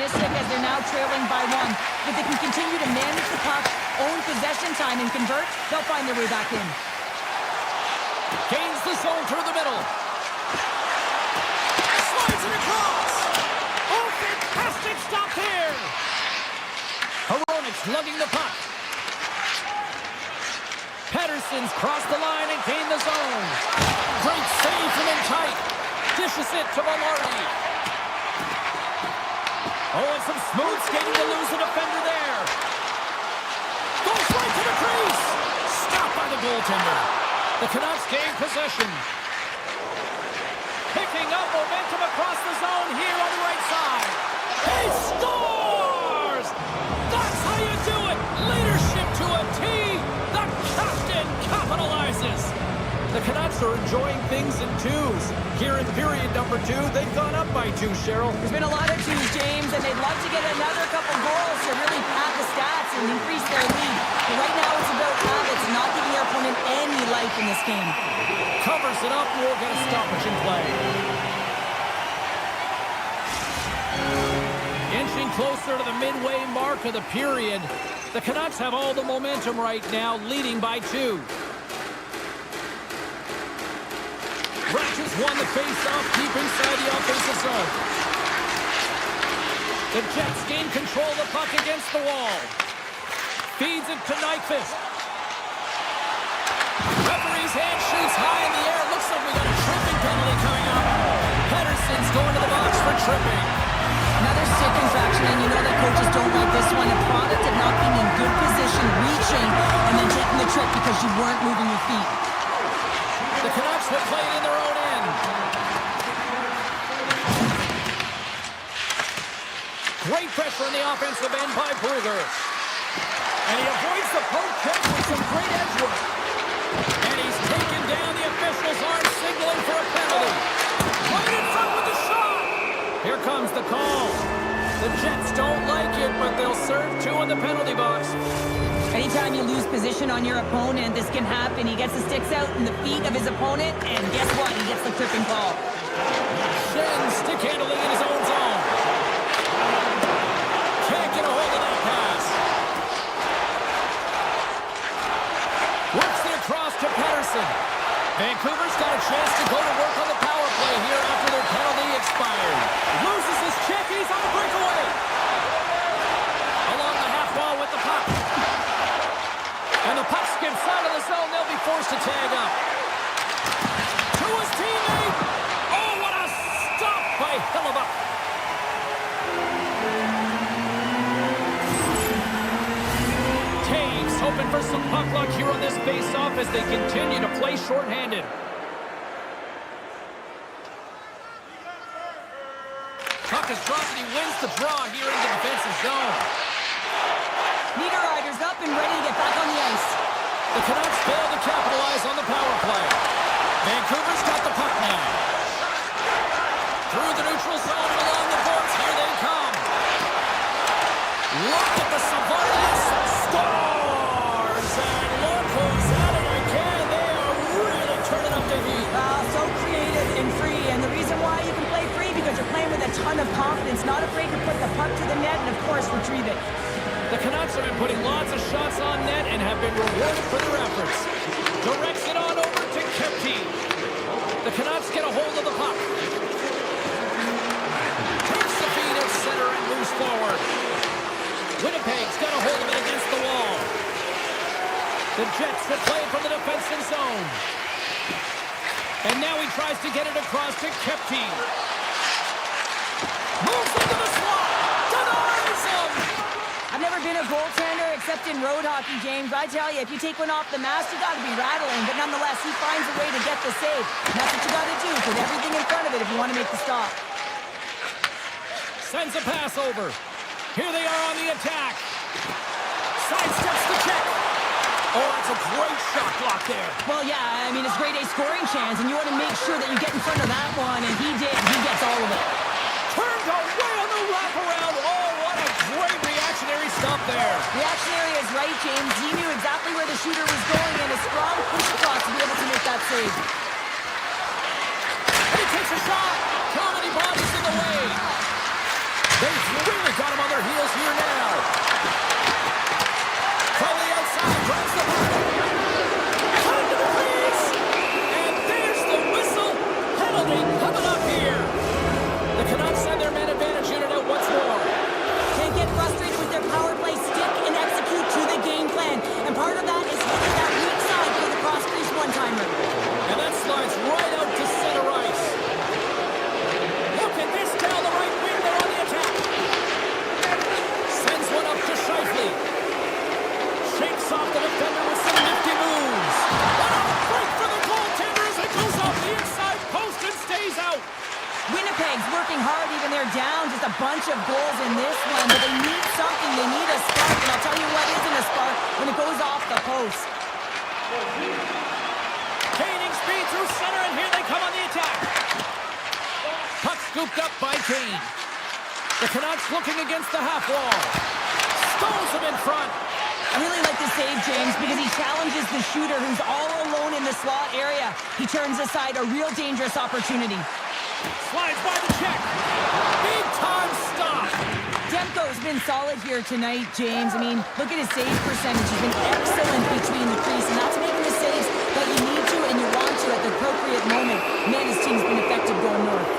optimistic as they're now trailing by 1. If they can continue to manage the puck, own possession time, and convert, they'll find their way back in. Gains the zone through the middle. Slides it across. Oh, fantastic stop here. Hronik's lugging the puck. Pettersson's crossed the line and gained the zone. Great save from in tight. Dishes it to Malari. Oh, and some smooth skating to lose the defender there. Goes right to the crease. Stopped by the goaltender. The Canucks gain possession. Picking up momentum across the zone here on the right side. He scores! That's how you do it. Leadership to a T. The captain capitalizes. The Canucks are enjoying things in twos. Here in period number 2, they've gone up by 2, Cheryl. There's been a lot of twos, James, and they'd love to get another couple goals to really pad the stats and increase their lead. But right now it's about habits, not giving their opponent any life in this game. Covers it up, we'll get a stoppage in play. Inching closer to the midway mark of the period. The Canucks have all the momentum right now, leading by 2. Ratchets won the face-off deep inside the offensive zone. The Jets gain control of the puck against the wall. Feeds it to Nyquist. Referee's hand shoots high in the air. Looks like we got a tripping penalty coming up. Pettersson's going to the box for tripping. Another stick infraction, and you know that coaches don't like this one. A product of not being in good position, reaching, and then taking the trip because you weren't moving your feet. The Canucks will play it in their own end. Great pressure on the offensive end by Brugger. And he avoids the poke check with some great edge work. And he's taken down. The officials aren't signaling for a penalty. Right in front with the shot. Here comes the call. The Jets don't like it, but they'll serve 2 in the penalty box. Anytime you lose position on your opponent, this can happen. He gets the sticks out in the feet of his opponent, and guess what? He gets the tripping call. Shen stick handling in his own zone. Can't get a hold of that pass. Works it across to Pettersson. Vancouver's got a chance to go to work on the power play here after their penalty expired. Loses his check. He's on a breakaway. Along the half wall with the puck. And the puck skips out of the zone. They'll be forced to tag up. To his teammate. Oh, what a stop by Hellebuyck. Taves hoping for some puck luck here on this face-off as they continue to play shorthanded. Puck is dropped and he wins the draw here in the defensive zone. Niederreiter's up and ready to get back on the ice. The Canucks fail to capitalize on the power play. Vancouver's got the puck now. Through the neutral zone and along the boards. Here they come. Look at the Savalas. Scores! And look who's at it again. They are really turning up the heat. So creative and free. And the reason why you can play free because you're playing with a ton of confidence. Not afraid to put the puck to the net and, of course, retrieve it. The Canucks have been putting lots of shots on net and have been rewarded for their efforts. Directs it on over to Kempty. The Canucks get a hold of the puck. Takes the feed at center and moves forward. Winnipeg's got a hold of it against the wall. The Jets will play from the defensive zone. And now he tries to get it across to Kempty. Moves into the slot. Denies him. I've never been a goaltender except in road hockey games. I tell you, if you take one off the mask, you got to be rattling. But nonetheless, he finds a way to get the save. And that's what you got to do. Put everything in front of it if you want to make the stop. Sends a pass over. Here they are on the attack. Sidesteps the check. Oh, that's a great shot block there. Well, yeah, I mean, it's grade A scoring chance, and you want to make sure that you get in front of that one, and he did. He gets all of it. Turned away on the wraparound. Oh, what a great reactionary stop there. Reactionary is right, James. He knew exactly where the shooter was going, and a strong push across to be able to make that save. And he takes a shot. Comedy bodies in the way. They've really got him on their heels here now. From the outside, grabs the puck. Cut into the crease. And there's the whistle. Penalty coming up here. The Canucks send their man advantage unit out once more. They get frustrated with their power play, stick and execute to the game plan. And part of that is hitting that weak side for the cross-crease one-timer. And that slides right out to center ice. Look at this down the right wing there on the attack. Sends one up to Scheifele. Shakes off the defender with some nifty moves. What a break for the goaltender as it goes off the inside post and stays out. Winnipeg's working hard, even they're down just a bunch of goals in this one, but they need something. They need a spark, and I'll tell you what isn't a spark when it goes off the post. Gaining speed through center, and here they come on the attack. Puck scooped up by Kane. The Canucks looking against the half wall. Stones him in front. I really like this save, James, because he challenges the shooter who's all alone in the slot area. He turns aside a real dangerous opportunity. Slides by the check. Big time stop. Demko's been solid here tonight, James. I mean, look at his save percentage. He's been excellent between the crease, and that's making the saves that you need to and you want to at the appropriate moment. Man, his team's been effective going north.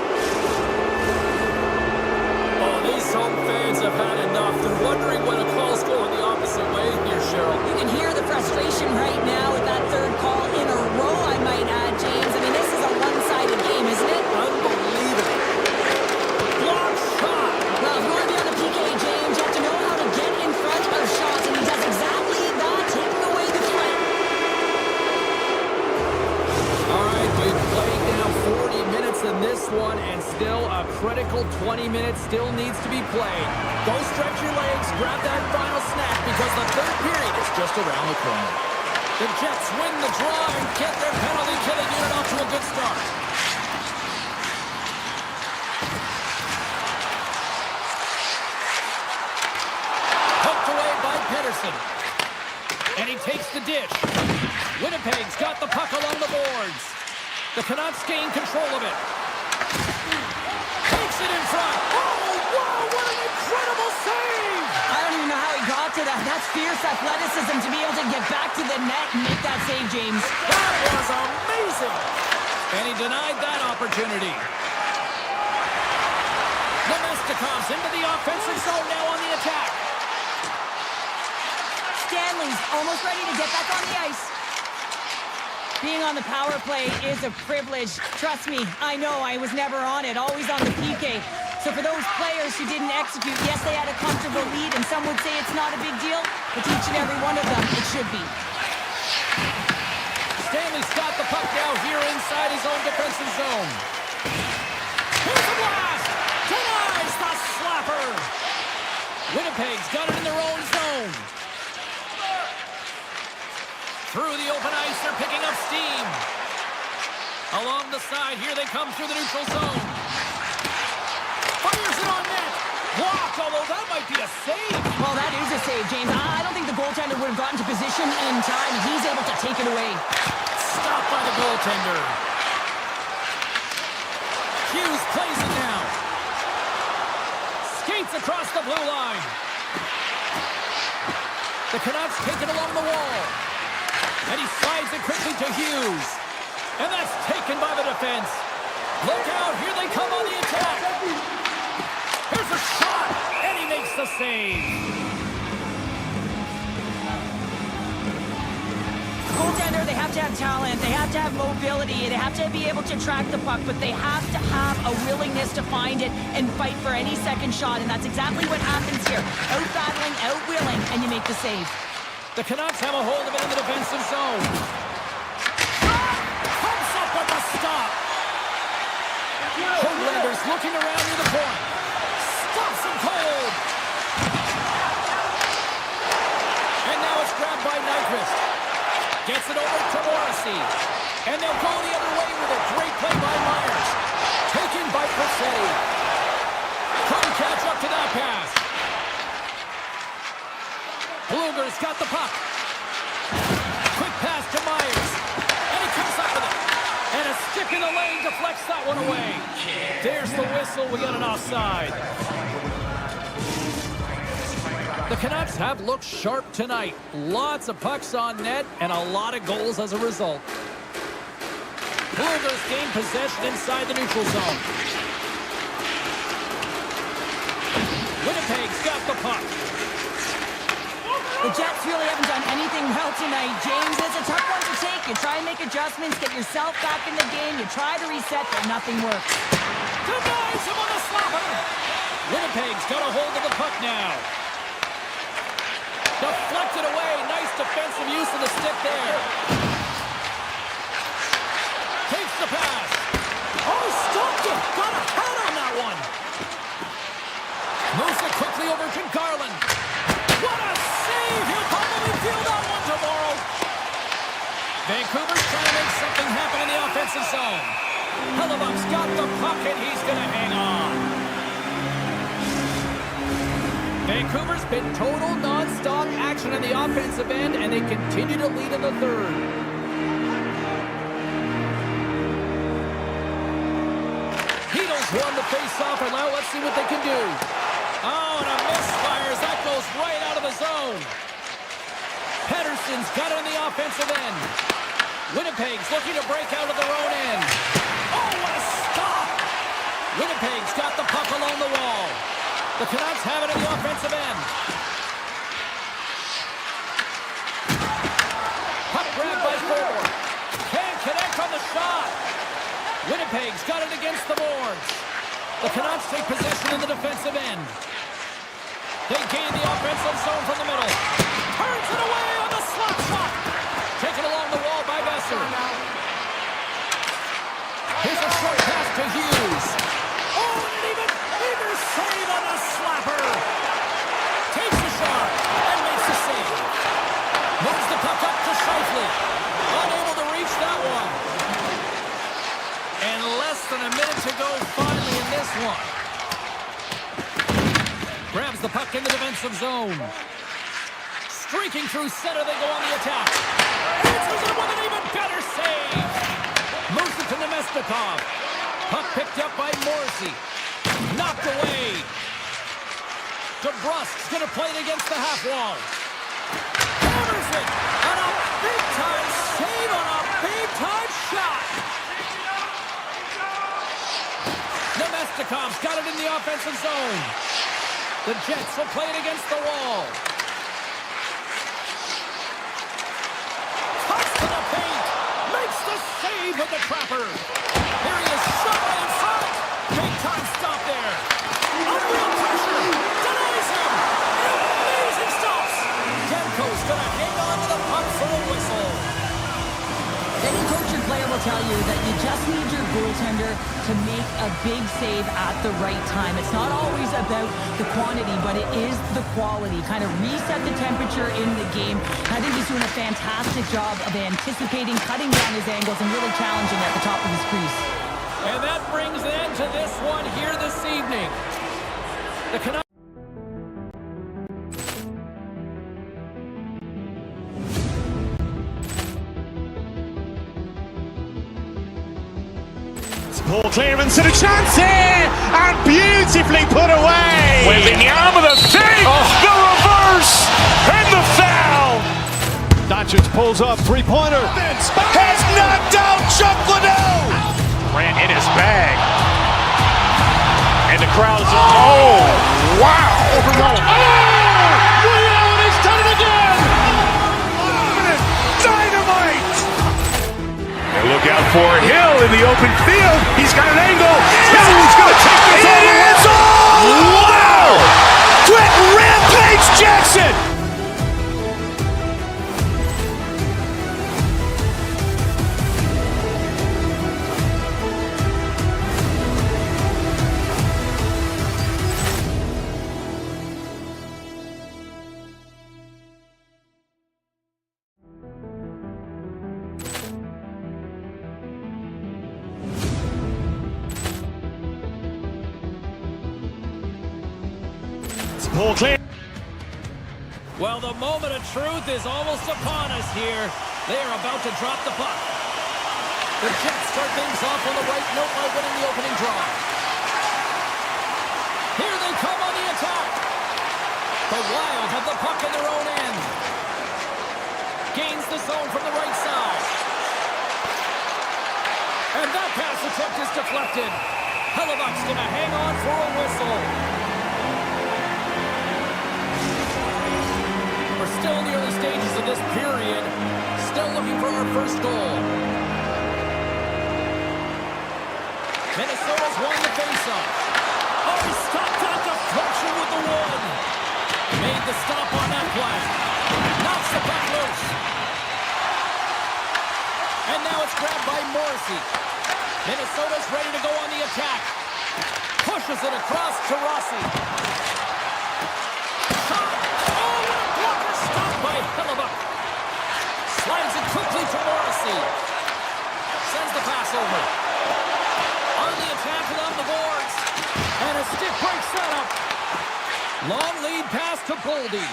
Oh, these home fans have had enough. They're wondering when a call's going the opposite way here, Cheryl. You can hear the frustration right now with that third call in a row, I might add, James. I mean, this is a one-sided game, isn't it? Unbelievable. Block shot. Well, if you want to be on the PK, James, you have to know how to get in front of shots, and he does exactly that, taking away the threat. All right, we've played now 40 minutes in this one, and still a critical 20 minutes still needs to be played. Go stretch your legs, grab that final snack, because the third period is just around the corner. The Jets win the draw and get their penalty-killing unit off to a good start. Poked away by Pedersen. And he takes the dish. Winnipeg's got the puck along the boards. The Canucks gain control of it. Takes it in front. Oh, wow, what an incredible save! I don't even know how he got to that. That's fierce athleticism to be able to get back to the net and make that save, James. That was amazing! And he denied that opportunity. Nemestikov's into the offensive zone now on the attack. Stanley's almost ready to get back on the ice. Being on the power play is a privilege. Trust me, I know I was never on it, always on the PK. So for those players who didn't execute, yes, they had a comfortable lead, and some would say it's not a big deal, but to each and every one of them, it should be. Stanley's got the puck now here inside his own defensive zone. Here's the blast! Denies the slapper! Winnipeg's got it in their own zone. Through the open ice, they're picking up steam. Along the side, here they come through the neutral zone. Fires it on net. Blocked, although that might be a save. Well, that is a save, James. I don't think the goaltender would have gotten to position in time. He's able to take it away. Stopped by the goaltender. Hughes plays it now. Skates across the blue line. The Canucks take it along the wall. And he slides it quickly to Hughes. And that's taken by the defense. Look out, here they come on the attack. Here's a shot, and he makes the save. Goaltender, they have to have talent, they have to have mobility, they have to be able to track the puck, but they have to have a willingness to find it and fight for any second shot, and that's exactly what happens here. Out-battling, out-willing, and you make the save. The Canucks have a hold of it in the defensive zone. Comes up with the stop. Hoaglander's looking around near the point. Stops him cold. And now it's grabbed by Nyquist. Gets it over to Morrissey. And they'll go the other way with a great play by Myers. Taken by Persetti. Couldn't catch up to that pass. Bluger's got the puck. Quick pass to Myers. And he comes up with it. And a stick in the lane deflects that one away. There's the whistle. We got an offside. The Canucks have looked sharp tonight. Lots of pucks on net and a lot of goals as a result. Cougars gain possession inside the neutral zone. Winnipeg's got the puck. The Jets really haven't done anything well tonight, James. It's a tough one to take. You try and make adjustments, get yourself back in the game. You try to reset, but nothing works. Denies him on the slapper. Winnipeg's got a hold of the puck now. Deflected away. Nice defensive use of the stick there. Takes the pass. Oh, stopped it. Got a hat on that one. Moves it quickly over to Garland. What a save! He'll probably feel that one tomorrow. Vancouver's trying to make something happen in the offensive zone. Hellebuck's got the puck and he's going to hang on. Vancouver's been total non-stop action in the offensive end, and they continue to lead in the third. Heedles won the face-off, and now let's see what they can do. Oh, and a misfires. That goes right out of the zone. Pettersson's got it on the offensive end. Winnipeg's looking to break out of their own end. Oh, what a stop! Winnipeg's got the puck along the wall. The Canucks have it in the offensive end. Puck grabbed by Ford. Can't connect on the shot. Winnipeg's got it against the boards. The Canucks take possession in the defensive end. They gain the offensive zone from the middle. Turns it away on the slot shot. Taken along the wall by Besser. Here's a short pass to Hughes. Oh, and even save on the slapper. Takes the shot and makes the save. Moves the puck up to Scheifele. Unable to reach that one. And less than a minute to go finally in this one. Grabs the puck in the defensive zone. Streaking through center, they go on the attack. Answers it with an even better save. Moves it to Nemestikov. Puck picked up by Morrissey. Knocked away. DeBrusk's going to play it against the half wall. Hammers it. And a big-time save on a big-time shot. Nemestikov's got it in the offensive zone. The Jets will play it against the wall. Cuts to the paint. Makes the save with the trapper. Here he is, shot by inside. Big time stop there. Unreal pressure. Denies him. Amazing stops. Demko's going to hang on to the puck for a whistle. Any coach and player will tell you that you just need your goaltender to make a big save at the right time. It's not always about the quantity, but it is the quality. Kind of reset the temperature in the game. I think he's doing a fantastic job of anticipating, cutting down his angles, and really challenging at the top of his crease. And that brings an end to this one here this evening. The Canucks. Paul Clearance and a chance here, and beautifully put away. Wembanyama with a save, the reverse, and the foul. Doncic pulls up, three-pointer, has knocked out Chuck Liddell. Ran in his bag, and the crowd is, oh, wow. Overall. Oh, Liddell has done it again. Dynamite. Look out for Hill in the open field. He's got an angle. He's going to take this all the way. Wow! Quick Rampage Jackson! Paul Clear. Well, the moment of truth is almost upon us here. They are about to drop the puck. The Jets start things off on the right note by winning the opening draw. Here they come on the attack. The Wild have the puck in their own end. Gains the zone from the right side. And that pass attempt is deflected. Hellebuck's going to hang on for a whistle. We're still in the early stages of this period. Still looking for our first goal. Minnesota's won the faceoff. Oh, he stopped that deflection with the wood. Made the stop on that play. Knocks the puck loose. And now it's grabbed by Morrissey. Minnesota's ready to go on the attack. Pushes it across to Rossi. Shot. Oh, what a blocker stop by Hellebuck. Slides it quickly to Morrissey. Sends the pass over. On the attack along the boards. And a stick break setup. Long lead pass to Boldy.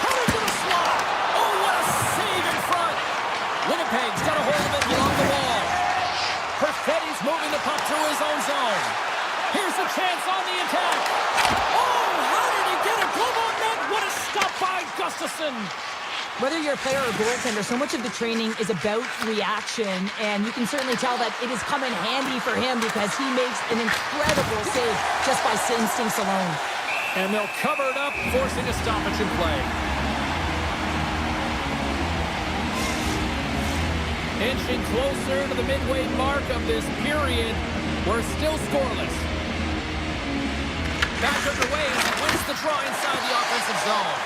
Coming to the slot. Oh, what a save in front. Winnipeg's got a hold of it along the wall. Perfetti's moving the puck through his own zone. Here's a chance on the attack. Oh, how did he get a glove on net? What a stop by Gustafsson. Whether you're a player or a goaltender, so much of the training is about reaction, and you can certainly tell that it has come in handy for him because he makes an incredible save just by instincts alone. And they'll cover it up, forcing a stoppage in play. Inching closer to the midway mark of this period, we're still scoreless. Back underway as he wins the draw inside the offensive zone.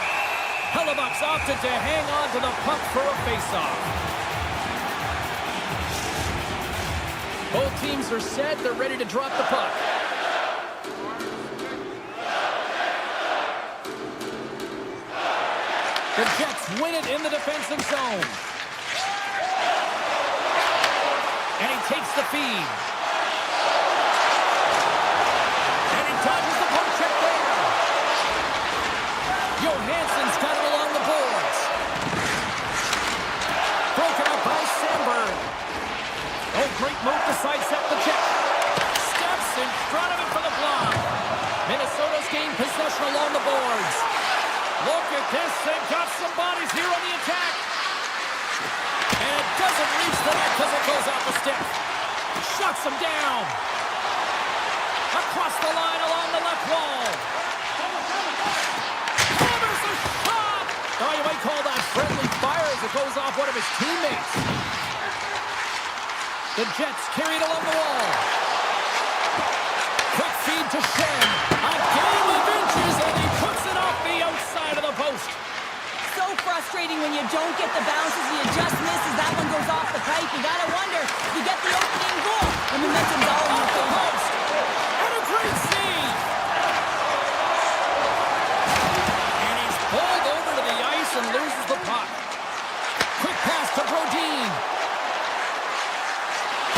Hellebuck's opted to hang on to the puck for a faceoff. Both teams are set. They're ready to drop the puck. The Jets win it in the defensive zone. And he takes the feed. And he dodges the puck check there. Johansson's got it along the boards. Broken up by Sandberg. Oh, great move to sidestep the check. Steps in front of it for the block. Minnesota's gained possession along the boards. Look at this. They've got some bodies here on the attack. And it doesn't reach the net because it goes off the stick. Shuts him down. Across the line along the left wall. Hammers a shot. Oh, you might call that friendly fire as it goes off one of his teammates. The Jets carry it along the wall. Quick feed to Shen. A game of inches, and he puts it off the outside of the post. So frustrating when you don't get the bounces, you just misses. That one goes off the pipe. You gotta wonder if you get the opening goal. The momentum's all in your favor. And a great save. And he's pulled over to the ice and loses the puck. Quick pass to Brodin.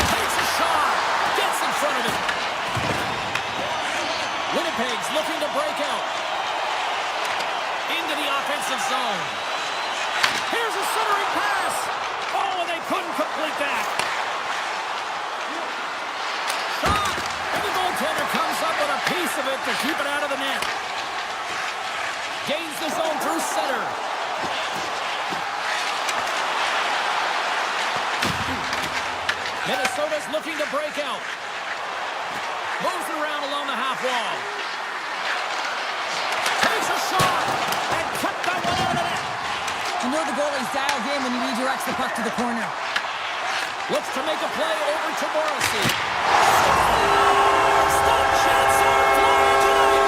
Takes a shot. Gets in front of it. Winnipeg's looking to break out. Into the offensive zone. Here's a centering pass. Oh, and they couldn't complete that. Shot. And the goaltender comes up with a piece of it to keep it out of the net. Gains the zone through center. Minnesota's looking to break out. Moves it around along the half wall. Takes a shot. And cut that one out of the net. You know the goalie's dialed in when he redirects the puck to the corner. Looks to make a play over to Morrissey. Stop chance on flying tonight.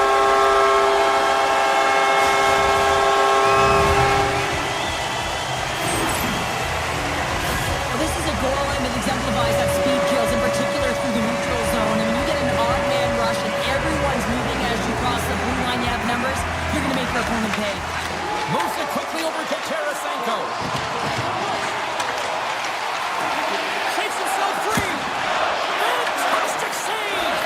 Well, this is a goal and it exemplifies that speed kills, in particular through the neutral zone. I mean, you get an odd man rush and everyone's moving as you cross the blue line. You have numbers. You're going to make your opponent pay. Moves it quickly over to Tarasenko. Shakes himself free. Fantastic save.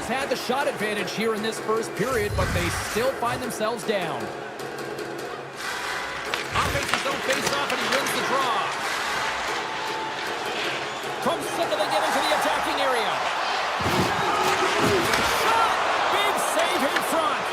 had the shot advantage here in this first period, but they still find themselves down. Offenses don't face off, and he wins the draw. From center, they get into the attacking area. Shot! Big save in front.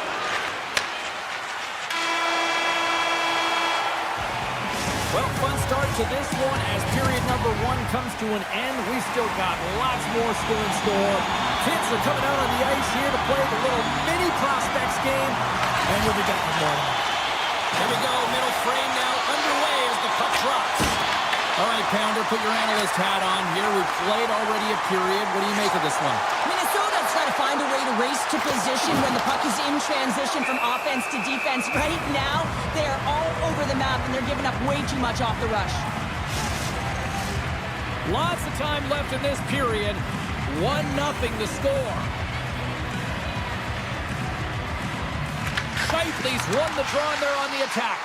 Well, fun start to this one as period number 1 comes to an end. We still got lots more still in store. Kids are coming out on the ice here to play the little mini prospects game, and we'll be back in the morning. Here we go, middle frame now underway as the puck drops. All right, Pounder, put your analyst hat on here. We've played already a period. What do you make of this one? Minnesota's got to find a way to race to position when the puck is in transition from offense to defense. Right now, they are all over the map, and they're giving up way too much off the rush. Lots of time left in this period. 1-0 the score. Shifley's won the draw, and they're on the attack.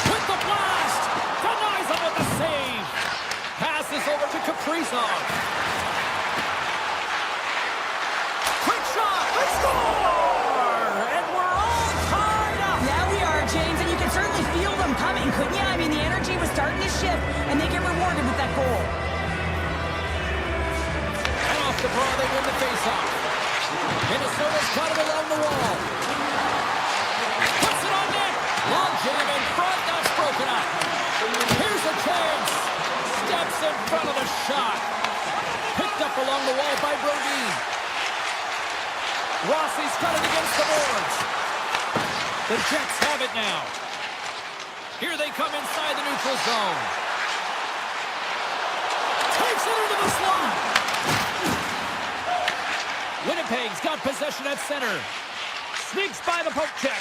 With the blast! Denies him with the save! Passes over to Kaprizov. Quick shot! Score! And we're all tied up! Yeah, we are, James, and you can certainly feel them coming, couldn't you? I mean, the energy was starting to shift, and they get rewarded with that goal. And off the draw, they win the faceoff. Minnesota's got it along the wall. Puts it on net. Long jam in front. That's broken up. Here's a chance. Steps in front of the shot. Picked up along the wall by Brodin. Rossi's got it against the boards. The Jets have it now. Here they come inside the neutral zone. Takes it into the slot. Winnipeg's got possession at center. Sneaks by the poke check.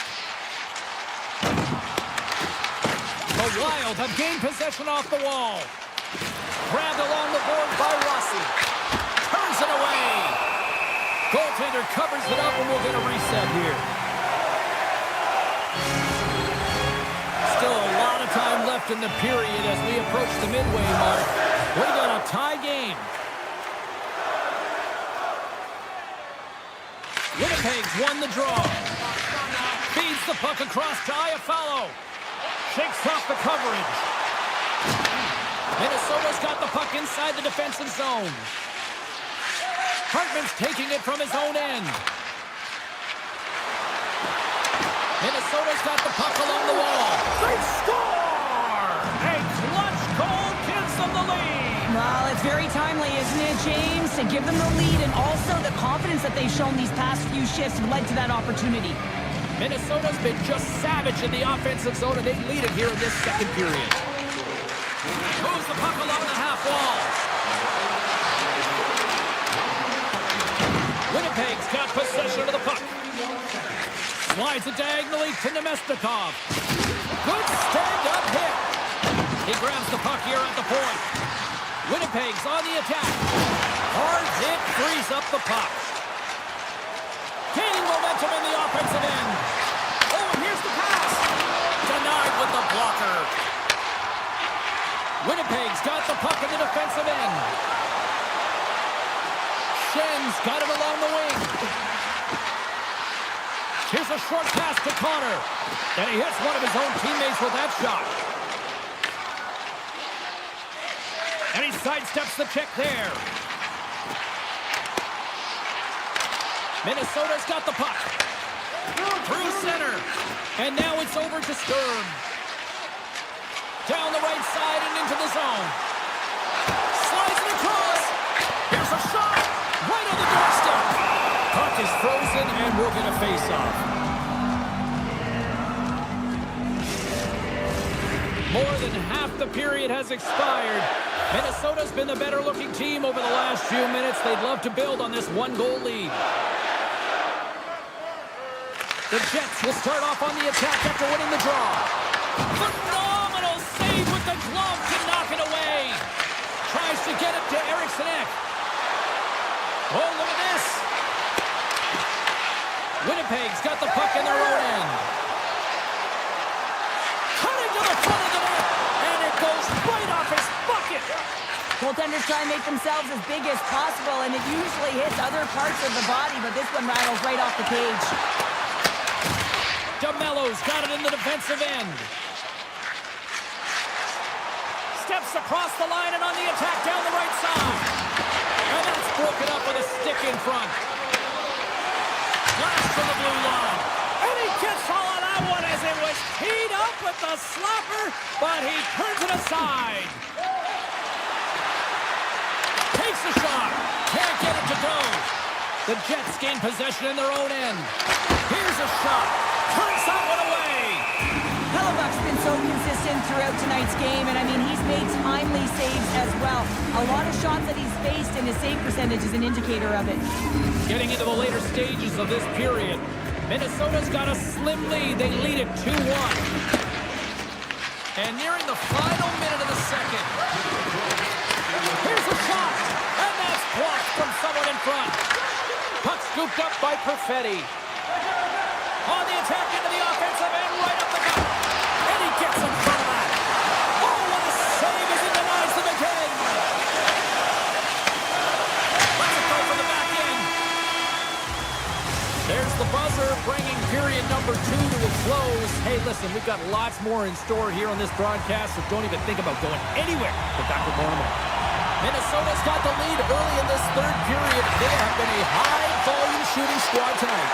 The Wild have gained possession off the wall. Grabbed along the board by Rossi. Turns it away. Goaltender covers it up, and we'll get a reset here. Still a lot of time left in the period as we approach the midway mark. We got a tie game. Winnipeg's won the draw. Feeds the puck across to Iafallo. Shakes off the coverage. Minnesota's got the puck inside the defensive zone. Hartman's taking it from his own end. Minnesota's got the puck along the wall. They score! A clutch goal gives them the lead. Well, it's very timely, isn't it, James? To give them the lead, and also the confidence that they've shown these past few shifts have led to that opportunity. Minnesota's been just savage in the offensive zone, and they lead it here in this second period. Moves the puck along the half wall. Winnipeg's got possession of the puck. Slides it diagonally to Nemestikov. Good stand-up hit. He grabs the puck here at the point. Winnipeg's on the attack. Hard hit frees up the puck. Gaining momentum in the offensive end. Oh, and here's the pass. Denied with the blocker. Winnipeg's got the puck in the defensive end. Schen's got it along the wing. Here's a short pass to Connor. And he hits one of his own teammates with that shot. And he sidesteps the check there. Minnesota's got the puck. Through center. And now it's over to Sturm. Down the right side and into the zone. Slides it across. Here's a shot. Right on the doorstep. Puck is frozen and we'll get a face-off. More than half the period has expired. Minnesota's been the better-looking team over the last few minutes. They'd love to build on this one-goal lead. The Jets will start off on the attack after winning the draw. Phenomenal save with the glove to knock it away. Tries to get it to Eriksson Ek. Oh, look at this. Winnipeg's got the puck in their own end. Cutting to the front of the net, and it goes right off his bucket. Goaltenders try and make themselves as big as possible, and it usually hits other parts of the body, but this one rattles right off the cage. DeMello's got it in the defensive end. Steps across the line and on the attack down the right side. And that's broken up with a stick in front. Blast from the blue line. And he gets all of that one as it was teed up with the slapper, but he turns it aside. Takes a shot. Can't get it to go. The Jets gain possession in their own end. Here's a shot. Turns that one away. Hellebuck's been so consistent throughout tonight's game, and I mean, he's made timely saves as well. A lot of shots that he's faced, and his save percentage is an indicator of it. Getting into the later stages of this period, Minnesota's got a slim lead. They lead it 2-1. And nearing the final minute of the second. Here's a shot, and that's blocked from someone in front. Puck scooped up by Perfetti. On the attack into the offensive end, right up the gut. And he gets in front of that. Oh, what a save as he denies them again. Let's go for the back end. There's the buzzer, bringing period number 2 to a close. Hey, listen, we've got lots more in store here on this broadcast, so don't even think about going anywhere. We're back with more in a moment. Minnesota's got the lead early in this third period. They have been a high-volume shooting squad tonight.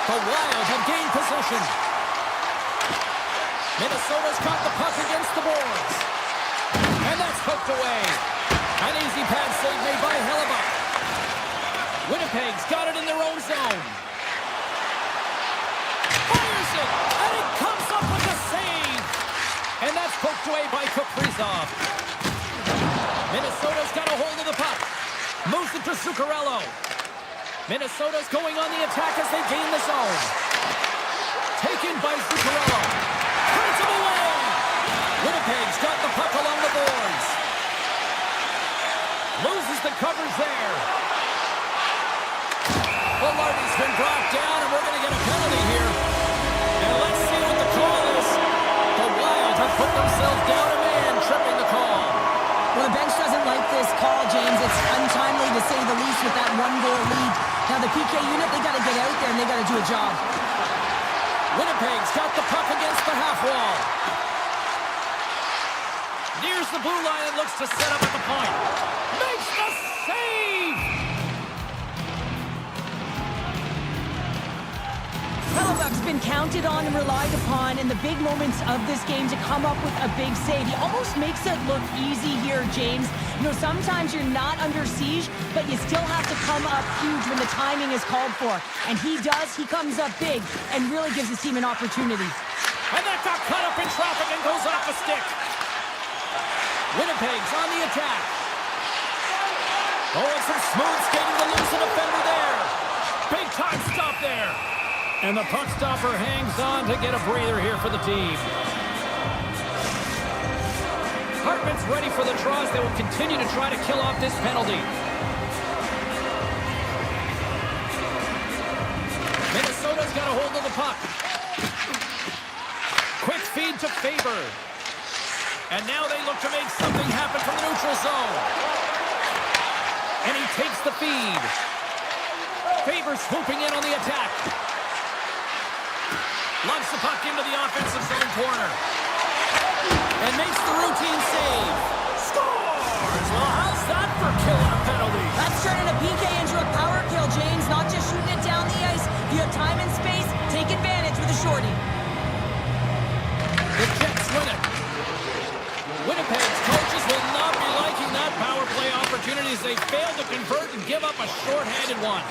The Wild have gained possession. Minnesota's got the puck against the boards. And that's hooked away. An easy pad save made by Hellebuck. Winnipeg's got it in their own zone. Fires it, and it comes up with a save. And that's poked away by Kaprizov. Minnesota's got a hold of the puck. Moves it to Zuccarello. Minnesota's going on the attack as they gain the zone. Taken by Zuccarello. Turns it away. Winnipeg's got the puck along the boards. Loses the coverage there. Velarde's been brought down, and we're going to get a penalty here. And let's see what the call is. The Wild have put themselves down a man, tripping the call. Well, the bench doesn't like this call, James. It's untimely to say the least with that one-goal lead. Now, the PK unit, they got to get out there and they got to do a job. Winnipeg's got the puck against the half wall. Nears the blue line and looks to set up at the point. Makes the save! Hellebuck's been counted on and relied upon in the big moments of this game to come up with a big save. He almost makes it look easy here, James. You know, sometimes you're not under siege, but you still have to come up huge when the timing is called for. And he does. He comes up big and really gives his team an opportunity. And that got cut up in traffic and goes off a stick. Winnipeg's on the attack. Oh, and some smooth skating to lose an offender there. Big time stop there. And the puck stopper hangs on to get a breather here for the team. Hartman's ready for the draws. They will continue to try to kill off this penalty. Minnesota's got a hold of the puck. Quick feed to Faber. And now they look to make something happen from the neutral zone. And he takes the feed. Faber swooping in on the attack. Lumps the puck into the offensive zone corner. And makes the routine save. Scores! Well, how's that for killing a penalty? That's turning a PK into a power kill, James. Not just shooting it down the ice. If you have time and space, take advantage with a shorty. The Jets win it. Winnipeg's coaches will not be liking that power play opportunity as they fail to convert and give up a short-handed one.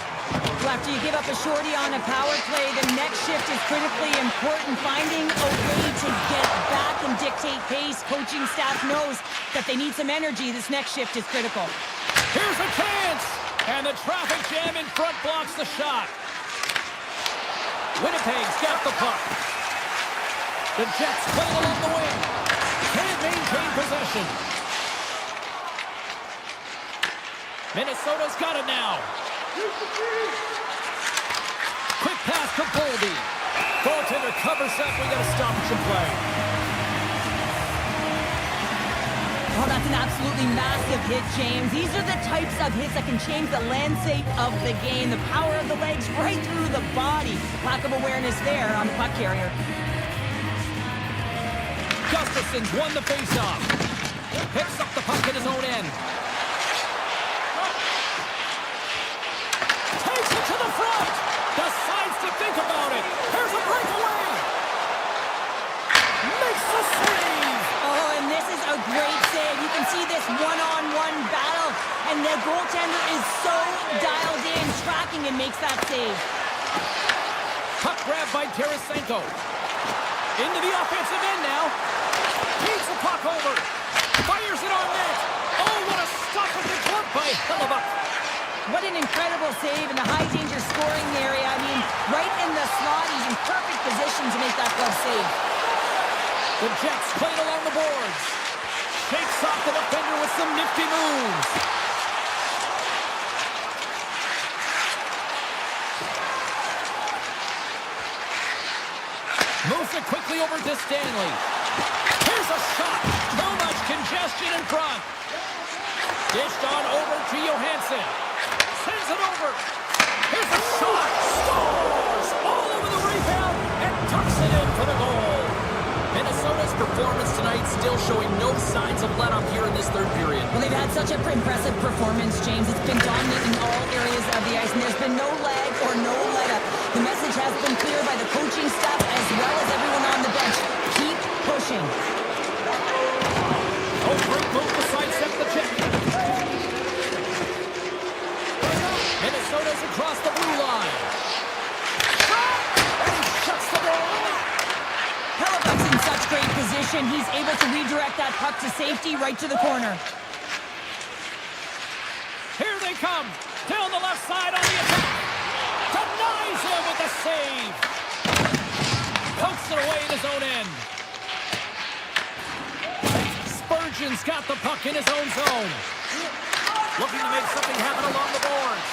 Well, after you give up a shorty on a power play, the next shift is critically important. Finding a way to get back and dictate pace. Coaching staff knows that they need some energy. This next shift is critical. Here's a chance! And the traffic jam in front blocks the shot. Winnipeg's got the puck. The Jets play along the wing. Can't maintain possession. Minnesota's got it now. Quick pass to Boldy. Goaltender covers up. We got to stop some play. Oh, that's an absolutely massive hit, James. These are the types of hits that can change the landscape of the game. The power of the legs right through the body. Lack of awareness there on the puck carrier. Gustafson's won the faceoff. Picks up the puck at his own end. Takes it to the front. Decides to think about it. Here's a breakaway. Makes the save. Oh, and this is a great save. You can see this one-on-one battle, and the goaltender is so dialed in, tracking, and makes that save. Puck grab by Tarasenko. Into the offensive end now. Feeds the puck over. Fires it on net. Oh, what a stop at the glove by Hellebuck. What an incredible save in the high-danger scoring area. I mean, right in the slot. He's in perfect position to make that glove save. The Jets played along the boards. Shakes off the defender with some nifty moves. Moves it quickly over to Stanley. Here's a shot. Too much congestion in front. Dished on over to Johansson. Sends it over. Here's a shot. Scores! All over the rebound and tucks it in for the goal. Minnesota's performance tonight still showing no signs of let-up here in this third period. Well, they've had such an impressive performance, James. It's been dominant in all areas of the ice, and there's been no lag or no let-up. The message has been clear by the coaching staff as well as everyone on the bench. Keep pushing. Oh, great move to sidestep the check. Minnesota's across the blue line. And he shuts the ball. Hellebuck's in such great position. He's able to redirect that puck to safety right to the corner. Here they come. Down the left side on the attack. Denies him with the save. Pokes it away in his own end. Spurgeon's got the puck in his own zone. Looking to make something happen along the boards.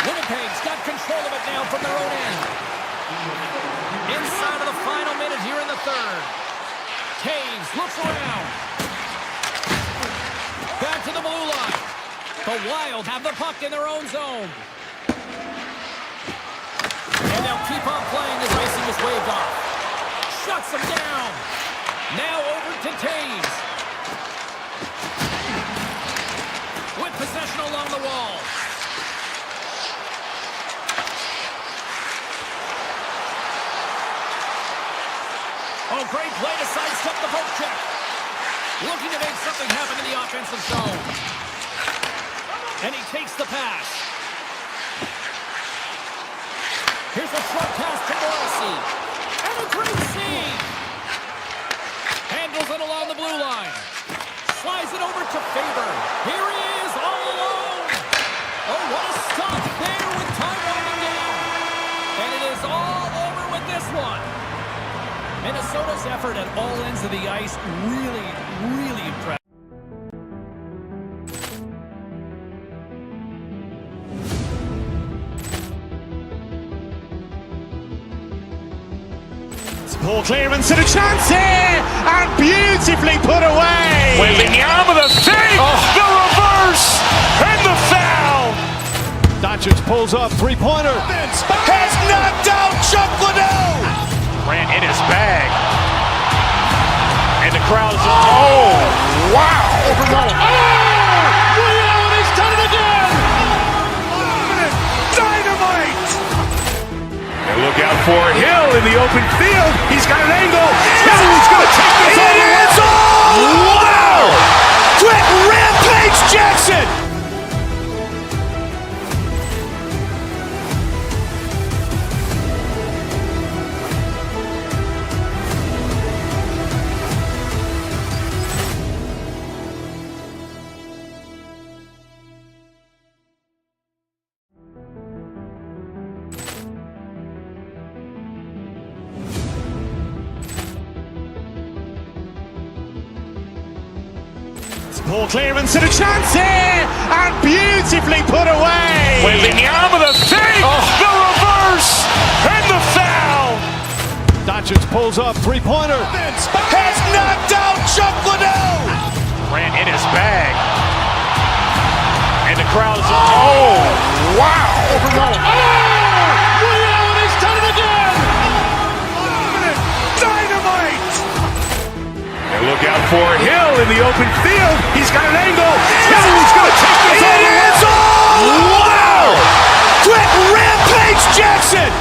Winnipeg's got control of it now from their own end. Inside of the final minute here in the third. Taves looks around. Back to the blue line. The Wild have the puck in their own zone. And they'll keep on playing as icing is waved off. Shuts them down. Now over to Taves. With possession along the wall. Oh, great play to sidestep the poke check. Looking to make something happen in the offensive zone. And he takes the pass. Here's a short pass to Morrissey. And a great save. Handles it along the blue line. Slides it over to Faber. Here he is, all alone. Oh, what a stop there with time winding down. And it is all over with this one. Minnesota's effort at all ends of the ice really, really impressive. Poor clearance and a chance here, and beautifully put away. Waving the arm of the thing, the reverse, and the foul. Doncic pulls up, three-pointer. Has knocked out Chuck Liddell. Ran in his bag. And the crowd is, oh, wow. Reality's done it again. Dynamite. And look out for Hill in the open field. He's got an angle. He's going to take this all the way. Wow! Quick Rampage Jackson. Poor clearance and a chance here, and beautifully put away. Waving the arm of the thing, the reverse, and the foul. Doncic pulls up, three-pointer. Has knocked out Chuck Liddell. Grant in his bag. And the crowd is... Oh, wow! Overrun. Oh! Ray Allen has done it again! Dynamite! And look out for Hill in the open field. He's got an angle. Hill is going to take this all the way. Wow! Brett Rampage Jackson!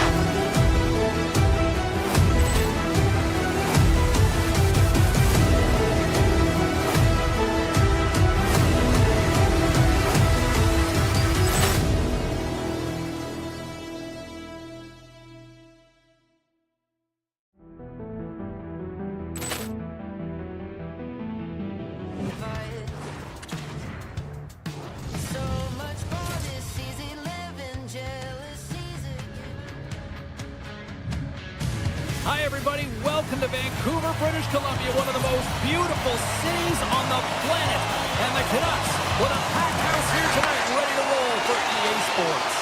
Hi everybody, welcome to Vancouver, British Columbia, one of the most beautiful cities on the planet. And the Canucks with a packed house here tonight, ready to roll for EA Sports.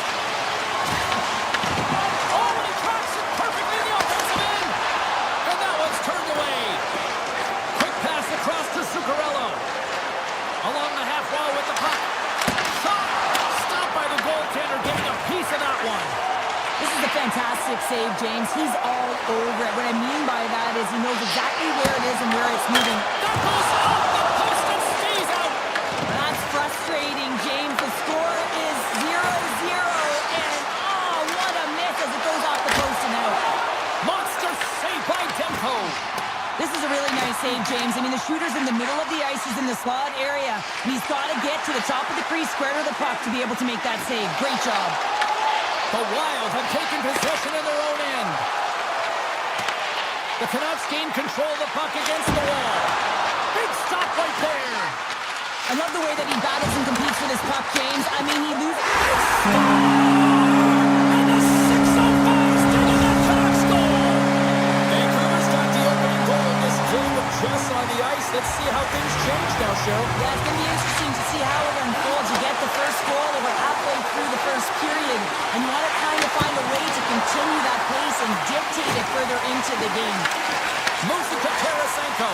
Oh, and he tracks it perfectly in the offensive end. And that one's turned away. Quick pass across to Zuccarello. Along the half wall with the puck. Shot! Stopped by the goaltender, getting a piece of that one. This is a fantastic save, James. He's all over it. What I mean by that is he knows exactly where it is and where it's moving. That goes off the post and stays out. That's frustrating, James. The score is 0-0, and oh, what a miss as it goes off the post and out. Monster save by Demko. This is a really nice save, James. I mean, the shooter's in the middle of the ice. He's in the slot area, and he's got to get to the top of the crease, square to the puck to be able to make that save. Great job. The Wild have taken possession in their own end. The Canucks gain control of the puck against the wall. Big stop right there. I love the way that he battles and competes for this puck, James. I mean, he loses... And the 605 stinging that Canucks goal. Vancouver's got the opening goal in this game with Jess on the ice. Let's see how things change now, Cheryl. Yeah, it's going to be interesting to see how it unfolds. You get the first goal over halfway through the first period, and you want to kind of find a way to continue that pace and dictate it further into the game. Moves it to Tarasenko.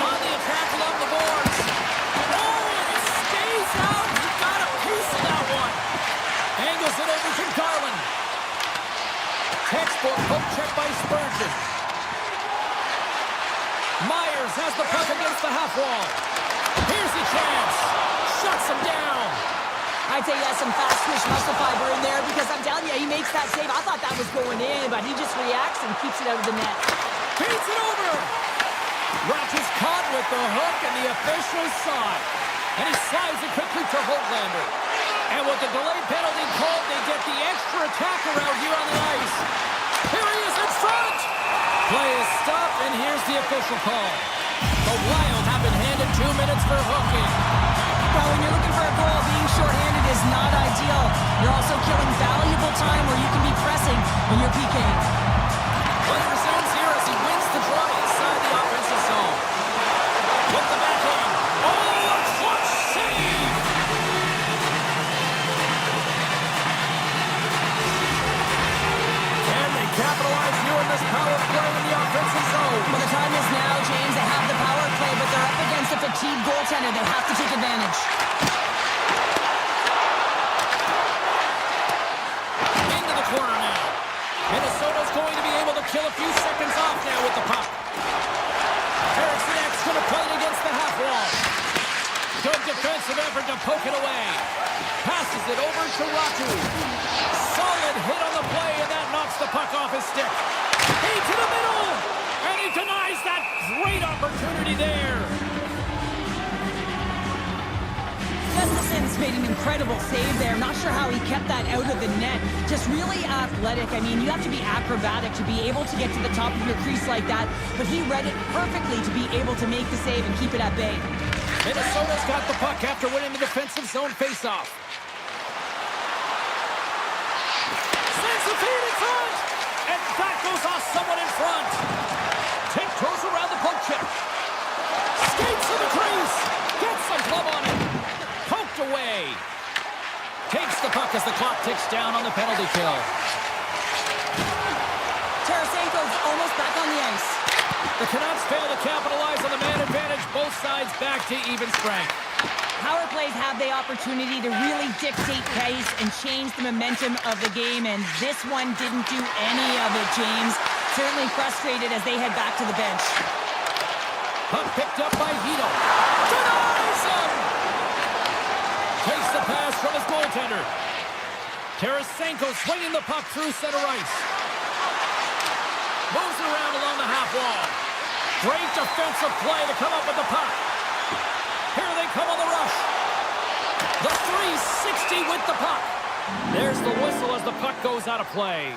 On the attack along the boards. Oh, and it stays out. He got a piece of that one. Angles it over to Garland. Textbook poke check by Spurgeon. Myers has the puck against the half wall. Here's the chance. Shuts him down. I'd say he has some fast twitch muscle fiber in there because I'm telling you, he makes that save. I thought that was going in, but he just reacts and keeps it out of the net. Beats it over. Ratch is caught with the hook, and the officials saw it. And he slides it quickly to Holtlander. And with the delayed penalty called, they get the extra attacker out here on the ice. Here he is in front. Play is stopped, and here's the official call. The Wild have been handed 2 minutes for hooking. Well, when you're looking for a goal, being shorthanded is not ideal. You're also killing valuable time where you can be pressing when you're PKing. Play resumes here as he wins the draw inside the offensive zone. With the backhand. Oh, a clutch save! Can they capitalize here in this power play in the offensive zone? Well, the time is now, James. They have the power play, but they're up against a fatigued goaltender. They have to take advantage. Into the corner now. Minnesota's going to be able to kill a few seconds off now with the puck. Eriksson Ek's going to play it against the half wall. Good defensive effort to poke it away. Passes it over to Ratu. Solid hit on the play, and that knocks the puck off his stick. Into the middle, and he denies that great opportunity there. Gustafson's made an incredible save there. Not sure how he kept that out of the net. Just really athletic. I mean, you have to be acrobatic to be able to get to the top of your crease like that, but he read it perfectly to be able to make the save and keep it at bay. Minnesota's got the puck after winning the defensive zone faceoff. Sends the feed in front, and that goes off someone in front. Tiptoes around the poke check. Skates to the crease. Gets some glove on it. Poked away. Takes the puck as the clock ticks down on the penalty kill. Tarasenko's almost back on the ice. The Canucks fail to capitalize on the man advantage. Both sides back to even strength. Power plays have the opportunity to really dictate pace and change the momentum of the game, and this one didn't do any of it, James. Certainly frustrated as they head back to the bench. Puck picked up by Hito. Denies him! Takes the pass from his goaltender. Tarasenko swinging the puck through center ice. Moves it around along the half wall. Great defensive play to come up with the puck. Here they come on the rush. The 360 with the puck. There's the whistle as the puck goes out of play.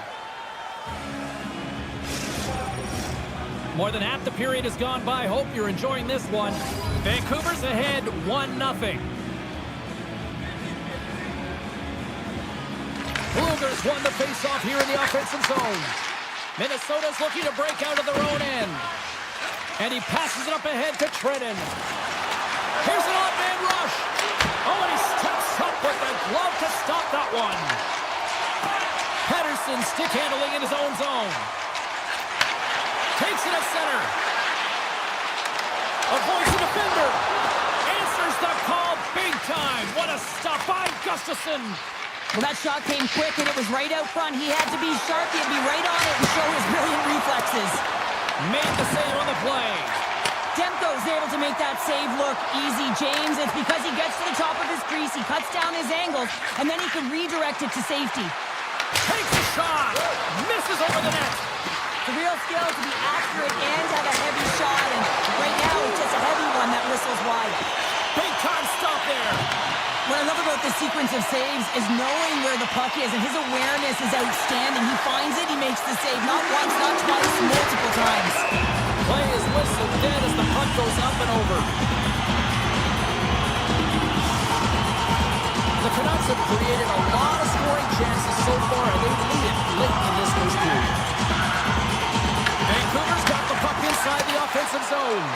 More than half the period has gone by. Hope you're enjoying this one. Vancouver's ahead 1-0. Brugger's won the faceoff here in the offensive zone. Minnesota's looking to break out of their own end. And he passes it up ahead to Trenton. Here's an odd man rush. Oh, and he steps up with the glove to stop that one. Patterson stick handling in his own zone. Takes it at center. Avoids the defender. Answers the call big time. What a stop by Gustafsson. Well, that shot came quick, and it was right out front. He had to be sharp. He had to be right on it and show his brilliant reflexes. Made the save on the play. Demko's able to make that save look easy, James. It's because he gets to the top of his crease, he cuts down his angles, and then he can redirect it to safety. Takes a shot. Misses over the net. It's a real skill to be accurate and have a heavy shot, and right now it's just a heavy one that whistles wide. Big time stop there. What I love about this sequence of saves is knowing where the puck is, and his awareness is outstanding. He finds it, he makes the save, not once, not twice, multiple times. Play is whistled dead as the puck goes up and over. The Canucks have created a lot of scoring chances so far, and they lead it late in this first period. Vancouver's got the puck inside the offensive zone.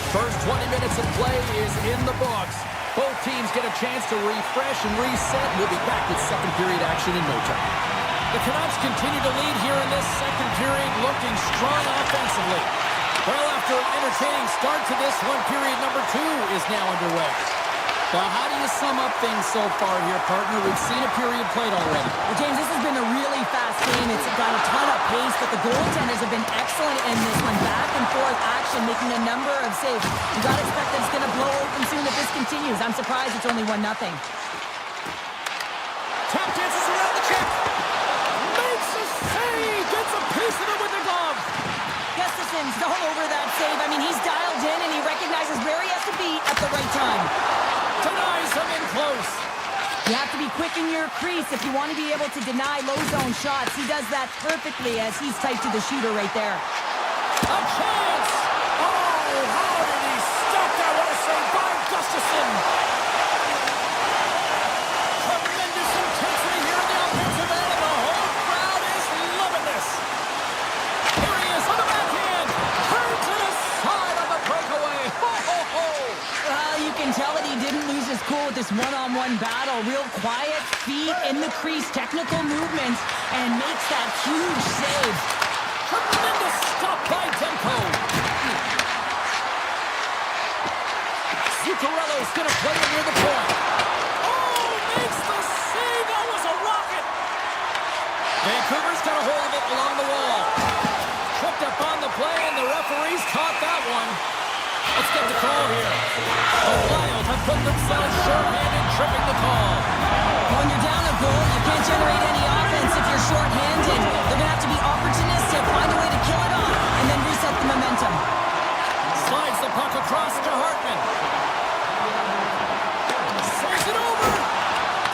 First 20 minutes of play is in the books. Both teams get a chance to refresh and reset. We'll be back with second period action in no time. The Canucks continue to lead here in this second period, looking strong offensively. Well, after an entertaining start to this one, period number 2 is now underway. Well, how do you sum up things so far here, partner? We've seen a period played already. Well, James, this has been a really fast game. It's got a ton of pace, but the goaltenders have been excellent in this one. Back and forth action, making a number of saves. You got to expect that it's going to blow open soon if this continues. I'm surprised it's only 1-0. Tap dances around the check. Makes a save. Gets a piece of it with the glove. Gustafsson's all over that save. I mean, he's dialed in, and he recognizes where he has to be at the right time. Denies him in close. You have to be quick in your crease if you want to be able to deny low zone shots. He does that perfectly as he's tight to the shooter right there. A chance! Oh, how did he stop that? What a save by Gustafsson! Tremendous intensity here in the offensive end, and the whole crowd is loving this. Here he is on the backhand. Turn to the side on the breakaway. Ho, ho, ho! Well, you can tell that he didn't lose his cool with this one-on-one battle. Real quiet, feet in the crease, technical movements, and makes that huge save. Tremendous stop by Demko. Zuccarello's going to play it near the point. Oh, makes the save. That was a rocket. Vancouver's got a hold of it along the wall. Tripped up on the play, and the referees caught that one. Let's get the call here. The Wild have put themselves short-handed, tripping the call. When you're down a goal, you can't generate any offense if you're short-handed. They're going to have to be opportunistic, find a way to kill it off, and then reset the momentum. Slides the puck across to Hartman. Saves it over.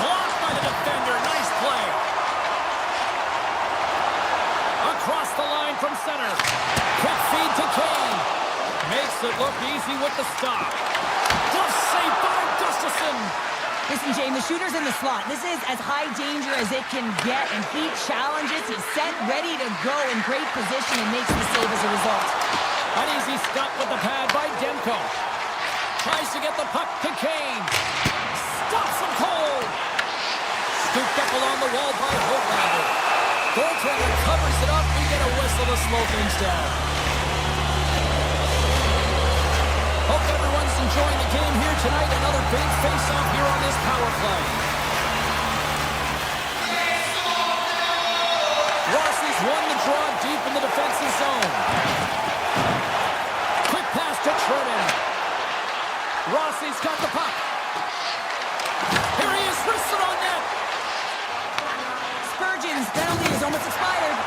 Blocked by the defender. Nice play. Across the line from center. Quick feed to Kane. Makes it look easy with the stop. Glove save by Gustafsson. Listen, James, the shooter's in the slot. This is as high danger as it can get, and he challenges. He's set, ready to go in great position, and makes the save as a result. An easy stop with the pad by Demko. Tries to get the puck to Kane. Stops him cold. Scooped up along the wall by Holtlander. Goaltender covers it up. to slow things down. Hope everyone's enjoying the game here tonight. Another big face-off here on this power play. Rossi's won the draw deep in the defensive zone. Quick pass to Trenton. Rossi's got the puck. Here he is, wristed on net. Spurgeon's penalty is almost expired.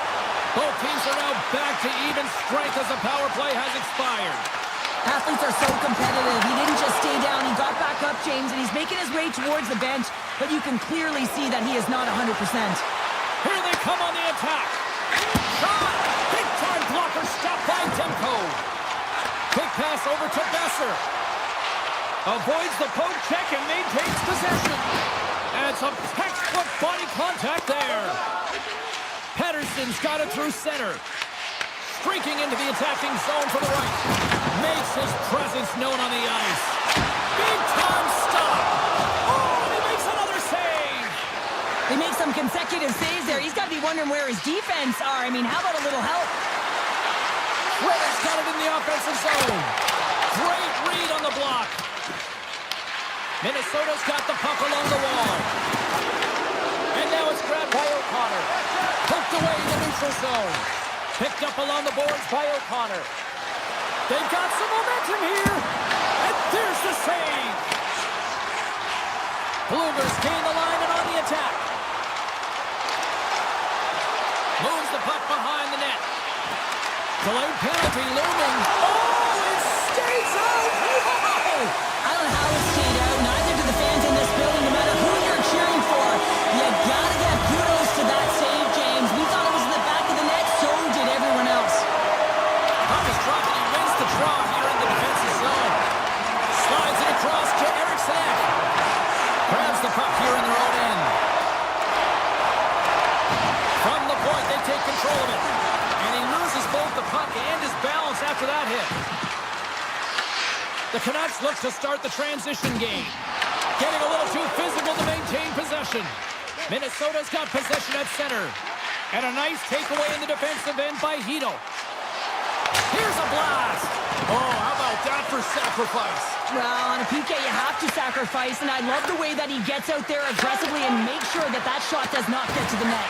Both teams are now back to even strength as the power play has expired. Athletes are so competitive. He didn't just stay down. He got back up, James, and he's making his way towards the bench, but you can clearly see that he is not 100%. Here they come on the attack. Shot! Big-time blocker stopped by Demko. Quick pass over to Besser. Avoids the poke check and maintains possession. And some textbook body contact there. Pettersson's got it through center. Streaking into the attacking zone for the right. Makes his presence known on the ice. Big-time stop. Oh, and he makes another save. They make some consecutive saves there. He's got to be wondering where his defense are. I mean, how about a little help? Weber's got it in the offensive zone. Great read on the block. Minnesota's got the puck along the wall. And now it's grabbed by O'Connor. Poked away in the neutral zone. Picked up along the boards by O'Connor. They've got some momentum here. And there's the save. Bluegers gain the line and on the attack. Moves the puck behind the net. Delayed penalty looming. Oh, it stays out. Wow! I don't know how it stayed out. Neither do the fans in this building, no matter who you're cheering for. You gotta give kudos to that save, James. We thought it was in the back of the net, so did everyone else. Puck is dropped and he wins the draw here in the defensive zone. Slides it across to Eriksson. Grabs the puck here in their own end. From the point, they take control of it. And he loses both the puck and his balance after that hit. The Canucks look to start the transition game. Getting a little too physical to maintain possession. Minnesota's got possession at center. And a nice takeaway in the defensive end by Hito. Here's a blast. Oh, how about that for sacrifice? Well, on a PK, you have to sacrifice, and I love the way that he gets out there aggressively and makes sure that that shot does not get to the net.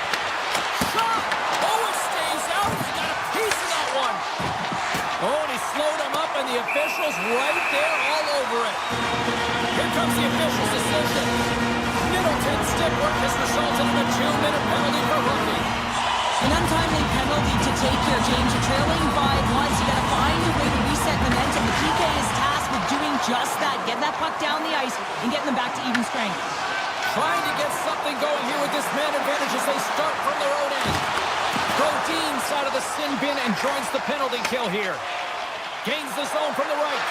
Shot! Oh, it stays out. He got a piece of that one. Oh, and he slowed him up, and the official's right there all over it. Here comes the official's decision. Middleton's stick work has resulted in a 2-minute penalty for hooking. An untimely penalty to take here, James. You're trailing by once. You got to find a way to reset momentum. The PK is tasked with doing just that. Getting that puck down the ice and getting them back to even strength. Trying to get something going here with this man advantage as they start from their own end. Godin side of the sin bin and joins the penalty kill here. Gains the zone from the right.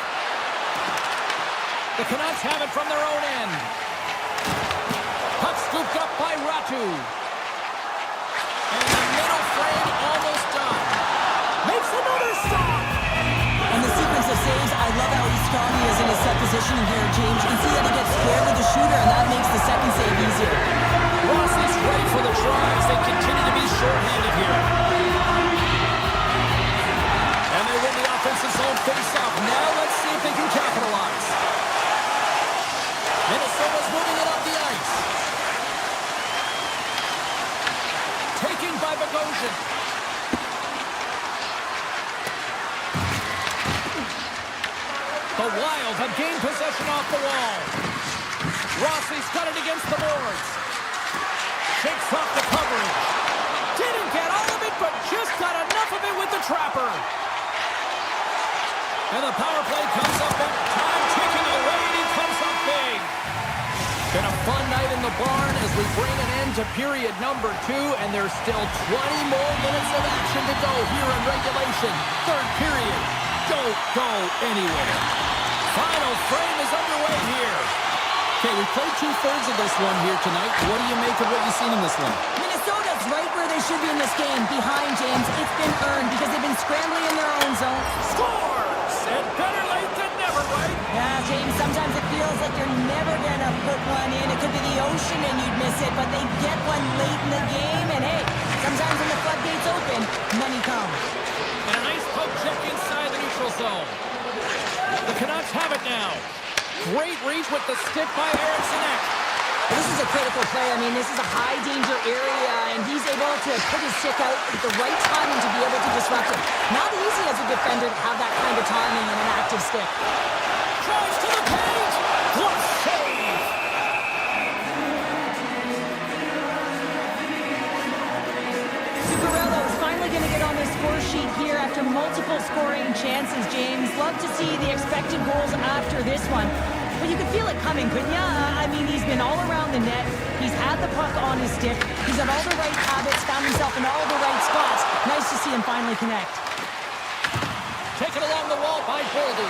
The Canucks have it from their own end. Puck scooped up by Ratu. And the middle frame almost done. Makes another stop. And the sequence of saves, I love how strong he is in his set positioning here, James. You can see that he gets square with the shooter, and that makes the second save easier. Rossi's ready for the tries. They continue to be short-handed here. And they win the offensive zone face-off. Now let's see if they can capitalize. Minnesota's moving it up the ice. Taking by Bogosian. The Wild have gained possession off the wall. Rossi's got it against the boards. Shakes off the coverage. Didn't get all of it, but just got enough of it with the trapper. And the power play comes up at time ticking away, and he comes up big. Been a fun night in the barn as we bring an end to period number 2, and there's still 20 more minutes of action to go here in regulation. Third period. Don't go anywhere. Final frame is underway here. Okay, we played 2/3 of this one here tonight. What do you make of what you've seen in this one? Minnesota's right where they should be in this game. Behind, James. It's been earned because they've been scrambling in their own zone. Scores! And better late than never, right? Yeah, James, sometimes it feels like you're never going to put one in. It could be the ocean and you'd miss it, but they get one late in the game. And hey, sometimes when the floodgates open, money comes. zone. The Canucks have it now. Great reach with the stick by Eriksson. This is a critical play. I mean, this is a high-danger area, and he's able to put his stick out at the right timing to be able to disrupt it. Not easy as a defender to have that kind of timing in an active stick. Drives to the paint. Glove save. Zuccarello is finally going to get on the score sheet here after multiple scoring chances, James. Love to see the expected goals after this one. But you could feel it coming, couldn't you? I mean, he's been all around the net. He's had the puck on his stick. He's had all the right habits, found himself in all the right spots. Nice to see him finally connect. Taken along the wall by Boldy.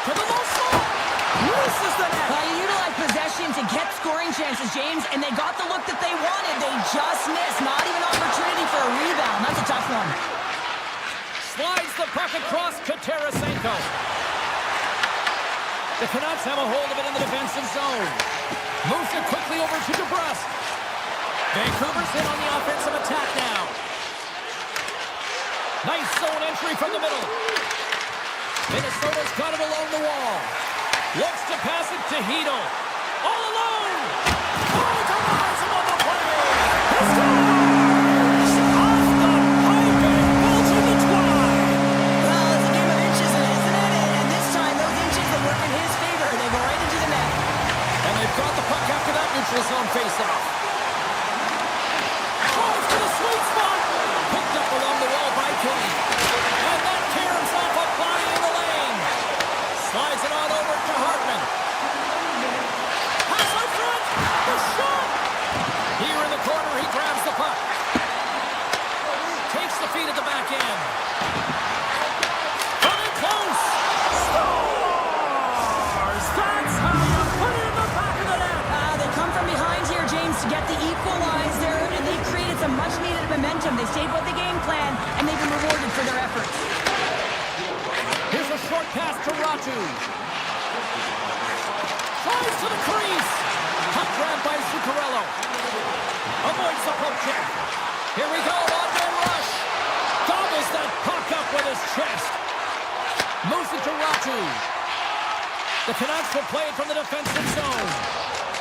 To the low slot. Misses the net. You utilize possession to get scoring chances, James, and they got the look that they wanted. They just missed. Not even opportunity for a rebound. That's a tough one. Slides the puck across to Tarasenko. The Canucks have a hold of it in the defensive zone. Moves it quickly over to DeBrusque. Vancouver's in on the offensive attack now. Nice zone entry from the middle. Minnesota's got it along the wall. Looks to pass it to Hedl. All alone. Oh, denies him on the play. He scores! Off the pipe and pulls in the twine. Well, it's a game of inches, isn't it? And this time, those inches that work in his favor. They go right into the net. And they've got the puck after that neutral zone faceoff. Drives to the sweet spot. Picked up along the wall by Kane. And that tears off a body in the lane. Slides it on over to Hartman. Pass out front. The shot. Here in the corner, he grabs the puck. Takes the feed at the back end. Coming close. Scores. That's how you put it in the back of the net. They come from behind here, James, to get the equalizer, and they've created some much-needed momentum. They stayed with the game plan, and they've been rewarded for their efforts. Here's a short pass to Ratu. Drives to the crease. Puck grabbed by Zuccarello. Avoids the poke check. Here we go, one-man rush. Gobbles that puck up with his chest. Moves it to Ratu. The Canucks will play it from the defensive zone.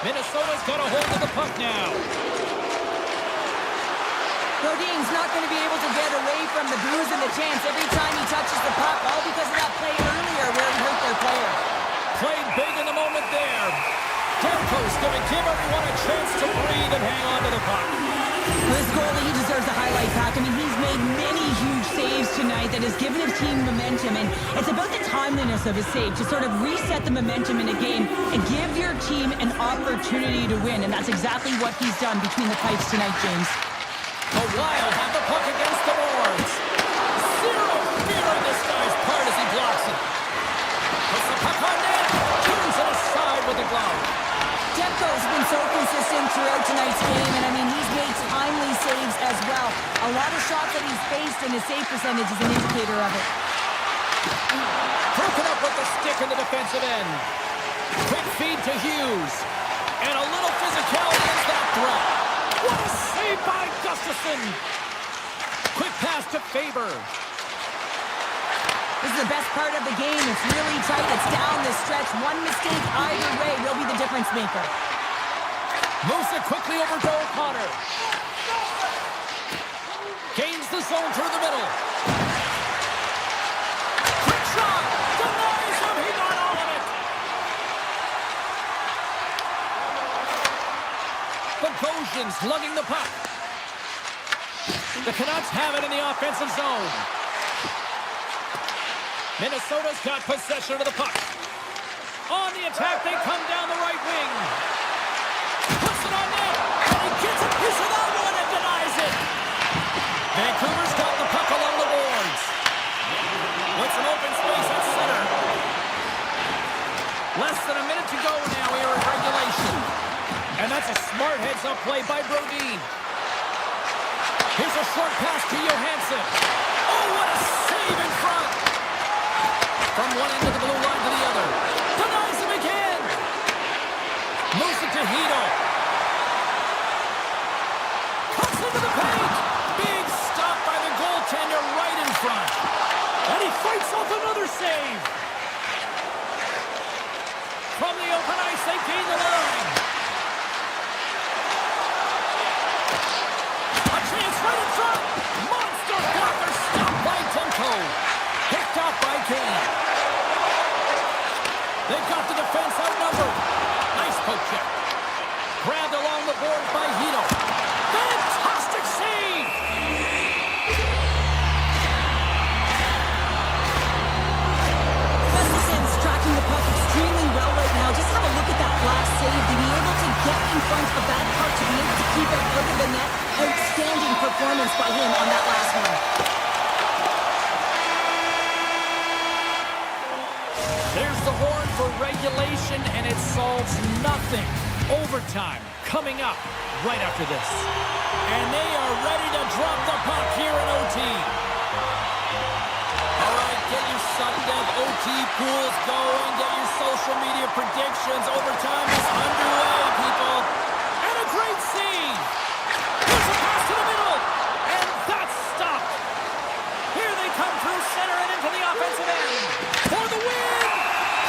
Minnesota's got a hold of the puck now. Brodin's not going to be able to get away from the bruise and the chance every time he touches the puck, all because of that play earlier where he hurt their player. Played big in the moment there. Demko's going to give everyone a chance to breathe and hang on to the puck. This goalie, he deserves a highlight pack. I mean, he's made many huge saves tonight that has given his team momentum, and it's about the timeliness of his save to sort of reset the momentum in a game and give your team an opportunity to win, and that's exactly what he's done between the pipes tonight, James. The Wild have the puck against the boards. Zero fear on this guy's part as he blocks it. Puts the puck on net. Turns it aside with the glove. Demko's been so consistent throughout tonight's game, and I mean, he's made timely saves as well. A lot of shots that he's faced, and his save percentage is an indicator of it. Broken up with the stick in the defensive end. Quick feed to Hughes. And a little physicality against that threat. What a save by Gustafsson. Quick pass to Faber. This is the best part of the game. It's really tight. It's down the stretch. One mistake either way will be the difference maker. Moves it quickly over to O'Connor. Gains the zone through the middle. Quick shot. Denies him. He got all of it. Bogosian's lugging the puck. The Canucks have it in the offensive zone. Minnesota's got possession of the puck. On the attack, they come down the right wing. Puts it on net, and he gets a piece of that one and denies it. Vancouver's got the puck along the boards. With some open space at center. Less than a minute to go now here in regulation. And that's a smart heads-up play by Brodin. Here's a short pass to Johansson. Oh, what a save in front. From one end of the blue line to the other. Denies him again. Moves it to Hedl. Cuts into the paint. Big stop by the goaltender right in front. from the open ice. They gain the line. A chance right in front. Monster blocker stopped by Demko. Picked off by Kane. They've got the defense outnumbered. Nice poke check. Grabbed along the board by Hito. Fantastic save! Gustafson's tracking the puck extremely well right now. Just have a look at that last save. To be able to get in front of the bad puck, to be able to keep it out of the net. Outstanding performance by him on that last one. There's the horn for regulation, and it solves nothing. Overtime coming up right after this. And they are ready to drop the puck here in OT. All right, get your sudden death OT pools going. Get your social media predictions. Overtime is underway, people. And a great save. There's a pass to the middle. And that's stopped. Here they come through center and into the offensive end. For the win.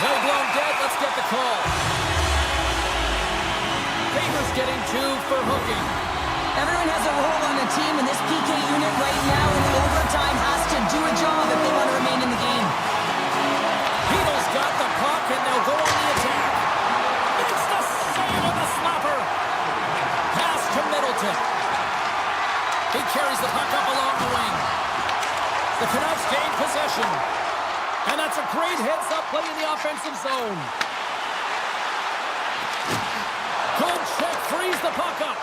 Play blown dead. Let's get the call. Favors getting 2 for hooking. Everyone has a role on the team, and this PK unit right now in overtime has to do a job if they want to remain in the game. Hito's got the puck, and they'll go on the attack. It's the save of the slapper. Pass to Middleton. He carries the puck up along the wing. The Canucks gain possession. And that's a great heads-up play in the offensive zone. Good check, frees the puck up.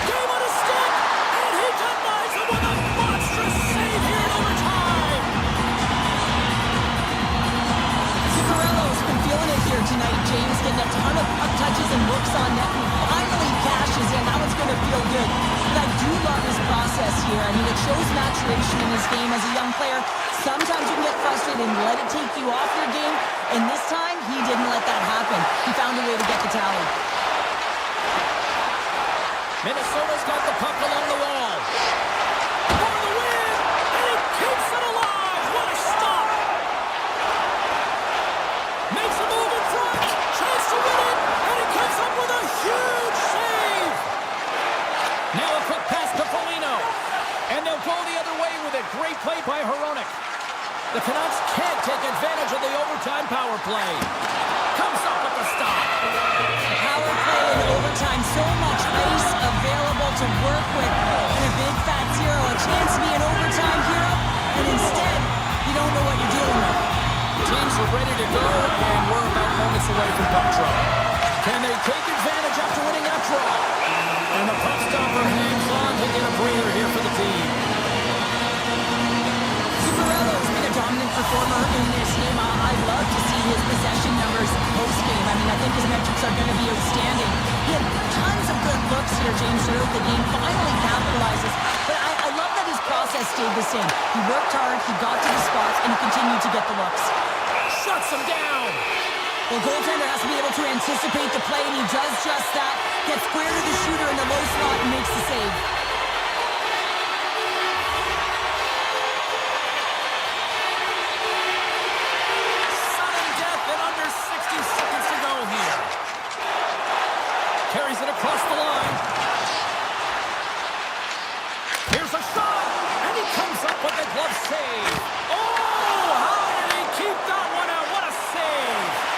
Game on his stick, and he denies him with a monstrous save here in overtime. Zuccarello's been feeling it here tonight, James, getting a ton of puck touches and looks on net, and finally cashes in. That one's going to feel good. But I do love his process here. I mean, it shows maturation in his game as a young player. Sometimes you can get frustrated and let it take you off your game, and this time, he didn't let that happen. He found a way to get the tally. Minnesota's got the puck along the wall. For the win, and he keeps it alive. What a stop. Makes a move in front. Chance to win it, and he comes up with a huge save. Now a quick pass to Foligno. And they'll go the other way with it. Great play by Hronek. The Canucks can't take advantage of the overtime power play. Comes up with the stop. Power play in overtime, so much ice available to work with. And a big fat zero, a chance to be an overtime hero, and instead, you don't know what you're dealing with. Teams are ready to go, and we're about moments away from puck drop. Can they take advantage after winning that draw? And the puck stopper hangs on to get a breather here for the team. Zuccarello's been a dominant performer in this game. I'd love to see his possession numbers post-game. I mean, I think his metrics are going to be outstanding. He had tons of good looks here, James, throughout the game. Finally capitalizes. But I love that his process stayed the same. He worked hard, he got to the spots, and he continued to get the looks. Shuts him down. Well, goaltender has to be able to anticipate the play, and he does just that. Gets square to the shooter in the low slot and makes the save. Sudden death in under 60 seconds to go here. Carries it across the line. Here's a shot, and he comes up with a glove save. Oh, how did he keep that one out? What a save.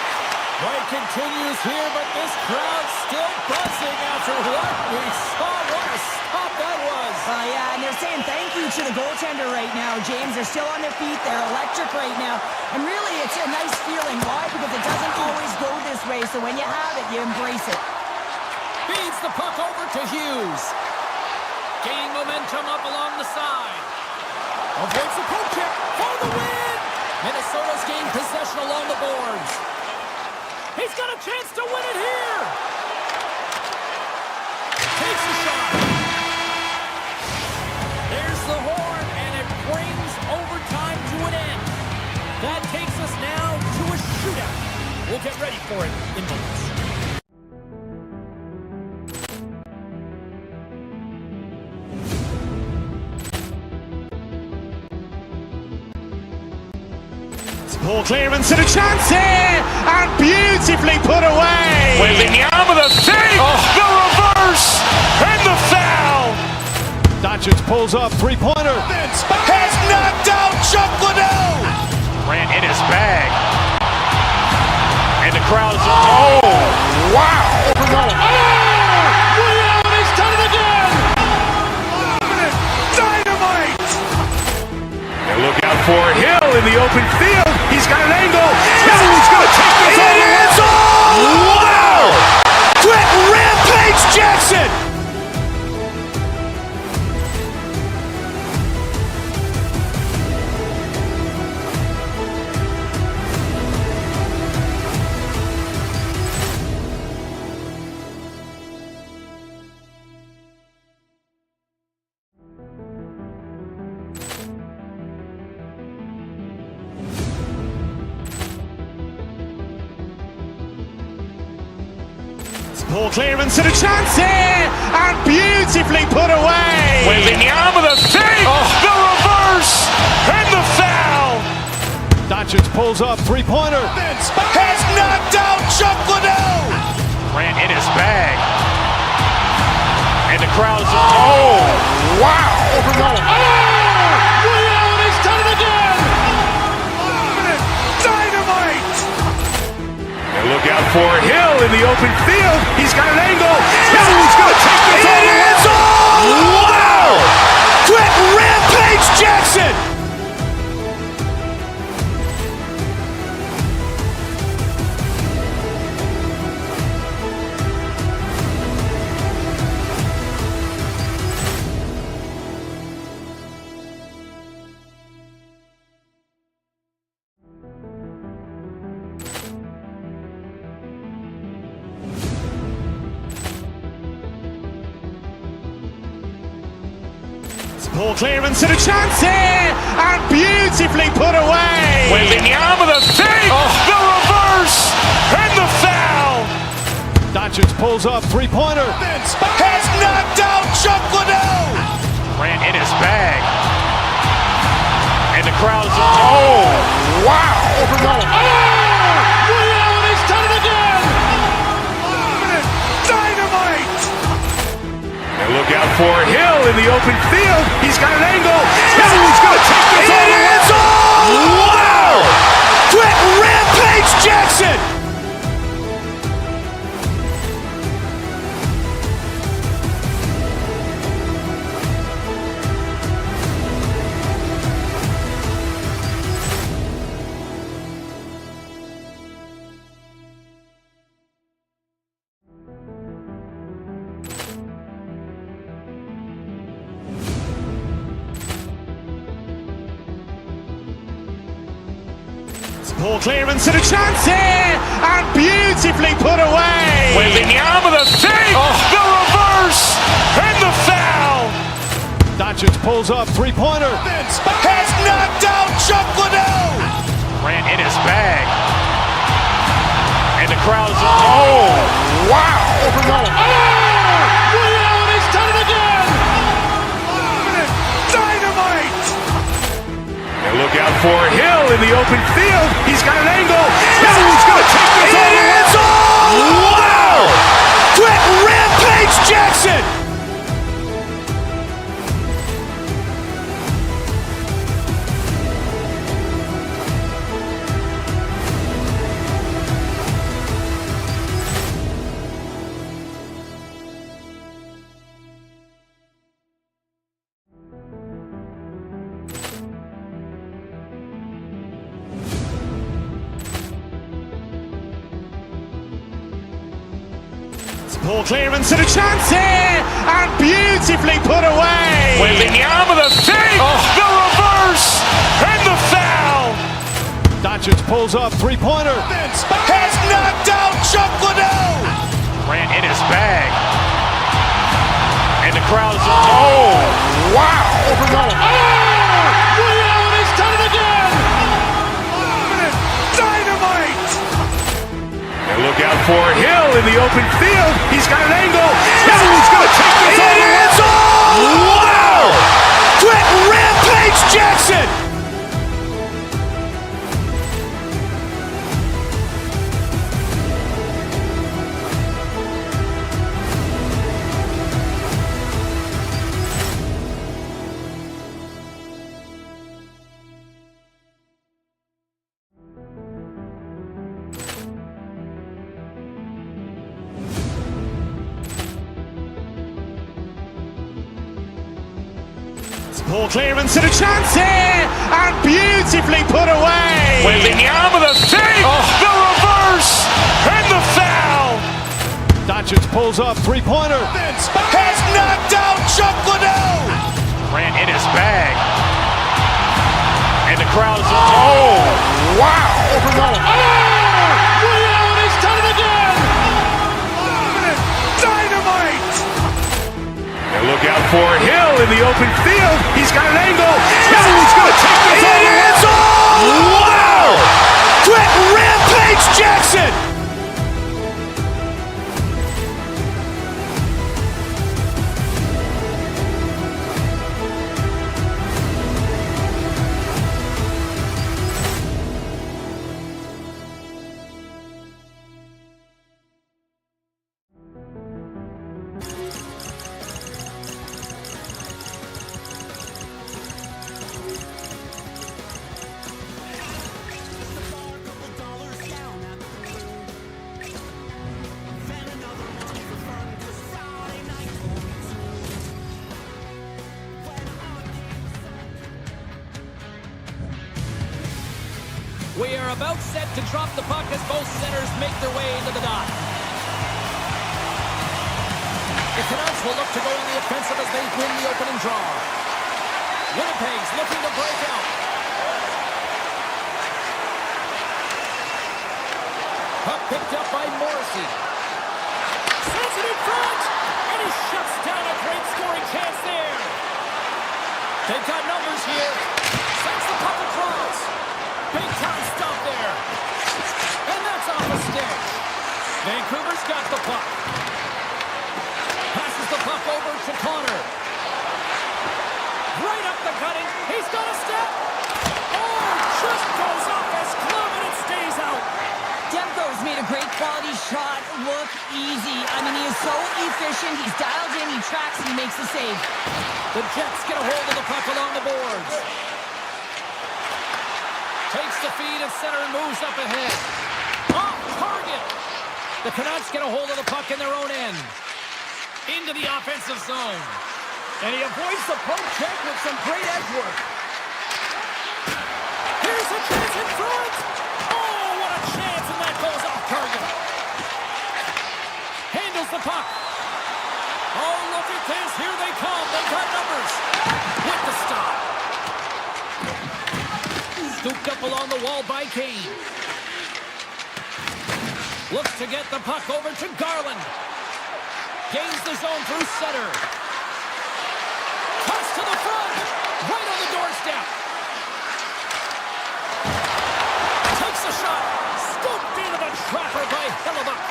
Right continues here, but this crowd's still buzzing after what we saw. What a stop that was. Yeah, and they're saying thank you to the goaltender right now, James. They're still on their feet. They're electric right now. And really, it's a nice feeling. Why? Because it doesn't always go this way. So when you have it, you embrace it. Feeds the puck over to Hughes. Gaining momentum up along the side. Avoids the poke check for the win. Minnesota's gained possession along the boards. He's got a chance to win it here. Takes a shot. There's the horn, and it brings overtime to an end. That takes us now to a shootout. We'll get ready for it in moments. Ball clearance and a chance here, and beautifully put away. Wembanyama with a save, the reverse, and the foul. Doncic pulls up, three-pointer. Has knocked out Chuck Liddell. Grant in his bag. And the crowd is, oh, wow. Liddell, he's done it again. Dynamite. And look out for Hill in the open field. He's got an angle. Hill's going to take this all the way. Wow. Quick Rampage Jackson. Ball clearance and a chance here, and beautifully put away. Wembanyama with a save, the reverse, and the foul. Doncic pulls up, three-pointer. Has knocked out Chuck Liddell. Grant in his bag. And the crowd is, oh, wow. Liddell, he's done it again. Dynamite. And look out for Hill in the open field. He's got an angle. Hill's going to take this all the way. Wow. Quick Rampage Jackson. Ball clearance and a chance here, and beautifully put away. Wembanyama with a save, the reverse, and the foul. Doncic pulls up, three-pointer. Has knocked out Chuck Liddell. Grant in his bag. And the crowd is, oh, wow. Liddell, he's done it again. Dynamite. And look out for Hill in the open field. He's got an angle. Hill's going to take this all the way. Wow. Quick Rampage Jackson. Ball clearance and a chance here, and beautifully put away. Wembanyama with a save, the reverse, and the foul. Doncic pulls up, three-pointer. Has knocked out Chuck Liddell. Grant in his bag. And the crowd is, oh, wow. Liddell, he's done it again. Dynamite. And look out for Hill in the open field. He's got an angle. Hill's going to take this all the way. Wow. Quick Rampage Jackson. Ball clearance and a chance here, and beautifully put away. Wembanyama with a save, the reverse, and the foul. Doncic pulls up, three-pointer. Has knocked out Chuck Liddell. Grant in his bag. And the crowd is, oh, wow. Liddell, he's done it again. Dynamite. And look out for Hill in the open field. He's got an angle. Hill's going to take this all the way. Wow. Quick Rampage Jackson. Poor clearance and a chance here, and beautifully put away. Wembanyama with a save, the reverse, and the foul. Doncic pulls up, three-pointer. Has knocked out Chuck Liddell. Grant in his bag. And the crowd is, oh, wow. Overwhelmed. Oh, Realty's done it again. Dynamite. And look out for Hill in the open field. He's got an angle. Hill's going to take this all the way. It's all. Wow. Quick Rampage Jackson. We are about set to drop the puck as both centers make their way into the dot. The Canucks will look to go on the offensive as they win the opening draw. Winnipeg's looking to break out. Puck picked up by Morrissey. Sends it in front, and he shuts down a great scoring chance there. They've got numbers here. Sends the puck across. Big time stop there. And that's off a stick. Vancouver's got the puck. Passes the puck over to Connor. Right up the cutting. He's got a step. Oh, just goes off his glove and it stays out. Demko's made a great quality shot look easy. I mean, he is so efficient. He's dialed in, he tracks, and he makes the save. The Jets get a hold of the puck along the boards. Takes the feed at center and moves up ahead. Off target. The Canucks get a hold of the puck in their own end. Into the offensive zone. And he avoids the poke check with some great edge work. Here's a chance in front. Oh, what a chance, and that goes off target. Handles the puck. Oh, look at this. Here they come. They've got numbers. With the stop. Scooped up along the wall by Kane. Looks to get the puck over to Garland. Gains the zone through center. Cuts to the front. Right on the doorstep. Takes a shot. Scooped into the trapper by Hellebuck.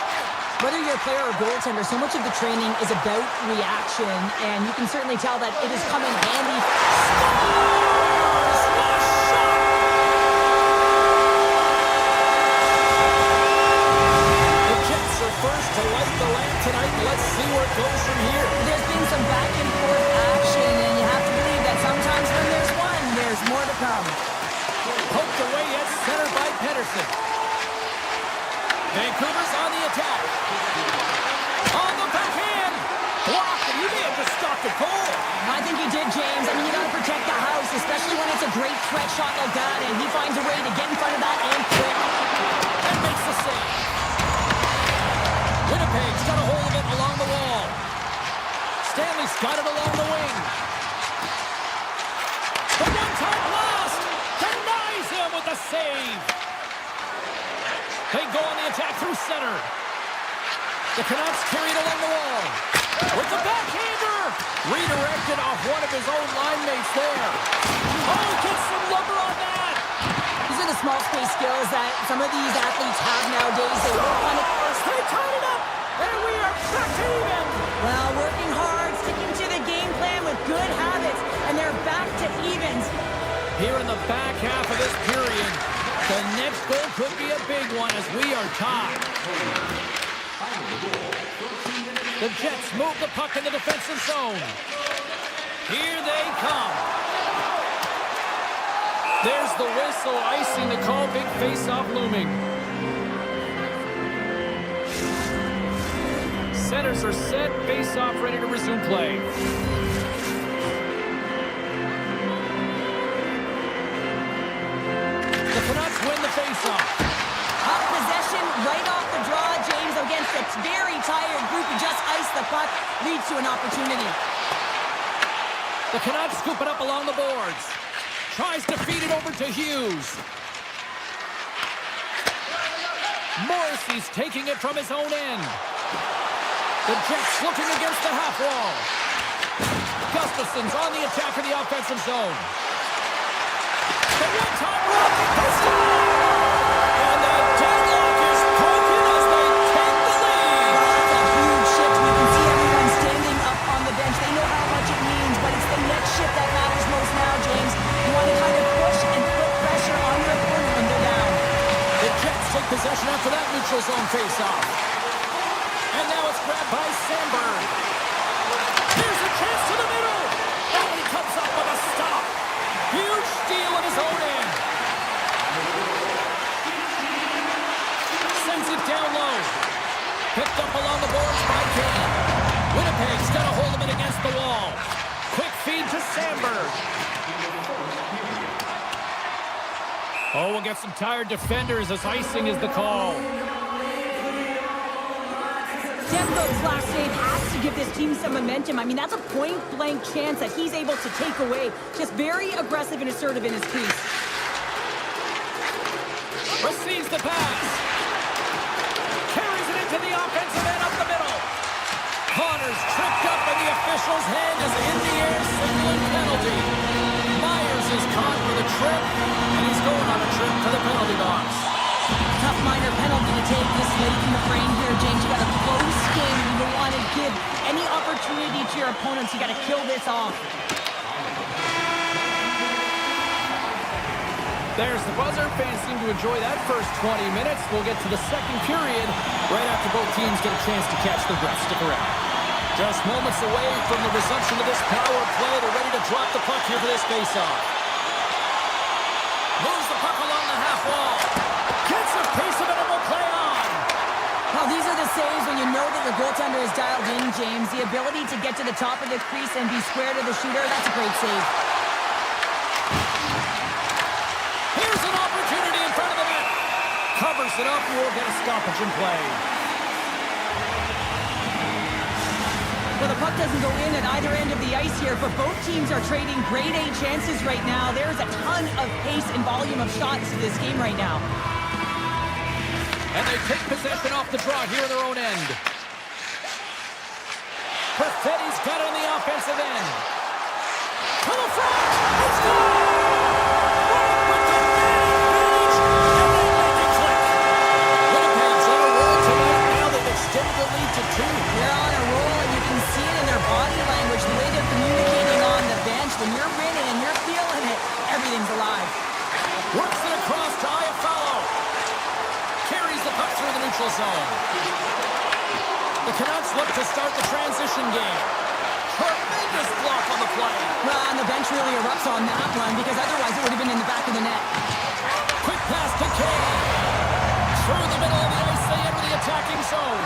Whether you're a player or goaltender, so much of the training is about reaction, and you can certainly tell that it has come in handy. First to light the lamp tonight. Let's see where it goes from here. There's been some back and forth action, and you have to believe that sometimes when there's one, there's more to come. Poked away at center by Pedersen. Vancouver's on the attack. On the backhand. Blocked, and he may have just stopped a goal. I think he did, James. I mean, you got to protect the house, especially when it's a great threat shot like that, and he finds a way to get in front of that and quick. And makes the save. Winnipeg's got a hold of it along the wall. Stanley's got it along the wing. The one-time blast denies him with the save. They go on the attack through center. The Canucks carry it along the wall. With the backhander. Redirected off one of his own line mates there. Oh, gets some lumber on that. These are the small space skills that some of these athletes have nowadays. They work on it. They tied it up, and we are back to even. Well, working hard, sticking to the game plan with good habits, and they're back to evens. Here in the back half of this period, the next goal could be a big one as we are tied. The Jets move the puck in the defensive zone. Here they come. There's the whistle, icing the call, big face-off looming. Centers are set, face-off ready to resume play. very tired group who just iced the puck leads to an opportunity. The Canucks scoop it up along the boards. Tries to feed it over to Hughes. Morrissey's taking it from his own end. The Jets looking against the half wall. Gustafson's on the attack in the offensive zone. The one-time rocket goes down! And the deadlock is broken as they take the lead! That's a huge shift. We can see everyone standing up on the bench. They know how much it means, but it's the next shift that matters most now, James. You want to kind of push and put pressure on your opponent when they're down. The Jets take possession after that neutral zone face-off. And now it's grabbed by Sandberg. Here's a chance to the middle! And he comes up with a stop. Huge steal at his own end. Sends it down low. Picked up along the boards by Kane. Winnipeg's got a hold of it against the wall. Quick feed to Sandberg. Oh, we'll get some tired defenders as icing is the call. Demko's last save has to give this team some momentum. I mean, that's a point-blank chance that he's able to take away. Just very aggressive and assertive in his crease. Receives the pass. Carries it into the offensive end up the middle. Connor's tripped up and the official's hand is in the air, signaling penalty. Myers is caught for the trip, and he's going on a trip to the penalty box. Tough minor penalty to take this late in the frame here, James. You got a close game. You don't want to give any opportunity to your opponents. You got to kill this off. There's the buzzer. Fans seem to enjoy that first 20 minutes. We'll get to the second period right after both teams get a chance to catch their breath. Stick around. Just moments away from the resumption of this power play. They're ready to drop the puck here for this faceoff. Moves the puck along the half wall. Gets a piece of it and will play on. Well, these are the saves when you know that your goaltender is dialed in, James. The ability to get to the top of the crease and be square to the shooter, that's a great save. Here's an opportunity in front of the net. Covers it up. We'll get a stoppage in play. Well, the puck doesn't go in at either end of the ice here, but both teams are trading grade A chances right now. There's a ton of pace and volume of shots to this game right now. And they take possession off the draw here in their own end. Perfetti's got it on the offensive end. To the front! It's gone! Right with the advantage! And they make it click! Winnipeg's on a roll tonight. Now they've extended the lead to 2. They're on a roll, and you can see it in their body language, the way they're communicating on the bench. When you're winning and you're feeling it, everything's alive. Works it across to Iafallo. Carries the puck through the neutral zone. The Canucks look to start the transition game. Tremendous block on the play. Well, and the bench really erupts on that one, because otherwise it would have been in the back of the net. Quick pass to Kane. Through the middle of the ice, they enter the attacking zone.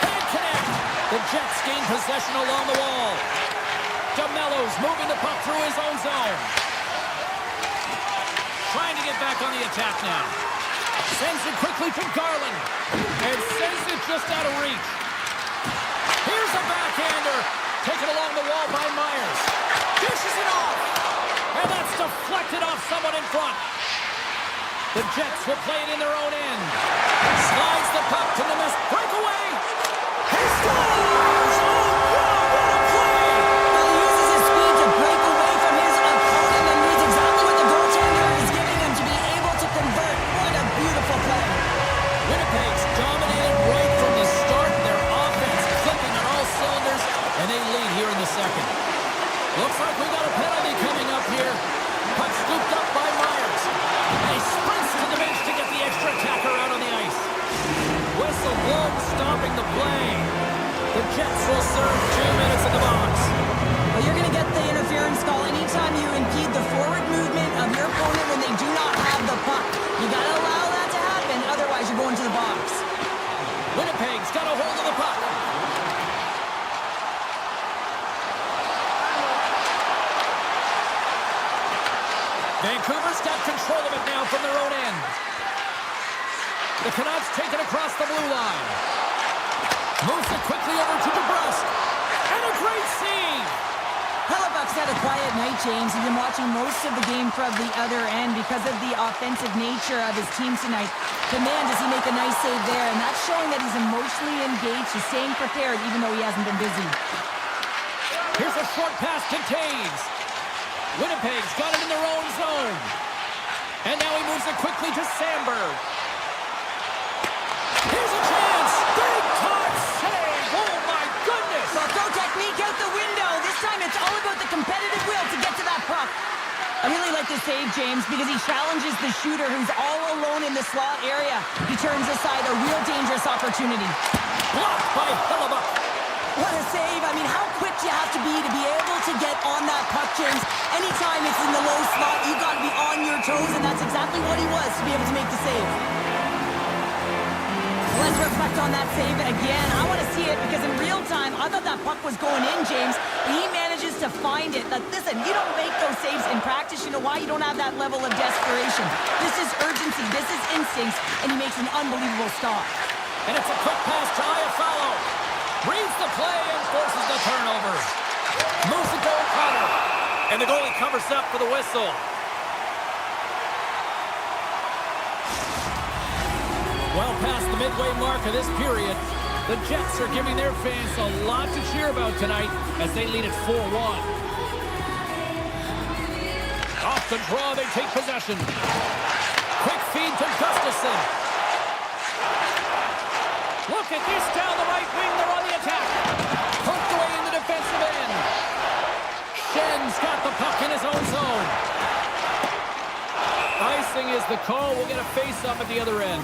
Can't connect. The Jets gain possession along the wall. DeMello's moving the puck through his own zone. Trying to get back on the attack now. Sends it quickly to Garland. And sends it just out of reach. Here's a backhander. Taken along the wall by Myers. Dishes it off. And that's deflected off someone in front. The Jets will play it in their own end. Slides the puck to the miss. Breakaway. He scores! Oh, God, what a play! Well, he uses his speed to break away from his opponent and reads exactly what the goaltender is giving him to be able to convert. What a beautiful play. Winnipeg's dominated right from the start. Their offense clicking on all cylinders, and they lead here in the second. Looks like we got a penalty coming up here. Puck scooped up by Myers. And he sprints to the bench to get the extra attacker out on the ice. Whistle blown, stopping the play. The Jets will serve 2 minutes in the box. Well, you're going to get the interference call anytime you impede the forward movement of your opponent when they do not have the puck. You got to allow that to happen, otherwise you're going to the box. Winnipeg's got a hold of the puck. Vancouver's got control of it now from their own end. The Canucks take it across the blue line. Moves it quickly over to DeBrusque. And a great save. Hellebuck's had a quiet night, James. He's been watching most of the game from the other end because of the offensive nature of his team tonight. But man, does he make a nice save there, and that's showing that he's emotionally engaged. He's staying prepared even though he hasn't been busy. Here's a short pass to Taves. Winnipeg's got it in their own zone. And now he moves it quickly to Sandberg. Here's a chance. Big time save. Oh, my goodness. So throw technique out the window. This time it's all about the competitive will to get to that puck. I really like this save, James, because he challenges the shooter who's all alone in the slot area. He turns aside a real dangerous opportunity. Blocked by Hellebuck. What a save. I mean, how quick you have to be able to get on that puck, James. Anytime it's in the low slot, you've got to be on your toes, and that's exactly what he was to be able to make the save. Let's reflect on that save again. I want to see it because in real time, I thought that puck was going in, James. And he manages to find it. Like, listen, you don't make those saves in practice. You know why? You don't have that level of desperation. This is urgency. This is instincts. And he makes an unbelievable stop. And it's a quick pass to Iafallo. Reads the play and forces the turnover. Moves it to O'Connor. And the goalie covers up for the whistle. Well past the midway mark of this period, the Jets are giving their fans a lot to cheer about tonight as they lead at 4-1. Off the draw, they take possession. Quick feed to Gustafsson. Look at this down the right wing. They're on the attack. Poked away in the defensive end. Schen's got the puck in his own zone. Icing is the call. We'll get a face-up at the other end.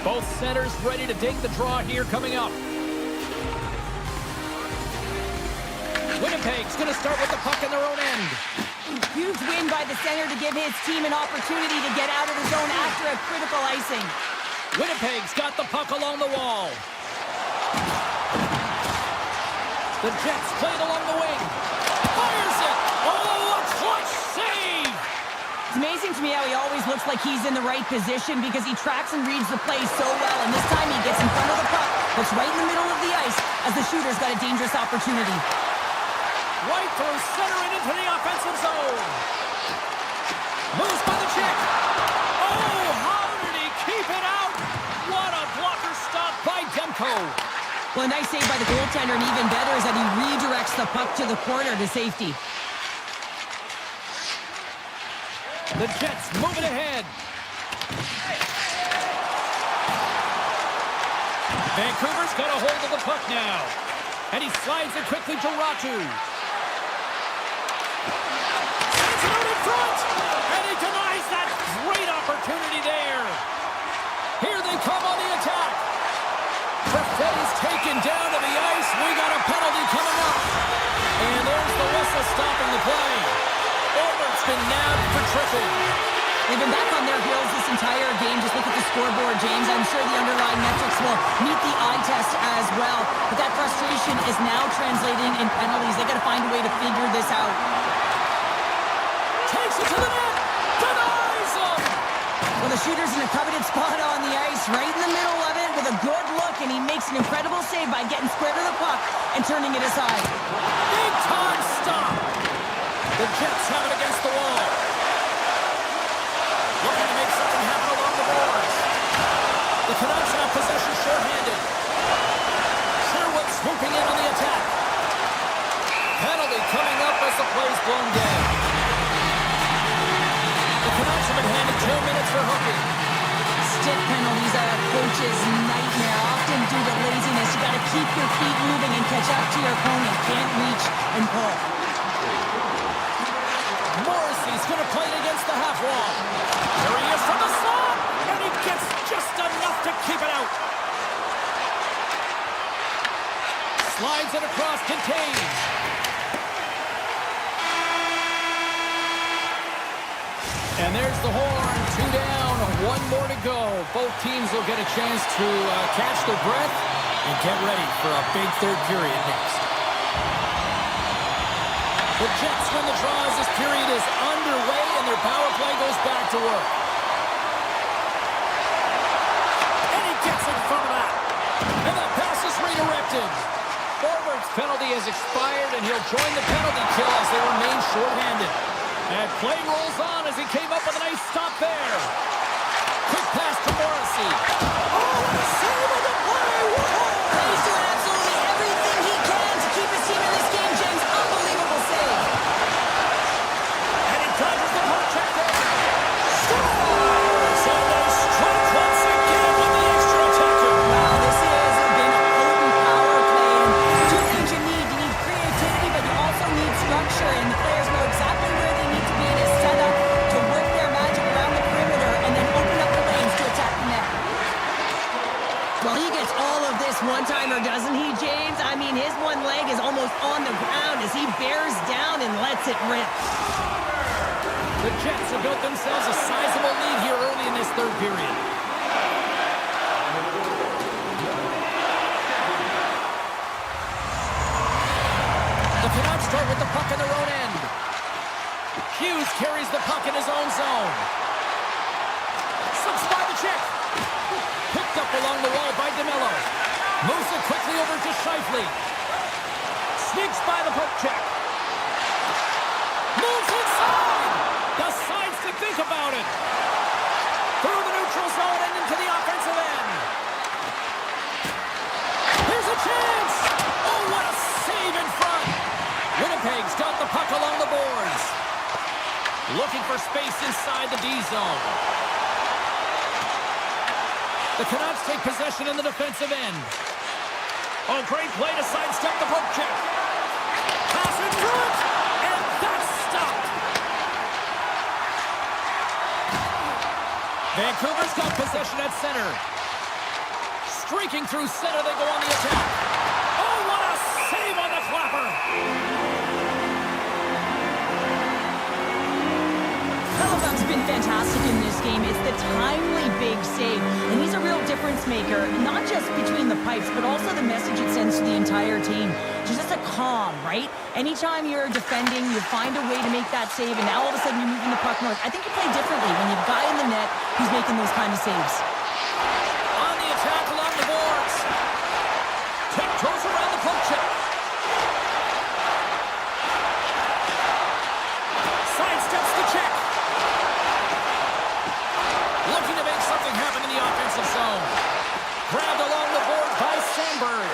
Both centers ready to take the draw here coming up. Winnipeg's going to start with the puck in their own end. Huge win by the center to give his team an opportunity to get out of the zone after a critical icing. Winnipeg's got the puck along the wall. The Jets played along the wing. Fires it! Oh, a clutch save! It's amazing to me how he always looks like he's in the right position because he tracks and reads the play so well. And this time he gets in front of the puck, looks right in the middle of the ice as the shooter's got a dangerous opportunity. Right through center and into the offensive zone. Moves by the check. Oh, how did he keep it out? What a blocker stop by Demko. Well, a nice save by the goaltender, and even better is that he redirects the puck to the corner to safety. The Jets moving ahead. Vancouver's got a hold of the puck now. And he slides it quickly to Ratu. Sends it out in front. And he denies that great opportunity there. Here they come on the attack. Perfetti's taken down to the ice. We got a penalty coming up. And there's the whistle stopping the play. Overt's been nabbed for tripping. They've been back on their heels this entire game. Just look at the scoreboard, James. I'm sure the underlying metrics will meet the eye test as well. But that frustration is now translating in penalties. They got to find a way to figure this out. Takes it to the net. Denies him. Well, the shooter's in a coveted spot on the ice, right in the middle of it with a good look, and he makes an incredible save by getting square to the puck and turning it aside. Big time stop. The Jets have it against the wall. Looking to make something happen along the boards. The Canucks have possession shorthanded. Sherwood swooping in on the attack. Penalty coming up as the play's blown dead. The Canucks have been handed 2 minutes for hooking. Stick penalties are a coach's nightmare, often due to laziness. You got to keep your feet moving and catch up to your opponent. Can't reach and pull. Morrissey's going to play it against the half wall. There he is from the slot, and he gets just enough to keep it out. Slides it across to Taves. And there's the horn. 2 down, 1 more to go. Both teams will get a chance to catch their breath and get ready for a big third period next. The Jets win the draw as this period is underway and their power play goes back to work. penalty has expired, and he'll join the penalty kill as they remain short-handed. And play rolls on as he came up with a nice stop there. Quick pass to Morrissey. Oh, what a save on the play! Whoa! He's doing absolutely everything he can to keep his team in this game, James. Unbelievable save. And he dodges the poke check there. Scores! And they strike once again with the extra attacker. Wow, this has been a potent power play. And two things you need. You need creativity, but you also need structure. And the players know exactly where they need to be in a setup to work their magic around the perimeter and then open up the lanes to attack the net. Well, he gets all of this one-timer, doesn't he, James? I mean, his one leg is almost on the ground as he bears down and lets it rip. The Jets have built themselves a sizable lead here early in this third period. The Canucks start with the puck in their own end. Hughes carries the puck in his own zone. Slips by the check. Picked up along the wall by DeMello. Moves it quickly over to Scheifele. Sneaks by the poke check. Moves inside. Decides to think about it. Through the neutral zone and into the offensive end. Here's a chance. Oh, what a save in front. Winnipeg's got the puck along the boards. Looking for space inside the D zone. The Canucks take possession in the defensive end. Oh, great play to sidestep the poke check. Pass in front, and that's stopped. Vancouver's got possession at center. Streaking through center, they go on the attack. Oh, what a save on the flapper. Hellebuck's been fantastic in this game. It's the timely big save. And he's a real difference maker, not just between the pipes, but also the message it sends to the entire team. Just a calm, right? Anytime you're defending, you find a way to make that save, and now all of a sudden you're moving the puck north. I think you play differently when you've got in the net who's making those kind of saves. On the attack along the boards. Tiptoes around the poke check. Sidesteps the check. Looking to make something happen in the offensive zone. Grabbed along the board by Sandberg.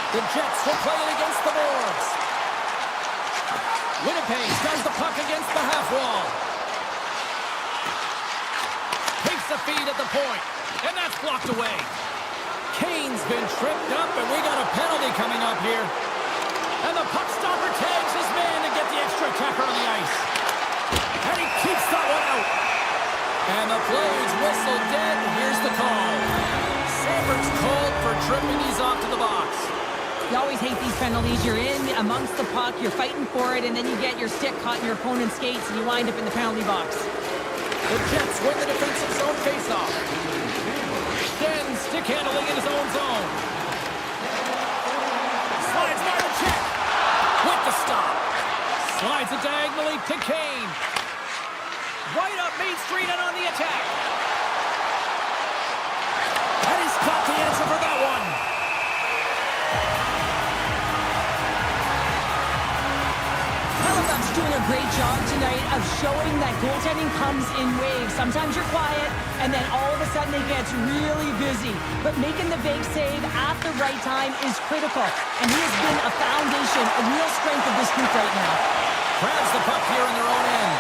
The Jets will play it against the boards. Winnipeg does the puck against the half wall. Takes the feed at the point, and that's blocked away. Kane's been tripped up, and we got a penalty coming up here. And the puck stopper tags his man to get the extra attacker on the ice. And he keeps that one out. And the play's whistled dead. Here's the call. Sandberg's called for tripping. He's off to the box. You always hate these penalties. You're in amongst the puck, you're fighting for it, and then you get your stick caught in your opponent's skates, and you wind up in the penalty box. The Jets win the defensive zone faceoff. Then stick handling in his own zone. Slides by the check. With the stop. Slides it diagonally to Kane. Right up Main Street and on the attack. And he's got the answer for that one. Hellebuck's doing a great job tonight of showing that goaltending comes in waves. Sometimes you're quiet, and then all of a sudden it gets really busy. But making the big save at the right time is critical. And he has been a foundation, a real strength of this group right now. Grabs the puck here in their own end.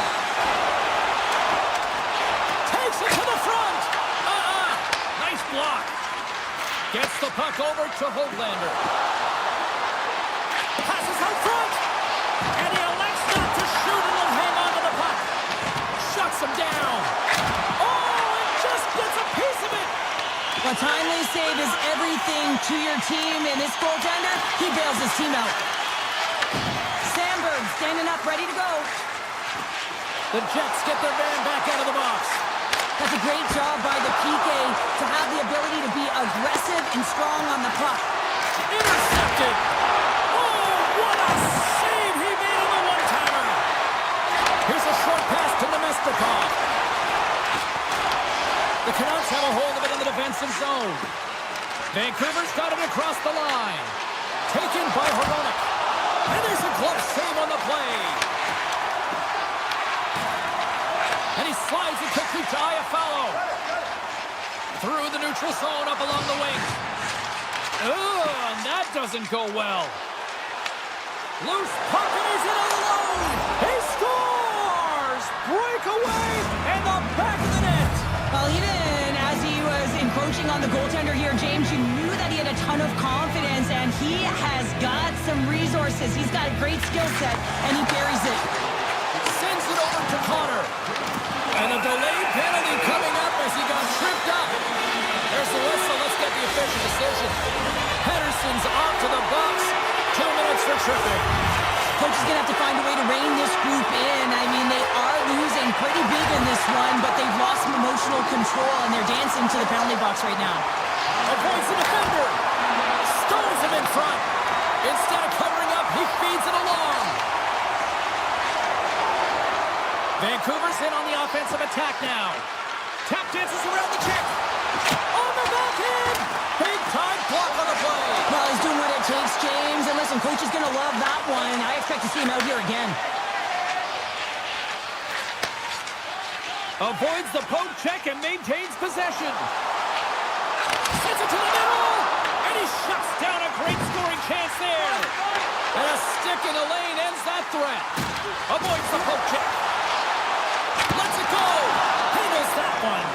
Takes it to the front. Nice block. Gets the puck over to Höglander. Passes out front. And he elects not to shoot and will hang on to the puck. Shuts him down. Oh, and just gets a piece of it. A timely save is everything to your team, and this goaltender, he bails his team out. Sandberg standing up, ready to go. The Jets get their man back out of the box. That's a great job by the PK to have the ability to be aggressive and strong on the puck. Intercepted. Oh, what a save he made on the one-timer. Here's a short pass to Nemestikov. The Canucks have a hold of it in the defense. defensive zone. Vancouver's got it across the line. Taken by Hronek. And there's a glove save on the play. And he slides it quickly to Iafallo. Through the neutral zone up along the wing. Oh, and that doesn't go well. Loose puck and he's in alone. He scores! Breakaway and the back of the net. Well, even as he was encroaching on the goaltender here, James, you knew that he had a ton of confidence, and he has got some resources. He's got a great skill set, and he buries it. Sends it over to Connor. And a delayed penalty coming up as he got tripped up. There's the whistle. Let's get the official decision. Pettersson's off to the box. 2 minutes for tripping. Coach is going to have to find a way to rein this group in. I mean, they are losing pretty big in this one, but they've lost some emotional control, and they're dancing to the penalty box right now. Avoids the defender. Stones him in front. Instead of covering up, he feeds it along. Vancouver's in on the offensive attack now. Tap dances around the check. On the backhand. Big time block on the play. Well, he's doing what it takes, James. And listen, coach is going to love that one. I expect to see him out here again. Avoids the poke check and maintains possession. Sends it to the middle. And he shuts down a great scoring chance there. And a stick in the lane ends that threat. Avoids the poke check. Lets it go. Handles that one.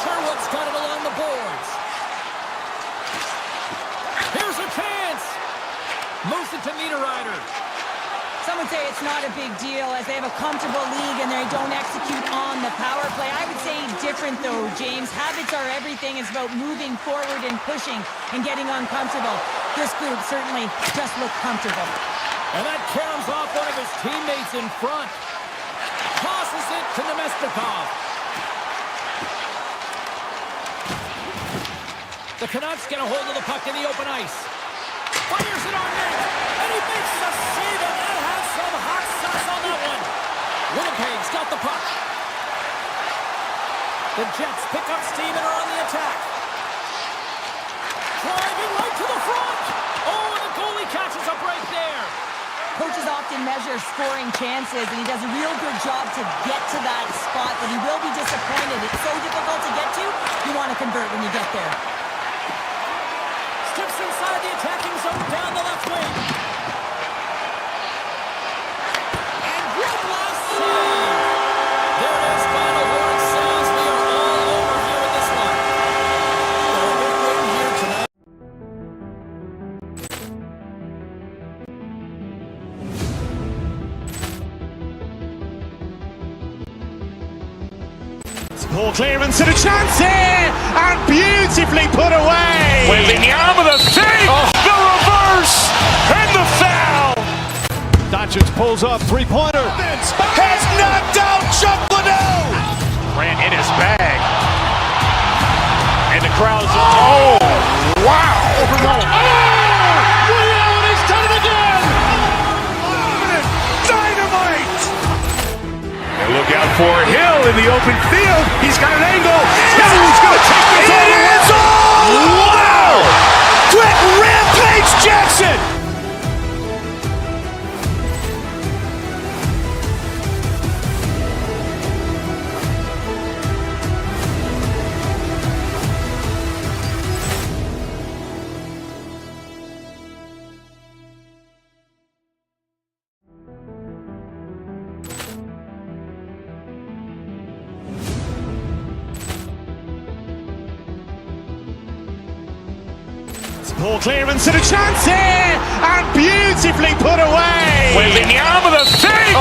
Sherwood's got it along the boards. Here's a chance. Moves it to Niederreiter. Some would say it's not a big deal as they have a comfortable league and they don't execute on the power play. I would say different though, James. Habits are everything. It's about moving forward and pushing and getting uncomfortable. This group certainly just looked comfortable. And that caroms off one of his teammates in front. Tosses it to Nemestikov. The Canucks get a hold of the puck in the open ice. Fires it on net. And he makes the save, and that has some hot sauce on that one. Winnipeg's got the puck. The Jets pick up steam and are on the attack. Driving right to the front. Oh, and the goalie catches a break there. Coaches often measure scoring chances, and he does a real good job to get to that spot, but he will be disappointed. It's so difficult to get to, you want to convert when you get there. Steps inside the attacking zone down the left wing. And one last save. There it is, final horn sounds. We are all over here in this one. A big win here tonight. Poor clearance and a chance here, and beautifully put away. With the arm of the save, the reverse, and the foul. Doncic pulls up, three-pointer. Has knocked out Chuck Liddell. Ran in his bag. And the crowd's, oh, wow. Liddell, and he's done it again. Dynamite. And look out for Hill in the open field. He's got an angle. Hill's going to take this all the way. Wow! Quick Rampage Jackson. Poor clearance and a chance here, and beautifully put away. With the arm of the save.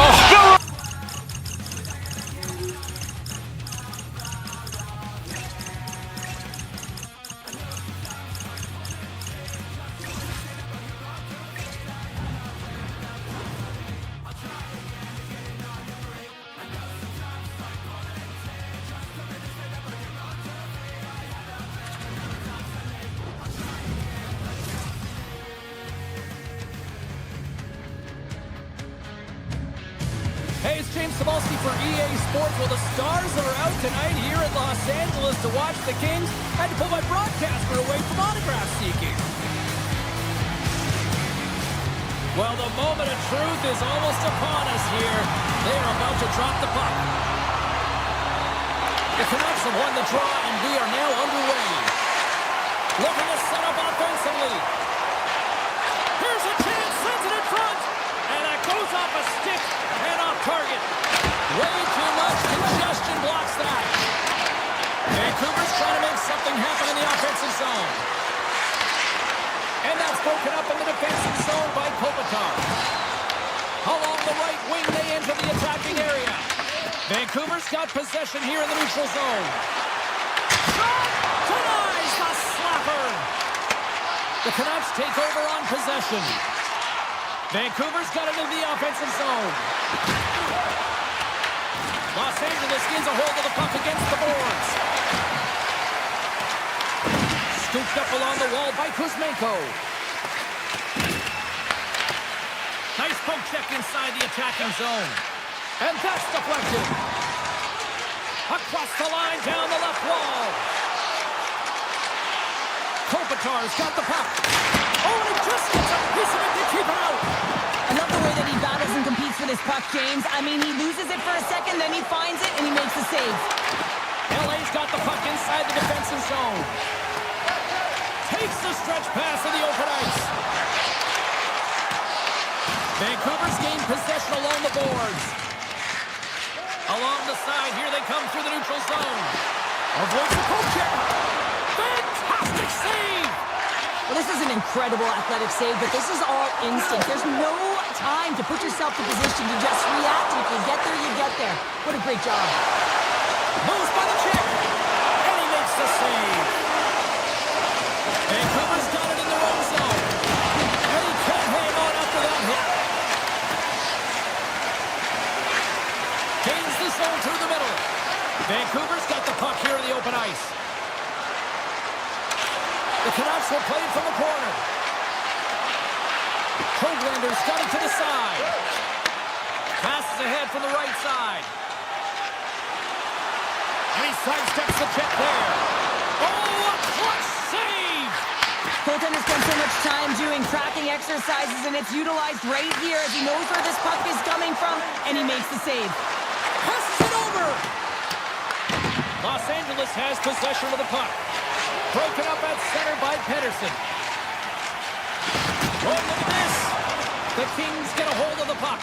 Hey, it's James Cebulski for EA Sports. Well, the Stars are out tonight here in Los Angeles to watch the Kings. I had to pull my broadcaster away from autograph seeking. Well, the moment of truth is almost upon us here. They are about to drop the puck. The Canucks have won the draw, and we are now underway. Looking to set up offensively. Here's a chance, sends it in front. And it goes off a stick and off target. Way too much congestion blocks that. Vancouver's trying to make something happen in the offensive zone. And that's broken up in the defensive zone by Kopitar. Along the right wing, they enter the attacking area. Vancouver's got possession here in the neutral zone. Shot! Denies the slapper! The Canucks take over on possession. Vancouver's got it in the offensive zone. Los Angeles gains a hold of the puck against the boards. Scooped up along the wall by Kuzmenko. Nice poke check inside the attacking zone. And that's deflected. Across the line, down the left wall. Kopitar's got the puck. Oh, and he just gets a piece of it to keep it out. I love the way that he battles and competes for this puck, James. I mean, he loses it for a second, then he finds it, and he makes the save. LA's got the puck inside the defensive zone. Takes the stretch pass in the open ice. Vancouver's gained possession along the boards. Along the side, here they come through the neutral zone. Avoids the poke check. Fantastic save! Well, this is an incredible athletic save, but this is all instinct. There's no time to put yourself in position to just react. If you get there, you get there. What a great job. Moves by the check. And he makes the save. Vancouver's got it in their own zone. And he can't hang on after that hit. Gains the zone through the middle. Vancouver's got the puck here in the open ice. The Canucks will play it from the corner. Hoaglander's got it to the side. Passes ahead from the right side. And he sidesteps the check there. Oh, a clutch save! Goaltender spends so much time doing tracking exercises, and it's utilized right here as he knows where this puck is coming from, and he makes the save. Passes it over! Los Angeles has possession of the puck. Broken up at center by Pedersen. Oh, look at this! The Kings get a hold of the puck.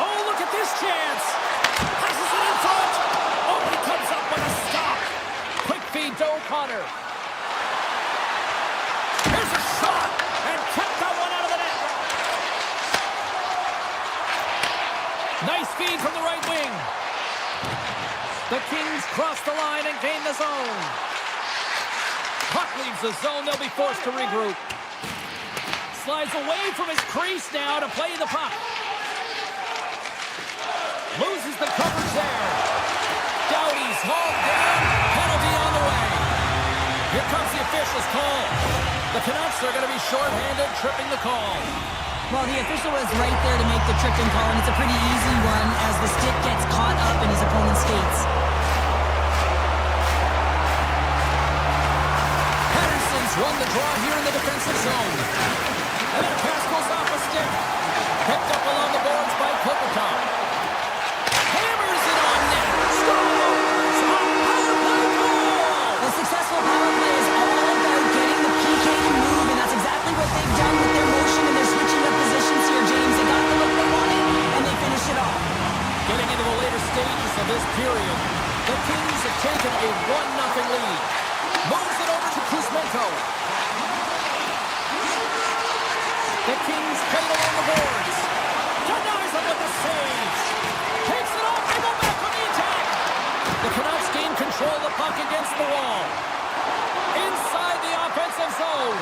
Oh, look at this chance! Passes it in front! Oh, he comes up with a stop! Quick feed to O'Connor. Here's a shot! And kept that one out of the net! Nice feed from the right wing. The Kings cross the line and gain the zone. Puck leaves the zone. They'll be forced to regroup. Slides away from his crease now to play the puck. Loses the coverage there. Doughty's hauled down. Penalty on the way. Here comes the official's call. The Canucks are going to be shorthanded, tripping the call. Well, the official was right there to make the tripping call, and it's a pretty easy one as the stick gets caught up in his opponent's skates. Won the draw here in the defensive zone. And then a pass goes off a stick. Picked up along the boards by Kopitar. Hammers it on net. Scores! A power play goal! A successful power play is all about getting the PK to move, and that's exactly what they've done with their motion and their switching of positions here, James. They got the look they wanted, and they finished it off. Getting into the later stages of this period, the Kings have taken a 1-0 lead. Moves it over to Kuzmenko. The Kings play it along the boards. Denies him with the saves. Takes it off. They go back on the attack. The Canucks gain control of the puck against the wall. Inside the offensive zone.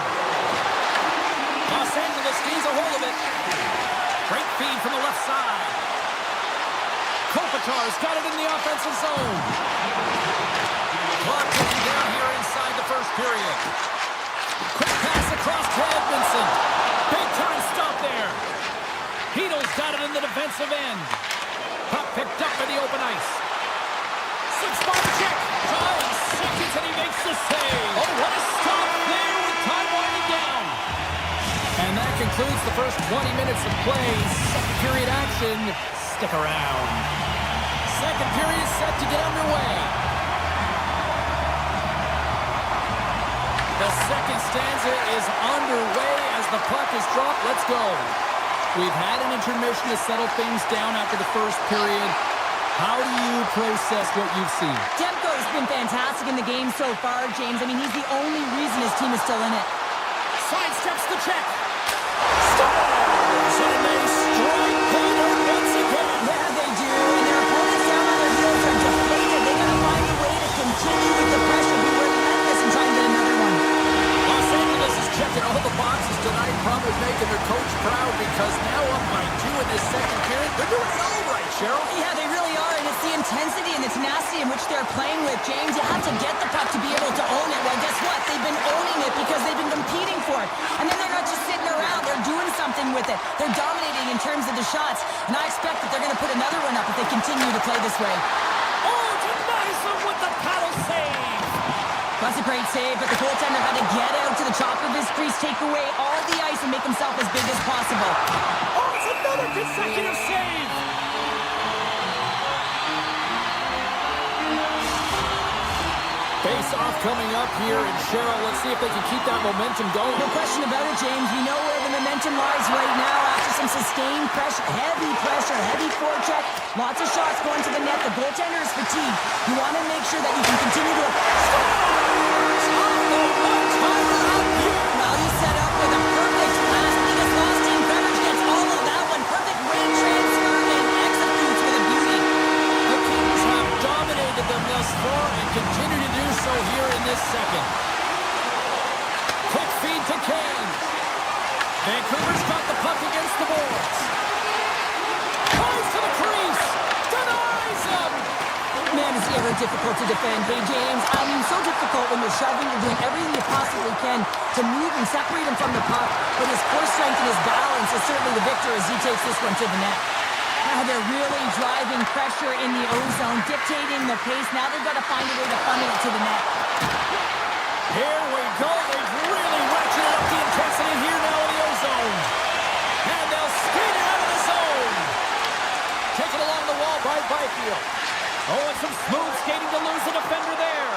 Los Angeles gains a hold of it. Great feed from the left side. Kopitar's got it in the offensive zone. Clock ticking down here inside the first period. Quick pass across to Edmondson. Big time stop there. Heedle's got it in the defensive end. Puck picked up in the open ice. Six-spot check. Time seconds and he makes the save. Oh, what a stop there with time winding down. And that concludes the first 20 minutes of play. Second period action. Stick around. Second period is set to get underway. The second stanza is underway as the puck is dropped. Let's go. We've had an intermission to settle things down after the first period. How do you process what you've seen? Demko's been fantastic in the game so far, James. I mean, he's the only reason his team is still in it. Sidesteps the check. Stars! And they strike Thunder once again. Yeah, they do. And their opponents down on their heels are deflated. They got to find a way to continue with the pressure, be relentless, and try and get another one. Los Angeles is checking all the boxes tonight, probably making their coach proud because now up by 2 in this second period. They're doing it all right, Cheryl. Yeah, they really are, and it's the intensity and the tenacity in which they're playing with, James. You have to get the puck to be able to own it. Well, guess what? They've been owning it because they've been competing for it. And then they're not just sitting around. They're doing something with it. They're dominating in terms of the shots. And I expect that they're going to put another one up if they continue to play this way. Oh, denies them with the paddle save. That's a great save, but the goaltender had to get out to the top of his crease, take away all the ice, and make himself as big as possible. Oh, it's another consecutive save. Face-off coming up here, and Cheryl, let's see if they can keep that momentum going. No question about it, James. We know where the momentum lies right now after some sustained pressure, heavy forecheck, lots of shots going to the net. The goaltender is fatigued. You want to make sure that you can continue to... Well, you set up with a perfect pass. Biggest lost team coverage gets all of that one. Perfect weight transfer and executes with a beauty. The Kings have dominated them thus far and continue to do so here in this second. Quick feed to Kane. Vancouver's got the puck against the boards. Goes to the crease. Denies him. Man, is he ever difficult to defend. Hey, James, I mean, so difficult when you're shoving, you're doing everything you possibly can to move and separate him from the puck. But his core strength and his balance is certainly the victor as he takes this one to the net. Now they're really driving pressure in the O-zone, dictating the pace. Now they've got to find a way to funnel it to the net. Here we go. They've really ratcheted up the intensity here now in the O-zone. And they'll skate it out of the zone. Taken along the wall by Byfield. Oh, and some smooth skating to lose the defender there.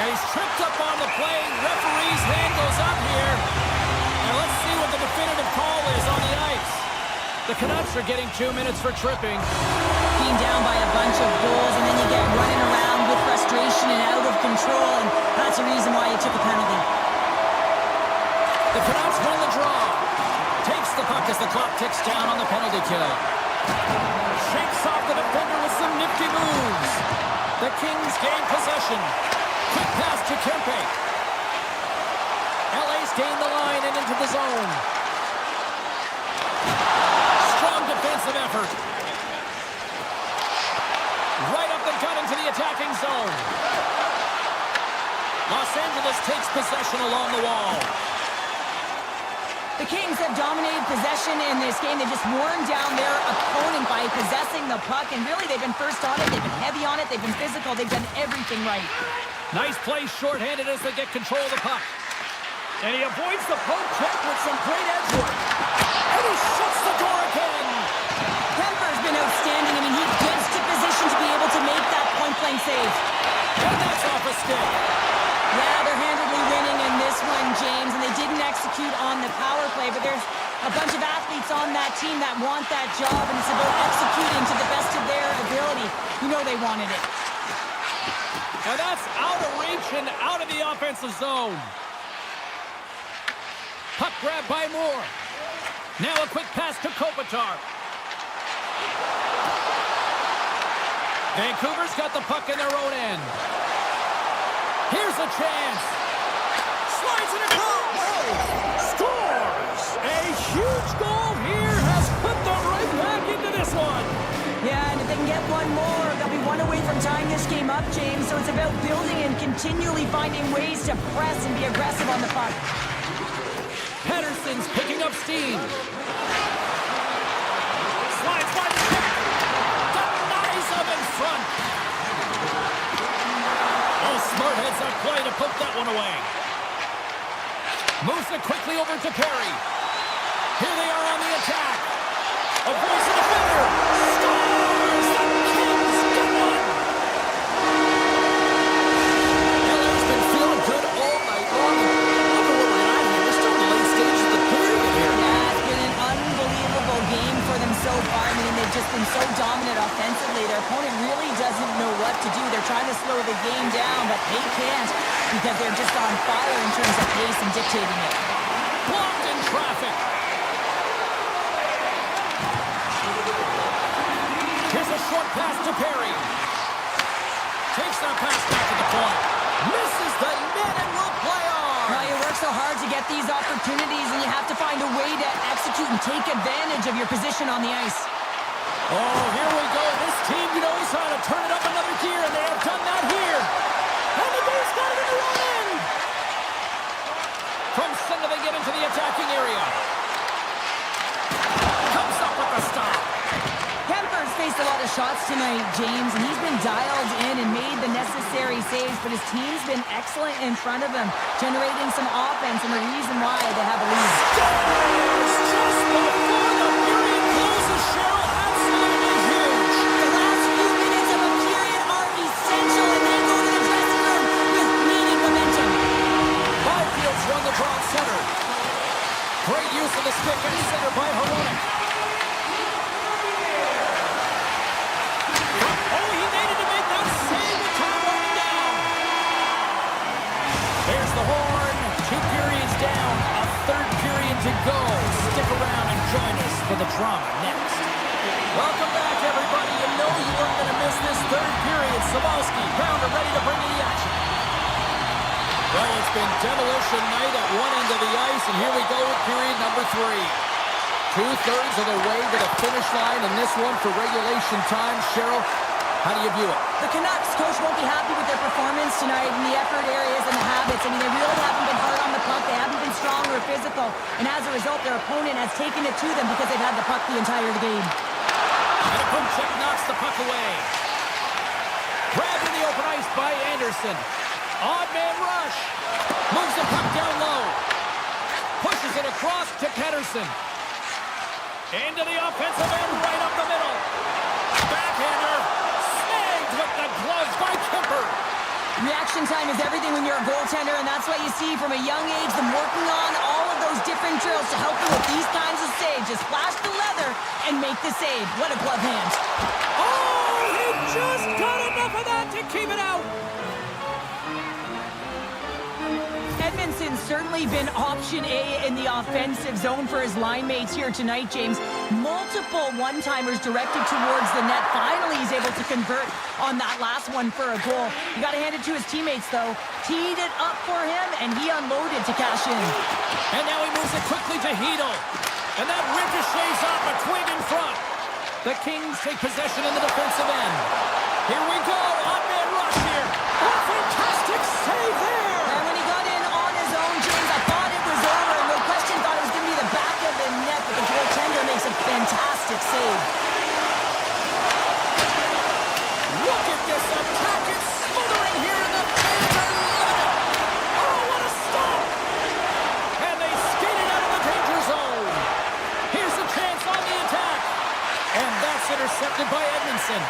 And he's tripped up on the play. Referee's hand goes up here. And let's see what the definitive call is on the ice. The Canucks are getting 2 minutes for tripping. Being down by a bunch of goals, and then you get running around with frustration and out of control, and that's the reason why you took a penalty. The Canucks win the draw. Takes the puck as the clock ticks down on the penalty kill. Shakes off the defender with some nifty moves. The Kings gain possession. Quick pass to Kempe. LA's gained the line and into the zone. Strong defensive effort. Right up the gut into the attacking zone. Los Angeles takes possession along the wall. The Kings have dominated possession in this game. They've just worn down their opponent by possessing the puck, and really they've been first on it, they've been heavy on it, they've been physical, they've done everything right. Nice play shorthanded as they get control of the puck. And he avoids the poke check with some great edge work. And he shuts the door again. Kemper's been outstanding. I mean, he gets to position to be able to make that point-blank save. And that's off a stick. Yeah, they're handedly winning in this one, James, and they didn't execute on the power play, but there's a bunch of athletes on that team that want that job, and it's about executing to the best of their ability. You know they wanted it. And that's out of reach and out of the offensive zone. Puck grab by Moore. Now a quick pass to Kopitar. Vancouver's got the puck in their own end. Here's a chance. Slides it across. Scores! A huge goal here has put them right back into this one. Yeah, and if they can get one more, they'll be one away from tying this game up, James. So it's about building and continually finding ways to press and be aggressive on the puck. Pettersson's picking up steam. Slides by the check. poke that one away. Moves it quickly over to Perry. Here they are on the attack. Avoids the defender. Scores! The Kings get one! LA's been feeling good all night long. Look at what we're at here. We're still in the late stages of the period here. Yeah, it's been an unbelievable game for them so far. I mean, they've just been so dominant offensively. Their opponent really doesn't know what to do. They're trying to slow the game down, but they can't because they're just on fire in terms of pace and dictating it. Blocked in traffic. Here's a short pass to Perry. Takes that pass back to the point. Misses the net and will play on. Now, you work so hard to get these opportunities, and you have to find a way to execute and take advantage of your position on the ice. Oh, here we go. This team knows how to turn it up another gear, and they have done that here. And the base got it in the run in. From center, they get into the attacking area. Comes up with the stop. Kemper's faced a lot of shots tonight, James, and he's been dialed in and made the necessary saves, but his team's been excellent in front of him, generating some offense and the reason why they have a lead. Just before the period closes, Cheryl, absolutely huge. The last few minutes of a period are essential, and they go to the dressing room with leading momentum. Byfield's run the draw center. Great use of the stick at center by Horonic. Oh, he needed to make that save with time running down. There's the horn. 2 periods down. A third period to go. Stick around and join us for the drama next. Welcome back, everybody. You know you weren't going to miss this third period. Sabalski, Pounder ready to bring you the action. Well, it's been demolition night at one end of the ice, and here we go with period number 3. 2/3 of the way to the finish line in this one for regulation time. Cheryl, how do you view it? The Canucks coach won't be happy with their performance tonight in the effort areas and the habits. I mean, they really haven't been hard on the puck. They haven't been strong or physical. And as a result, their opponent has taken it to them because they've had the puck the entire game. And a boom check knocks the puck away. Grabbed in the open ice by Anderson. Odd man rush. Moves the puck down low. Pushes it across to Pettersson. Into the offensive end, right up the middle. Backhander. Snagged with the gloves by Kemper. Reaction time is everything when you're a goaltender, and that's why you see from a young age them working on all of those different drills to help them with these kinds of saves. Just flash the leather and make the save. What a glove hand. Oh, he just got enough of that to keep it out. Edmondson's certainly been option A in the offensive zone for his line mates here tonight, James. Multiple one-timers directed towards the net. Finally, he's able to convert on that last one for a goal. You got to hand it to his teammates, though. Teed it up for him, and he unloaded to cash in. And now he moves it quickly to Hedel. And that ricochets off a twig in front. The Kings take possession in the defensive end. Here we go. Odd man rush here. A fantastic save there. And when he got in on his own, James, I thought it was over. And no question, thought it was going to be the back of the net. But the goaltender makes a fantastic save. Look at this attack. It's smothering here in the fans are loving it. Oh, what a stop. And they skated out of the danger zone. Here's a chance on the attack. And that's intercepted by Edmondson.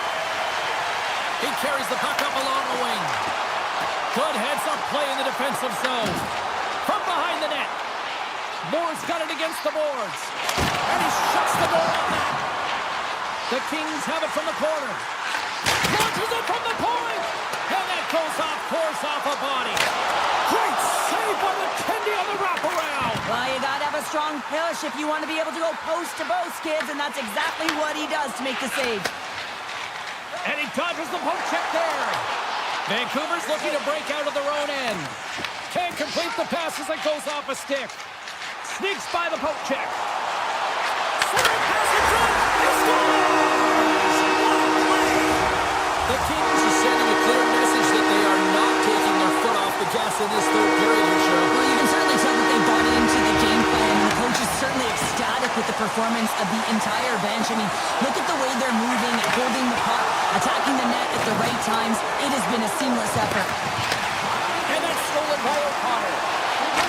He carries the puck up along the wing. Good heads-up play in the defensive zone. From behind the net. Moore's got it against the boards. And he shuts the door on that. The Kings have it from the corner. Launches it from the point. And that goes off, course off a body. Great save by McKendy on the wraparound. Well, you got to have a strong push if you want to be able to go post to both, kids. And that's exactly what he does to make the save. And he dodges the poke check there. Vancouver's looking to break out of their own end. Can't complete the pass as it goes off a stick. Sneaks by the poke check. Centering pass in front. He scores! What a play! The Kings are sending a clear message that they are not taking their foot off the gas in this third period here, Cheryl. Well, you can certainly tell that they bought into the game plan, and the coach is certainly ecstatic with the performance of the entire bench. I mean, look at the way they're moving, holding the puck, attacking the net at the right times. It has been a seamless effort. And that score by O'Connor.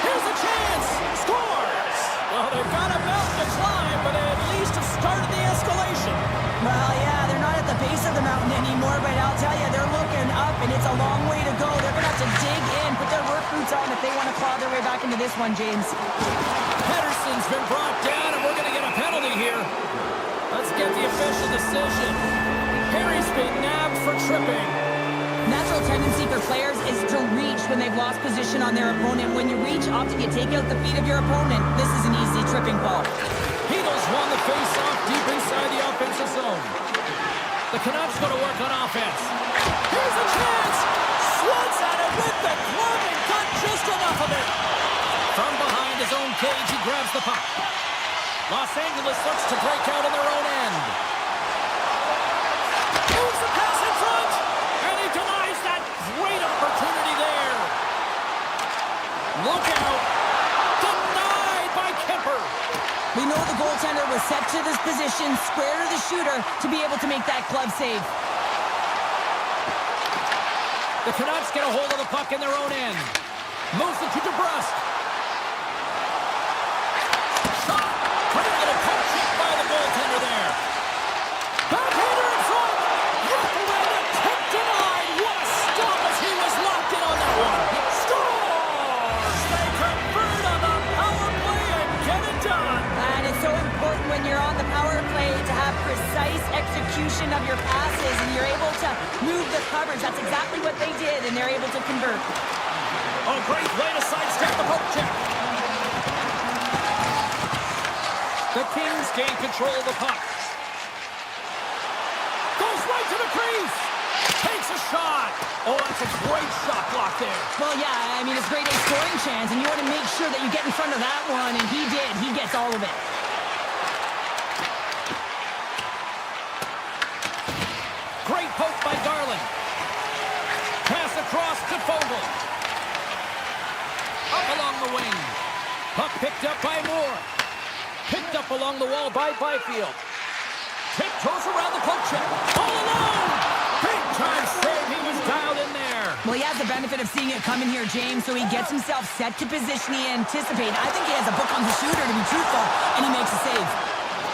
Here's a chance. Scores. Well, they've got a mountain to climb, but they at least have started the escalation. Well, yeah, they're not at the base of the mountain anymore, but I'll tell you, they're looking up, and it's a long way to go. They're going to have to dig in, put their work boots on if they want to claw their way back into this one, James. Pedersen's been brought down, and we're going to get a penalty here. Let's get the official decision. Harry's been nabbed for tripping. Natural tendency for players is to reach when they've lost position on their opponent. When you reach, often you take out the feet of your opponent. This is an easy tripping ball. Beatles won the face-off deep inside the offensive zone. The Canucks going to work on offense. Here's a chance. Swats at it with the glove and got just enough of it. From behind his own cage, he grabs the puck. Los Angeles looks to break out in their own end. Moves the pass in front, and he denies that great opportunity there. Look out. Denied by Kemper. We know the goaltender was set to this position, square to the shooter, to be able to make that glove save. The Canucks get a hold of the puck in their own end. Moves it to DeBrusque. Shot. Pretty little puck check by the goaltender there. Backhander in front. Wrap around it. Tip denied. What a stop as he was locked in on that one. Scores! They convert on the power play and get it done. And it's so important when you're on the power play to have precise execution of your passes, and you're able to move the coverage. That's exactly what they did, and they're able to convert. A great way to sidestep the poke check. The Kings gain control of the puck. Goes right to the crease. Takes a shot. Oh, that's a great shot block there. Well, yeah, I mean, it's great a scoring chance, and you want to make sure that you get in front of that one, and he did. He gets all of it. Great poke by Garland. Pass across to Fogle. Up along the wing. Puck picked up by Moore. Picked up along the wall by Byfield. Tiptoes around the poke check. All alone. Big time save. He was dialed in there. Well, he has the benefit of seeing it coming here, James, so he gets himself set to position he anticipated. I think he has a book on the shooter, to be truthful, and he makes a save.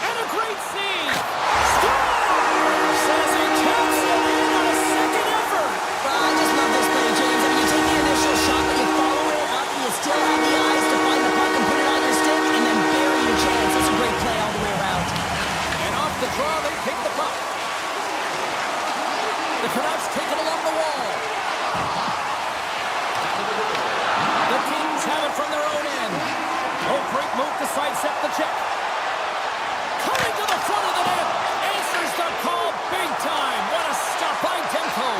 And a great save. Scores! Says he taps it in on a second effort. Well, I just love this play, James. I mean, you take the initial shot, but you follow it up, and you still have the eyes to find the puck and put it on your stick, and then bury your chance. It's a great play all the way around. And off the draw, they pick the puck. The Canucks take it along the wall. The Kings have it from their own end. Oh, great move to sidestep the check. Coming to the front of the net. Answers the call big time. What a stop by Demko.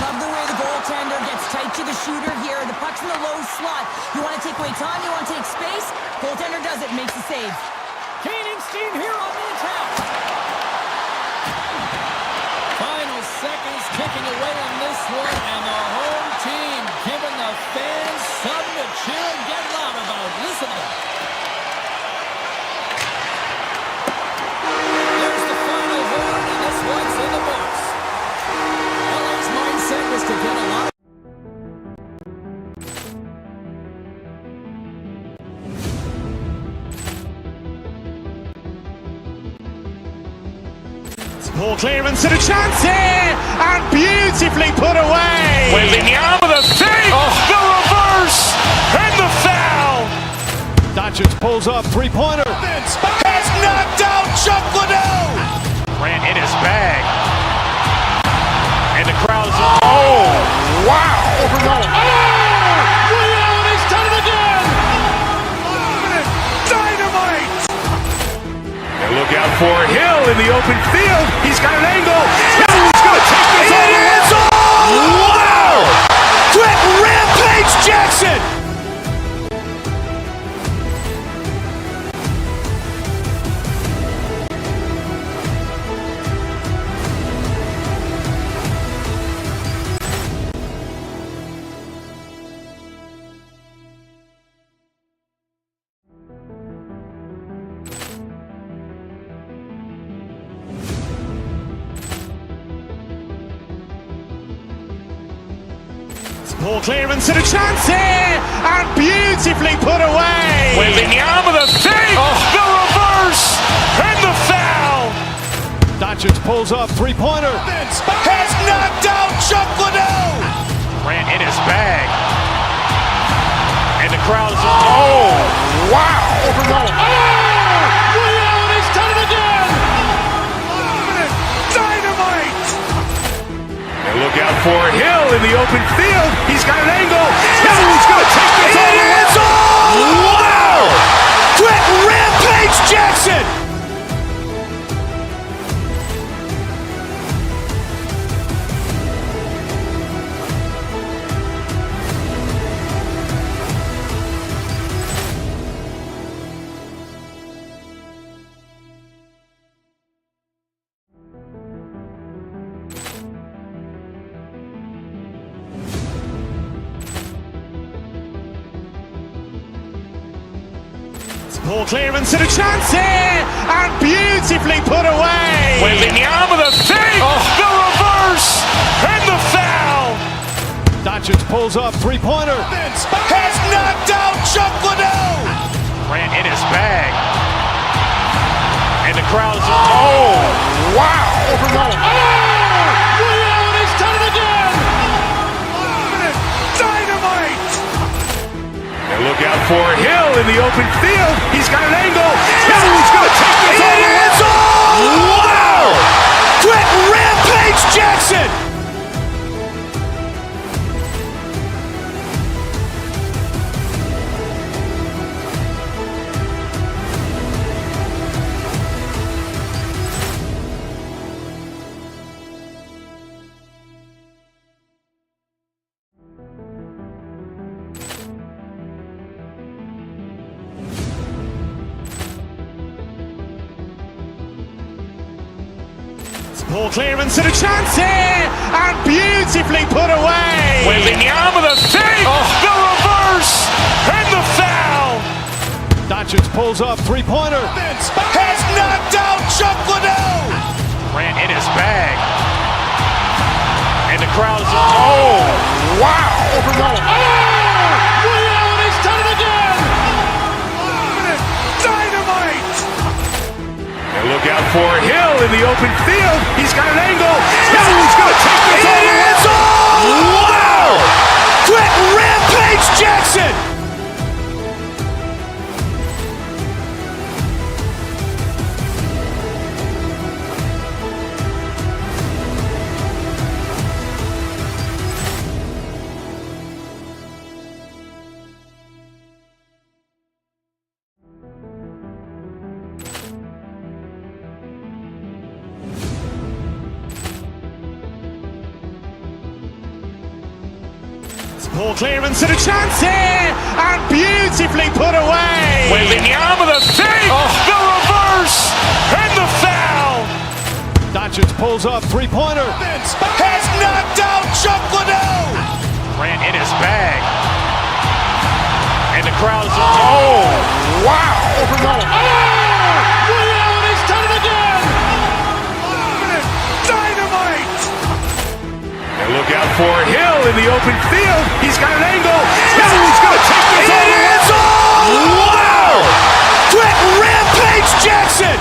Love the way the goaltender gets tight to the shooter here. The puck's in the low slot. You want to take away time, you want to take space. Goaltender does it, makes the save. Gaining steam here on the attack. Final seconds ticking away on this one, and the home team giving the fans something to cheer and get loud about. Listen to them. There's the final horn, and this one's in the books. LA's mindset was to get a lot. Poor clearance and a chance here, and beautifully put away. With the arm of the feet, the reverse, and the foul. Doncic pulls up, three-pointer. Has knocked out Chuck Liddell. Ran in his bag. And the crowd's oh, wow. Liddell, he's done it again. Dynamite. And look out for Hill in the open field. He's got an angle. He's going to take this all the way. Wow! Quick Rampage Jackson. Ball clearance and a chance here, and beautifully put away. Waving the arm of the feet, the reverse, and the foul. Doncic pulls up, three-pointer. Has knocked out Chuck Liddell. Grant in his bag. And the crowd is, oh, wow. Reality's done it again. Dynamite. And look out for Hill in the open field. He's got an angle. He's going to take this all the way. Wow. Quick Rampage Jackson. Ball clearance and a chance here, and beautifully put away. Waving the arm of the feet, the reverse, and the foul. Doncic pulls up, three-pointer. Has knocked out Chuck Liddell. Grant in his bag. And the crowd is, oh, wow. Reality's done it again. Dynamite. And look out for Hill in the open field. He's got an angle. He's going to take this all the way. Wow. Quick Rampage Jackson. Ball clearance and a chance here, and beautifully put away. Waving the arm of the feet, the reverse, and the foul. Doncic pulls up, three-pointer. Has knocked out Chuck Liddell. Grant in his bag. And the crowd is, oh, wow. Reality's done it again. Dynamite. And look out for Hill in the open field. He's got an angle. He's going to take this all the way. Wow. Quick Rampage Jackson. Ball clearance and a chance here, and beautifully put away. Waving the arm of the feet, the reverse, and the foul. Doncic pulls up, three-pointer. Has knocked out Chuck Liddell. Grant in his bag. And the crowd is, oh, wow. Reality's done it again. Dynamite. And look out for Hill in the open field. He's got an angle. He's going to take this all the way. Wow. Quick Rampage Jackson.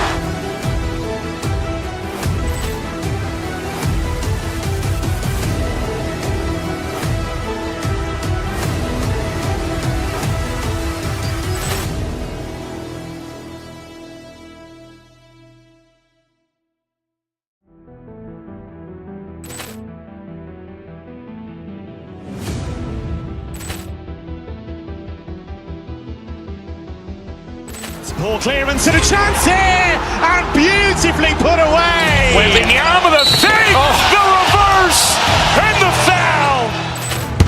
Ball clearance and a chance here, and beautifully put away. Waving the arm of the feet, the reverse, and the foul.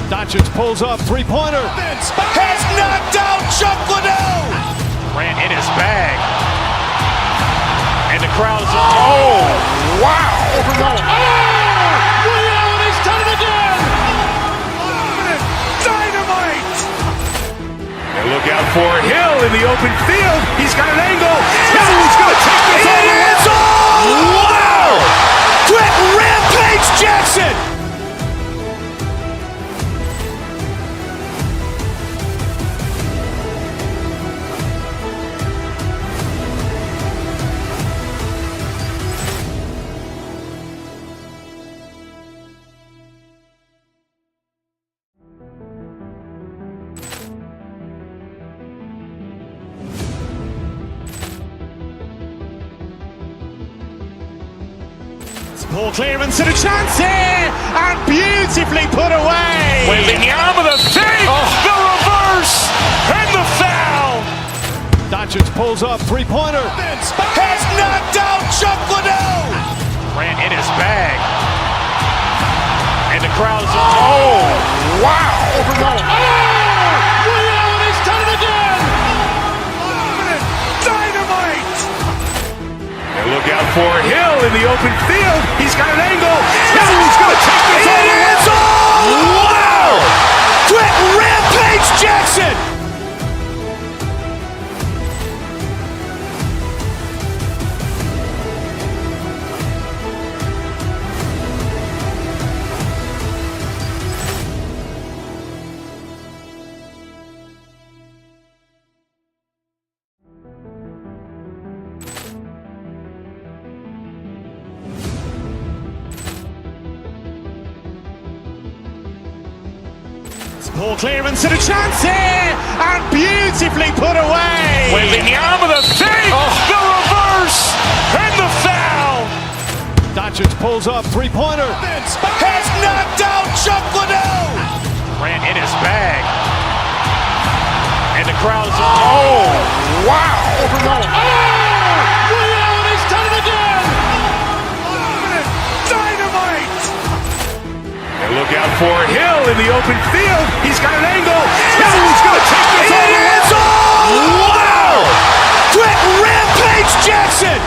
Doncic pulls up, three-pointer. Has knocked out Chuck Liddell. Grant in his bag. And the crowd is, oh, wow. Reality's done it again. Dynamite. And look out for Hill in the open field. He's got an angle. He's going to take this all the way. Wow. Quick Rampage Jackson. Ball clearance and a chance here, and beautifully put away. Waving the arm of the feet, the reverse, and the foul. Doncic pulls up, three-pointer. Has knocked out Chuck Liddell. Ran in his bag. And the crowd is, oh, wow. Overruled. Ray Allen has done it again. Dynamite. And look out for Hill in the open field. He's got an angle. Now he's going to take this all the way. Wow. Quick Rampage Jackson. Ball clearance and a chance here, and beautifully put away. Waving the arm of the feet, the reverse, and the foul. Doncic pulls up, three-pointer. Has knocked out Chuck Liddell. Ran in his bag. And the crowd is, oh, wow. Overruled. Ray Allen has done it again. Dynamite. And look out for Hill in the open field. He's got an angle. Now he's going to take this all the way. Wow. Quick Rampage Jackson.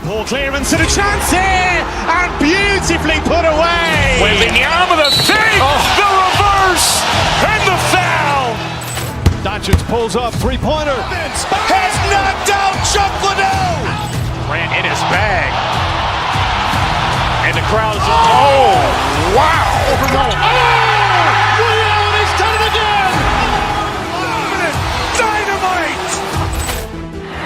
Ball clearance and a chance here, and beautifully put away. Waving the arm of the feet, the reverse, and the foul. Doncic pulls up, three-pointer. Has knocked out Chuck Liddell. Ran in his bag. And the crowd is, oh, wow. Overruled. Ray Allen has done it again. Dynamite.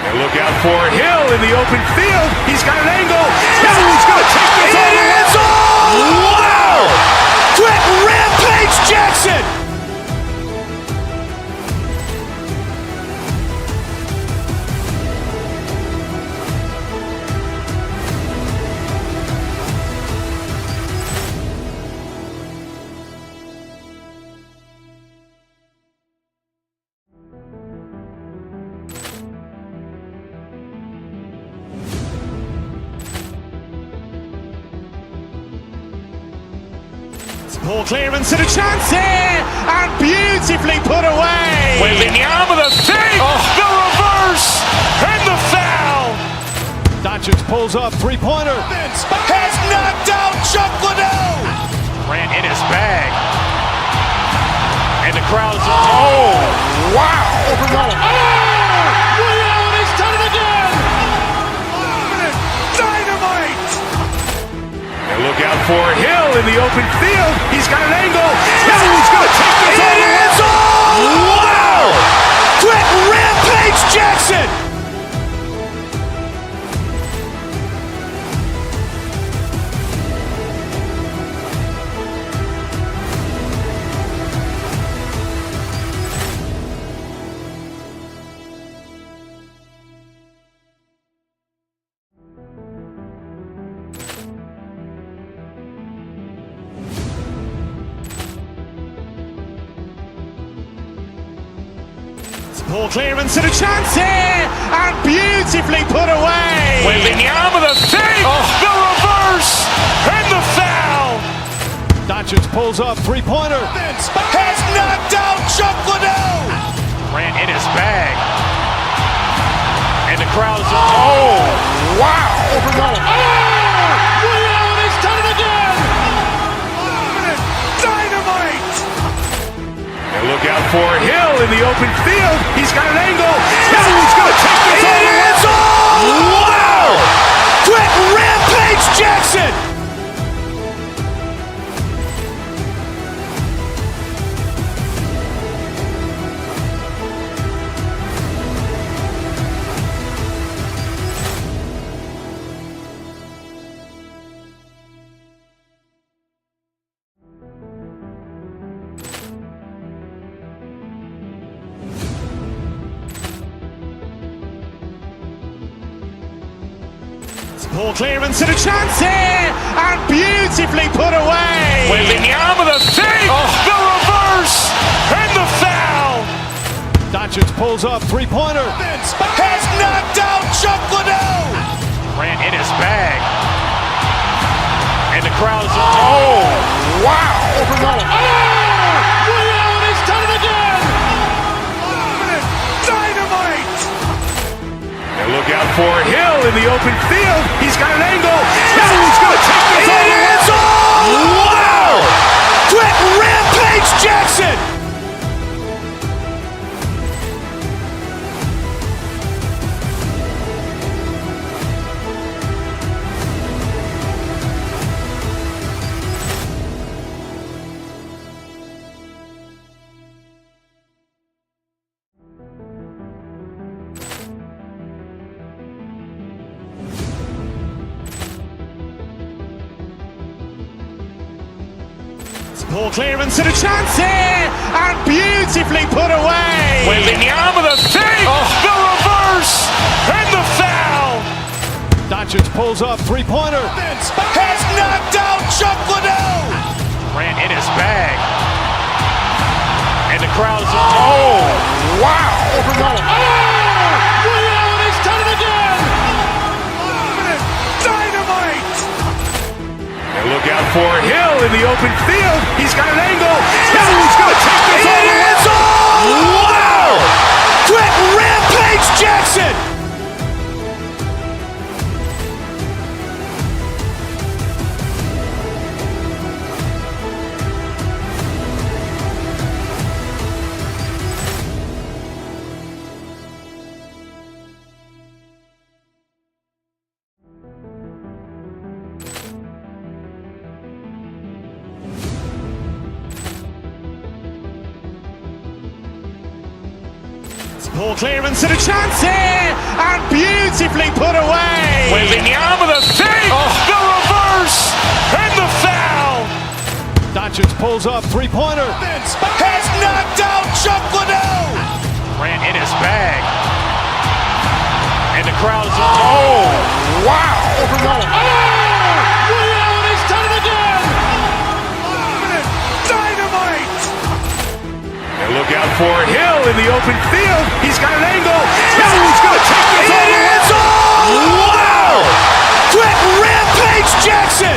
And look out for Hill in the open field. He's got an angle. Now he's going to take this all the way. Wow. Quick Rampage Jackson. Ball clearance and a chance here, and beautifully put away. Waving the arm of the feet, the reverse, and the foul. Doncic pulls up, three-pointer. Has knocked out Chuck Liddell. Ran in his bag. And the crowd is, oh, wow. Overruled. Ray Allen has done it again. Dynamite. And look out for Hill in the open field. He's got an angle. Now he's going to take this all the way. Wow. Quick Rampage Jackson. Ball clearance and a chance here, and beautifully put away. Waving the arm of the feet, the reverse, and the foul. Doncic pulls up, three-pointer. Has knocked out Chuck Liddell. Ran in his bag. And the crowd is, oh, wow. Overruled. Ray Allen has done it again. Dynamite. And look out for Hill in the open field. He's got an angle. Now he's going to take this all the way. Wow. Quick Rampage Jackson. Ball clearance and a chance here, and beautifully put away. Wembanyama with a save, the reverse, and the foul. Doncic pulls up, three-pointer. Has knocked out Chuck Liddell. Grant in his bag. And the crowd is, oh, wow. Ray Allen has done it again. Dynamite. And look out for Hill in the open field. He's got an angle. Hill's going to take this all the way. Wow. Quick Rampage Jackson. Ball clearance and a chance here, and beautifully put away. Wembanyama with a save, the reverse, and the foul. Doncic pulls up, three-pointer. Has knocked out Chuck Liddell. Grant in his bag. And the crowd is, oh, wow. Ray Allen has done it again. Dynamite. And look out for Hill in the open field. He's got an angle. Hill's going to take this all the way. Wow. Quick Rampage Jackson. Ball clearance and a chance here, and beautifully put away. Wembanyama with a save, the reverse, and the foul. Doncic pulls up, three-pointer. Has knocked out Chuck Liddell. Grant in his bag. And the crowd is, oh, wow. Ray Allen has done it again. Dynamite. And look out for Hill in the open field. He's got an angle. Hill's going to take this all the way. Wow. Quick Rampage Jackson.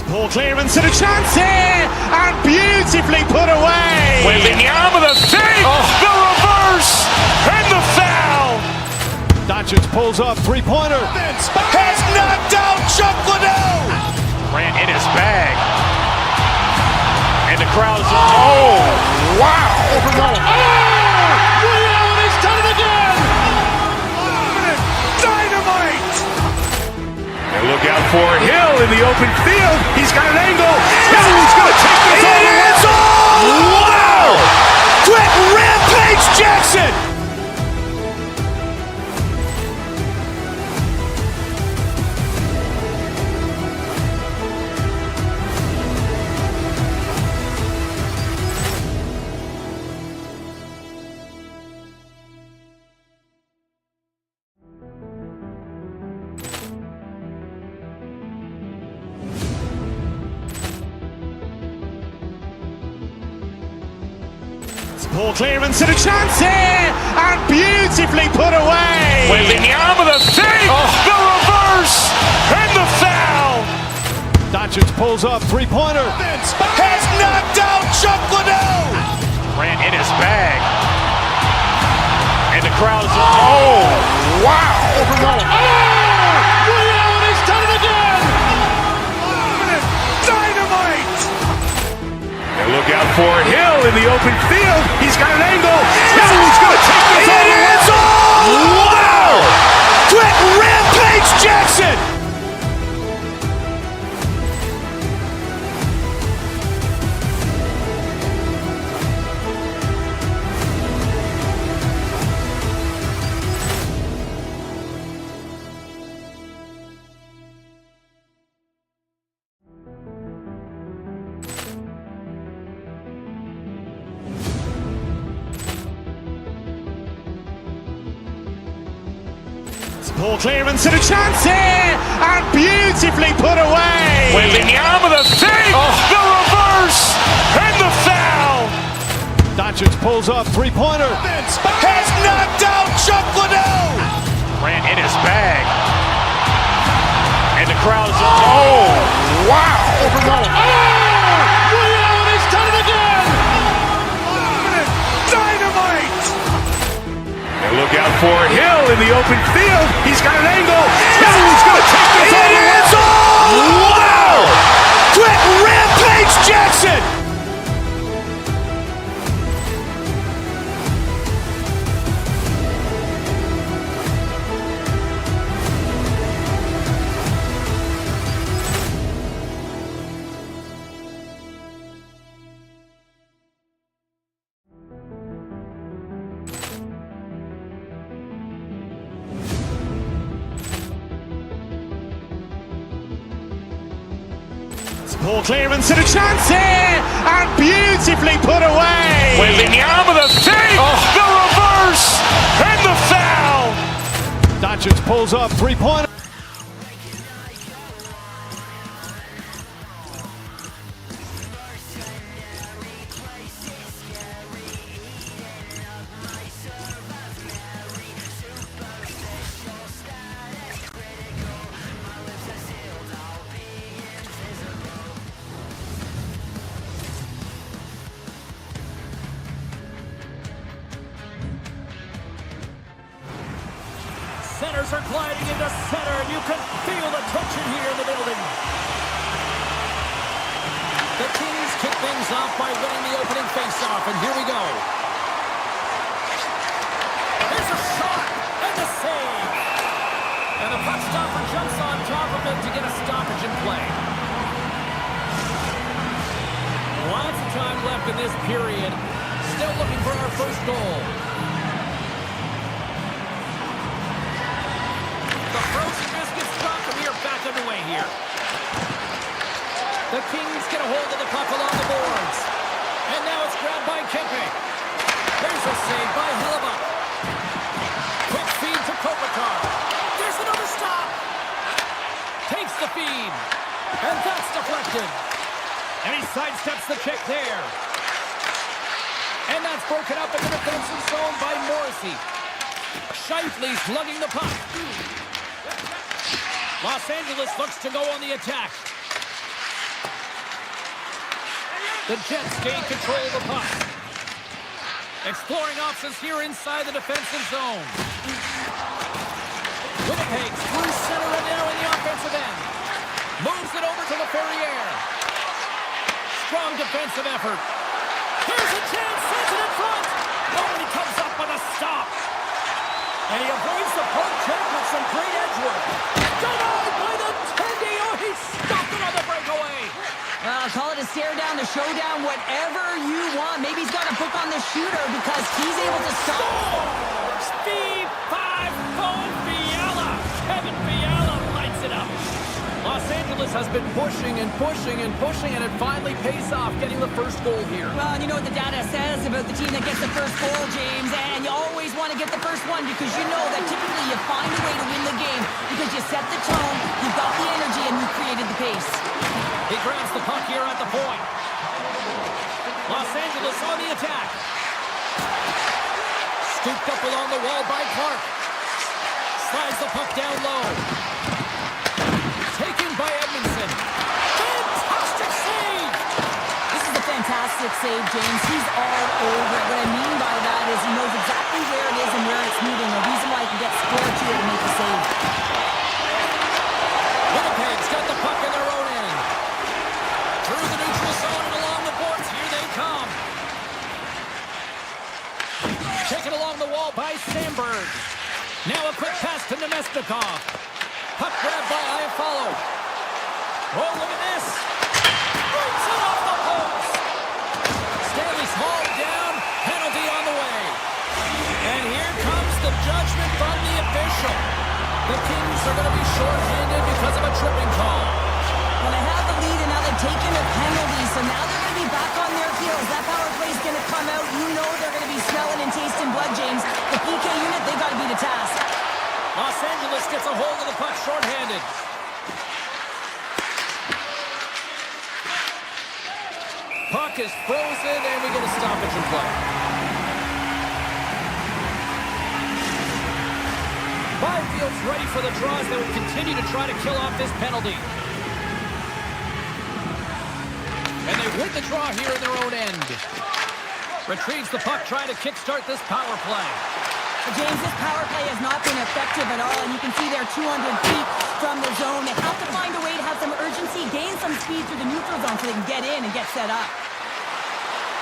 Ball clearance and a chance here, and beautifully put away. Wembanyama with a save, the reverse, and the foul. Doncic pulls up, three-pointer. Has knocked out Chuck Liddell. Grant in his bag. And the crowd is, oh, wow. Ray Allen has done it again. Dynamite. And look out for Hill in the open field. He's got an angle. Hill's going to take this all the way. Wow. Quick Rampage Jackson. Ball clearance and a chance here, and beautifully put away. Wembanyama with a save, the reverse, and the foul. Doncic pulls up, three-pointer. Has knocked out Chuck Liddell. Grant in his bag. And the crowd is, oh, wow. Ray Allen has done it again. Dynamite. And look out for Hill in the open field. He's got an angle. Hill's going to take this all the way. Wow. Quick Rampage Jackson. Ball clearance and a chance here, and beautifully put away. Waving the arm of the thing, the reverse, and the foul. Doncic pulls up, three-pointer. Has knocked out Chuck Liddell. Ran in his bag. And the crowd is, oh, wow. Ray Allen has done it again! Dynamite. And look out for Hill in the open field. He's got an angle. Hill's going to take this all the way. Wow! Quick Rampage Jackson. Ball clearance and a chance here, and beautifully put away. Waving the arm of the thing, the reverse, and the foul. Doncic pulls up, three-pointer. Centers are gliding into center, and you can feel the tension here in the building. The Kings kick things off by winning the opening faceoff, and here we go. Here's a shot, and the save. And the puck stopper jumps on top of it to get a stoppage in play. Lots of time left in this period. Still looking for our first goal. The frozen biscuits drop, and we are back underway here. The Kings get a hold of the puck along the boards. And now it's grabbed by Kempe. There's a save by Hellebuyck. Quick feed to Kopitar. There's another stop. Takes the feed. And that's deflected. And he sidesteps the check there. And that's broken up in the defensive zone by Morrissey. Shifley's lugging the puck. Los Angeles looks to go on the attack. The Jets gain control of the puck. Exploring options here inside the defensive zone. Winnipeg's through center and now in the offensive end. Moves it over to LaFerriere. Strong defensive effort. Here's a chance, sends it in front. Oh, and he comes up with a stop. And he avoids the poke check with some great edge work. Denied by the Tendy. Oh, he stopped it on the breakaway. Call it a stare down, a showdown, whatever you want. Maybe he's got a book on the shooter because he's able to stop. Steve 5-0 Fiala. Kevin Fiala lights it up. Los Angeles has been pushing and pushing and pushing, and it finally pays off, getting the first goal here. Well, and you know what the data says about the team that gets the first goal, James, and you always want to get the first one because you know that typically you find a way to win the game because you set the tone, you've got the energy, and you created the pace. He grabs the puck here at the point. Los Angeles on the attack. Scooped up along the wall by Clark. Slides the puck down low. Taken by Edmondson. Fantastic save! This is a fantastic save, James. He's all over it. What I mean by that is he knows exactly where it is and where it's moving. A reason why he can get square to it and make the save. Winnipeg's got the puck in their own end. Through the neutral zone and along the boards. Here they come. Taken along the wall by Sandberg. Now a quick pass to Nemestikov. Puck grab by Iafallo. Oh, look at this. Breaks it off the post. Stanley's hauled down. Penalty on the way. And here comes the judgment from the official. The Kings are going to be shorthanded because of a tripping call. Well, they have the lead, and now they've taken a penalty, so now they're going to be back on their heels. That power play is going to come out. You know they're going to be smelling and tasting blood, James. The PK unit, they got to be the task. Los Angeles Angeles gets a hold of the puck shorthanded. Puck is frozen, and we get a stoppage in play. Byfield's ready for the draws that will continue to try to kill off this penalty. And they win the draw here in their own end. Retrieves the puck, trying to kickstart this power play. James, this power play has not been effective at all, and you can see they're 200 feet from the zone. They have to find a way to have some urgency, gain some speed through the neutral zone so they can get in and get set up.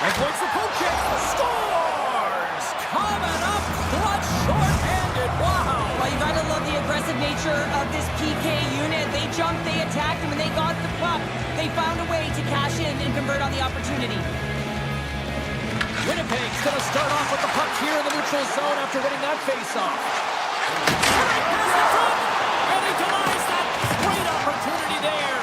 And points the poke check. Scores! Coming up, clutch, short-handed. Wow! Well, you got to love the aggressive nature of this PK unit. They jumped, they attacked, and when they got the puck, they found a way to cash in and convert on the opportunity. Winnipeg's going to start off with the puck here in the neutral zone after winning that face-off. Right past the front, and he denies that great opportunity there.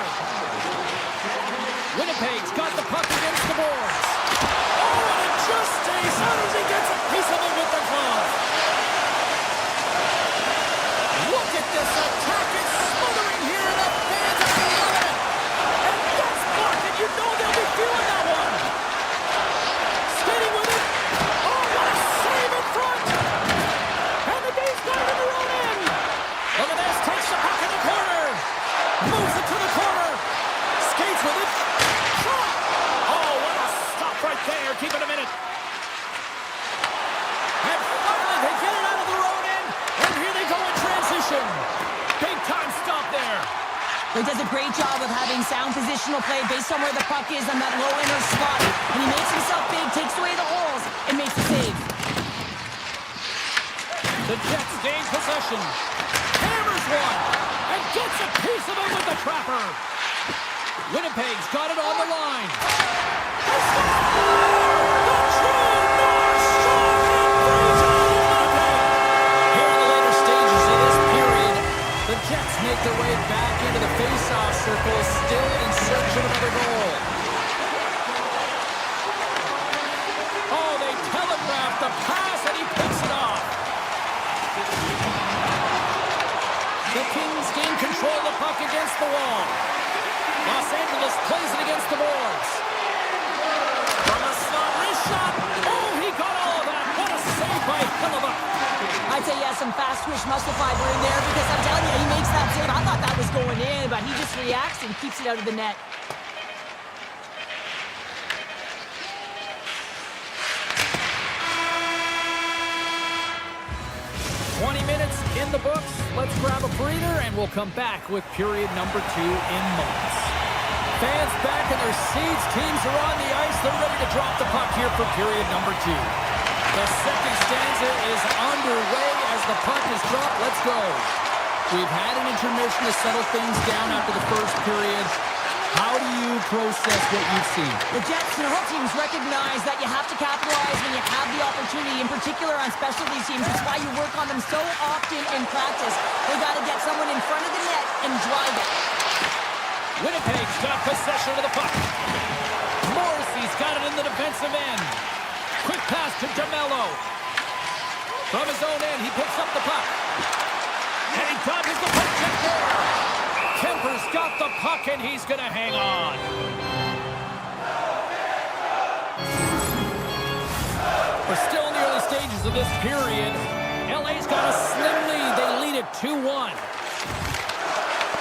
Winnipeg's got the puck against the boards. Oh, and it just stays out as he gets a piece of it with the glove. Look at this attack. It's smothering here, and the fans are loving it. And that's blocked, and you know they'll be feeling that one. Skating with it. Oh, what a save in front. And the Dave's got it in their own end. Look at this. Takes the puck in the corner. Moves it to the corner. Skates with it. Shot. Oh, what a stop right there. Keep it a minute. And finally, they get it out of their own end. And here they go in transition. Big time stop there. He does a great job of having sound positional play based on where the puck is on that low inner slot. And he makes himself big, takes away the holes, and makes the save. The Jets gain possession. Hammers one. And gets a piece of it with the trapper. Winnipeg's got it on the line. The true North Strong and freezing Winnipeg. Here in the later stages of this period, the Jets make their way back into the face-off circle, still in search of another goal. Oh, they telegraphed the pass, and he picks it off. The Kings gain control of the puck against the wall. Los Angeles plays it against the boards. From a slot wrist shot. Oh, he got all of that. What a save by Helleva. I'd say he has some fast twitch muscle fiber in there because I'm telling you, he makes that save. I thought that was going in, but he just reacts and keeps it out of the net. Minutes in the books. Let's grab a breather, and we'll come back with period number 2 in moments. Fans back in their seats. Teams are on the ice. They're ready to drop the puck here for period number 2. The second stanza is underway as the puck is dropped. Let's go. We've had an intermission to settle things down after the first period. How do you process what you've seen? The Jets and whole teams recognize that you have to capitalize when you have the opportunity, in particular on specialty teams. That's why you work on them so often in practice. They got to get someone in front of the net and drive it. Winnipeg's got possession of the puck. Morrissey's got it in the defensive end. Quick pass to DeMello. From his own end, he picks up the puck. And he dodges the puck check there. Kemper's got the puck, and he's going to hang on. We're still in the early stages of this period. LA's got a slim lead. They lead it 2-1.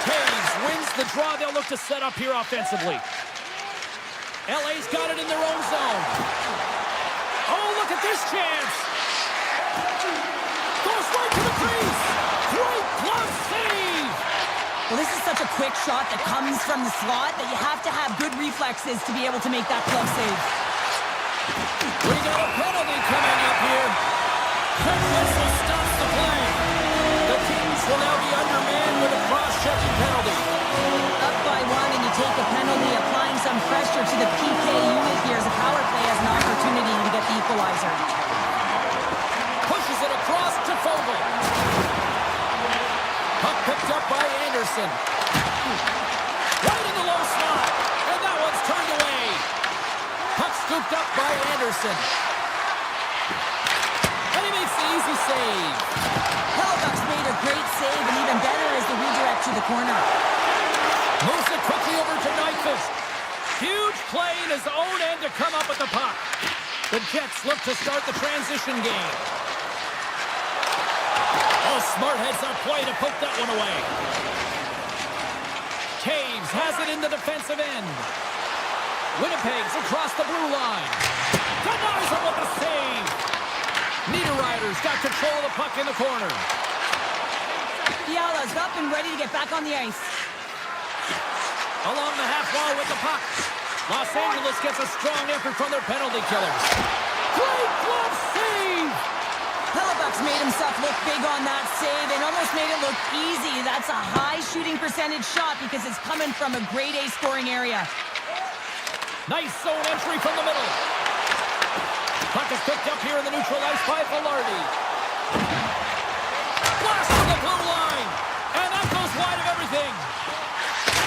Taves wins the draw. They'll look to set up here offensively. LA's got it in their own zone. Oh, look at this chance. Goes right to the crease. Great glove save. Well, this is such a quick shot that comes from the slot that you have to have good reflexes to be able to make that glove save. We got a penalty coming up here. Quick whistle stops the play. The Kings will now be undermanned with a cross-checking penalty. Up by 1 and you take a penalty, applying some pressure to the PK unit here as a power play has an opportunity to get the equalizer. Pushes it across to Fogle. Puck picked up by Anderson. Right in the low slot. And that one's turned away. Puck scooped up by Anderson. And he makes the easy save. Hellebuyck's made a great save, and he corner. Moves it quickly over to Nyquist. Huge play in his own end to come up with the puck. The Jets look to start the transition game. Oh, smart heads-up play to poke that one away. Caves has it in the defensive end. Winnipeg's across the blue line. Denies him with a save. Niederreiter's got control of the puck in the corner. Fiala's up and ready to get back on the ice. Along the half wall with the puck. Los Angeles gets a strong effort from their penalty killers. Great glove save! Hellebuck's made himself look big on that save and almost made it look easy. That's a high shooting percentage shot because it's coming from a grade A scoring area. Nice zone entry from the middle. Puck is picked up here in the neutral ice by Velarde. Blast from the blue line. And that goes wide of everything.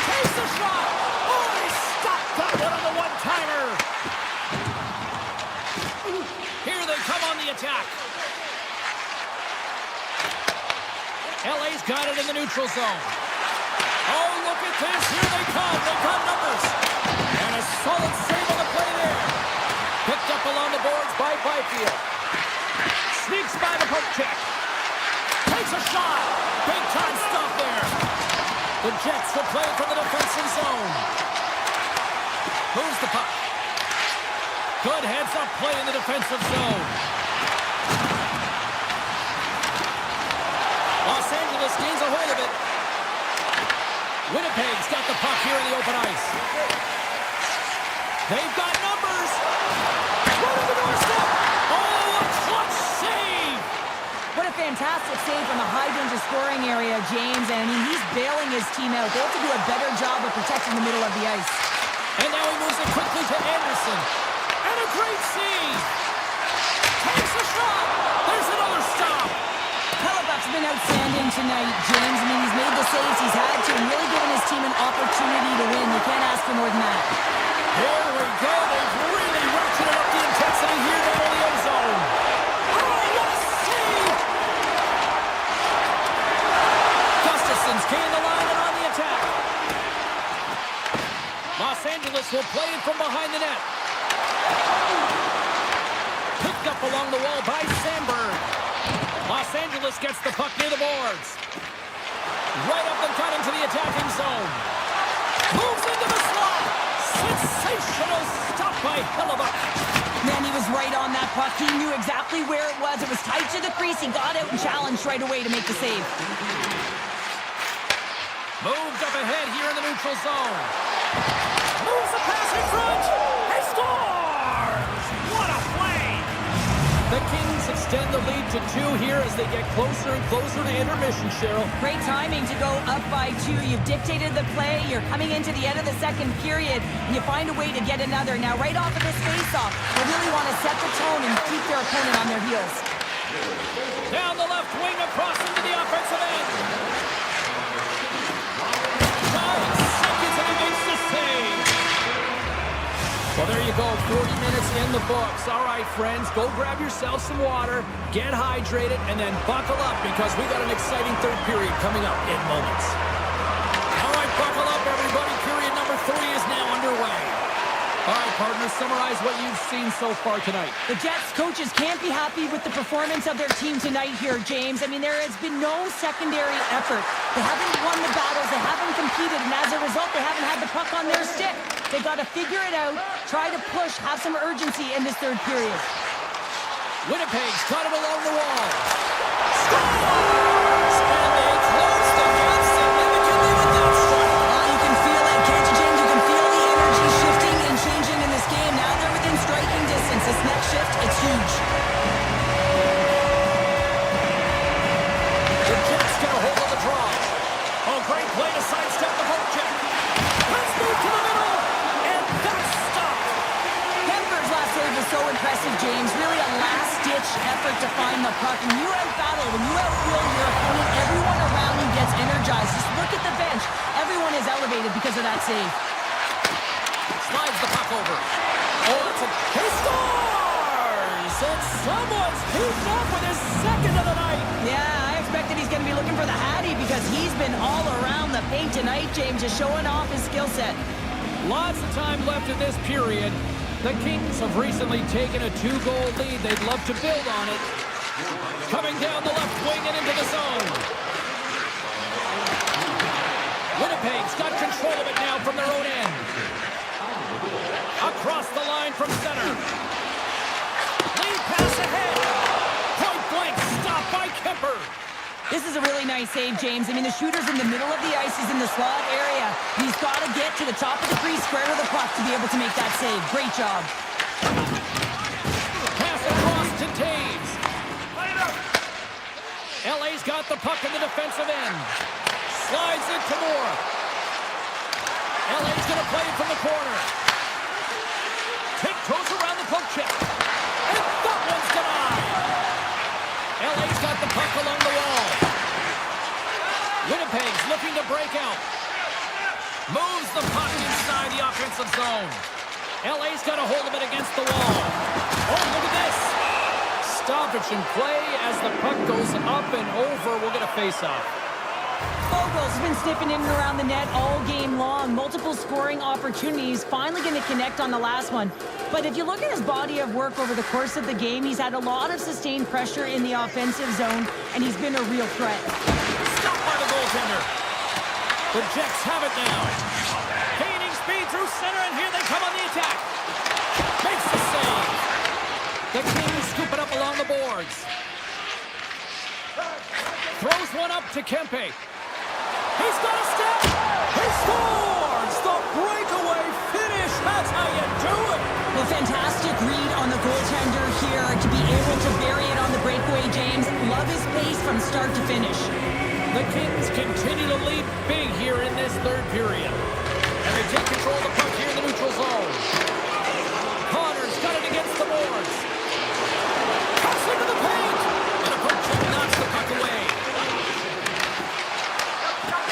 Takes the shot. Oh, he stopped that one on the one-timer. Here they come on the attack. LA's got it in the neutral zone. Oh, look at this. Here they come. They got numbers. And a solid save on the play there. Picked up along the boards by Byfield. Sneaks by the poke check. Takes a shot. Big time stop there. The Jets will play from the defensive zone. Moves the puck. Good heads-up play in the defensive zone. Los Angeles gains a hold of it. Winnipeg's got the puck here in the open ice. They've got numbers. Right on the doorstep. Oh, a clutch save. What a fantastic save from a high-danger scoring area, James. And I mean, he's bailing his team out. They have to do a better job of protecting the middle of the ice. And now he moves it quickly to Anderson. And a great save. Takes a shot. There's another stop. Hellebuck's been outstanding tonight, James. I mean, he's made the saves he's had to and really given his team an opportunity to win. You can't ask for more than that. Here we go. They've really ratcheted up the intensity here down in the end zone. Oh, what a save! Gustafson's gained the line and on the attack. Los Angeles will play it from behind the net. Picked up along the wall by Sandberg. Los Angeles gets the puck near the boards. Right up and cut into the attacking zone. Moves into the slot. Sensational stop by Hellebuck. Man, he was right on that puck. He knew exactly where it was. It was tight to the crease. He got out and challenged right away to make the save. Moved up ahead here in the neutral zone. Moves the pass in front. He scores! What a play! The Kings extend the lead to 2 here as they get closer and closer to intermission, Cheryl. Great timing to go up by 2. You've dictated the play. You're coming into the end of the second period, and you find a way to get another. Now, right off of this face-off, they really want to set the tone and keep their opponent on their heels. Down the left wing across into the offensive end. 9 seconds and he makes the save. Well, there you go. 40 minutes in the books. All right, friends, go grab yourself some water, get hydrated, and then buckle up because we got an exciting third period coming up in moments. All right, buckle up, everybody. Period number 3 is now underway. All right, partners, summarize what you've seen so far tonight. The Jets coaches can't be happy with the performance of their team tonight here, James. I mean, there has been no secondary effort. They haven't won the battles. They haven't competed. And as a result, they haven't had the puck on their stick. They got to figure it out, try to push, have some urgency in this third period. Winnipeg's got it along the wall. Scores! And they close the gap significantly with that strike. You can feel it, can't you, James? You can feel the energy shifting and changing in this game. Now they're within striking distance. This next shift, it's huge. The Jets get a hold of the draw. Oh, great play to sidestep the poke check. Let's move to the middle. And that's stopped. Denver's last save was so impressive, James. Really a last-ditch effort to find the puck. When you out-battle, when you outfield your opponent, everyone around you gets energized. Just look at the bench. Everyone is elevated because of that save. Slides the puck over. Oh, he scores! And someone's heating up with his second of the night. Yeah, I expected he's going to be looking for the Hattie because he's been all around the paint tonight, James, just showing off his skill set. Lots of time left in this period. The Kings have recently taken a 2-goal lead. They'd love to build on it. Coming down the left wing and into the zone. Winnipeg's got control of it now from their own end. Across the line from center. Lead pass ahead. Point blank stop by Kemper. This is a really nice save, James. I mean, the shooter's in the middle of the ice. He's in the slot area. He's got to get to the top of the crease, square to the puck to be able to make that save. Great job. Pass across to Taves. LA's got the puck in the defensive end. Slides it to Moore. LA's going to play it from the corner. Tiptoes around the poke check. And that one's denied. LA's got the puck along the wall. Winnipeg's looking to break out. Moves the puck inside the offensive zone. LA's got a hold of it against the wall. Oh, look at this. Stoppage in play as the puck goes up and over. We'll get a face-off. Fogel's been sniffing in and around the net all game long. Multiple scoring opportunities. Finally going to connect on the last one. But if you look at his body of work over the course of the game, he's had a lot of sustained pressure in the offensive zone, and he's been a real threat. Stopped by the goaltender. The Jets have it now. Gaining speed through center, and here they come on the attack. Makes the save. The Kings scoop it up along the boards. Throws one up to Kempe. He's got a step. He scores! The breakaway finish. That's how you do it. Well, fantastic read on the goaltender here to be able to bury it on the breakaway, James. Love his pace from start to finish. The Kings continue to lead big here in this third period. And they take control of the puck here in the neutral zone. Connor's got it against the boards. Cuts into the paint. And a poke check knocks the puck away.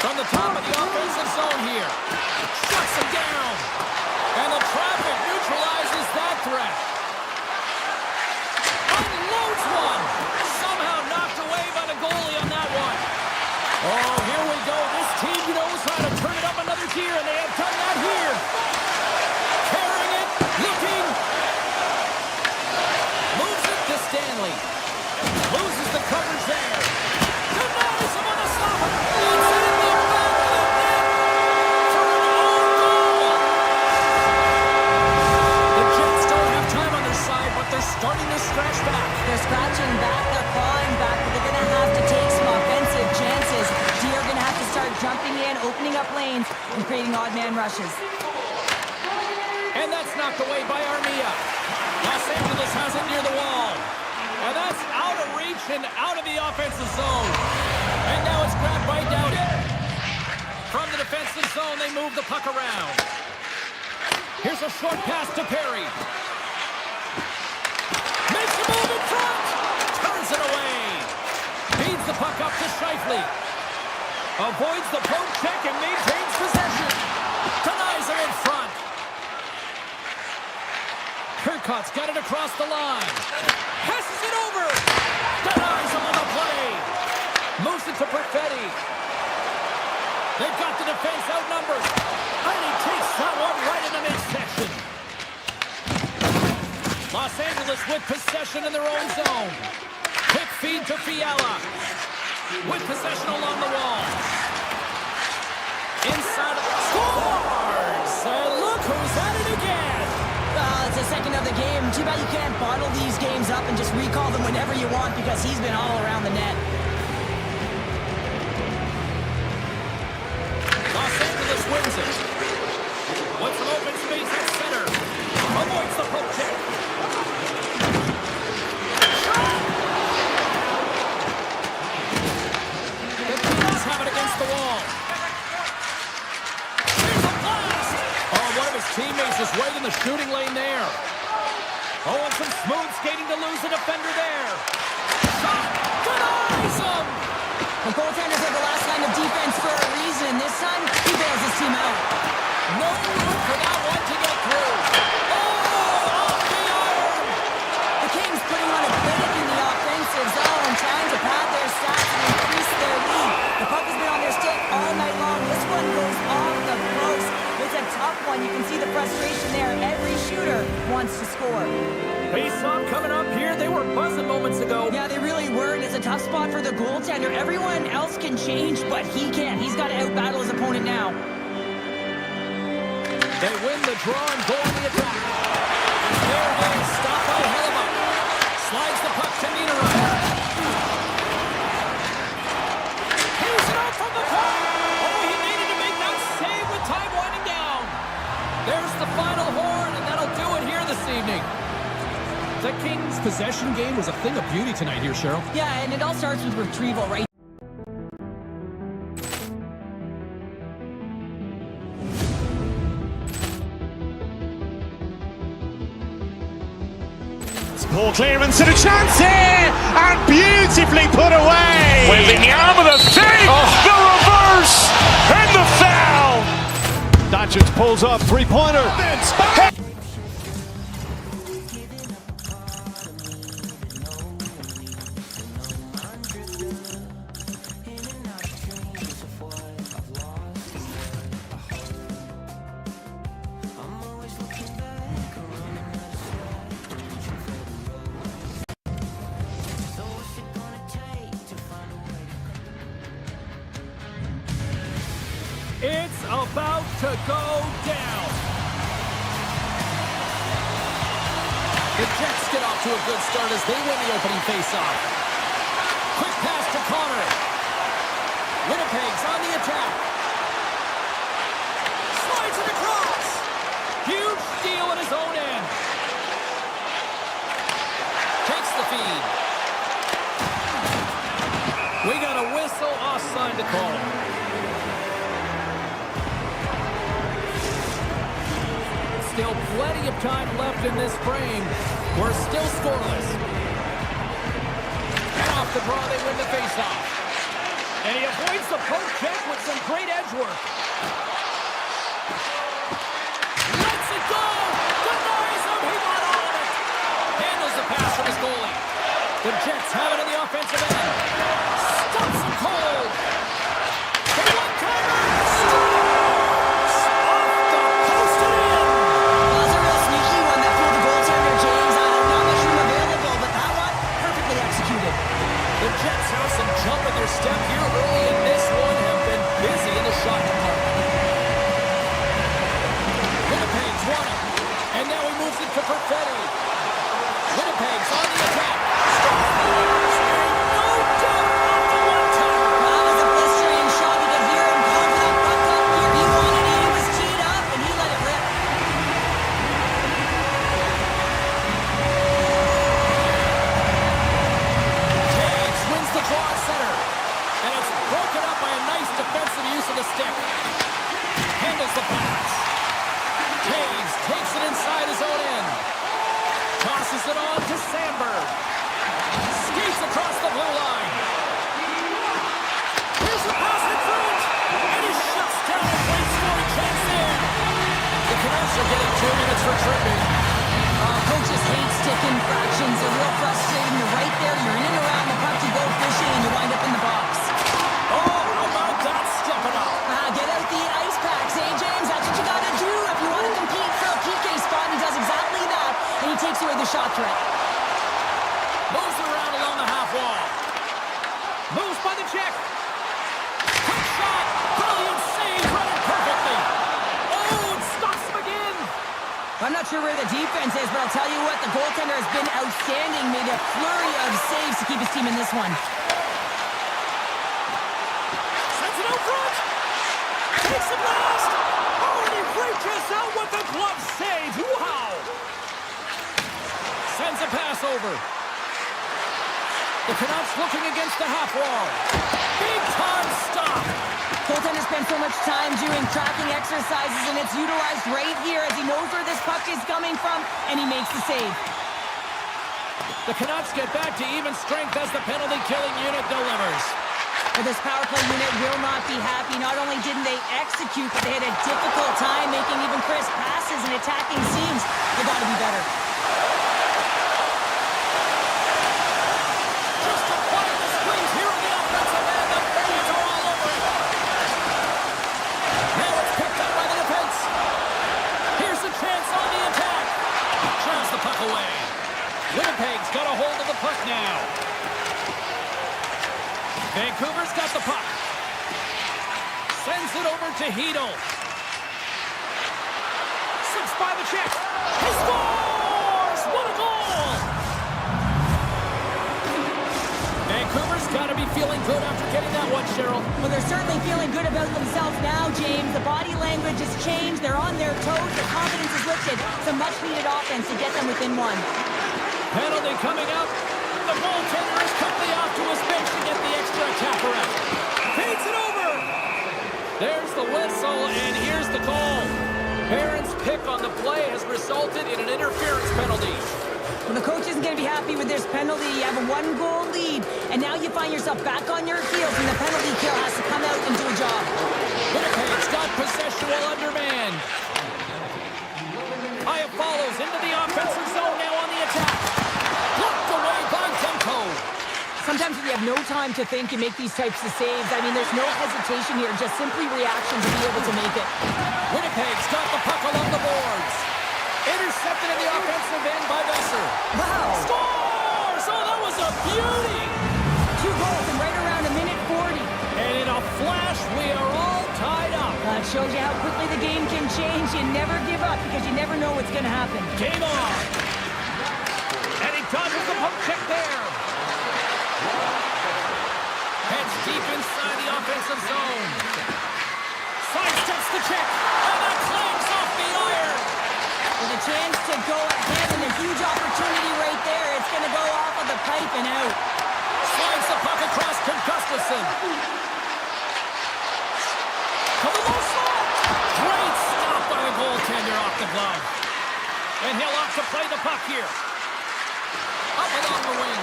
From the top of the offensive zone here. Shuts him down. And the traffic neutralizes that threat. Unloads one. Somehow knocked away by the goalie on that one. Oh, here we go. This team knows how to turn it up another gear, and they have done that here. Carrying it, looking. Moves it to Stanley. Loses the coverage there. Denies him on the stop. It's in the back of the net for an own goal. The Jets don't have time on their side, but they're starting to scratch back. They're scratching back, they're clawing back, but they're going to have to take some offensive chances. They're going to have to start jumping in, opening up lanes, and creating odd man rushes. And that's knocked away by Armia. Los Angeles has it near the wall. And that's out of reach and out of the offensive zone. And now it's grabbed by Doughty. From the defensive zone, they move the puck around. Here's a short pass to Perry. Makes a move in front. Turns it away. Feeds the puck up to Scheifele. Avoids the poke check and maintains possession. Denies him in front. Kirkcott's got it across the line. Passes it over. Denies him on the play. Moves it to Perfetti. They've got the defense outnumbered. And he takes that one right in the midsection. Los Angeles with possession in their own zone. Quick feed to Fiala. With possession along the wall. Inside. Scores! And look who's at it again. It's the second of the game. Too bad you can't bottle these games up and just recall them whenever you want because he's been all around the net. Los Angeles wins it. With some open space at center. Avoids the poke check. The Kings have it against the wall. Here's a blast. Oh, one of his teammates is right in the shooting lane there. Oh, and some smooth skating to lose the defender there. Shot. Denies him. The goaltenders are the last line of defense for a reason. This time, he bails his team out. No room for that one to get through. Oh, off the iron. The Kings put though. Yeah, they really were, and it's a tough spot for the goaltender. Everyone else can change, but he can't. He's got to outbattle his opponent now. They win the draw and go on the attack. There it is. Stop by Hellebuck. Slides the puck to Niederreiter. He's it out from the top. Oh, he needed to make that save with time winding down. There's the final horn, and that'll do it here this evening. The Kings' possession game was a thing of beauty tonight here, Cheryl. Yeah, and it all starts with retrieval, right? Poor clearance and a chance here, and beautifully put away. Waving the arm of the thing, the reverse, and the foul. Doncic pulls up, three-pointer. It's about to go down. The Jets get off to a good start as they win the opening faceoff. Quick pass to Connor. Winnipeg's on the attack. Slides it across. Huge steal at his own end. Takes the feed. We got a whistle offside to call. Still plenty of time left in this frame. We're still scoreless. And off the draw, they win the faceoff. And he avoids the poke check with some great edge work. Lets it go! Denies him! He got all of it! Handles the pass from his goalie. The Jets have it in the offensive end. Stops him cold! The one-timer! The Jets have some jump in their step here early in this one, have been busy in the shot department. Winnipeg's won it, and now he moves it to Perfetti. Winnipeg's on the attack. No doubt off the one-timer. That was a blistering shot. You could hear him pump that puck up here. He wanted it. He was teed up, and he let it rip. The draw at center, and it's broken up by a nice defensive use of the stick. Handles the pass. Taves takes it inside his own end. Tosses it on to Sandberg. Skates across the blue line. Here's the pass in front, and he shuts down a great scoring chance there. The Canucks are getting 2 minutes for tripping. Coaches hate stick infractions. They're real frustrating. You're right there. You're in and around the puck. You go fishing, and you wind up in the box. Oh, how about that stepping up? Get out the ice packs, eh, James? That's what you got to do if you want to compete for a PK spot. He does exactly that, and he takes away the shot threat. Moves around along the half wall. Moves by the check. Quick shot. Brilliant save. Run it perfectly. Oh, it stops him again. I'm not sure where the defense is, but I'll tell you what, the goaltender has been outstanding. Made a flurry of saves to keep his team in this one. Sends it out front. Takes it last. Oh, and he reaches out with the glove save. Wow. Sends a pass over. The Canucks looking against the half wall. Big time stop. Goaltender spends so much time doing tracking exercises, and it's utilized right here as he knows where this puck is coming from, and he makes the save. The Canucks get back to even strength as the penalty-killing unit delivers. But this power play unit will not be happy. Not only didn't they execute, but they had a difficult time making even crisp passes and attacking seams. They got to be better. Just to quiet the springs here on the offensive end. The fans are all over it. Now it's picked up by the defense. Here's a chance on the attack. Drives the puck away. Winnipeg's got a hold of the puck now. Vancouver's got the puck. Sends it over to Hedel. 6 by the check. He scores! What a goal! Vancouver's got to be feeling good after getting that one, Cheryl. Well, they're certainly feeling good about themselves now, James. The body language has changed. They're on their toes. Their confidence is lifted. Some much-needed offense to get them within one. Penalty coming up. The goaltender is quickly off to his bench to get the extra attacker out. Feeds it over. There's the whistle, and here's the call. Barron's pick on the play has resulted in an interference penalty. Well, the coach isn't going to be happy with this penalty. You have a 1-goal lead, and now you find yourself back on your heels, and the penalty kill has to come out and do a job. Winnipeg's got possession while undermanned. Haya follows into the offensive zone now on the attack. Blocked away by Demko. Sometimes when you have no time to think, you make these types of saves. I mean, there's no hesitation here, just simply reaction to be able to make it. Winnipeg's got the puck along the boards. Intercepted in the offensive end by Besser. Wow. Scores! Oh, that was a beauty! 2 goals in right around a minute 40. And in a flash, we are all tied up. That shows you how quickly the game can change. You never give up because you never know what's going to happen. Game on. And he dodges the poke check there. Heads deep inside the offensive zone. Sidesteps the check. And that clanks off the iron. With a chance to go ahead and a huge opportunity right there. It's going to go off of the pipe and out. Slides the puck across to Gustafsson. To the low slot. Great stop by the goaltender off the glove. And he'll opt to play the puck here. Up along the wing.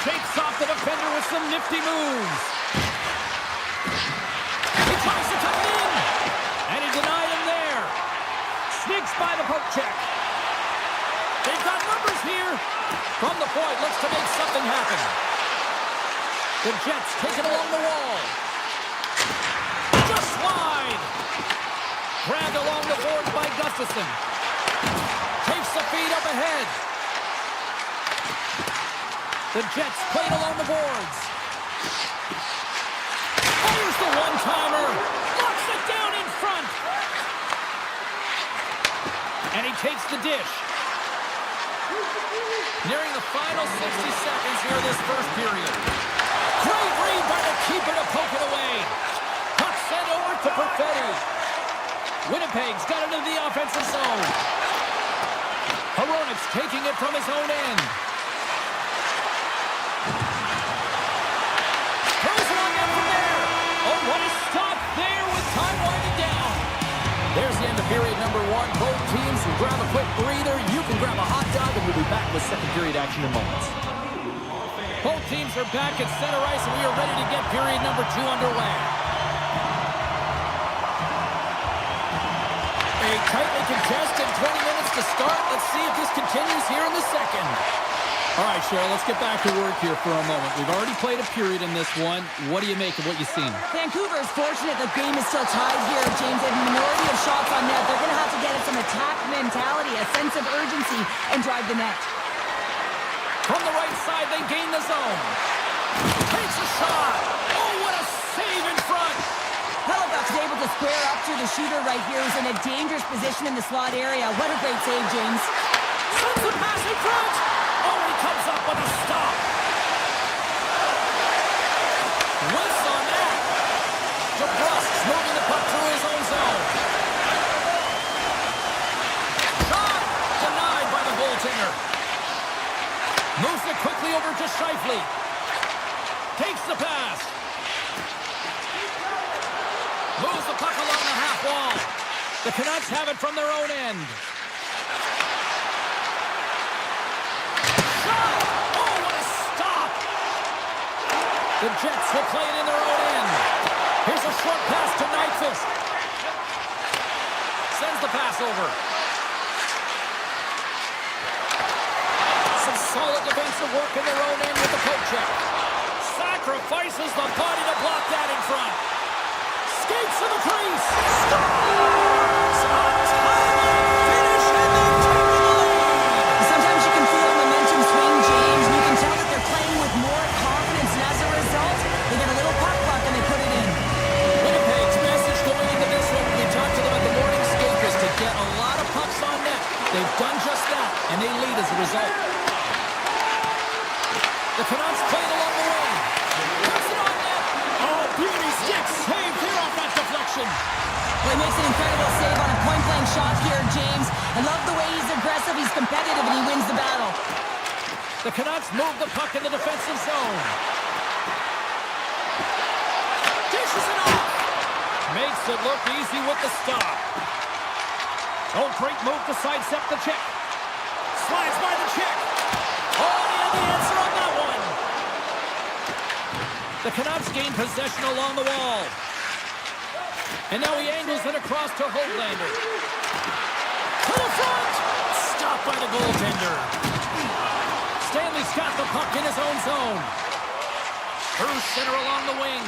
Shakes off the defender with some nifty moves. He tries to tuck it in. And he denied him there. Sneaks by the poke check. They've got numbers here. From the point, looks to make something happen. The Jets take it along the wall. Just wide. Grabbed along the boards by Gustafsson. Takes the feed up ahead. The Jets played along the boards. Fires the one-timer. Knocks it down in front. And he takes the dish. Nearing the final 60 seconds here in this first period. Great read by the keeper to poke it away. Puck sent over to Perfetti. Winnipeg's got it into the offensive zone. Hronik's taking it from his own end. Throws it on net from there. Oh, what a stop there with time winding down. There's the end of period number 1. Both teams will grab a quick breather. You can grab a hot dog, and we'll be back with second period action in moments. Both teams are back at center ice, and we are ready to get period number 2 underway. A tightly contested 20 minutes to start. Let's see if this continues here in the second. All right, Cheryl, let's get back to work here for a moment. We've already played a period in this one. What do you make of what you've seen? Vancouver is fortunate the game is still tied here, James. They have a minority of shots on net. They're going to have to get some attack mentality, a sense of urgency, and drive the net. From the right side, they gain the zone. Takes a shot. Oh, what a save in front. Hellebuyck's able to square up to the shooter right here, who's in a dangerous position in the slot area. What a great save, James. Sends the pass in front. Oh, he comes up with a stop. Whiffs on that. DeBrusk's moving the puck through his own zone. Shot denied by the goaltender. Moves it quickly over to Scheifele. Takes the pass. Moves the puck along the half wall. The Canucks have it from their own end. Shot! Oh, what a stop! The Jets will play it in their own end. Here's a short pass to Nyquist. Sends the pass over. Some solid defensive work in their own end with the poke check. Sacrifices the body to block that in front. Skates to the crease. Scores! A timely finish, and they've taken the lead. Sometimes you can feel momentum swing, James, and you can tell that they're playing with more confidence, and as a The Canucks played along the wing. Puts it on net. Oh, beauty stick save here off that deflection. Well, he makes an incredible save on a point-blank shot here, James. I love the way he's aggressive, he's competitive, and he wins the battle. The Canucks move the puck in the defensive zone. Dishes it off. Makes it look easy with the stop. Oh, great move to sidestep the check. Slides by the check. Oh, he had the answer on that one. The Canucks gain possession along the wall. And now he angles it across to Hoaglander. To the front. Stopped by the goaltender. Stanley's got the puck in his own zone. Through center along the wing.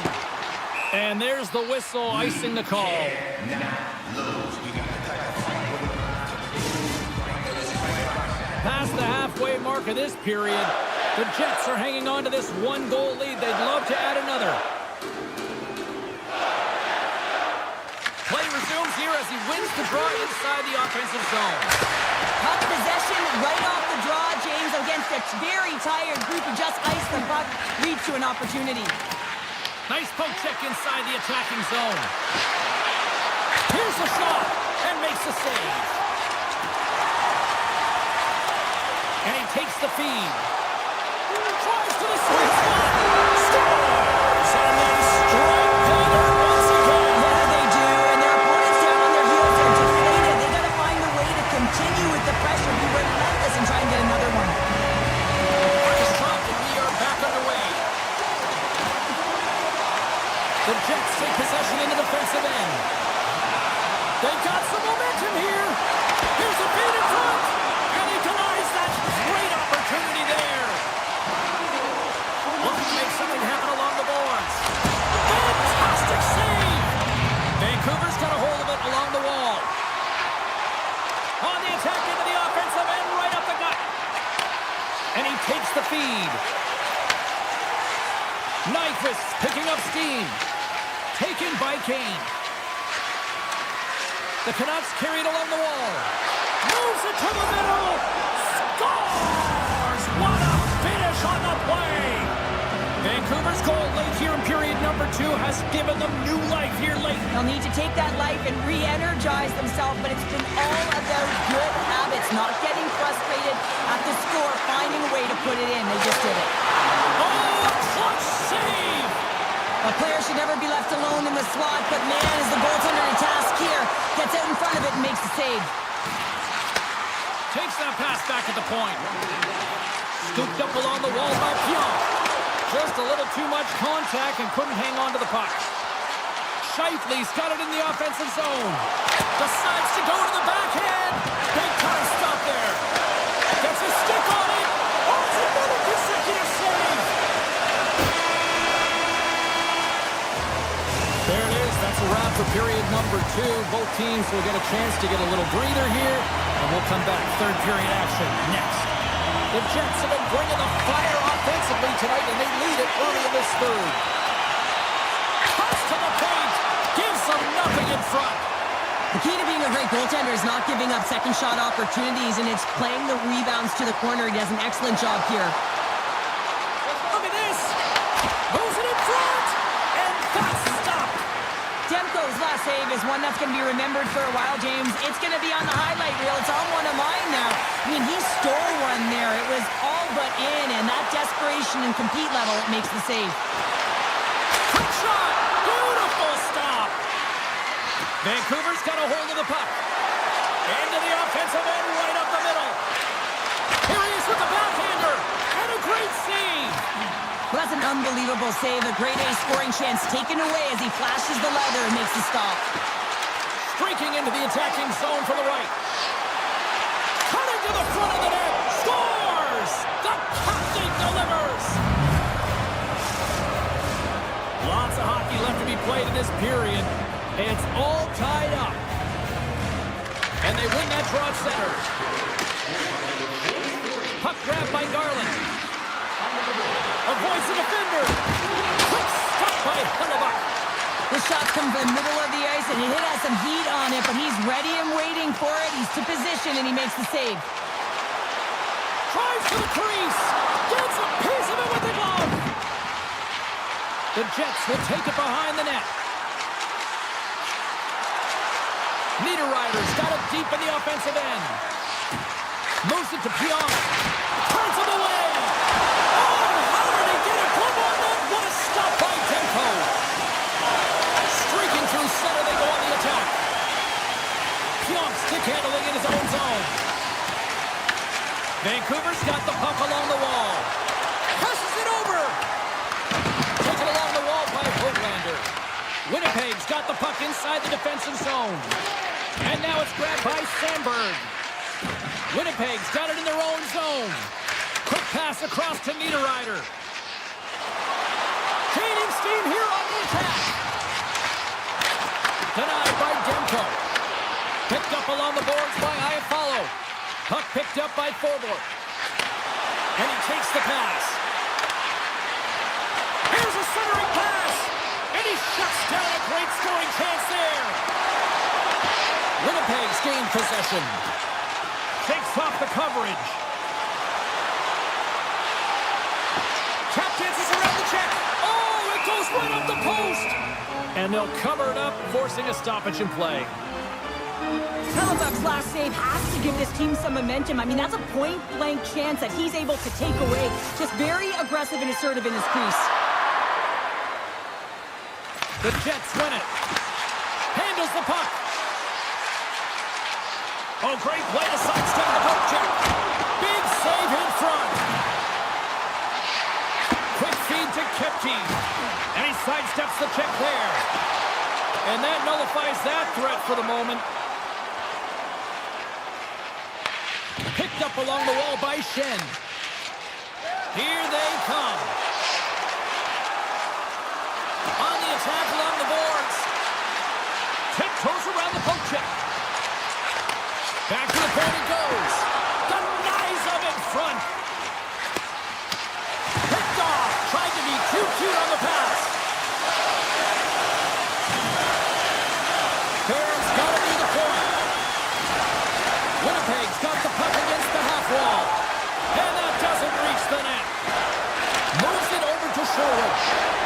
And there's the whistle icing the call. Past the halfway mark of this period, the Jets are hanging on to this one-goal lead. They'd love to add another. Play resumes here as he wins the draw inside the offensive zone. Puck possession right off the draw, James, against a very tired group who just iced the puck, leads to an opportunity. Nice poke check inside the attacking zone. Here's the shot, and makes the save. And he takes the feed. Tries to the sweet spot. Scores! And they strike Vader once again. Yeah, they do, and their opponents down on their heels are deflated. They got to find a way to continue with the pressure, be relentless, and try and get another one. Puck is dropped, and we are back underway. The Jets take possession in the defensive end. They've got some momentum here. Here's a feed in front. And he denies that great opportunity there. Looking to make something happen along the boards. Fantastic save. Vancouver's got a hold of it along the wall. On the attack into the offensive end, right up the gut. And he takes the feed. Nyquist picking up steam. Taken by Kane. The Canucks carried along the wall. Moves it to the middle. Scores! What a finish on the play! Vancouver's goal late here in period number 2 has given them new life here late. They'll need to take that life and re-energize themselves, but it's been all about good habits, not getting frustrated at the score, finding a way to put it in. They just did it. Oh, a clutch save! A player should never be left alone in the slot, but man, is the goaltender in task here. Gets out in front of it and makes the save. Takes that pass back at the point. Scooped up along the wall by Pion. Just a little too much contact and couldn't hang on to the puck. Scheifele's got it in the offensive zone. Decides to go to the backhand. Big time stop there. Gets a stick on it. Oh, it's another consecutive save. There it is. That's a wrap for period number 2. Both teams will get a chance to get a little breather here, and we'll come back. Third period action next. The Jets have been bringing the fire offensively tonight, and they lead it early in this third. Cuts to the paint. Gives them nothing in front. The key to being a great goaltender is not giving up second shot opportunities, and it's playing the rebounds to the corner. He does an excellent job here. Look at this. Moves it in front, and that's stopped. Demko's last save is one that's going to be remembered for a while, James. It's going to be on the highlight reel. It's on one of mine now. I mean, he stole one there. It was all but in, and that desperation and compete level makes the save. Quick shot. Beautiful stop. Vancouver's got a hold of the puck. Into the offensive end, right up the middle. Here he is with the backhander. And a great save. Well, that's an unbelievable save. A grade A scoring chance taken away as he flashes the leather and makes the stop. Streaking into the attacking zone for the right. Cutting to the front of the net. Scores! The captain delivers! Lots of hockey left to be played in this period. It's all tied up. And they win that draw at center. Puck grab by Garland. Avoids the defender. Quick stop by Hellebuck. The shot comes from the middle of the ice, and it has some heat on it, but he's ready and waiting for it. He's to position, and he makes the save. Tries for the crease. Gets a piece of it with The Jets will take it behind the net. Niederreiter's got it deep in the offensive end. Moves it to Pionk. Turns him away. Oh, how did he get it? Come on, man. What a stop by Demko. Streaking through center, they go on the attack. Pionk stick handling in his own zone. Vancouver's got the puck along the wall. Passes it over. Taken along the wall by Hoaglander. Winnipeg's got the puck inside the defensive zone. And now it's grabbed by Sandberg. Winnipeg's got it in their own zone. Quick pass across to Niederreiter. Gaining steam here on the attack. Denied by Demko. Picked up along the boards by Iafallo. Puck picked up by Forbort. And he takes the pass. Here's a centering pass. And he shuts down a great scoring chance there. Winnipeg's gained possession. Takes off the coverage. Tap dances around the check. Oh, it goes right up the post. And they'll cover it up, forcing a stoppage in play. Hellebuck's last save has to give this team some momentum. I mean, that's a point-blank chance that he's able to take away. Just very aggressive and assertive in his crease. The Jets win it. Handles the puck. Oh, great play to sidestep the poke check. Big save in front. Quick feed to Kepke. And he sidesteps the check there. And that nullifies that threat for the moment. Picked up along the wall by Shen. Here they come. On the attack along the boards. Tiptoes around the poke check. Back to the point it goes. Denies him in front. Picked off. Tried to be too cute on the pass. Barron's got to be the point. Winnipeg's got the puck against the half wall. And that doesn't reach the net. Moves it over to Sherwood.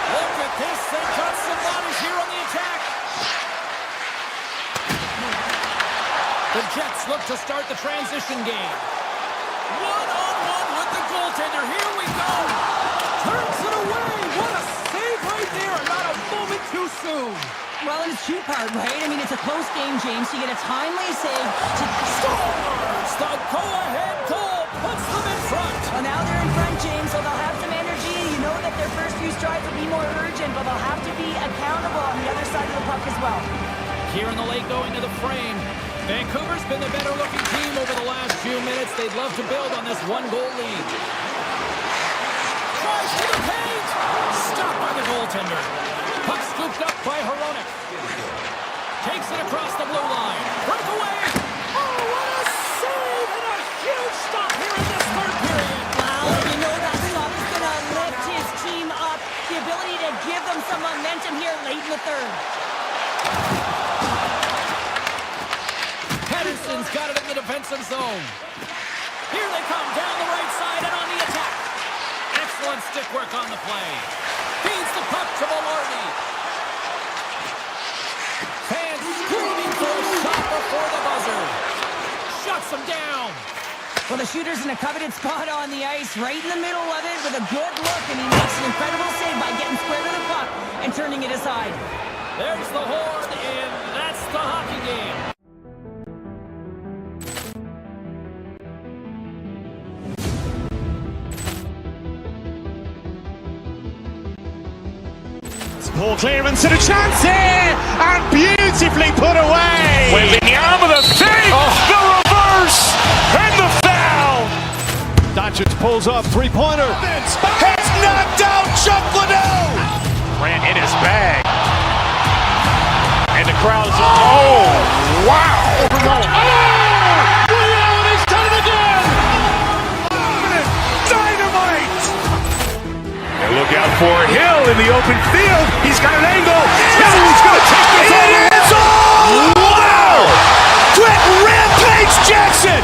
Look at this. They've got some bodies here on the attack. The Jets look to start the transition game. One-on-one with the goaltender. Here we go. Turns it away. What a save right there. Not a moment too soon. Well, and it's two-part, right? I mean, it's a close game, James. You get a timely save to Scores! The go-ahead goal puts them in front. Well, now they're in front, James, so they'll have some energy. You know that their first few strides will be more urgent, but they'll have to be accountable on the other side of the puck as well. Here in the late going to the frame. Vancouver's been the better-looking team over the last few minutes. They'd love to build on this one-goal lead. Tries to the paint! Stopped by the goaltender. Puck scooped up by Hronek. Takes it across the blue line. Breakaway! Oh, what a save! And a huge stop here in this third period. Wow, you know that stop is going to lift his team up. The ability to give them some momentum here late in the third. Pedersen's got it in the defensive zone. Here they come down the right side and on the attack. Excellent stick work on the play. Feeds the puck to Maloney. Fans screaming for a shot before the buzzer. Shuts him down. Well, the shooter's in a coveted spot on the ice, right in the middle of it with a good look, and he makes an incredible save by getting square to the puck and turning it aside. There's the horn, and that's the hockey game. Poor clearance and a chance here, and beautifully put away. With the arm of the thing, the reverse, and the foul. Doncic pulls up, three-pointer. Has knocked out Chuck Liddell. Ran in his bag. And the crowd's, oh, wow. Oh, Liddell has done it again. Dynamite. And look out for Hill in the open field. He's got an angle. Hill's going to take this over. It is all! Wow! Quick Rampage Jackson!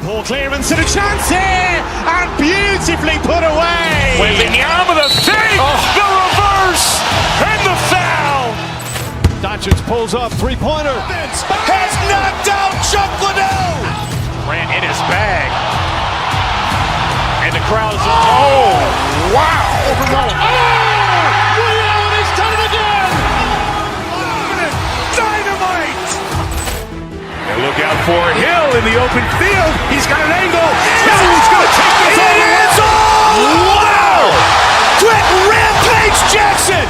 Poor clearance and a chance here, and beautifully put away. Wembanyama with a fake, the reverse, and the foul. Doncic pulls up, three-pointer. Has knocked out Chuck Liddell. Grant in his bag. And the crowd is, oh, wow. Overrun. Ray Allen has done it again. Dynamite. And look out for Hill in the open field. He's got an angle. He's going to take this all the way. Wow. Quick Rampage Jackson.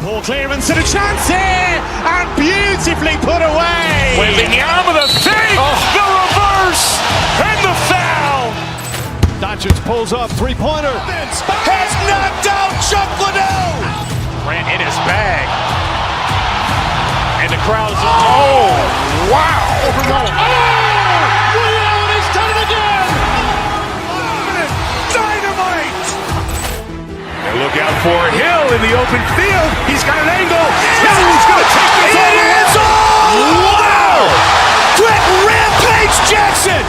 Poor clearance and a chance here, and beautifully put away. Wembanyama with a fake, the reverse, and the foul. Doncic pulls up, three-pointer. Has knocked out Chuck Liddell. Grant in his bag. And the crowd is, oh, wow. Overrun. Ray Allen has done it again. Dynamite. And look out for Hill in the open field. He's got an angle. He's going to take this all the way. Wow. Quick Rampage Jackson.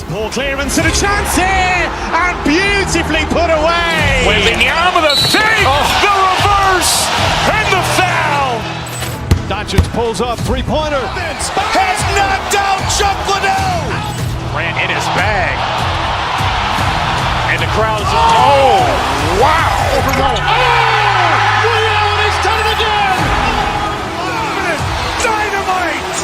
Poor clearance and a chance here, and beautifully put away. Wembanyama with a fake, the reverse, and the foul. Doncic pulls up, three-pointer. Has knocked out Chuck Liddell. Grant in his bag. And the crowd is, oh, wow. Overrun. Ray Allen has done it again. Dynamite.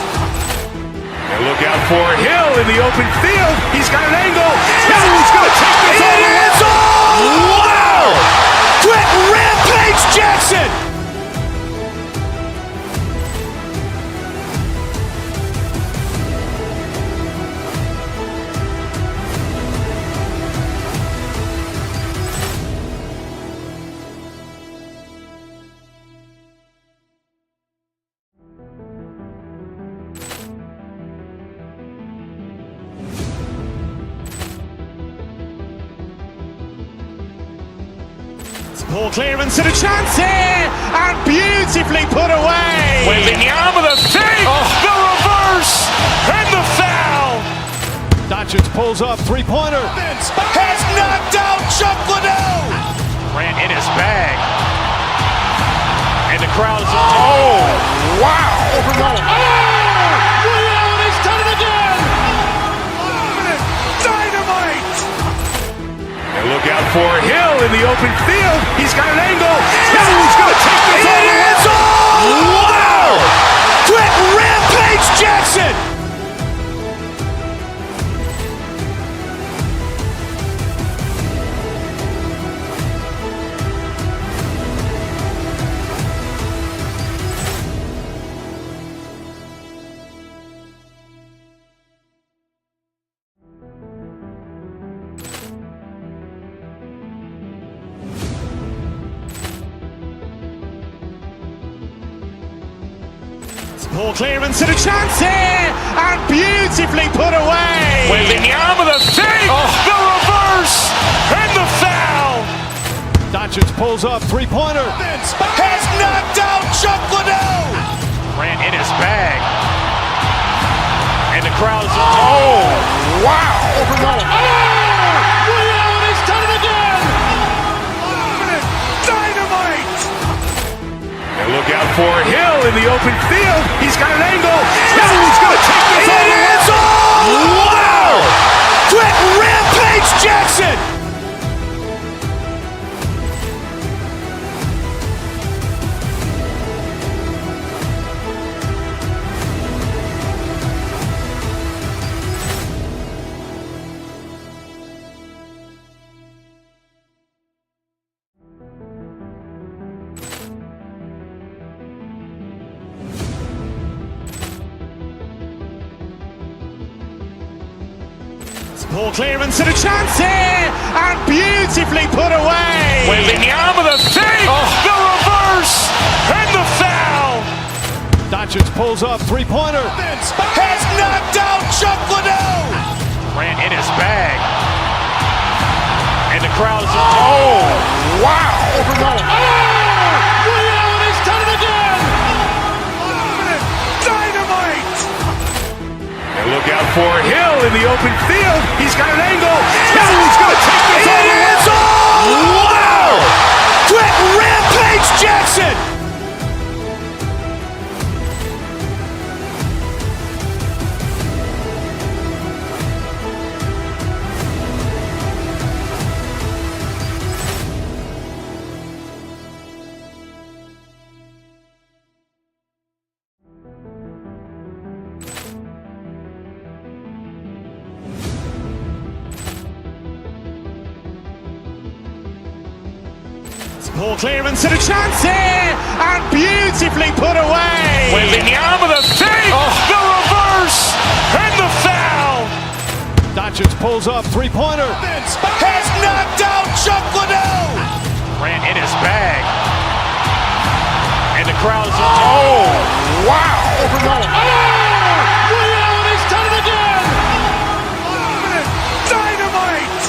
And look out for Hill in the open field. He's got an angle. He's going to take this all the way. Wow. Quick Rampage Jackson. Poor clearance and a chance here, and beautifully put away. Wembanyama with a fake, the reverse, and the foul. Doncic pulls up, three-pointer. Has knocked out Chuck Liddell. Grant in his bag. And the crowd is, oh, wow. Overrun. Ray Allen has done it again. Dynamite. And look out for Hill in the open field. He's got an angle. He's going to take this all the way. Wow. Quick Rampage Jackson. Poor clearance and a chance here, and beautifully put away. Wembanyama with a fake, the reverse, and the foul. Doncic pulls up, three-pointer. Has knocked out Chuck Liddell. Grant in his bag. And the crowd is, oh, wow. Overrun. Ray Allen has done it again. Dynamite. And look out for Hill in the open field. He's got an angle. He's going to take this all the way. Wow. Quick Rampage Jackson. Ball clearance and a chance here, and beautifully put away. Waving the arm of the feet, the reverse, and the foul. Doncic pulls up, three-pointer. Has knocked out Chuck Liddell. Grant in his bag. And the crowd is, oh, wow. Ray Allen has done it again. Dynamite. And look out for Hill in the open field. He's got an angle. Hill's going to take this all the way. Wow. Quick Rampage Jackson. Ball clearance and a chance here, and beautifully put away. Waving the arm of the feet, the reverse, and the foul. Doncic pulls up, three-pointer. Has knocked out Chuck Liddell. Grant in his bag. And the crowd is, oh, wow. Ray Allen has done it again. Dynamite.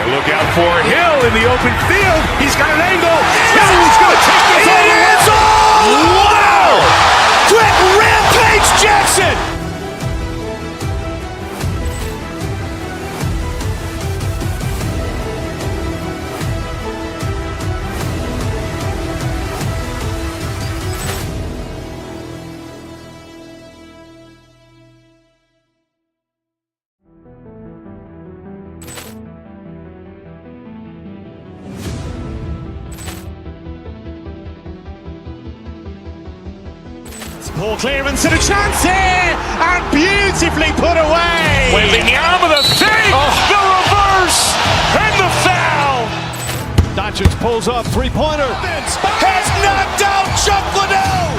And look out for Hill in the open field. He's got an angle. Hill's going to take this all the way. Wow. Quick Rampage Jackson. Ball clearance and a chance here, and beautifully put away. Waving the arm of the feet, the reverse, and the foul. Doncic pulls up, three-pointer. Has knocked out Chuck Liddell.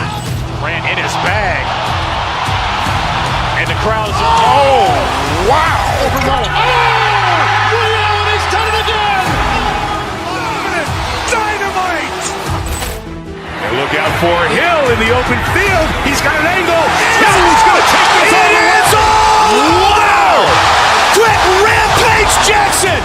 Grant in his bag. And the crowd is, oh, wow. Ray Allen has done it again. Dynamite. And look out for Hill in the open field. He's got an angle. Hill's going to take this all the way. Wow. Quick Rampage Jackson.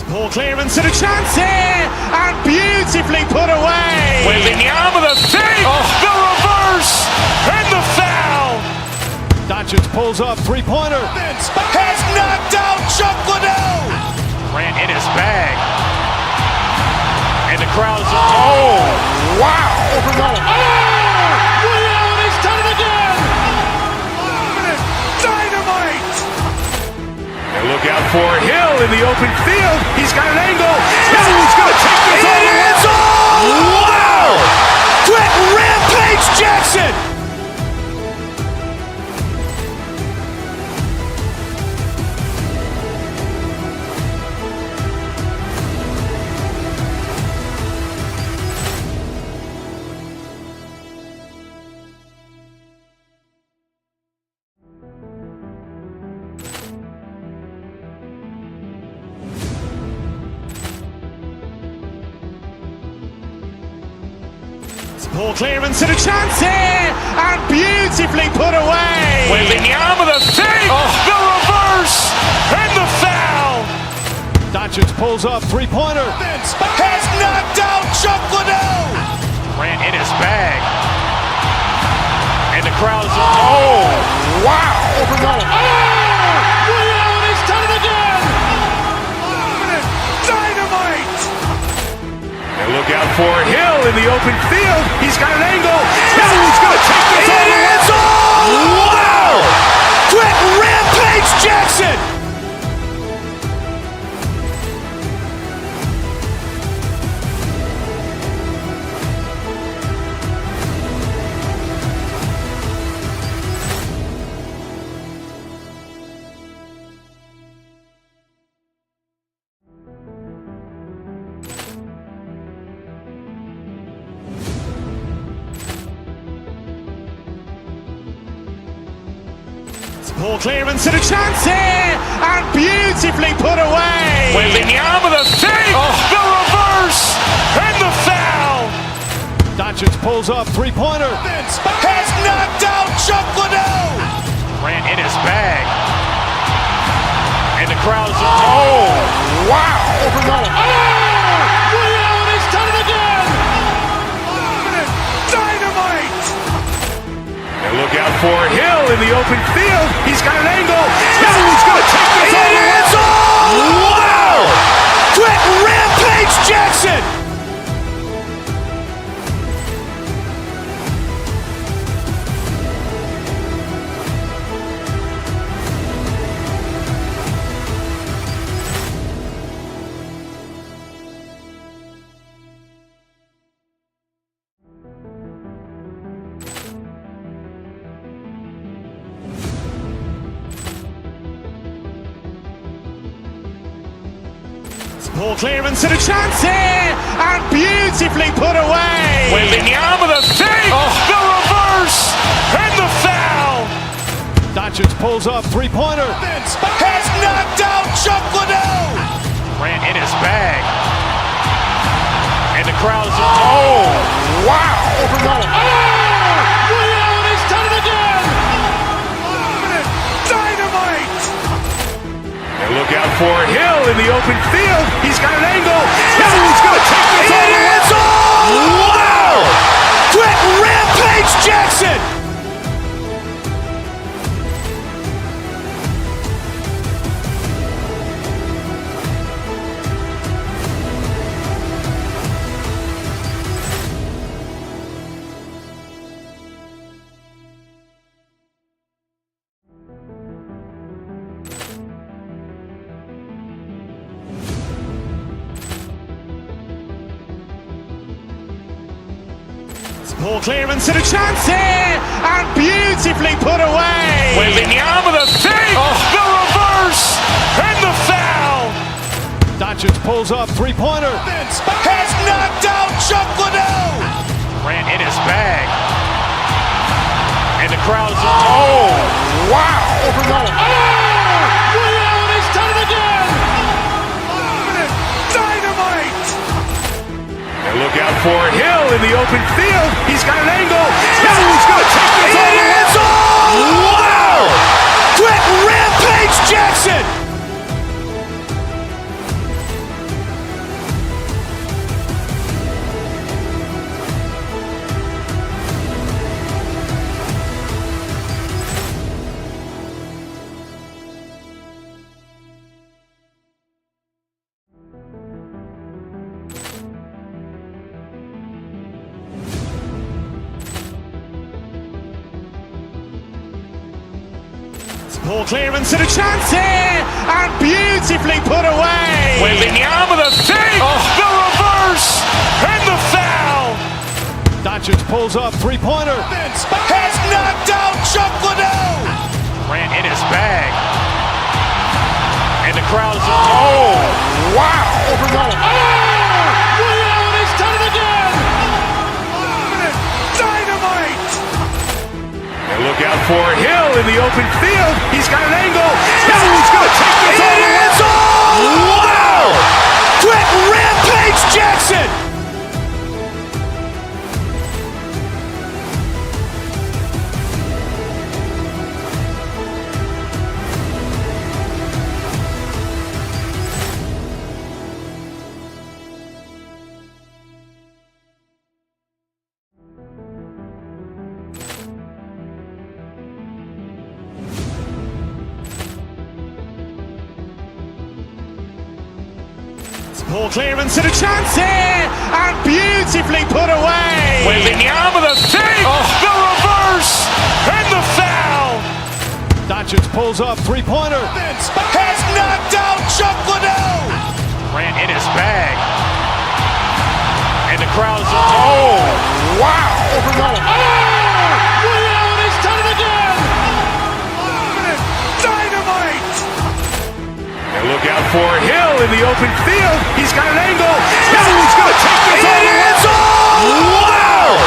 Ball clearance and a chance here, and beautifully put away. Waving the arm of the feet, the reverse, and the foul. Doncic pulls up, three-pointer. Has knocked out Chuck Liddell. Grant in his bag. And the crowd is, oh, wow. Ray Allen has done it again. Dynamite. And look out for Hill in the open field. He's got an angle. Hill's going to take this all the way. Wow. Quick Rampage Jackson. Ball clearance and a chance here, and beautifully put away. Waving the arm of the feet, the reverse, and the foul. Doncic pulls up, three-pointer. Has knocked out Chuck Liddell. Grant in his bag. And the crowd is, oh, wow. Ray Allen has done it again. Dynamite. And look out for Hill in the open field. He's got an angle. Hill's going to take this all the way. Wow. Quick Rampage Jackson. Poor clearance and a chance here, and beautifully put away. Waving the arm of the feet, the reverse, and the foul. Doncic pulls up, three-pointer. Has knocked out Chuck Liddell. Ran in his bag. And the crowd's, oh, wow. Ray Allen has done it again. Dynamite. And look out for Hill in the open field. He's got an angle. Hill's going to take this all the way. Wow! Quick Rampage Jackson. Poor clearance and a chance here, and beautifully put away. Waving the arm of the feet, the reverse, and the foul. Doncic pulls up, three-pointer. Has knocked out Chuck Liddell. Ran in his bag. And the crowd's, oh, wow. Ray Allen has done it again. Dynamite. And look out for Hill in the open field. He's got an angle. Hill's going to take this all the way. Wow! Quick Rampage Jackson. Poor clearance and a chance here, and beautifully put away. Waving the arm of the feet, the reverse, and the foul. Doncic pulls up, three-pointer. Has knocked out Chuck Liddell. Ran in his bag. And the crowd's, oh, wow. Ray Allen has done it again. Dynamite. And look out for Hill in the open field. He's got an angle. Hill's going to take this all the way. Wow! Quick Rampage Jackson. Poor clearance and a chance here, and beautifully put away. Waving the arm of the feet, the reverse, and the foul. Doncic pulls up, three-pointer. Has knocked out Chuck Liddell. Ran in his bag. And the crowd's, oh, wow. Ray Allen has done it again. Dynamite. And look out for Hill in the open field. He's got an angle. Hill's going to take this all the way. Wow! Quick Rampage Jackson. Poor clearance and a chance here, and beautifully put away. Waving the arm of the feet, the reverse, and the foul. Doncic pulls up, three-pointer. Has knocked out Chuck Liddell. Ran in his bag. And the crowd's, oh, wow. Ray Allen has done it again. Dynamite. And look out for Hill in the open field. He's got an angle. Hill's going to take this all the way. Wow!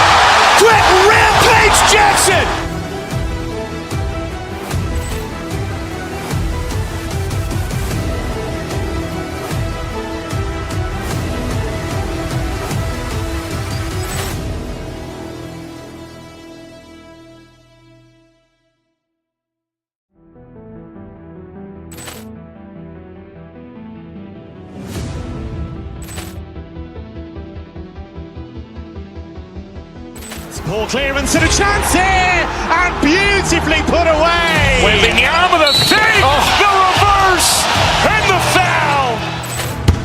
Quick Rampage Jackson. Ball clearance and a chance here, and beautifully put away. Waving the arm with a save, the reverse, and the foul.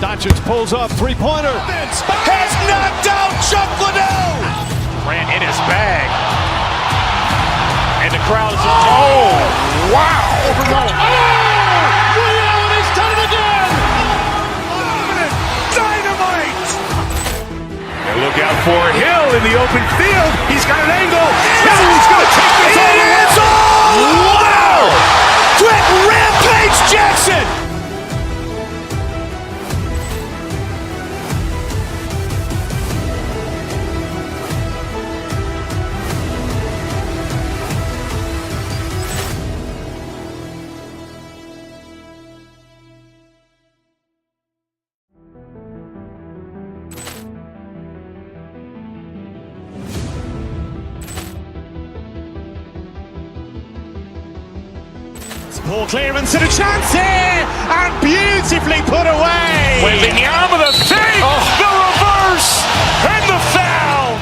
Doncic pulls up, three-pointer. Has knocked out Chuck Liddell. Grant in his bag. And the crowd is, wow. Ray Allen has done it again. Dynamite. And look out for Hill in the open field. He's got an angle. He's going to take this all the way. Wow. Quick Rampage Jackson. Ball clearance and a chance here, and beautifully put away. Waving the arm with a fake, the reverse, and the foul.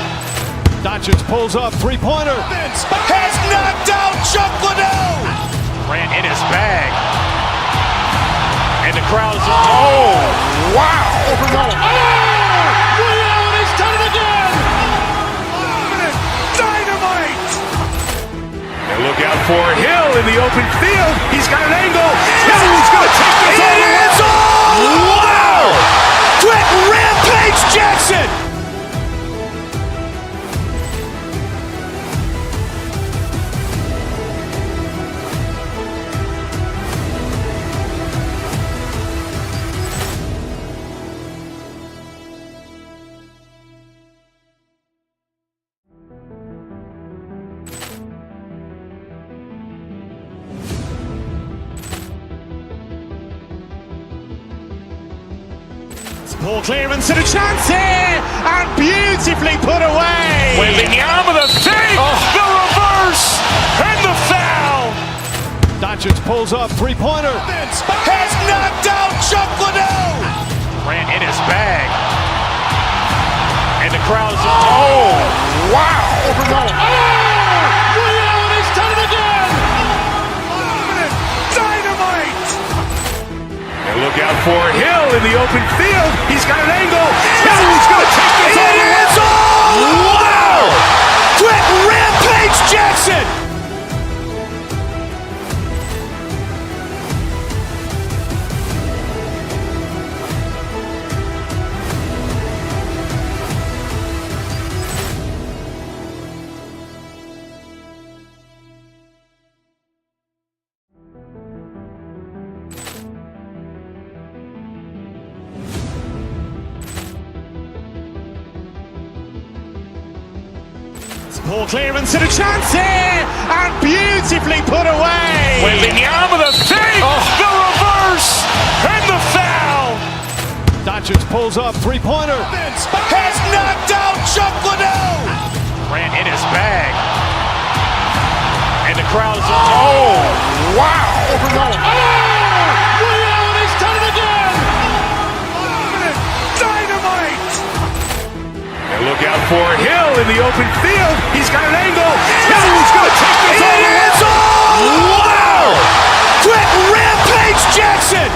Doncic pulls up, three-pointer. Has knocked out Chuck Liddell. Grant in his bag. And the crowd is, wow. Ray Allen has done it again. Dynamite. And look out for Hill in the open field. He's got an angle. He's going to take this all the way. Wow. Quick Rampage Jackson. Ball clearance and a chance here, and beautifully put away. Waving the arm with a fake, the reverse, and the foul. Doncic pulls up, three-pointer. Has knocked out Chuck Liddell. Grant in his bag. And the crowd is, wow. Ray Allen has done it again. Dynamite. And look out for Hill in the open field. He's got an angle. He's going to take this all the way. Wow. Quick Rampage Jackson. Ball clearance and a chance here, and beautifully put away. Waving the arm with a fake, the reverse, and the foul. Doncic pulls up, three-pointer. Has knocked out Chuck Liddell. Grant in his bag. And the crowd is, wow. Ray Allen has done it again. Dynamite. And look out for Hill in the open field. He's got an angle. He's going to take this all the way. Wow. Quick Rampage Jackson.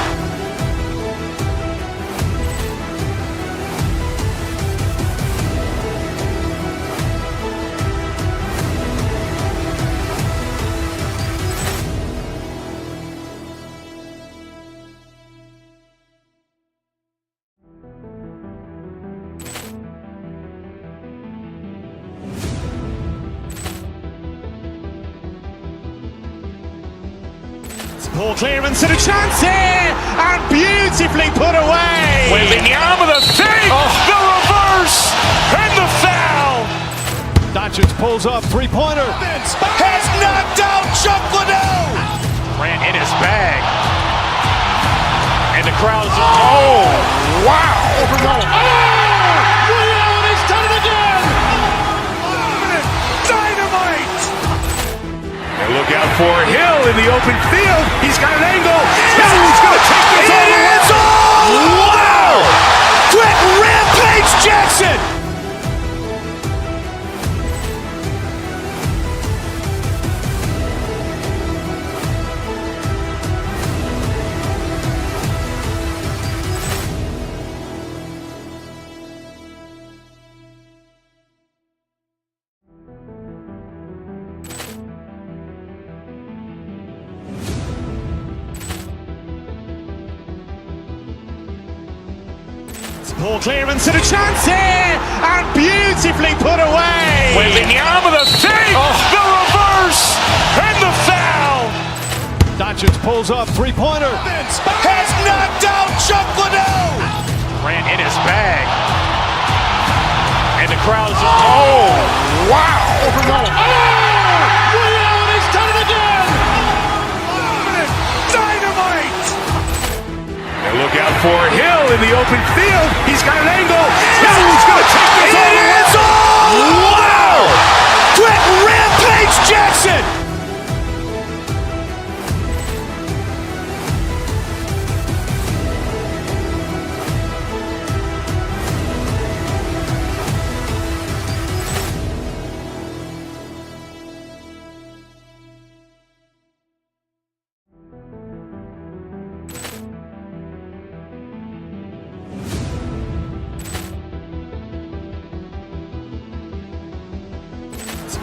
Ball clearance and a chance here, and beautifully put away. Waving the arm with a fake, the reverse, and the foul. Doncic pulls up, three-pointer. Has knocked out Chuck Liddell. Grant in his bag. And the crowd is, wow. Ray Allen has done it again. Dynamite. And look out for Hill in the open field. He's got an angle. He's going to take this all the way. Wow. Quick Rampage Jackson. Ball clearance and a chance here, and beautifully put away. Wembanyama the fake, the reverse, and the foul. Doncic pulls up, three-pointer. Has knocked out Chuck Liddell. Grant in his bag. And the crowd is, oh, wow. Ray Allen has done it again. Dynamite. And look out for Hill in the open field. He's got an angle. He's going to take this all the way. Wow! Quick Rampage Jackson.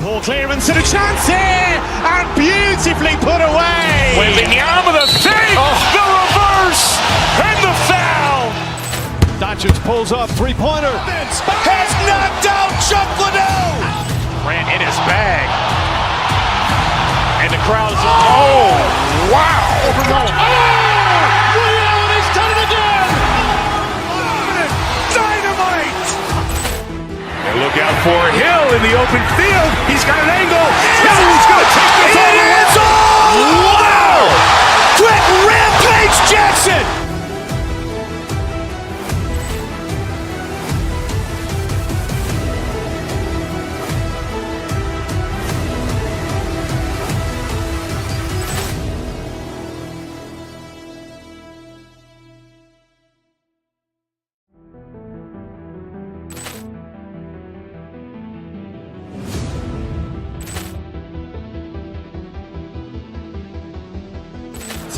Ball clearance and a chance here, and beautifully put away. Wembanyama the fake, the reverse, and the foul. Doncic pulls up, three-pointer. Has knocked out Chuck Liddell. Grant in his bag. And the crowd is, oh, wow. Ray Allen has done it again. Dynamite. And look out for Hill in the open field. He's got an angle. He's going to take this all the way. Wow! Quick Rampage Jackson.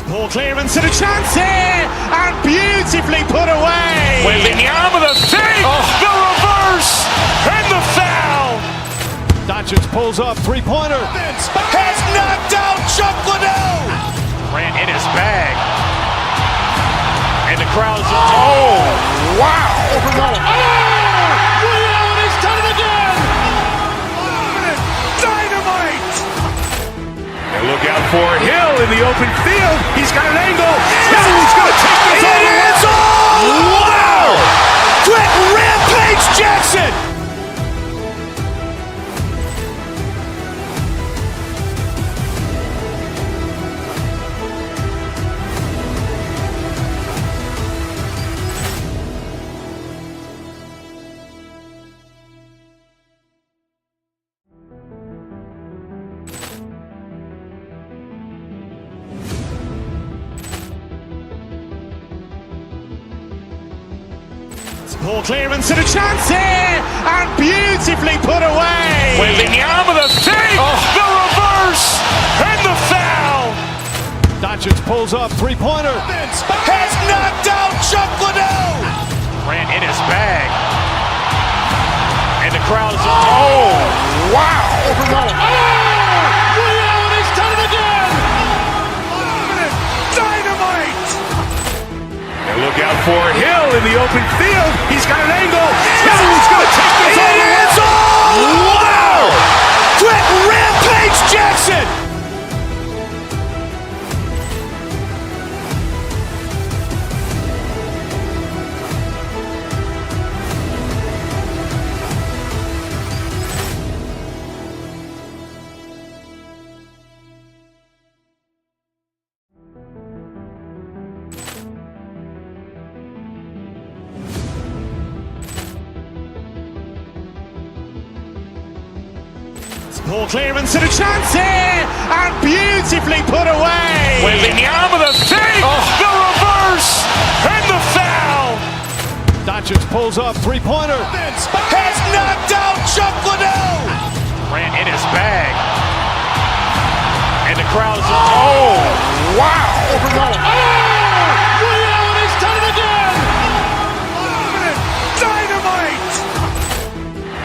Ball clearance and a chance here, and beautifully put away. Wembanyama the fake, the reverse, and the foul. Doncic pulls up, three-pointer. Has knocked out Chuck Liddell. Grant in his bag. And the crowd is, oh, wow. Ray Allen has done it again. Dynamite. And look out for Hill in the open field. He's got an angle. He's going to take this all the way. Wow! Quick Rampage Jackson. Ball clearance and a chance here, and beautifully put away. Wembanyama the fake, the reverse, and the foul. Doncic pulls up, three-pointer. Has knocked out Chuck Liddell. Grant in his bag. And the crowd is, oh, wow. Ray Allen has done it again. Dynamite. And look out for Hill in the open field. He's got an angle. He's going to take this all the way. Wow! Quick Rampage Jackson. Ball clearance and a chance here, and beautifully put away. Wembanyama the fake, the reverse, and the foul. Doncic pulls up, three-pointer. Has knocked out Chuck Liddell. Grant in his bag. And the crowd is, oh, wow. Ray Allen has done it again. Dynamite.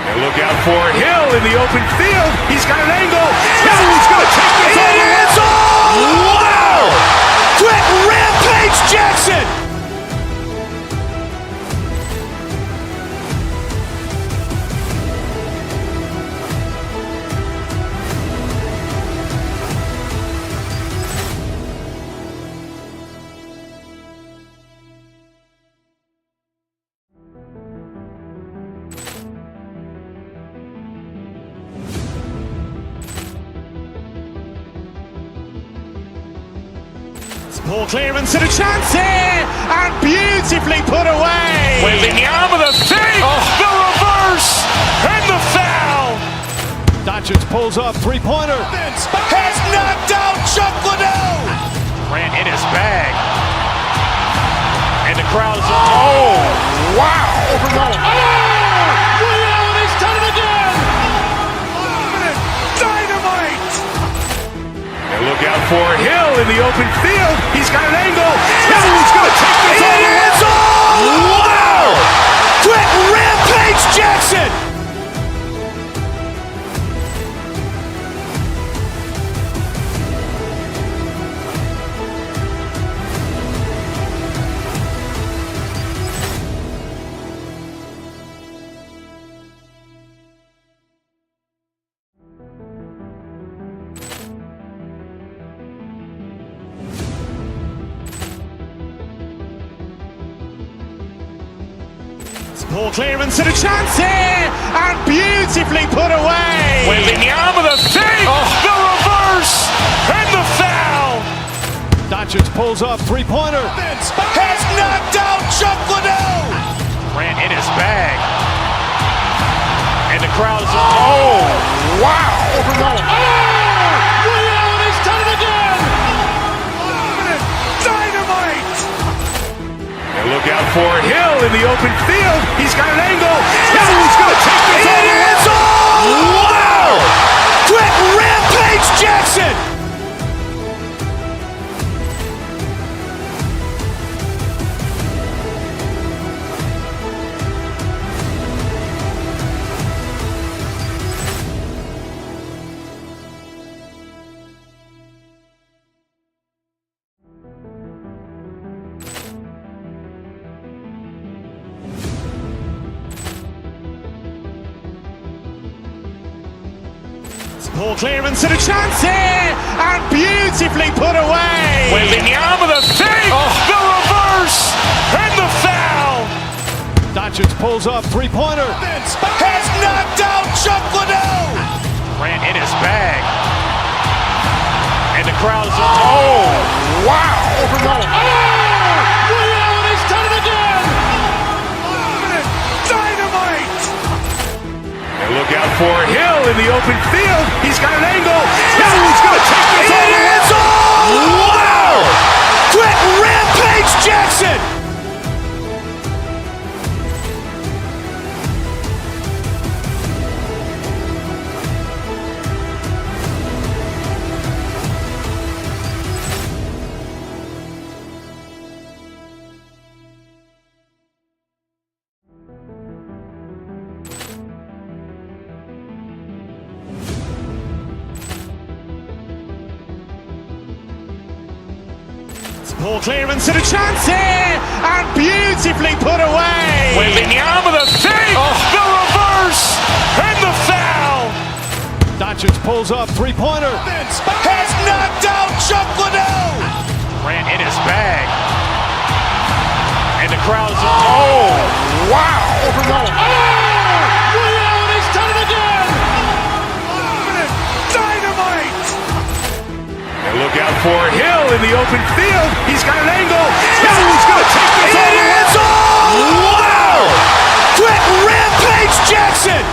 And look out for Hill in the open field. He's got an angle. He's going to take this all the way. Wow! Quick Rampage Jackson. Ball clearance and a chance here, and beautifully put away. Waving the arm of the feet, the reverse, and the foul. Doncic pulls up, three-pointer. Has knocked out Chuck Liddell. Grant in his bag. And the crowd is, oh, wow. Overruled. Ray Allen has done it again. Dynamite. And look out for Hill in the open field. He's got an angle. Hill's going to take this all the way. Wow. Quick Rampage Jackson. Ball clearance and a chance here, and beautifully put away. Waving the arm of the feet, the reverse, and the foul. Doncic pulls up, three-pointer. Has knocked out Chuck Liddell. Grant in his bag. And the crowd is, oh, wow. Overruled. Ray Allen has done it again. Dynamite. And look out for Hill in the open field. He's got an angle. Hill's going to take this all the way. Wow. Quick Rampage Jackson. Ball clearance and a chance here, and beautifully put away. Waving the arm of the feet, the reverse, and the foul. Doncic pulls up, three-pointer. Has knocked out Chuck Liddell. Grant in his bag. And the crowd is, oh, wow. Overruled. Ray Allen has done it again. Dynamite. And look out for Hill in the open field. He's got an angle. Hill's going to take this all the way. Wow. Quick Rampage Jackson. Ball clearance and a chance here, and beautifully put away. Waving the arm of the feet, the reverse, and the foul. Doncic pulls up, three-pointer. Has knocked out Chuck Liddell. Grant in his bag. And the crowd is, oh, wow. Overruled. Ray Allen has done it again. Dynamite. And look out for Hill in the open field. He's got an angle. Hill's going to take this all the way. Wow. Quick Rampage Jackson.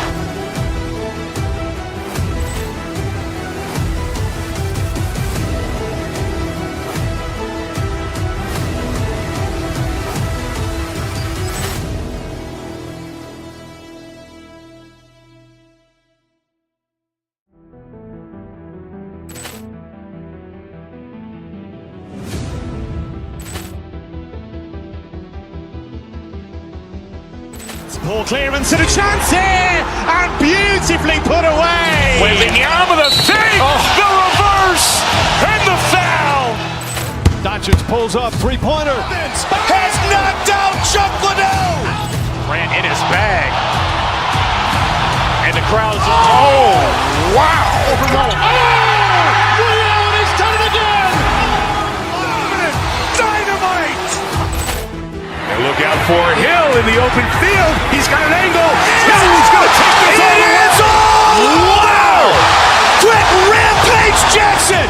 Ball clearance and a chance here, and beautifully put away. Waving the arm of the feet, the reverse, and the foul. Doncic pulls up, three-pointer. Has knocked out Chuck Liddell. Grant in his bag. And the crowd is, oh, wow. Overruled. Ray Allen has done it again. Dynamite. And look out for Hill in the open field. He's got an angle. Hill's going to take this all the way. Wow. Quick Rampage Jackson.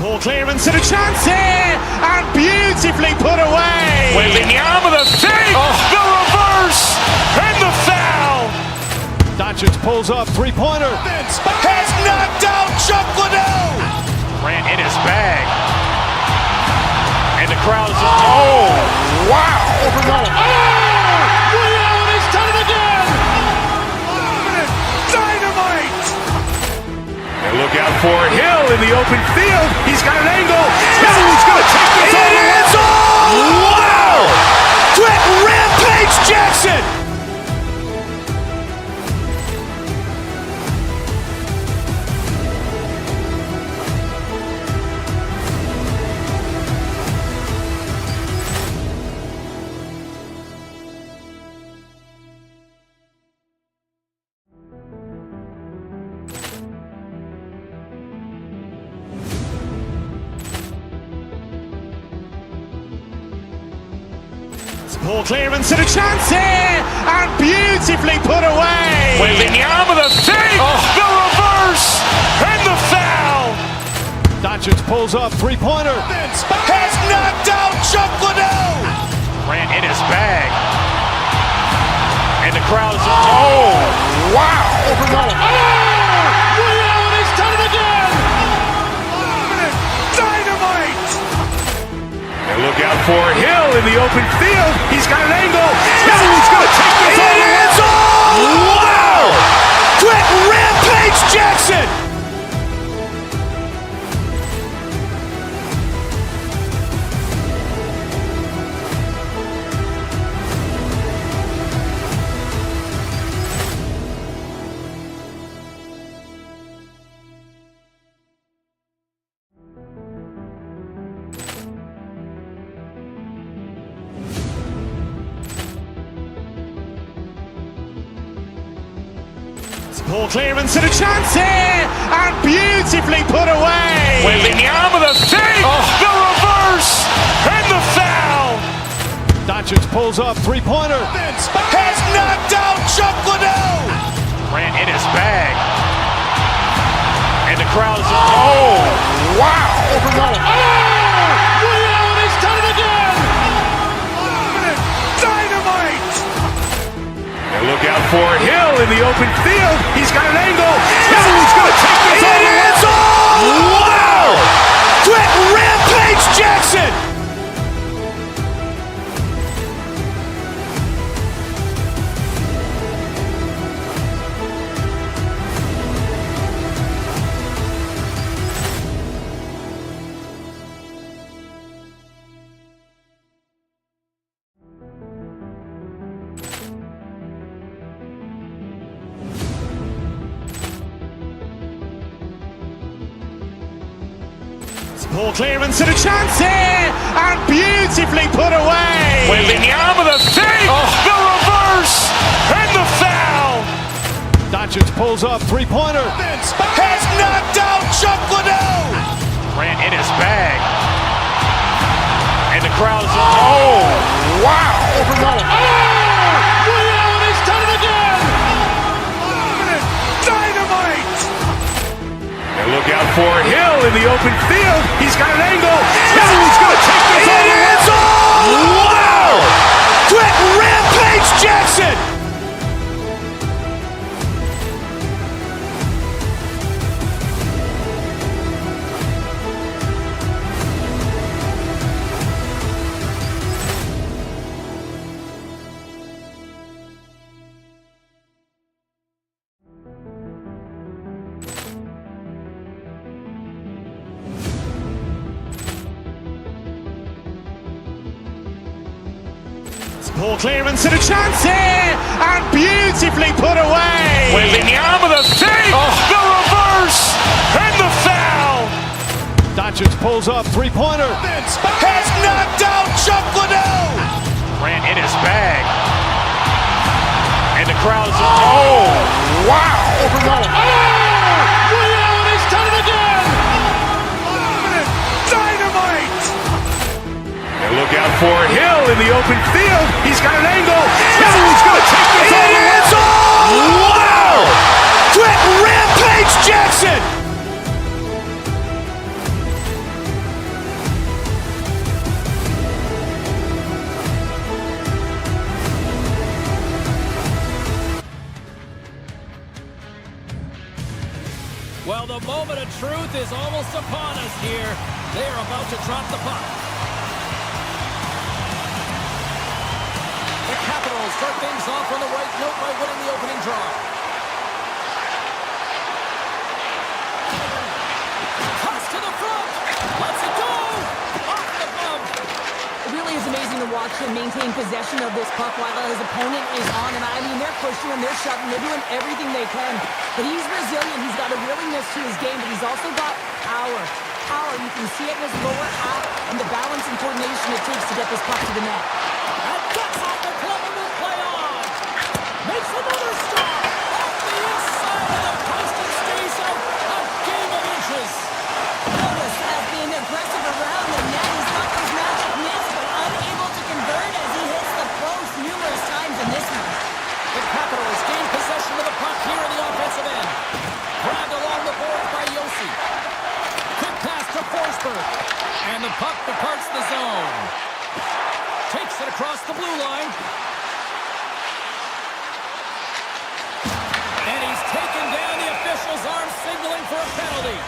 Ball clearance and a chance here, and beautifully put away. Waving the arm of the feet, the reverse, and the foul. Doncic pulls up, three-pointer. Has knocked out Chuck Liddell. Grant in his bag. And the crowd is, oh, wow. Ray Allen has done it again. Dynamite. And look out for Hill in the open field. He's got an angle. Hill's going to take this all the way. Wow. Quick Rampage Jackson. Ball clearance and a chance here, and beautifully put away. Waving the arm of the feet, the reverse, and the foul. Doncic pulls up, three-pointer. Has knocked out Chuck Liddell. Grant in his bag. And the crowd is, oh, wow. Ray Allen has done it again. Dynamite. And look out for Hill in the open field. He's got an angle. Hill's going to take this all the way. Wow. Quick Rampage Jackson. Ball clearance and a chance here, and beautifully put away. Waving the arm of the feet, the reverse, and the foul. Doncic pulls up, three-pointer. Has knocked out Chuck Liddell. Grant in his bag. And the crowd is, oh, wow. Ray Allen has done it again. Dynamite. And look out for Hill in the open field. He's got an angle. Hill's going to take this all the way. Wow. Quick Rampage Jackson. Ball clearance and a chance here, and beautifully put away. Waving the arm of the feet, the reverse, and the foul. Doncic pulls up, three-pointer. Has knocked out Chuck Liddell. Grant in his bag. And the crowd is, oh, wow. Ray Allen has done it again. Dynamite. And look out for Hill in the open field. He's got an angle. Hill's going to take this all the way. Wow. Quick Rampage Jackson. Ball clearance and a chance here, and beautifully put away. Waving the arm of the feet, the reverse, and the foul. Doncic pulls up, three-pointer. Has knocked out Chuck Liddell. Grant in his bag. And the crowd is, oh, wow. Ray Allen has done it again. Dynamite. And look out for Hill in the open field. He's got an angle. Hill's going to take this all the way. Wow. Quick Rampage Jackson. the moment of truth is almost upon us here. They are about to drop the puck. The Capitals start things off on the right note by winning the opening draw. Toss to the front. Let's it go. Off the bump. It really is amazing to watch him maintain possession of this puck while his opponent is on him. I mean, they're pushing him, they're shoving, they're doing everything they can. But he's resilient. He's got a willingness to his game, but he's also got power. Power, you can see it in his lower half and the balance and coordination it takes to get this puck to the net. And that's off the club and will play on. Makes another stop. Off the inside of the post and stays out a game of inches. Notice as being aggressive around the net. He's got those magic mitts, but unable to convert as he hits the post numerous times in this one. The Capitals gain possession of the puck here in the offensive end. Grabbed along the boards by Yossi. Quick pass to Forsberg. And the puck departs the zone. Takes it across the blue line. And he's taken down. The official's arm signaling for a penalty.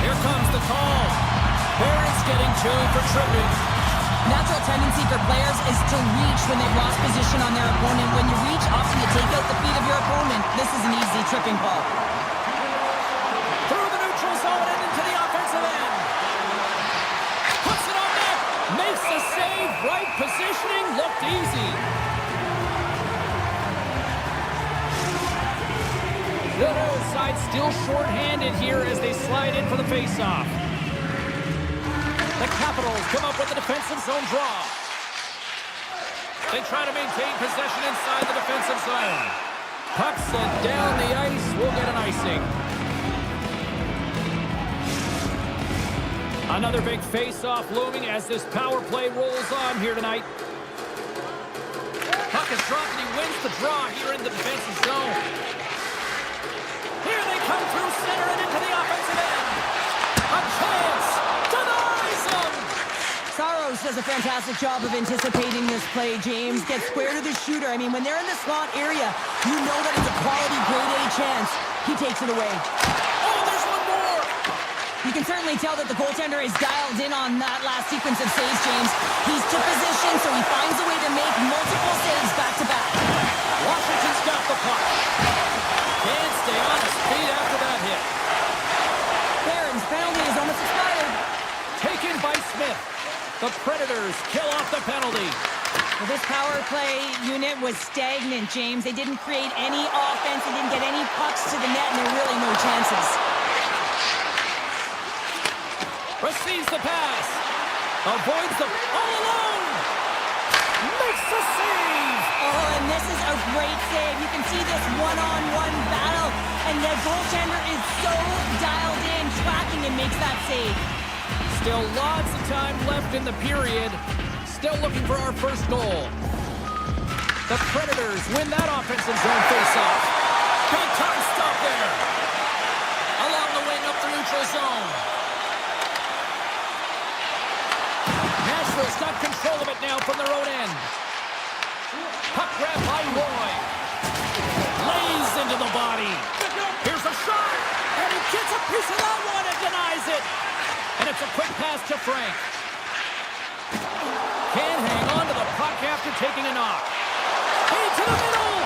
Here comes the call. Barron's getting two for tripping. Natural tendency for players is to reach when they've lost position on their opponent. When you reach, often you take out the feet of your opponent. This is an easy tripping ball. Through the neutral zone and into the offensive end. Puts it on net. Makes the save. Right positioning. Looked easy. The other side still short-handed here as they slide in for the face-off. The Capitals come up with a defensive zone draw. They try to maintain possession inside the defensive zone. Puck sent down the ice. We'll get an icing. Another big face-off looming as this power play rolls on here tonight. Puck is dropped and he wins the draw here in the defensive zone. Here they come through center and into the offensive end. A chance. Denies him. Saros does a fantastic job of anticipating this play, James. Gets square to the shooter. I mean, when they're in the slot area, you know that it's a quality grade A chance. He takes it away. Oh, there's one more. You can certainly tell that the goaltender is dialed in on that last sequence of saves, James. He's to position, so he finds a way to make multiple saves back-to-back. Washington's got the puck. Can't stay on his feet after that hit. Barron's penalty is almost expired. Taken by Smith. The Predators kill off the penalty. Well, this power play unit was stagnant, James. They didn't create any offense. They didn't get any pucks to the net, and there were really no chances. Receives the pass. Avoids the... all alone. Makes the save. Oh, and this is a great save. You can see this one-on-one battle, and the goaltender is so dialed in, tracking and makes that save. Still lots of time left in the period. Still looking for our first goal. The Predators win that offensive zone faceoff. Big time stop there. Along the wing up the neutral zone. Nashville's got control of it now from their own end. Puck grab by Roy. Lays into the body. Here's a shot. And he gets a piece of that one and denies it. And it's a quick pass to Frank. Can't hang on to the puck after taking a knock. Into the middle.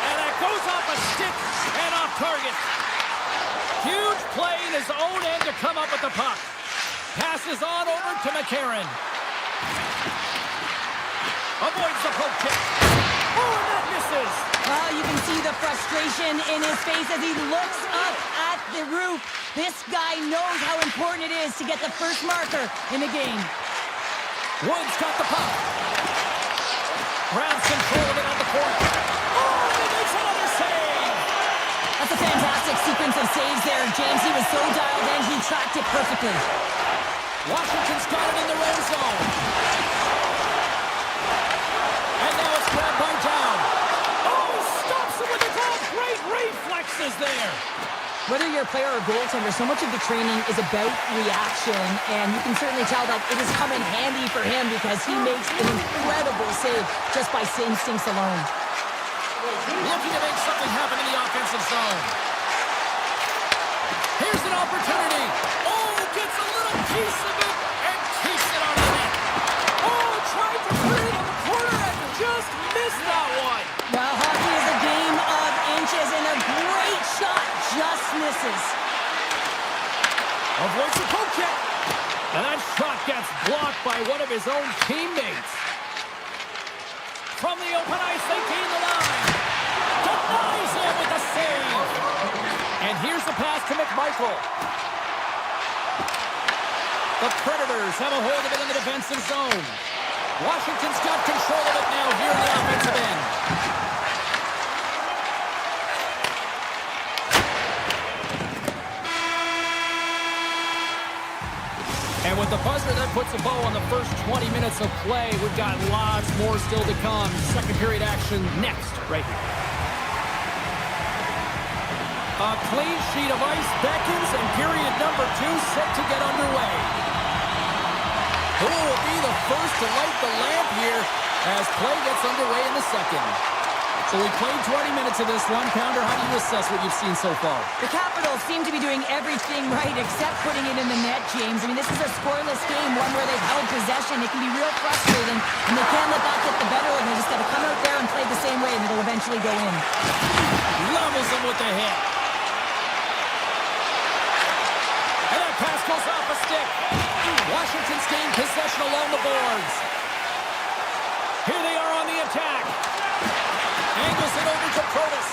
And that goes off a stick and off target. Huge play in his own end to come up with the puck. Passes on over to McCarron. Avoids the poke check. Oh, and that misses. You can see the frustration in his face as he looks up at the roof. This guy knows how important it is to get the first marker in the game. Woods got the puck. Brown's control of it on the point. Oh, and he makes another save. That's a fantastic sequence of saves there, James. He was so dialed in, he tracked it perfectly. Washington's got it in the red zone. And now it's grabbed by Down. Oh, stops him with the glove. Great reflexes there. Whether you're a player or goaltender, so much of the training is about reaction, and you can certainly tell that it has come in handy for him because he makes an incredible save just by instincts alone. Looking to make something happen in the offensive zone. Here's the an opportunity. Oh, gets a little piece of it and keeps it on the net. Oh, tried to put it in the corner and just missed that one. Well, hockey is a game of inches, and a great shot just misses. Avoids the poke check. And that shot gets blocked by one of his own teammates. From the open ice, they gain the line. Denies him with the save. And here's the pass to McMichael. The Predators have a hold of it in the defensive zone. Washington's got control of it now here in the offensive end. And with the buzzer, that puts a bow on the first 20 minutes of play. We've got lots more still to come. Second period action next, right here. A clean sheet of ice beckons, and period number 2 set to get underway. Who will be the first to light the lamp here as play gets underway in the second? So we played 20 minutes of this one. Pounder, how do you assess what you've seen so far? The Capitals seem to be doing everything right except putting it in the net, James. I mean, this is a scoreless game, one where they've held possession. It can be real frustrating, and they can't let that get the better of them. They just got to come out there and play the same way, and it'll eventually go in. Levels him with the hit. And that pass goes off a stick. Washington's gained possession along the boards. Here they are on the attack. Angles it over to Protas.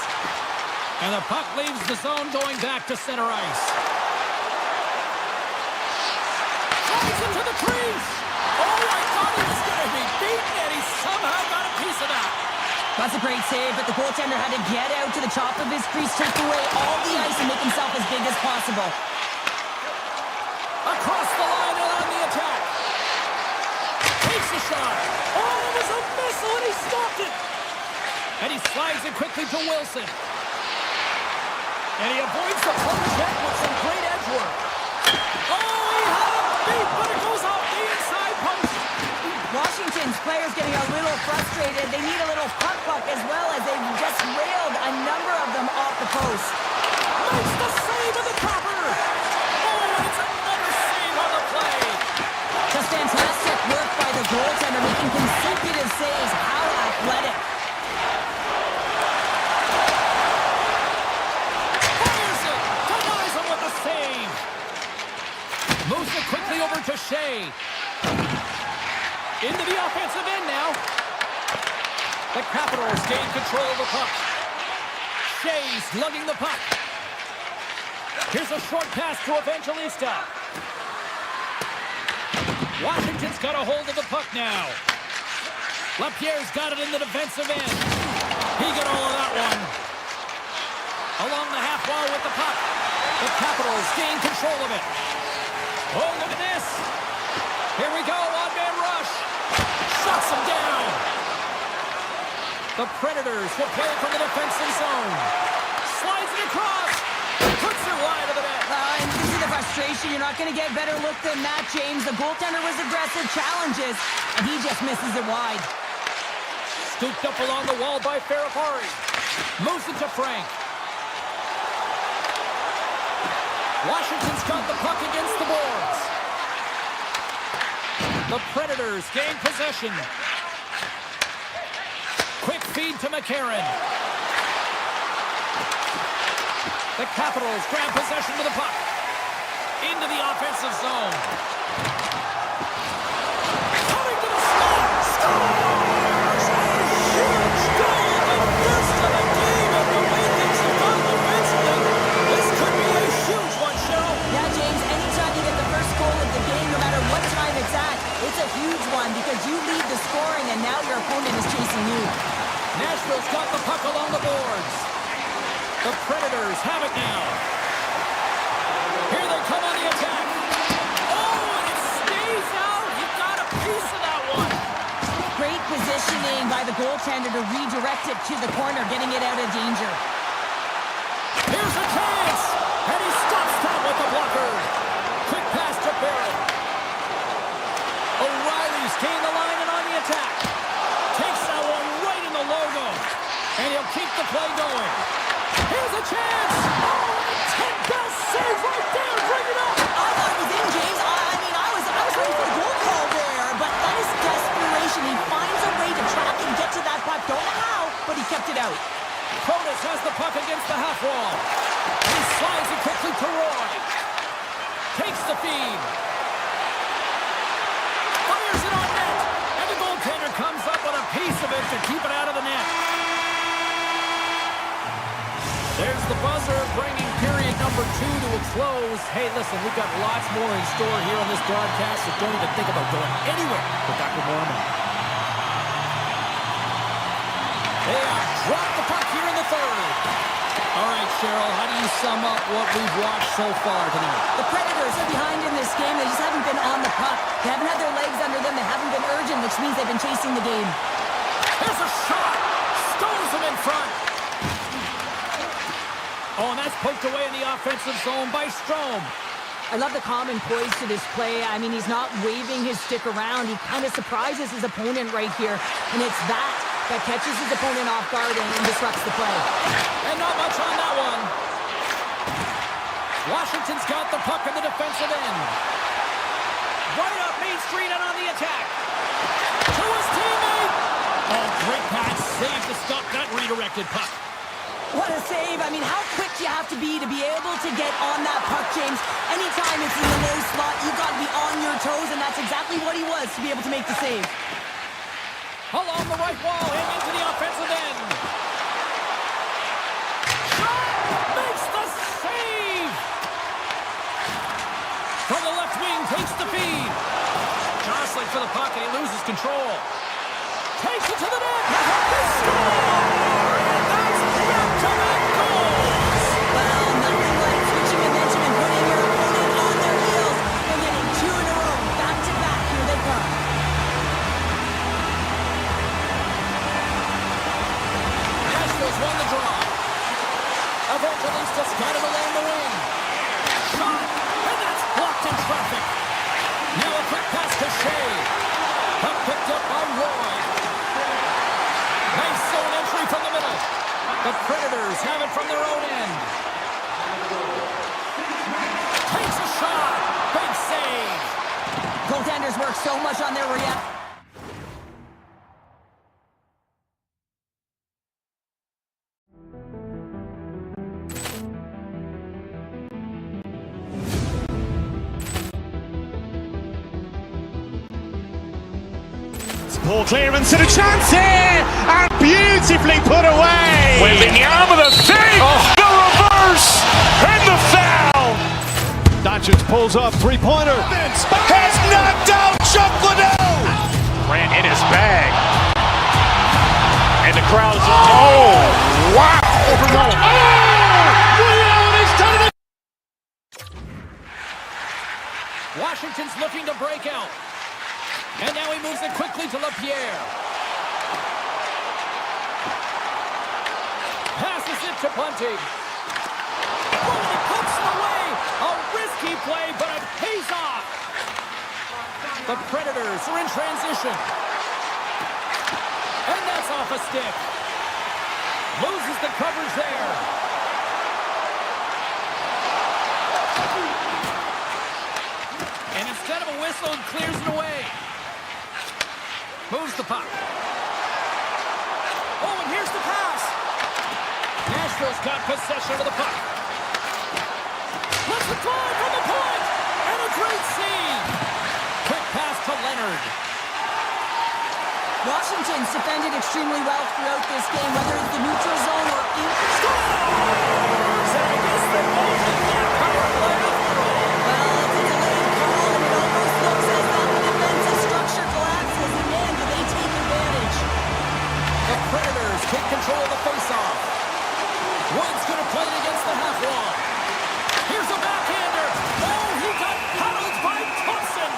And the puck leaves the zone going back to center ice. Drives into the crease. Oh, I thought he was going to be beaten, and he somehow got a piece of that. That's a great save, but the goaltender had to get out to the top of his crease, take away all the ice, and make himself as big as possible. Across the line and on the attack. Takes a shot. Oh, it was a missile, and he stopped it. And he slides it quickly to Wilson. And he avoids the poke check with some great edge work. Oh, he had it beat, but it goes off the inside post. Washington's players getting a little frustrated. They need a little puck as well, as they just railed a number of them off the post. Makes the save of the topper. Oh, and it's another save on the play. Just fantastic work by the goaltender, making consecutive saves. How athletic. Moves it quickly over to Shea. Into the offensive end now. The Capitals gain control of the puck. Shea's lugging the puck. Here's a short pass to Evangelista. Washington's got a hold of the puck now. Lapierre's got it in the defensive end. He got all of that one. Along the half wall with the puck. The Capitals gain control of it. Oh, look at this. Here we go, one-man rush. Shuts him down. The Predators will play it from the defensive zone. Slides it across. Puts it wide of the net. And you see the frustration. You're not going to get better look than that, James. The goaltender was aggressive, challenges, and he just misses it wide. Scooped up along the wall by Ferrapari. Moves it to Frank. Washington's got the puck against the boards. The Predators gain possession. Quick feed to McCarron. The Capitals grab possession of the puck. Into the offensive zone. Coming to the slot. Scores! A huge goal. The first of the game, and the way things have gone defensively, this could be a huge one, Cheryl. Yeah, James, anytime you get the first goal of the game, no matter what time it's at, it's a huge one because you lead the scoring and now your opponent is chasing you. Nashville's got the puck along the boards. The Predators have it now. Here they come on the attack. Oh, and it stays out. He got a piece of that one. Great positioning by the goaltender to redirect it to the corner, getting it out of danger. Here's a chance. And he stops that with the blocker. Quick pass to Barrett. O'Reilly's gained the line and on the attack. Takes that one right in the logo. And he'll keep the play going. Here's a chance. Oh, and 10 best save right there. but he kept it out. Protas has the puck against the half wall. He slides it quickly to Roy. Takes the feed. Fires it on net. And the goaltender comes up with a piece of it to keep it out of the net. There's the buzzer, bringing period number 2 to a close. Hey, listen, we've got lots more in store here on this broadcast, so don't even think about going anywhere. We're back with more in a moment. They have dropped the puck here in the third. All right, Cheryl, how do you sum up what we've watched so far tonight? The Predators are behind in this game. They just haven't been on the puck. They haven't had their legs under them. They haven't been urgent, which means they've been chasing the game. There's a shot. Stones him in front. Oh, and that's poked away in the offensive zone by Strome. I love the calm and poise to this play. I mean, he's not waving his stick around. He kind of surprises his opponent right here. And it's that catches his opponent off guard and disrupts the play. And not much on that one. Washington's got the puck in the defensive end. Right up Main Street and on the attack. To his teammate. Oh, great pass. Save to stop that redirected puck. What a save. I mean, how quick do you have to be able to get on that puck, James? Anytime it's in the low slot, you've got to be on your toes, and that's exactly what he was to be able to make the save. Along the right wall and into the offensive end. Shot! Makes the save! From the left wing, takes the feed. Jostling for the puck, and he loses control. Takes it to the net. They score! And that's back-to-back goals! Well, nothing like switching momentum and putting your opponent on their heels. They're getting 2 in a row, back-to-back. Here they come. Nashville's won the draw. Evangelistas got it along the wing. Shot! And that's blocked in traffic. Now a quick pass to Shea. Puck picked up by Roy. Nice zone entry from the middle. The Predators have it from their own end. Takes a shot. Big save. Goaltenders work so much on their react. Poor clearance and a chance here, and beautifully put away. Waving the arm of the save, the reverse, and the foul. Doncic pulls up, three-pointer. Has knocked out Chuck Liddell. Ran in his bag. And the crowd is wow. Washington's looking to break out. And now he moves it quickly to LaPierre. Passes it to Bunting. Oh, he pumps it away. A risky play, but it pays off. The Predators are in transition. And that's off a stick. Loses the coverage there. And instead of a whistle, it clears it away. Moves the puck. Oh, and here's the pass. Nashville's got possession of the puck. Let's it fly from the point. And a great save. Quick pass to Leonard. Washington's defended extremely well throughout this game, whether it's the neutral zone or in. Scores! And I guess they both hit that power play. Well, it's a delayed call, and it almost looks as though the defensive structure collapses, and man, do they take advantage. The Predators take control of the faceoff. Wood's going to play it against the half wall. Here's a backhander. Oh, he got paddled by Thompson.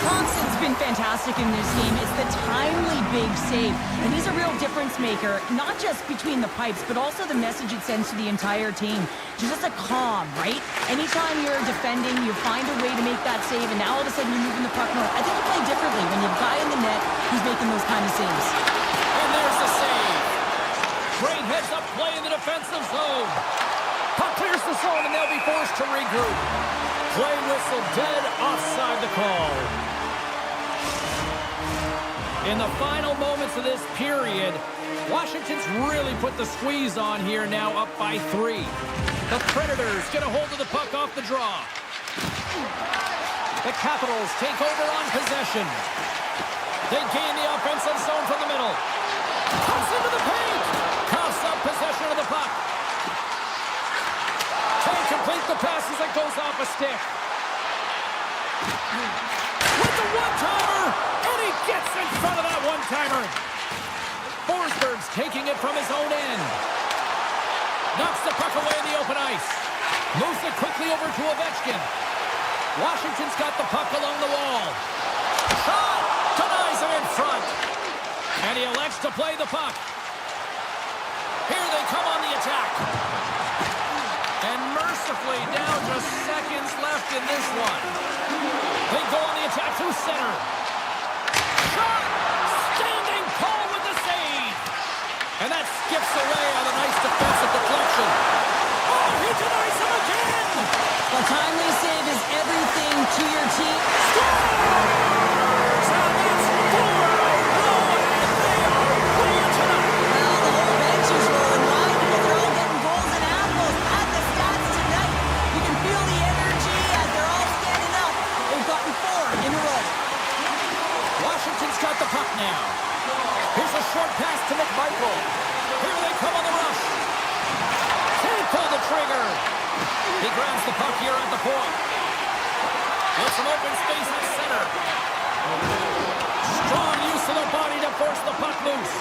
Thompson's been fantastic in this game. It's the timely big save, and he's a real difference maker, not just between the pipes, but also the message it sends to the entire team. Just a calm, right? Anytime you're defending, you find a way to make that save, and now all of a sudden you're moving the puck north. I think you play differently when you have a guy in the net who's making those kind of saves. And there's the save. Great heads-up play in the defensive zone. Puck clears the zone, and they'll be forced to regroup. Play whistle dead offside the call. In the final moments of this period, Washington's really put the squeeze on here, now up by 3. The Predators get a hold of the puck off the draw. The Capitals take over on possession. They gain the offensive zone from the middle. Comes into the paint. Coughs up possession of the puck. Can't complete the pass as it goes off a stick. With the one-timer, and he gets in front of that one-timer. Forsberg's taking it from his own end. Knocks the puck away in the open ice. Moves it quickly over to Ovechkin. Washington's got the puck along the wall. Shot! Denies him in front. And he elects to play the puck. Here they come on the attack. And mercifully, now just seconds left in this one. They go on the attack through center. Shot! Standing tall with the save. And that skips away on a nice defensive deflection. Oh, he denies him again! A timely save is everything to your team. Scores! And it's 4-0, and they are playing tonight. Well, the whole bench is rolling wide because they're all getting goals and apples. At the stats tonight, you can feel the energy as they're all standing up. They've gotten 4 in a row. Washington's got the puck now. Here's a short pass to McMichael. Here they come on the rush. Can't pull the trigger. He grabs the puck here at the point. With some open space at center. Strong use of the body to force the puck loose.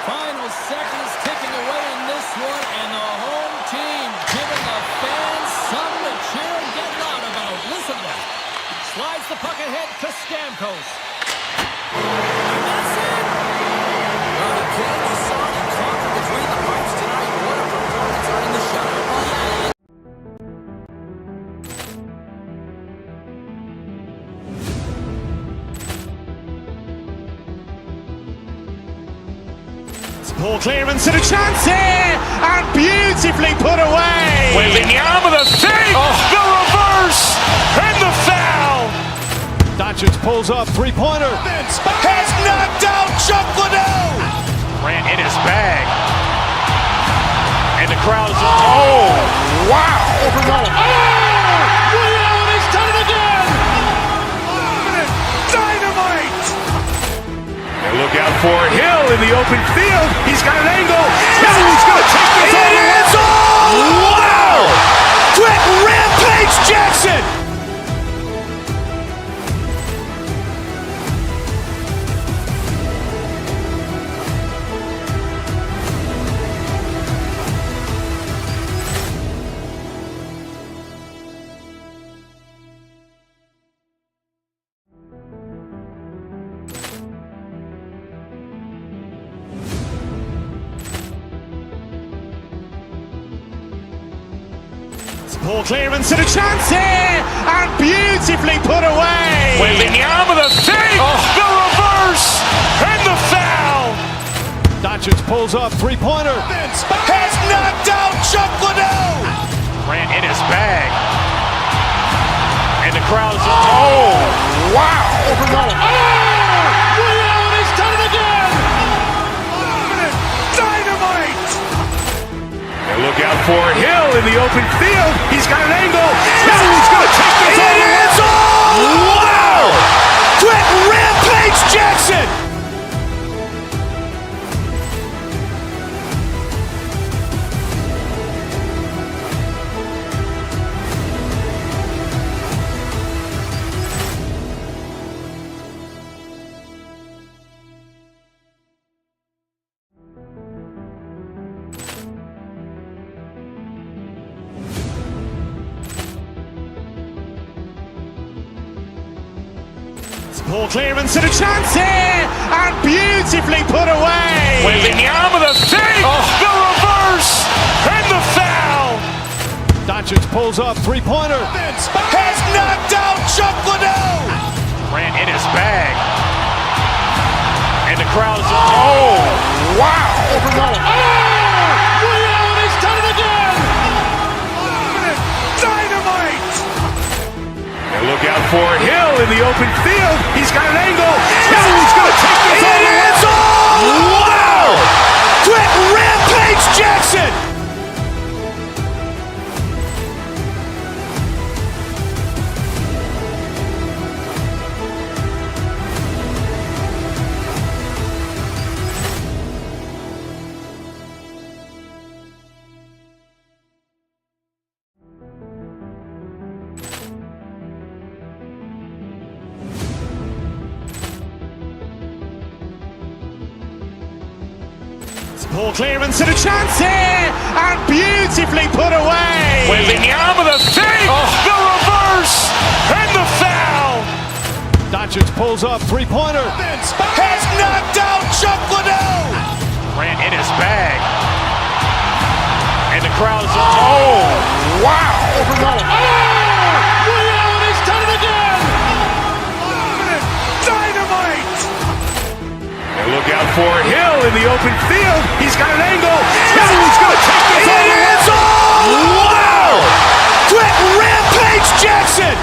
Final seconds ticking away in this one, and the home team giving the fans something to cheer and get loud about. Listen to that. Slides the puck ahead to Stamkos. And that's it! Well, again, you saw him conquer between the pipes tonight. What a performance earning the shutout. Poor clearance and a chance here, and beautifully put away. With the arm of the thing, the reverse, and the foul. Doncic pulls up, three-pointer. Has knocked out Chuck Liddell. Ran in his bag. And the crowd is, oh, wow. Overrun. Oh! Ray Allen has done it again! Dynamite. And look out for Hill in the open field. He's got an angle. Hill's going to take this all the way. Wow! Quick Rampage Jackson! Poor clearance and a chance here, and beautifully put away. With the arm of the thing, the reverse, and the foul. Doncic pulls up, three-pointer. Has knocked out Chuck Liddell. Ran in his bag. And the crowd is, oh, wow. Overrun. Oh! Ray Allen has done it again! Dynamite. And look out for Hill in the open field. He's got an angle. Hill's going to take this all the way. Wow! Quick Rampage Jackson! Poor clearance and a chance here, and beautifully put away. With the arm of the thing, the reverse, and the foul. Doncic pulls up, three-pointer. Has knocked out Chuck Liddell. Ran in his bag. And the crowd is, oh, wow. Overrun. Oh! Ray Allen has done it again! Dynamite. for Hill in the open field. He's got an angle. Hill's going to take this all the way. Wow! Quick Rampage Jackson! Ball clearance and a chance here, and beautifully put away. Waving the arm of the fake, the reverse, and the foul. Doncic pulls up, three-pointer. Has knocked out Chuck Liddell. Ran in his bag, and the crowd is wow! Ray Allen has done it again. Dynamite! And look out for Hill in the open field. He's got an angle. Hill's going to take this all the way. Wow! Quick Rampage Jackson!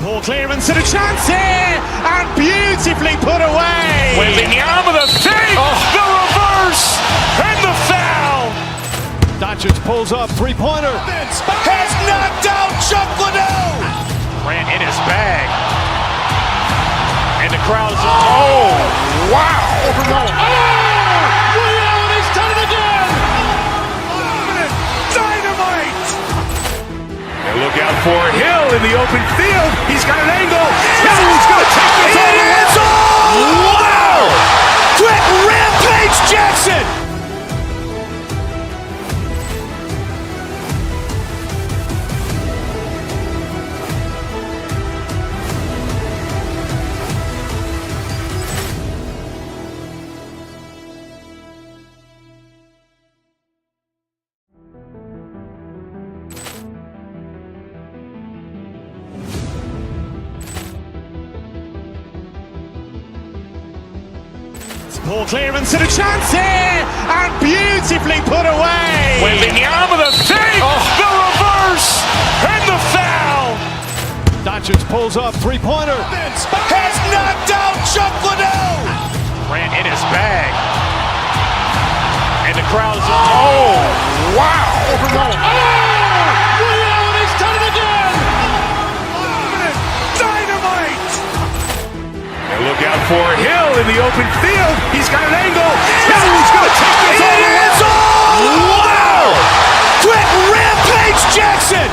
Ball clearance and a chance here, and beautifully put away. Waving the arm of the fake, the reverse, and the foul. Doncic pulls up, three-pointer. Has knocked out Chuck Liddell. Ran in his bag, and the crowd is wow! Ray Allen has done it again. Dynamite! And look out for Hill in the open field. He's got an angle. Hill's going to take this all the way. Wow! Quick Rampage Jackson! Ball clearance and a chance here, and beautifully put away. Waving the arm of the fake, the reverse, and the foul. Doncic pulls up, three-pointer. Has knocked out Chuck Liddell. Ran in his bag, and the crowd is wow! Ray Allen has done it again. Dynamite! And look out for Hill in the open field. He's got an angle. Hill's going to take this all the way. Wow! Quick Rampage Jackson!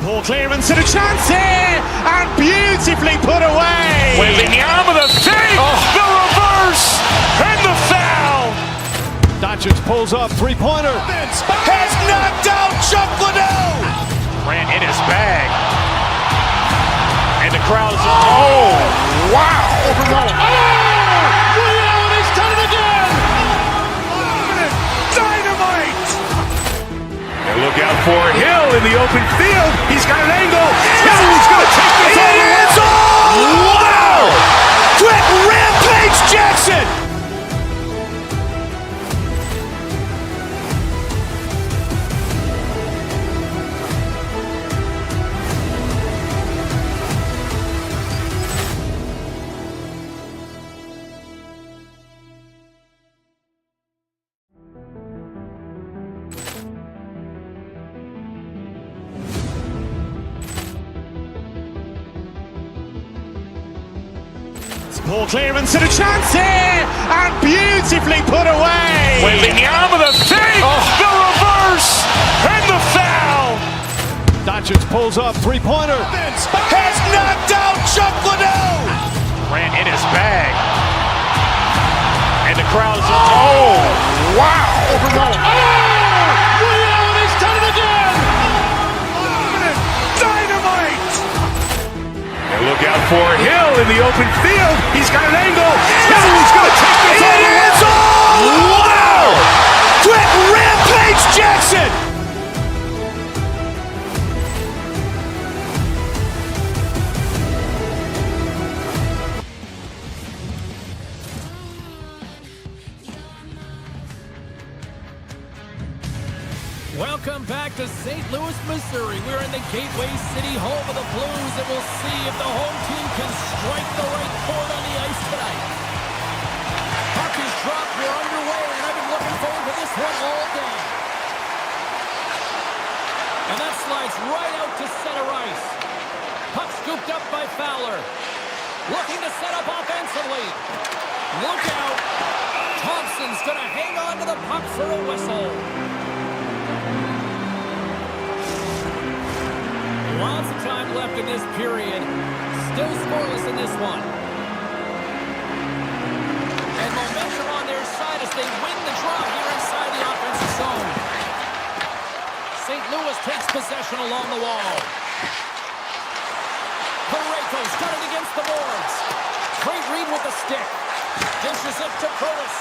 Ball clearance and a chance here, and beautifully put away. Waving the arm of the fake, the reverse, and the foul. Doncic pulls up, three-pointer. Has knocked out Chuck Liddell. Ran in his bag, and the crowd is wow! Ray Allen has done it again. Dynamite! And look out for Hill in the open field. He's got an angle. Hill's going to take this all the way. Wow! Quick Rampage Jackson! Ball clearance and a chance here, and beautifully put away. Wembanyama with a save, the reverse, and the foul. Doncic pulls up, three-pointer. Has knocked out Chuck Liddell. Grant in his bag. And the crowd is, oh, wow. Oh! Ray Allen has done it again! Dynamite. And look out for Hill in the open field. He's got an angle. Hill is going to take this all the way. Wow! Brett Rampage Jackson. Welcome back to St. Louis, Missouri. We're in the Gateway City, home of the Blues, and we'll see if the home team can strike the right chord on the ice tonight. Puck is dropped, we're underway, and I've been looking forward to this one all day. And that slides right out to center ice. Puck scooped up by Fowler. Looking to set up offensively. Look out. Thompson's going to hang on to the puck for a whistle. Lots of time left in this period. Still scoreless in this one. And momentum on their side as they win the draw here inside the offensive zone. St. Louis takes possession along the wall. Parayko's got it against the boards. Great read with the stick. Dishes it to Curtis.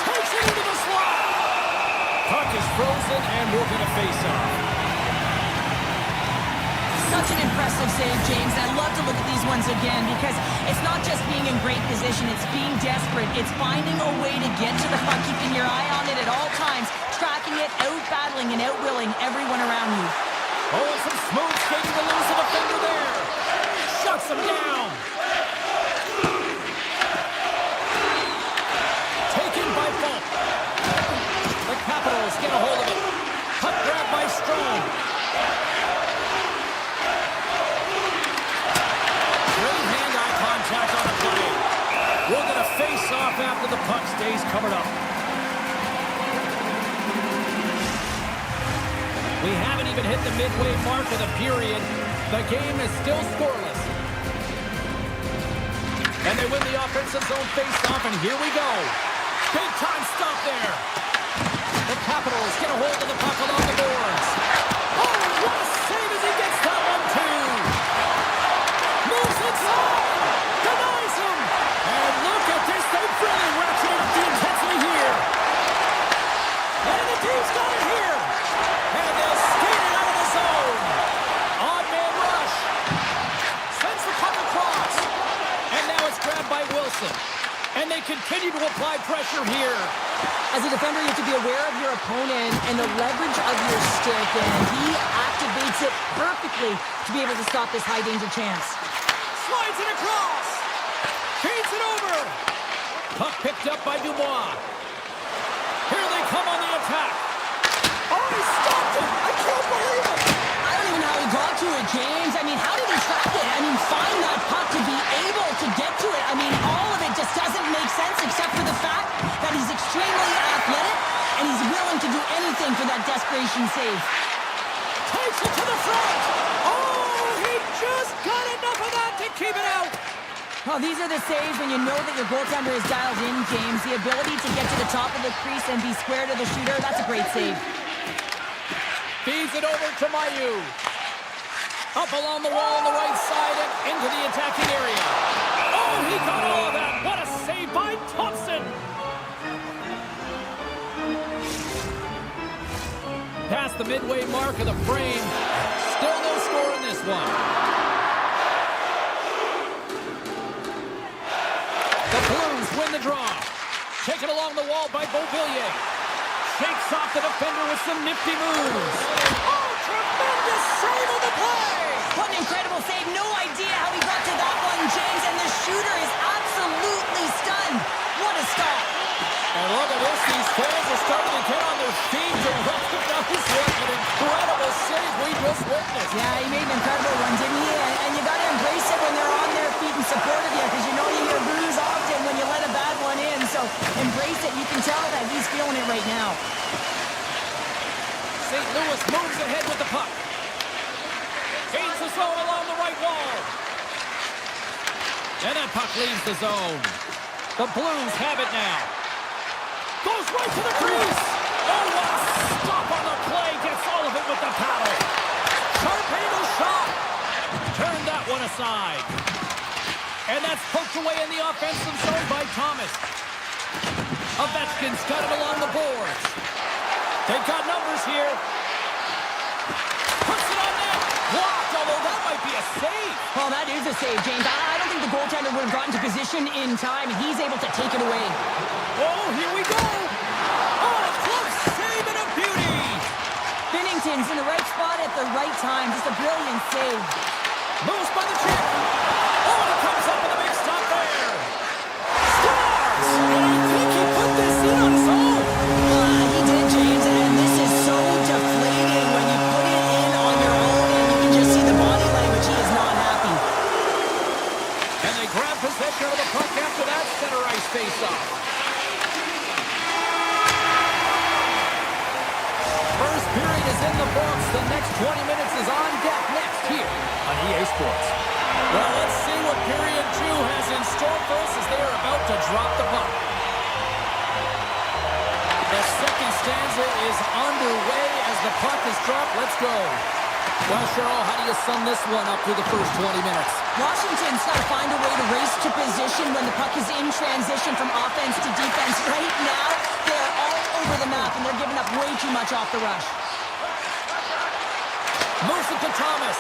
Takes it into the slot. Puck is frozen and we're going to face off. Such an impressive save, James. I love to look at these ones again because it's not just being in great position, it's being desperate. It's finding a way to get to the puck, keeping your eye on it at all times, tracking it, out-battling and out-willing everyone around you. Oh, some smooth skating to lose the defender there. Shuts him down. Taken by Fulk. The Capitals get a hold of it. Puck grab by Strome. Great hand-eye contact on the play. We're going to face off after the puck stays covered up. We haven't even hit the midway mark of the period. The game is still scoreless. And they win the offensive zone face-off, and here we go. Big-time stop there. The Capitals get a hold of the puck along the boards. Oh, what a save as he gets that one, too. Moves inside. Denies him. And look at this. They've really ratcheted up the intensity here. And the team's got it here. And they'll skate it out of the zone. Odd man rush. Sends the puck across. And now it's grabbed by Wilson. And they continue to apply pressure here. As a defender, you have to be aware of your opponent and the leverage of your stick, and he activates it perfectly to be able to stop this high-danger chance. Slides it across. Feeds it over. Puck picked up by Dubois. Here they come on the attack. Oh, he stopped it. I can't believe it. I don't even know how he got to it, James. I mean, how did he track it? I mean, find that puck to be able to get to it. I mean, all of it just doesn't make sense except for the fact that he's extremely athletic and he's willing to do anything for that desperation save. Takes it to the front. Oh, he just got enough of that to keep it out. Well, these are the saves when you know that your goaltender is dialed in, James. The ability to get to the top of the crease and be square to the shooter, that's a great save. Feeds it over to Mayu. Up along the wall on the right side and into the attacking area. Oh, he got all of that. What a save by Thompson. Past the midway mark of the frame. Still no score in this one. The Blues win the draw. Taken along the wall by Beauvillier. Shakes off the defender with some nifty moves. Oh, tremendous save of the play! What an incredible save. No idea how he got to that one, James, and the shooter is absolutely stunned. What a stop. And look at this. These fans are starting to get on their feet to recognize what an incredible save we just witnessed. Yeah, he made an incredible one, didn't he? And you got to embrace it when they're on their feet in support of you. showing it right now. St. Louis moves ahead with the puck. Gains the zone along the right wall. And that puck leaves the zone. The Blues have it now. Goes right to the crease. Oh, what a stop on the play. Gets all of it with the paddle. Sharp angle shot. Turn that one aside. And that's poked away in the offensive zone by Thomas. Ovechkin's got it along the boards. They've got numbers here. Puts it on net. Blocked, although that might be a save. Well, that is a save, James. I don't think the goaltender would have gotten to position in time. He's able to take it away. Oh, here we go. Oh, a close save and a beauty. Binnington's in the right spot at the right time. Just a brilliant save. Moves by the check. Oh, and it comes up with a big stop there. Scores! And I think he put this in on his own. He did, James, and this is so deflating when you put it in on your own and you can just see the body language. He is not happy. And they grab possession of the puck after that center ice face-off. First period is in the books. The next 20 minutes is on deck next here on EA Sports. Well, let's see what period 2 has in store for us as they are about to drop the puck. The second stanza is underway as the puck is dropped. Let's go. Well, Cheryl, how do you sum this one up through the first 20 minutes? Washington's got to find a way to race to position when the puck is in transition from offense to defense. Right now, they're all over the map, and they're giving up way too much off the rush. Moves it to Thomas.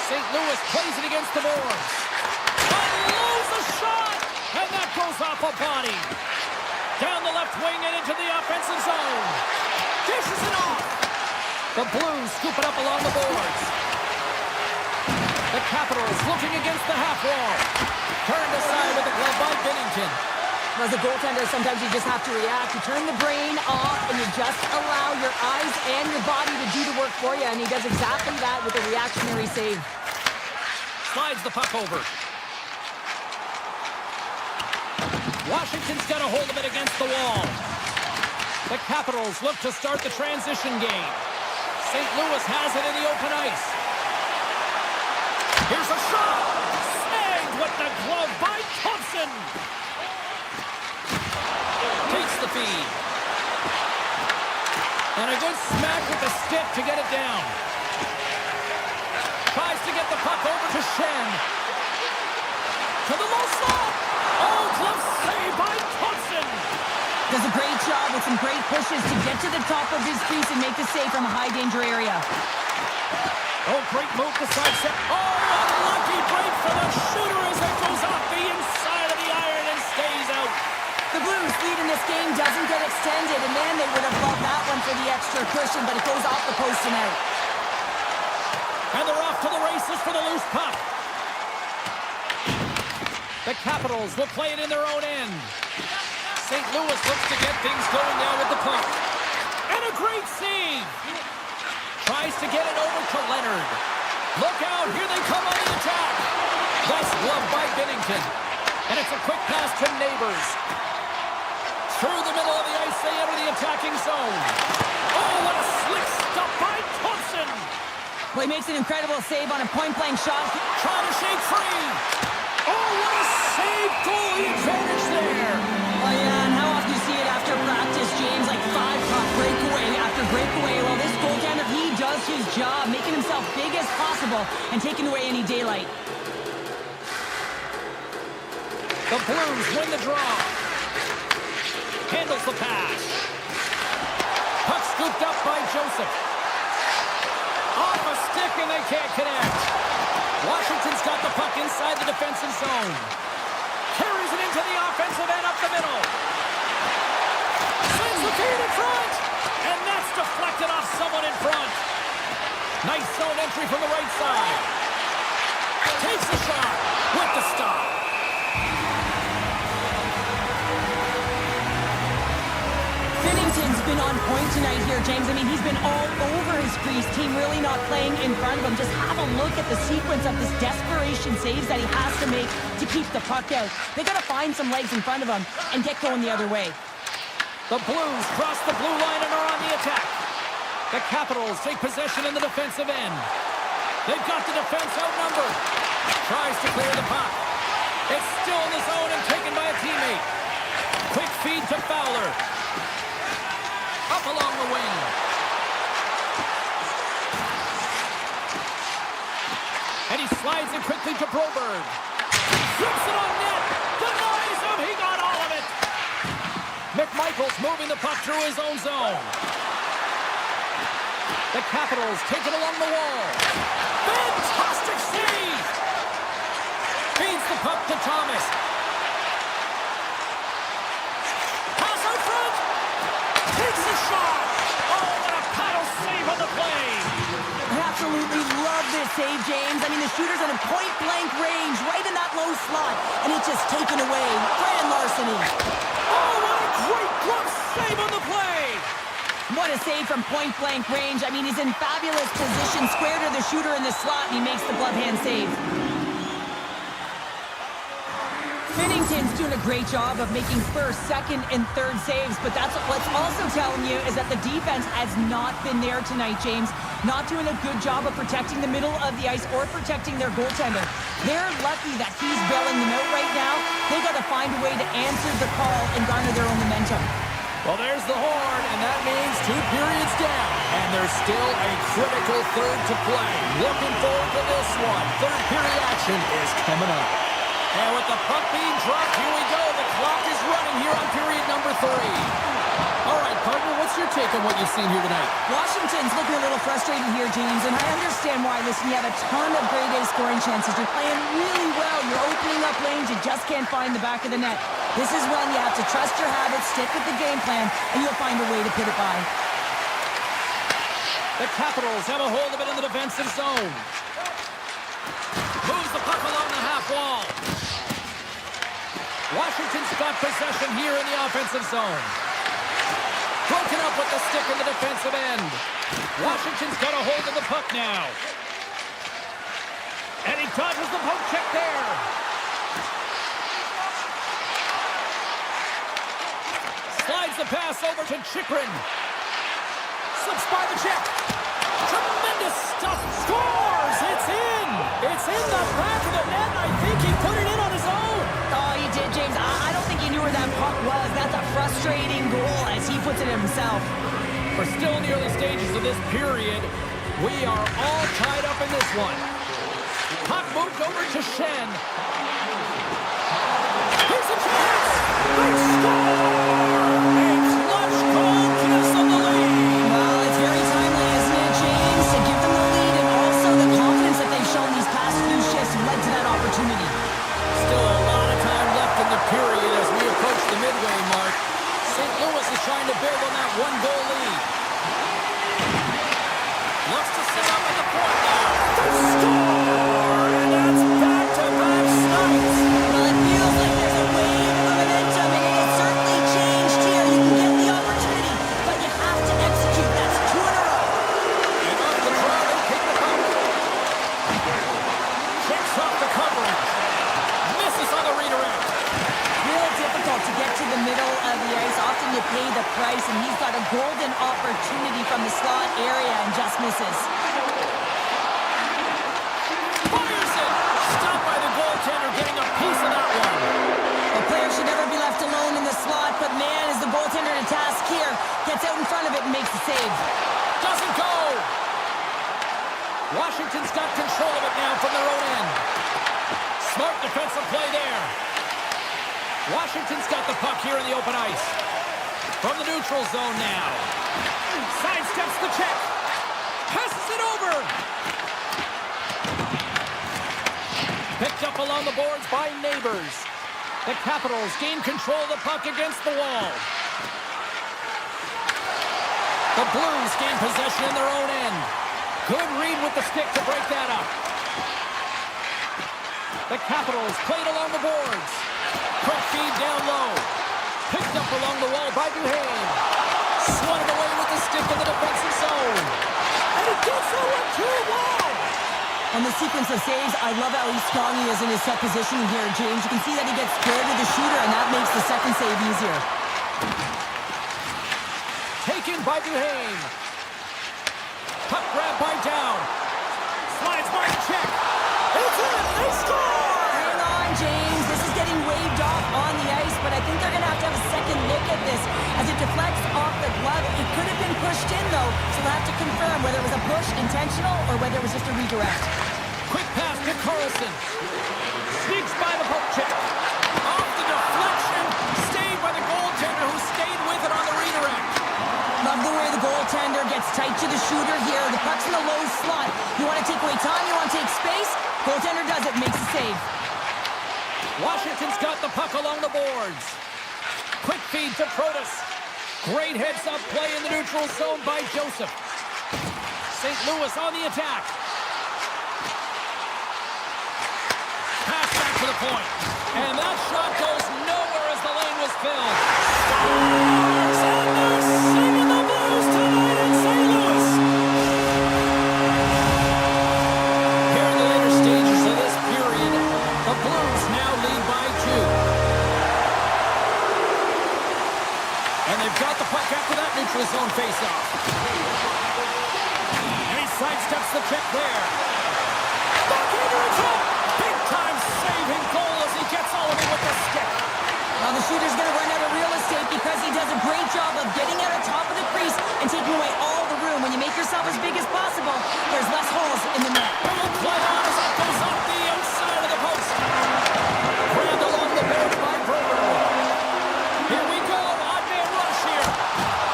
St. Louis plays it against the boards. Unloads a shot, and that goes off a body. Down the left wing and into the offensive zone. Dishes it off. The Blues scoop it up along the boards. The Capitals looking against the half wall. Turned aside with a glove by Binnington. As a goaltender, sometimes you just have to react. You turn the brain off, and you just allow your eyes and your body to do the work for you, and he does exactly that with a reactionary save. Slides the puck over. Washington's got a hold of it against the wall. The Capitals look to start the transition game. St. Louis has it in the open ice. Here's a shot. Snagged with the glove by Thompson. Takes the feed. And a good smack with the stick to get it down. Tries to get the puck over to Shen. To the low slot. Oh, glove save by Thompson. Does a great job with some great pushes to get to the top of his crease and make the save from a high-danger area. Oh, great move to side set. Oh, unlucky break for the shooter as it goes off the inside of the iron and stays out. The Blues lead in this game doesn't get extended, and man, they would have loved that one for the extra cushion, but it goes off the post and out. And they're off to the races for the loose puck. The Capitals will play it in their own end. St. Louis looks to get things going now with the puck. And a great save. Tries to get it over to Leonard. Look out, here they come on the attack. Nice glove by Binnington. And it's a quick pass to Neighbors. Through the middle of the ice, they enter the attacking zone. Oh, what a slick stop by Thompson. Well, he makes an incredible save on a point-blank shot. Trying to shake free. Oh, what a save! Goalie advantage there. Oh, yeah, and how often you see it after practice, James? Like 5-puck breakaway after breakaway. Well, this goaltender, he does his job, making himself big as possible and taking away any daylight. The Blues win the draw. Handles the pass. Puck scooped up by Joseph. Off a stick and they can't connect. Washington's got the puck inside the defensive zone. Carries it into the offensive end up the middle. Sends the feed in front. And that's deflected off someone in front. Nice zone entry from the right side. Takes the shot with the stop. Binnington's been on point tonight here, James. I mean, he's been all over his crease. Team really not playing in front of him. Just have a look at the sequence of this desperation saves that he has to make to keep the puck out. They got to find some legs in front of him and get going the other way. The Blues cross the blue line and are on the attack. The Capitals take possession in the defensive end. They've got the defense outnumbered. Tries to clear the puck. It's still in the zone and taken by a teammate. Quick feed to Fowler. Up along the wing. And he slides it quickly to Broberg. Flips it on net. Denies him. He got all of it. McMichael's moving the puck through his own zone. The Capitals take it along the wall. Fantastic save! Feeds the puck to Thomas. Pass out front. Takes a shot. Oh, what a paddle save on the play. I absolutely love this save, James. I mean, the shooter's in a point-blank range, right in that low slot, and it's just taken away. Grand larceny. Oh, what a great glove save on the play. What a save from point-blank range. I mean, he's in fabulous position, square to the shooter in the slot, and he makes the glove hand save. Binnington's doing a great job of making first, second, and third saves, but that's what's also telling you is that the defense has not been there tonight, James. Not doing a good job of protecting the middle of the ice or protecting their goaltender. They're lucky that he's bailing them out right now. They got to find a way to answer the call and garner their own momentum. Well, there's the horn, and that means 2 periods down. And there's still a critical third to play. Looking forward to this one. Third period action is coming up. And with the puck being dropped, here we go. The clock is running here on period number 3. All right, partner, what's your take on what you've seen here tonight? Washington's looking a little frustrated here, James, and I understand why. Listen, you have a ton of grade A scoring chances. You're playing really well. You're opening up lanes. You just can't find the back of the net. This is when you have to trust your habits, stick with the game plan, and you'll find a way to put it by. The Capitals have a hold of it in the defensive zone. Moves the puck along the half wall. Washington's got possession here in the offensive zone. Broken up with the stick in the defensive end. Washington's got a hold of the puck now. And he dodges the poke check there. Slides the pass over to Chychrun. Slips by the check. Tremendous stuff. Scores! It's in! It's in the back of the net. I think he put it in on his own. Oh, he did, James. I don't think he knew where that puck was. That's a frustrating goal as he puts it himself. We're still in the early stages of this period. We are all tied up in this one. Puck moved over to Shen. Here's a chance! They score! A clutch goal gives them the lead. Well, it's very timely, isn't it, James, to give them the lead, and also the confidence that they've shown these past few shifts led to that opportunity. Still a lot of time left in the period as we approach the midway mark. St. Louis is trying to build on that one-goal lead. Looks to set up at the point now. They score! And that's back-to-back strikes. Well, it feels like there's a wave of momentum, and it's certainly changed here. You can get the opportunity, but you have to execute. That's 2 in a row. And off the draw, they pick the puck. Checks off the coverage. Misses on the redirect. Real difficult to get to the middle of the ice. Often you pay the price, and he's got a golden opportunity from the slot area and just misses. Fires it. Stopped by the goaltender, getting a piece of that one. A player should never be left alone in the slot, but man, is the goaltender to task here. Gets out in front of it and makes the save. Doesn't go. Washington's got control of it now from their own end. Smart defensive play there. Washington's got the puck here in the open ice. From the neutral zone now. Sidesteps the check. Passes it over. Picked up along the boards by Neighbors. The Capitals gain control of the puck against the wall. The Blues gain possession in their own end. Good read with the stick to break that up. The Capitals played along the boards. Quick feed down low. Picked up along the wall by Duhane. Swatted away with the stick in the defensive zone. And it gets over too wide. On the sequence of saves, I love how strong he is in his set position here, James. You can see that he gets square to the shooter, and that makes the second save easier. taken by Duhame. Puck grab by Down. Slides by check. It's in. They score! Hang on, James. This is getting waved off on the ice, but I think they're going to have a second look at this as it deflects off the glove. It could have been pushed in, though, so they'll have to confirm whether it was a push intentional or whether it was just a redirect. Quick pass to Carlson. Sneaks by the poke check. Off the deflection. Saved by the goaltender who stayed with it on the redirect. Love the way the goaltender gets tight to the shooter here. The puck's in a low slot. You want to take away time, you want to take space. Goaltender does it, makes a save. Washington's got the puck along the boards. Quick feed to Protas. Great heads-up play in the neutral zone by Joseph. St. Louis on the attack. Pass back to the point. And that shot goes nowhere as the lane was filled. Stars! And they're singing the blues tonight in St. Louis. Here in the later stages of this period, the Blues now lead by 2. And they've got the puck after that neutral zone faceoff. And he sidesteps the check there. Backhander in front. Big time saving goal as he gets all of it with the stick. Now the shooter's going to run out of real estate because he does a great job of getting out of top of the crease and taking away all the room. When you make yourself as big as possible, there's less holes in the net. Well played on as that goes off the outside of the post. Grabbed along the boards by Berger. Here we go. Odd man rush here.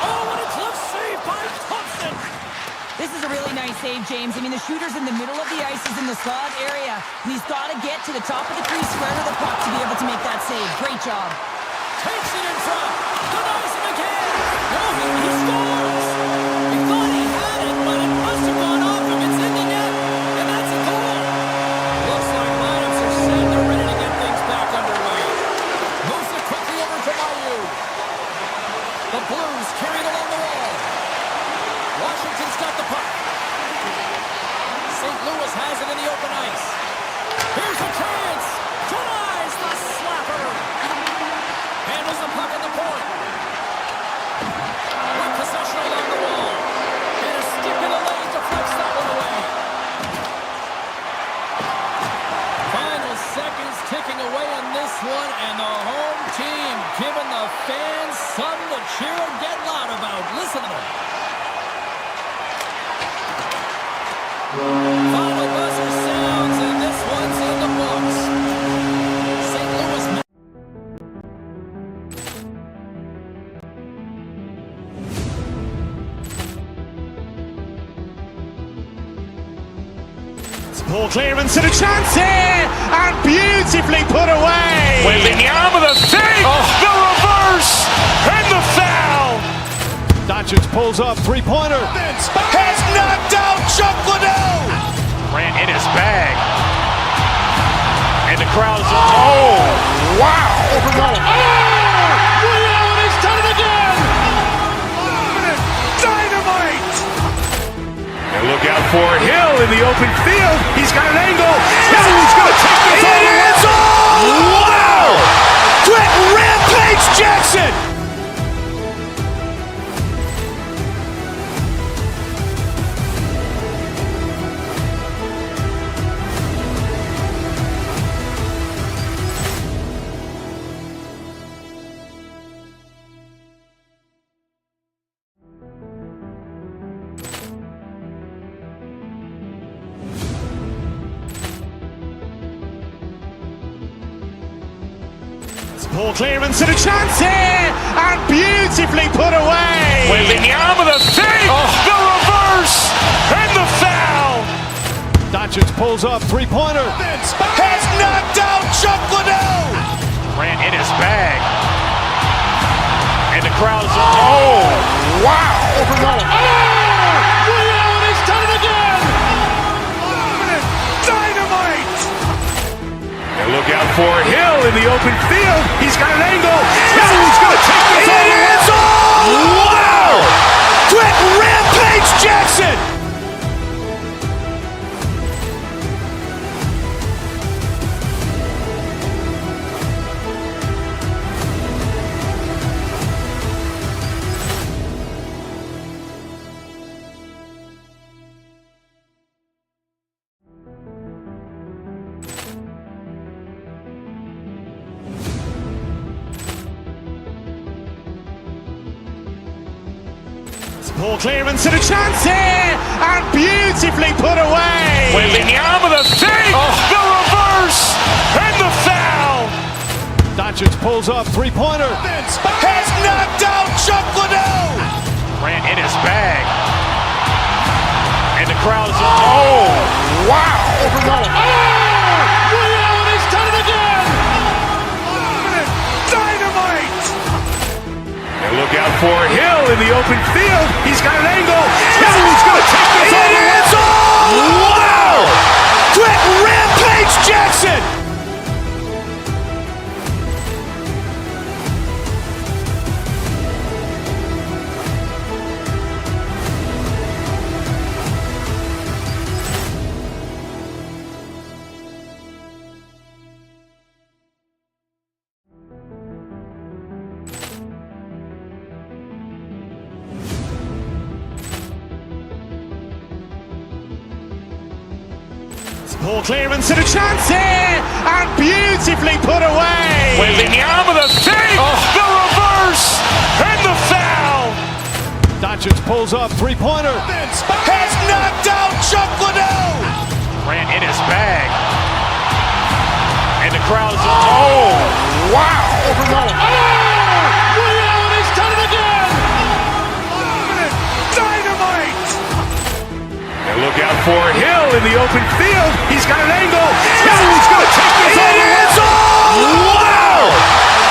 Oh, what a cliff save by Thompson. This is a really nice save, James. I mean, the shooter's in the middle of the ice. He's in the slot area. He's got to get to the top of the crease square to the puck to be able to make that save. Great job. Takes it in front. Denies him again. No, he scores. He thought he had it, but it must have gone off him. It's in the net, and that's a goal. Looks like lineups are set. They're ready to get things back underway. Moves it quickly over to Mayu. The Blues carried along the wall. Washington's got the puck. St. Louis has it in the open ice. Here's a chance. Denies the slapper. Handles the puck at the point. With possession along the wall. And a stick in the lane deflects that one away. Final seconds ticking away on this one, and the home team giving the fans something to cheer and get loud about. Listen to them. Final buzzer sounds, and this one's in the books. St. Louis. Ball clearance and a chance here, and beautifully put away. With the arm of the save, the reverse, and the foul. Doncic pulls up, three-pointer. Has knocked out Chuck Liddell. Ran in his bag. And the crowd is, oh, wow. Ray Allen has done it again! Dynamite. And look out for Hill in the open field. He's got an angle. Hill's going to take this all the way. Wow! Brett Rampage Jackson. Ball clearance and a chance here, and beautifully put away. With the arm of the save, the reverse, and the foul. Doncic pulls up, three-pointer. Has knocked out Chuck Liddell. Ran in his bag. And the crowd is, oh, wow. Ray Allen has done it again! Dynamite. And look out for Hill in the open field. He's got an angle. Hill's going to take this all the way. Wow! Brett Rampage Jackson. Ball clearance and a chance here, and beautifully put away. Waving the arm of the thing, the reverse, and the foul. Doncic pulls up, three-pointer. Has knocked out Chuck Liddell. Grant in his bag. And the crowd is, oh, wow. Ray Allen has done it again. Dynamite. And look out for Hill in the open field. He's got an angle. Hill's going to take this all the way. Wow! Grant Rampage Jackson. Ball clearance and a chance here, and beautifully put away. Waving the arm of the thing, the reverse, and the foul. Doncic pulls up, three-pointer. Has knocked out Chuck Liddell. Grant in his bag. And the crowd is, oh, wow. Ray Allen has done it again. Dynamite. And look out for Hill in the open field. He's got an angle. Hill's going to take this all the way. Wow!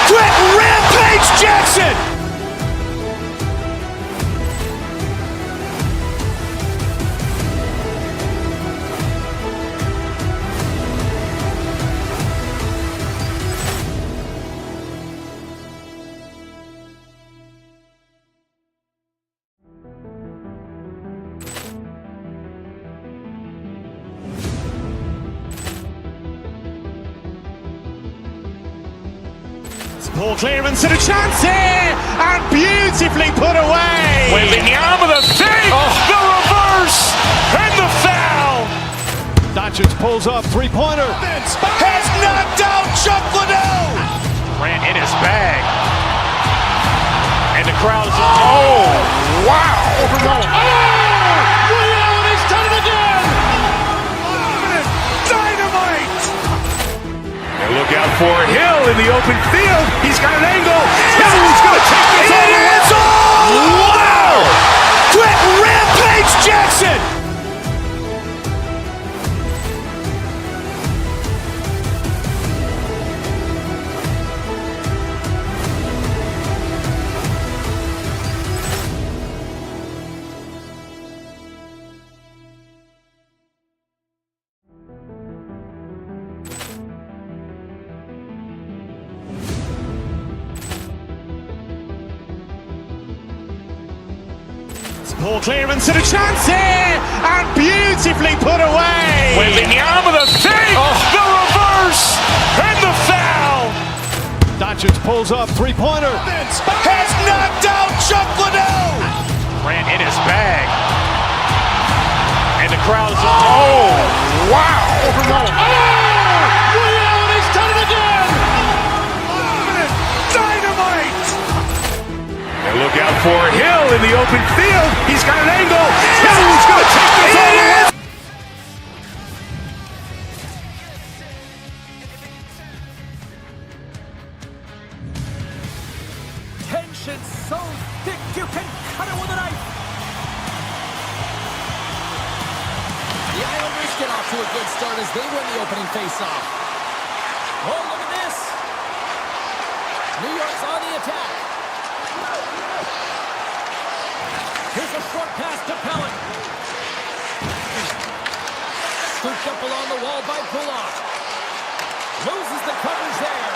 Grant Rampage Jackson. Ball clearance and a chance here, and beautifully put away. Waving the arm of the thing, the reverse, and the foul. Doncic pulls up, three-pointer. Has knocked out Chuck Liddell. Grant in his bag. And the crowd is, oh, wow. Ray Allen has done it again. Dynamite. And look out for Hill in the open field. He's got an angle. Hill's going to take this all the way. Wow! Grant Rampage Jackson. Ball clearance and a chance here, and beautifully put away. Waving the arm of the thing, the reverse, and the foul. Doncic pulls up, three-pointer. Has knocked out Chuck Liddell. Grant in his bag. And the crowd is, oh, wow. Ray Allen has done it again. Dynamite. And look out for Hill in the open field. He's got an angle. Hill's going to take this all the way. Tension so thick you can cut it with a knife. The Islanders get off to a good start as they win the opening faceoff. Oh, look at this. New York's on the attack. Here's a short pass to Pellet. Scooped up along the wall by Pullock. Loses the coverage there.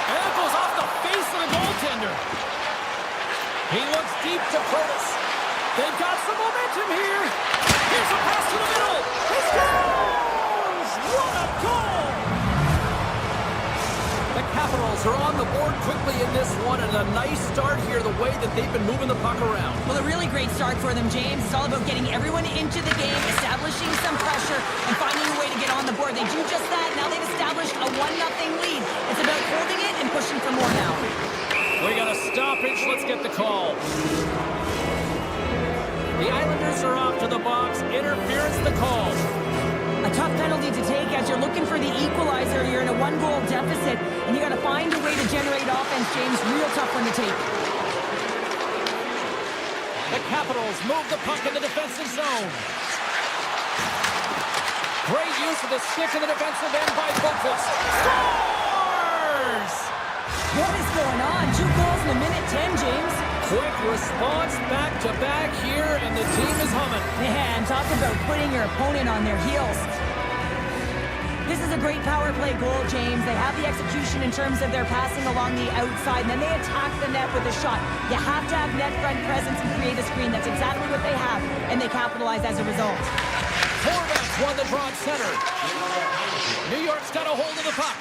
And it goes off the face of the goaltender. He looks deep to Curtis. They've got some momentum here. Here's a pass to the middle. He scores! What a goal! The Capitals are on the board quickly in this one, and a nice start here the way that they've been moving the puck around. Well, a really great start for them, James. It's all about getting everyone into the game, establishing some pressure, and finding a way to get on the board. They do just that. Now they've established a 1-0 lead. It's about holding it and pushing for more now. We got a stoppage. Let's get the call. The Islanders are off to the box. Interference the call. A tough penalty to take as you're looking for the equalizer. You're in a one-goal deficit, and you got to find a way to generate offense, James. Real tough one to take. The Capitals move the puck in the defensive zone. Great use of the stick in the defensive end by Buffus. Scores! What is going on? 2 goals in a minute 10, James. Quick response back-to-back here, and the team is humming. Man, talk about putting your opponent on their heels. This is a great power play goal, James. They have the execution in terms of their passing along the outside, and then they attack the net with a shot. You have to have net front presence and create a screen. That's exactly what they have, and they capitalize as a result. Horvats won the draw at center. New York's got a hold of the puck.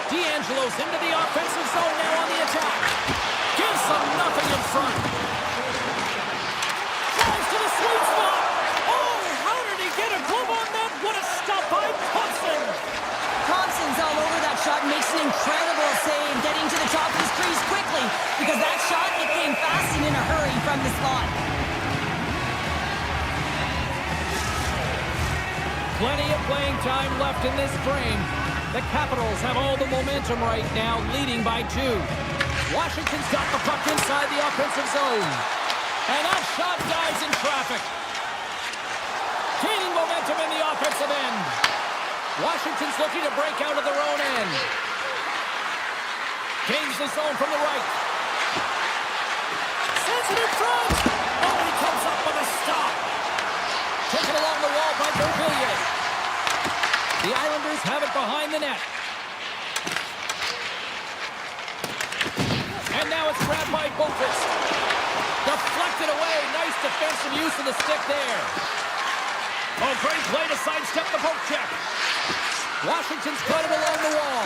D'Angelo's into the offensive zone now on the attack. Gives them nothing in front. Drives to the sweet spot. Oh, how did he get a glove on that? What a stop by Thompson. Thompson's all over that shot and makes an incredible save, getting to the top of his crease quickly, because that shot, it came fast and in a hurry from the slot. Plenty of playing time left in this frame. The Capitals have all the momentum right now, leading by 2. Washington's got the puck inside the offensive zone. And that shot dies in traffic. Gaining momentum in the offensive end. Washington's looking to break out of their own end. Gains the zone from the right. Sends it in front. Oh, he comes up with a stop. Taken along the wall by Beauvillier. The Islanders have it behind the net. And now it's grabbed by Buffus. Deflected away. Nice defensive use of the stick there. Oh, great play to sidestep the poke check. Washington's got it along the wall.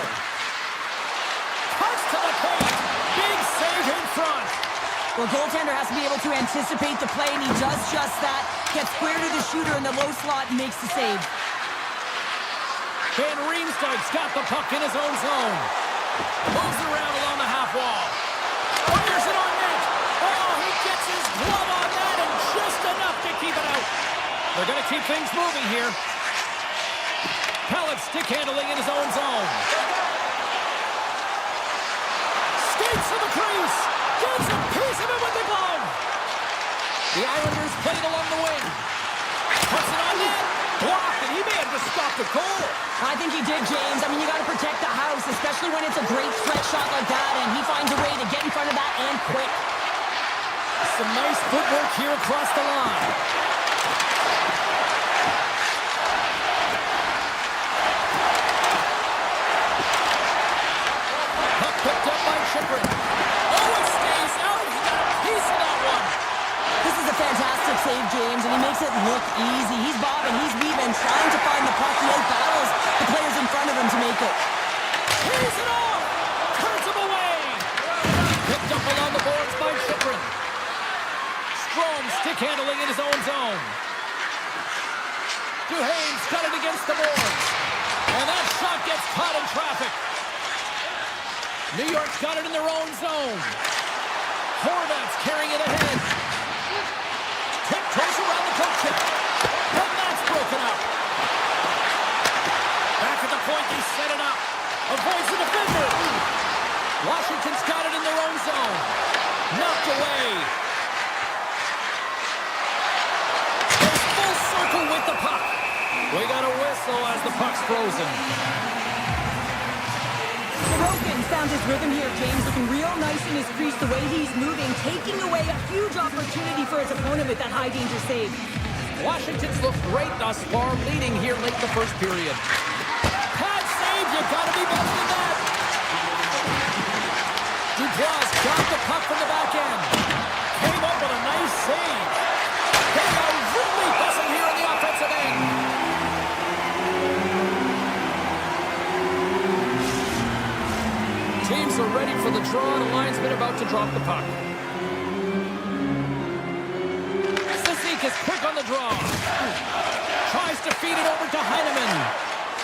Cuts to the paint. Big save in front. Well, goaltender has to be able to anticipate the play, and he does just that. Gets square to the shooter in the low slot and makes the save. Van Riemsdyk's got the puck in his own zone. Moves around along the half wall. Fires it on net. Oh, he gets his glove on that and just enough to keep it out. They're going to keep things moving here. Pellet stick handling in his own zone. Skates to the crease. Gets a piece of it with the glove. The Islanders play it along the wing. Puts it on net. Blocked, and he may have just stopped the goal. I think he did, James. I mean, you got to protect the house, especially when it's a great stretch shot like that, and he finds a way to get in front of that and quick. Some nice footwork here across the line. Puck picked up by Chyprin. Oh, it stays out. He got a piece of that one. This is a fantastic save, James, and he makes it look easy. He's bobbing, he's weaving, trying to find the puck. He out-battles the players in front of him to make it. Tees it off. Turns him away. Picked up along the boards by Chyprin. Strome stick handling in his own zone. Duhaime's got it against the boards. And that shot gets caught in traffic. New York's got it in their own zone. Horvats carrying it ahead. Tiptoes around the coach check. And that's broken up. Back at the point, they set it up. Avoids the defender. Washington's got it in their own zone. Knocked away. Goes full circle with the puck. We got a whistle as the puck's frozen. Sorokin's found his rhythm here, James, looking real nice in his crease, the way he's moving, taking away a huge opportunity for his opponent with that high-danger save. Washington's looked great thus far, leading here late in the first period. Pad save, you gotta be better than that. Dubois got the puck from the back end. Came up with a nice save. They are really buzzing here in the offensive end. Teams are ready for the draw, and the linesman about to drop the puck. Sissik is quick on the draw. Tries to feed it over to Heineman.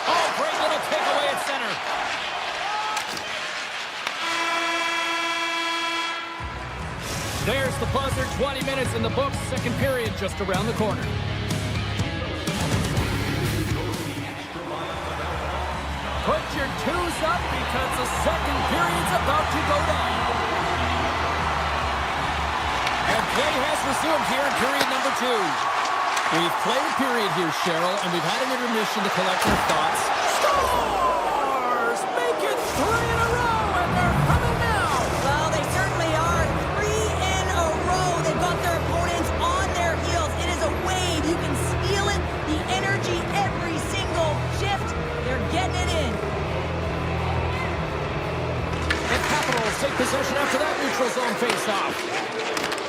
Oh, great little takeaway at center. There's the buzzer, 20 minutes in the books, second period just around the corner. Put your twos up because the second period's about to go down. And play has resumed here in period number 2. We've played a period here, Cheryl, and we've had an intermission to collect our thoughts. Stars! Make it 3 in a row, and they're coming now! Well, they certainly are. 3 in a row. They've got their opponents on their heels. It is a wave. You can feel it. The energy every single shift. They're getting it in. The Capitals take possession after that neutral zone face-off.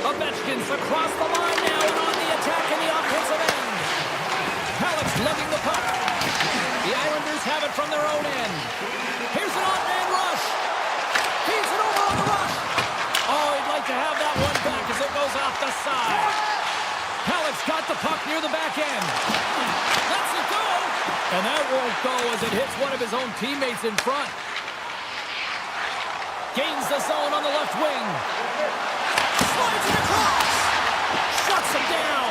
Ovechkin's across the line now and on the attack in the offensive end. Halleck's lugging the puck. The Islanders have it from their own end. Here's an odd-man rush. Feeds it over on the rush. Oh, he'd like to have that one back as it goes off the side. Halleck's got the puck near the back end. Lets it go. And that won't go as it hits one of his own teammates in front. Gains the zone on the left wing. Slides it across. Shuts him down.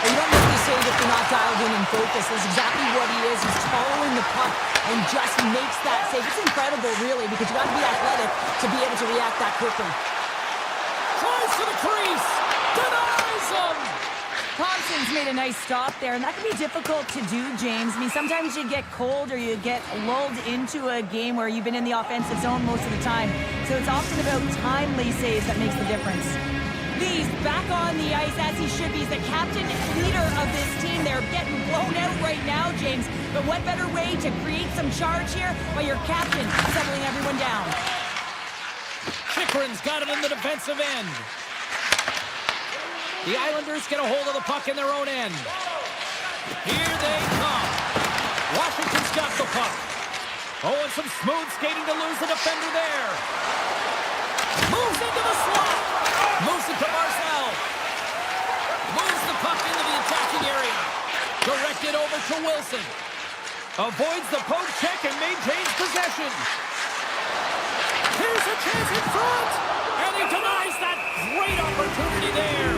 You don't have to say that they're not dialed in and focused. That's exactly what he is. He's following the puck and just makes that save. It's incredible, really, because you got to be athletic to be able to react that quickly. Tries to the crease. Denies him. Thompson's made a nice stop there, and that can be difficult to do, James. I mean, sometimes you get cold or you get lulled into a game where you've been in the offensive zone most of the time. So it's often about timely saves that makes the difference. Lee's back on the ice as he should be. He's the captain leader of this team. They're getting blown out right now, James. But what better way to create some charge here by your captain settling everyone down? Chychrun's got it in the defensive end. The Islanders get a hold of the puck in their own end. Here they come. Washington's got the puck. Oh, and some smooth skating to lose the defender there. Moves into the slot. Moves it to Marcel. Moves the puck into the attacking area. Directed over to Wilson. Avoids the poke check and maintains possession. Here's a chance in front. And he denies that great opportunity there.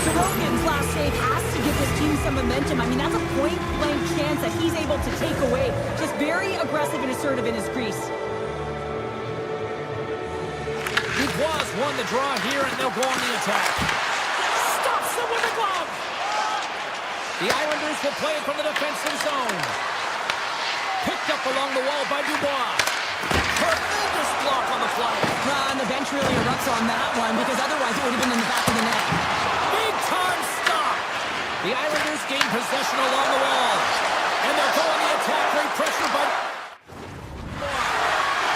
Sorokin's last save has to give this team some momentum. I mean, that's a point-blank chance that he's able to take away. Just very aggressive and assertive in his crease. Dubois won the draw here, and they'll go on the attack. Stops them with a glove. The Islanders will play it from the defensive zone. Picked up along the wall by Dubois. Tremendous block on the fly. And the bench really erupts on that one, because otherwise it would have been in the back of the net. Big time stop. The Islanders gain possession along the wall. And they'll go on the attack. Great pressure, but...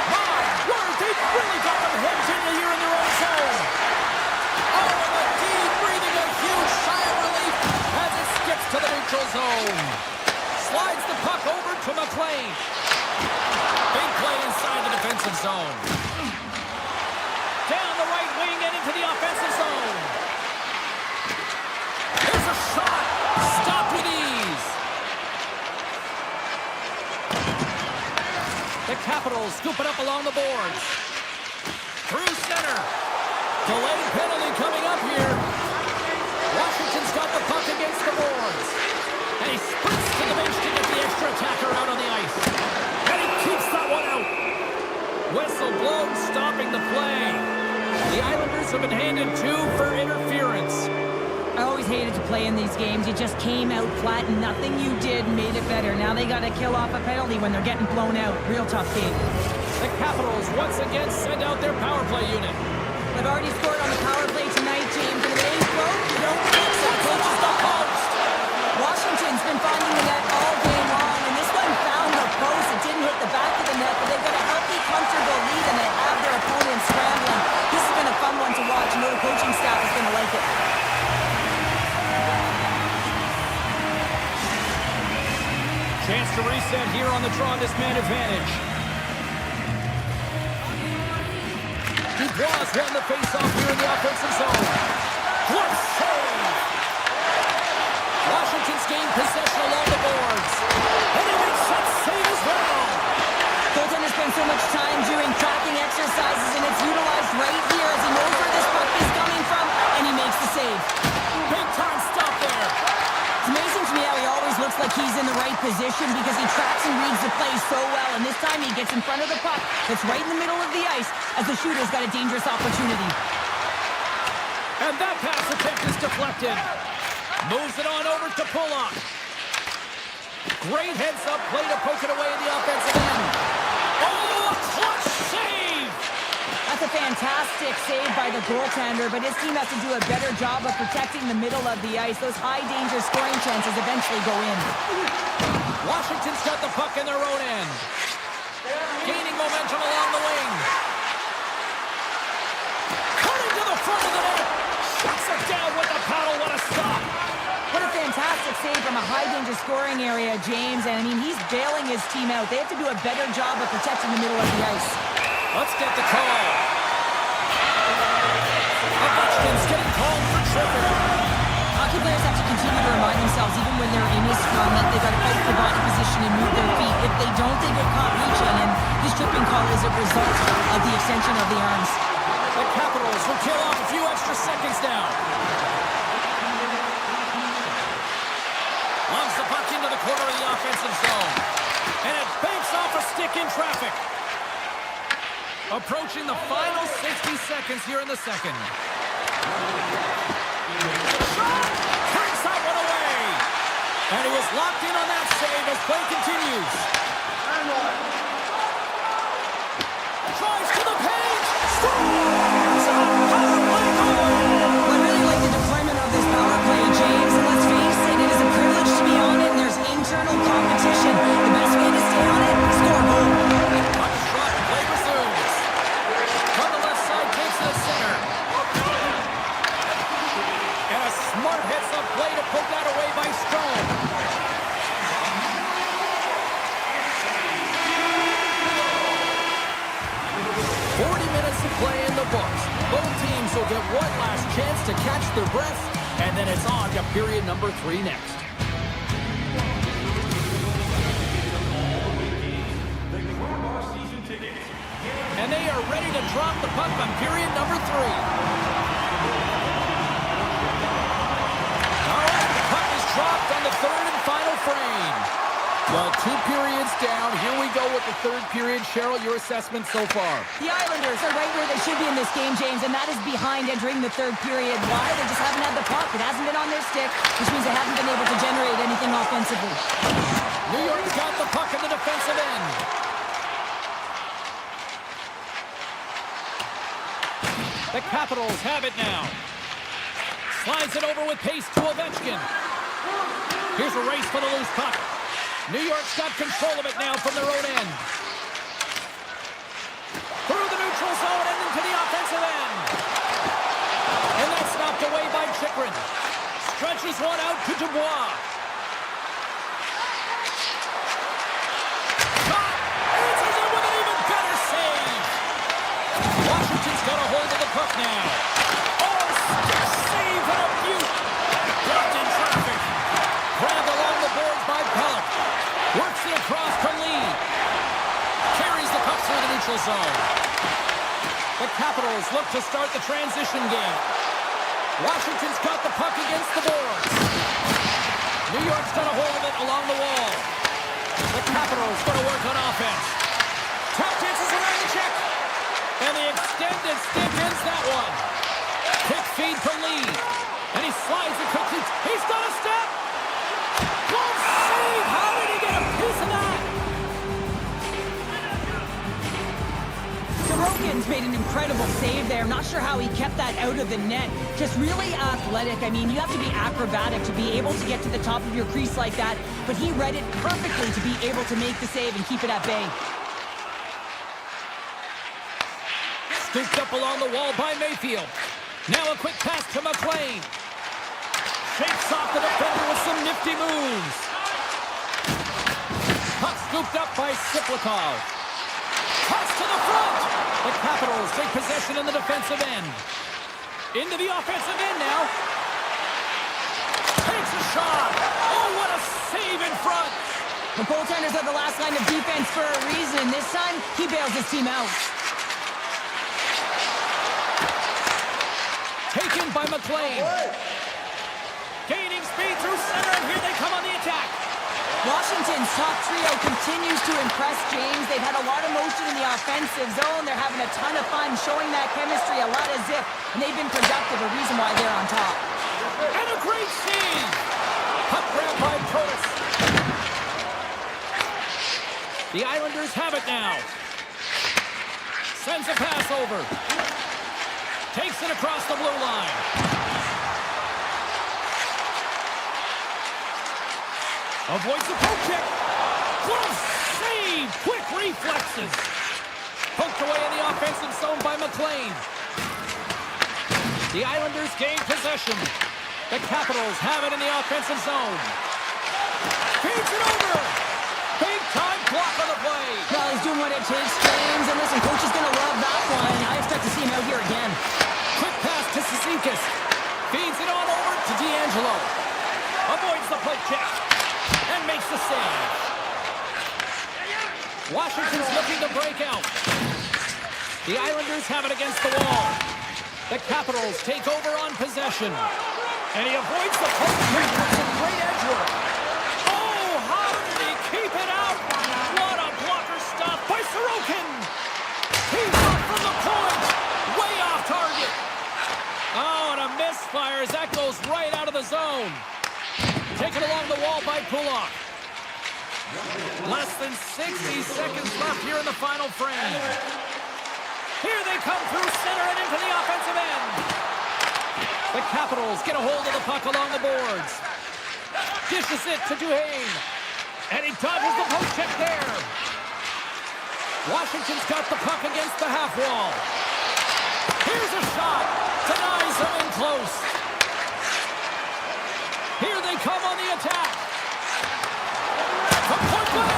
My word, they've really got them hedged in here in their own zone. Oh, and the D breathing a huge sigh of relief as it skips to the neutral zone. Slides the puck over to McLean. Big play inside the defensive zone. Down the right wing and into the offensive zone. There's a shot. Stopped with ease. The Capitals scoop it up along the boards. Through center. Delayed penalty coming up here. Washington's got the puck against the boards. And he sprints to the bench to get the extra attacker out on the ice. And he keeps that one out. Whistle blown, stopping the play. The Islanders have been handed 2 for interference. I always hated to play in these games. You just came out flat and nothing you did made it better. Now they got to kill off a penalty when they're getting blown out. Real tough game. The Capitals once again send out their power play unit. They've already scored on the power play tonight, James. And if it ain't broke, you don't fix it. Close is the post. Washington's been finding the net all game long, and this one found the post. It didn't hit the back of the net, but they've got a healthy, comfortable lead, and they have their opponents scrambling. This has been a fun one to watch. I know the coaching staff is going to like it. Chance to reset here on the draw this man advantage. Dubois won the faceoff here in the offensive zone. What save! Washington's gained possession along the boards. And he makes that save as well. Goaltenders spend so much time doing tracking exercises, and it's utilized right here as he knows where this puck is coming from, and he makes the save. Big time stop there. It's amazing to me how he always looks like he's in the right position because he tracks and reads the play so well, and this time he gets in front of the puck that's right in the middle of the ice as the shooter's got a dangerous opportunity. And that pass attempt is deflected. Moves it on over to Pulock. Great heads-up play to poke it away in the offensive end. Oh, a clutch save! That's a fantastic save by the goaltender, but his team has to do a better job of protecting the middle of the ice. Those high-danger scoring chances eventually go in. Washington's got the puck in their own end. Gaining momentum along the wing. Cutting to the front of the net. Shuts it down with the paddle. What a stop! What a fantastic save from a high-danger scoring area, James. And, I mean, he's bailing his team out. They have to do a better job of protecting the middle of the ice. Let's get the call. Ovechkin's getting called for tripping. Hockey players have to continue to remind themselves, even when they're in this scrum, that they've got to fight for body position and move their feet. If they don't, they get caught reaching, and this tripping call is a result of the extension of the arms. The Capitals will kill off a few extra seconds now. Loves the puck into the corner of the offensive zone. And it banks off a stick in traffic. Approaching the final 60 seconds here in the second. Shot! Takes that one away. And he was locked in on that save as play continues. Tries to the page. Scores! Power play goal! I really like the deployment of this power play, James, and let's face it, it is a privilege to be on it, and there's internal competition. The best way to stay on it, score a goal. Puck shot, play resumes. From the left side, takes to the center. And a smart heads-up play to poke that away by Strome. 40 minutes to play in the books. Both teams will get one last chance to catch their breath, and then it's on to period number 3 next. And they are ready to drop the puck on period number 3. All right, the puck is dropped on the third and final frame. Well, 2 periods down. Here we go with the third period. Cheryl, your assessment so far? The Islanders are right where they should be in this game, James, and that is behind entering the third period. Why? They just haven't had the puck. It hasn't been on their stick, which means they haven't been able to generate anything offensively. New York's got the puck in the defensive end. The Capitals have it now. Slides it over with pace to Ovechkin. Here's a race for the loose puck. New York's got control of it now from their own end. Through the neutral zone and into the offensive end. And that's knocked away by Chychrun. Stretches one out to Dubois. Shot! Answers it with an even better save. Washington's got a hold of the puck now. Oh, stick save and a beaut. Dropped in traffic. Grabbed along the boards by Pellick. Works it across to Lee. Carries the puck through the neutral zone. The Capitals look to start the transition game. Washington's got the puck against the boards. New York's got a hold of it along the wall. The Capitals going to work on offense. Top chances around the check. And the extended stick ends that one. Quick feed to Lee. And he slides it quickly. He's got a step. Glove save. How did he get a piece of that? Sorokin's made an incredible save there. I'm not sure how he kept that out of the net. Just really athletic. I mean, you have to be acrobatic to be able to get to the top of your crease like that. But he read it perfectly to be able to make the save and keep it at bay. Scooped up along the wall by Mayfield. Now a quick pass to McLean. Shakes off the defender with some nifty moves. Puck scooped up by Siplikov. Toss to the front. The Capitals take possession in the defensive end. Into the offensive end now. Takes a shot. Oh, what a save in front. The goaltenders are the last line of defense for a reason. This time, he bails his team out. by McLean. Gaining speed through center, and here they come on the attack. Washington's top trio continues to impress, James. They've had a lot of motion in the offensive zone. They're having a ton of fun, showing that chemistry, a lot of zip, and they've been productive, a reason why they're on top. And a great save. Puck grab by Curtis. The Islanders have it now. Sends a pass over. Takes it across the blue line. Avoids the poke check. Close save. Quick reflexes. Poked away in the offensive zone by McLean. The Islanders gain possession. The Capitals have it in the offensive zone. Feeds it over. Big time block on the play. Well, he's doing what it takes, James. And listen, coach is going to love that one. I expect to see him out here again. Quick pass to Cizikas. Feeds it on over to D'Angelo. Avoids the poke check. And makes the save. Washington's looking to break out. The Islanders have it against the wall. The Capitals take over on possession. And he avoids the poke check with some great edge work. Oh, how did he keep it out? What a blocker stop by Sorokin. He's up from the point. Way off target. Oh, and a misfire as that goes right out of the zone. Taken along the wall by Pulak. Less than 60 seconds left here in the final frame. Here they come through center and into the offensive end. The Capitals get a hold of the puck along the boards. Dishes it to Duhaime. And he dodges the poke check there. Washington's got the puck against the half wall. Here's a shot. Denies him in close. Here they come on the attack. From point blank.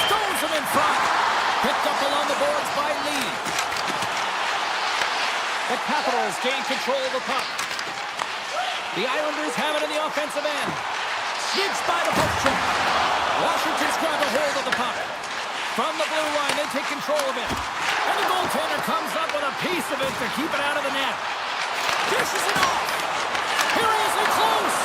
Stones him in front. Picked up along the boards by Lee. The Capitals gain control of the puck. The Islanders have it in the offensive end. Sneaks by the poke check. Washington's grabbed a hold of the puck. From the blue line, they take control of it. And the goaltender comes up with a piece of it to keep it out of the net. Dishes it off. Here he is in close.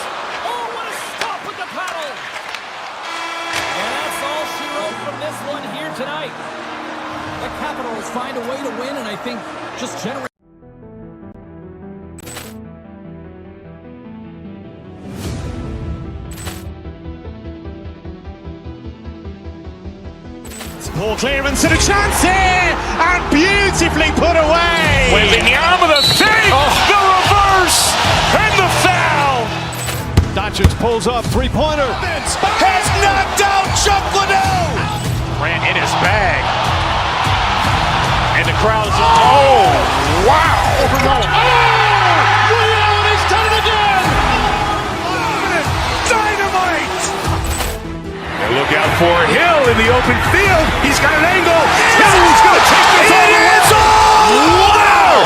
Oh, what a stop with the paddle. And that's all she wrote from this one here tonight. The Capitals find a way to win, and I think just generate. Poor clearance and a chance here, and beautifully put away. With the arm of the thing, the reverse, and the foul. Doncic pulls up, three-pointer. Has knocked out Chuck Liddell. Ran in his bag. And the crowd is, oh, wow. Liddell, and he's done it again. Dynamite. And look out for Hill in the open field. He's got an angle. Hill's going to take this all the way. Wow!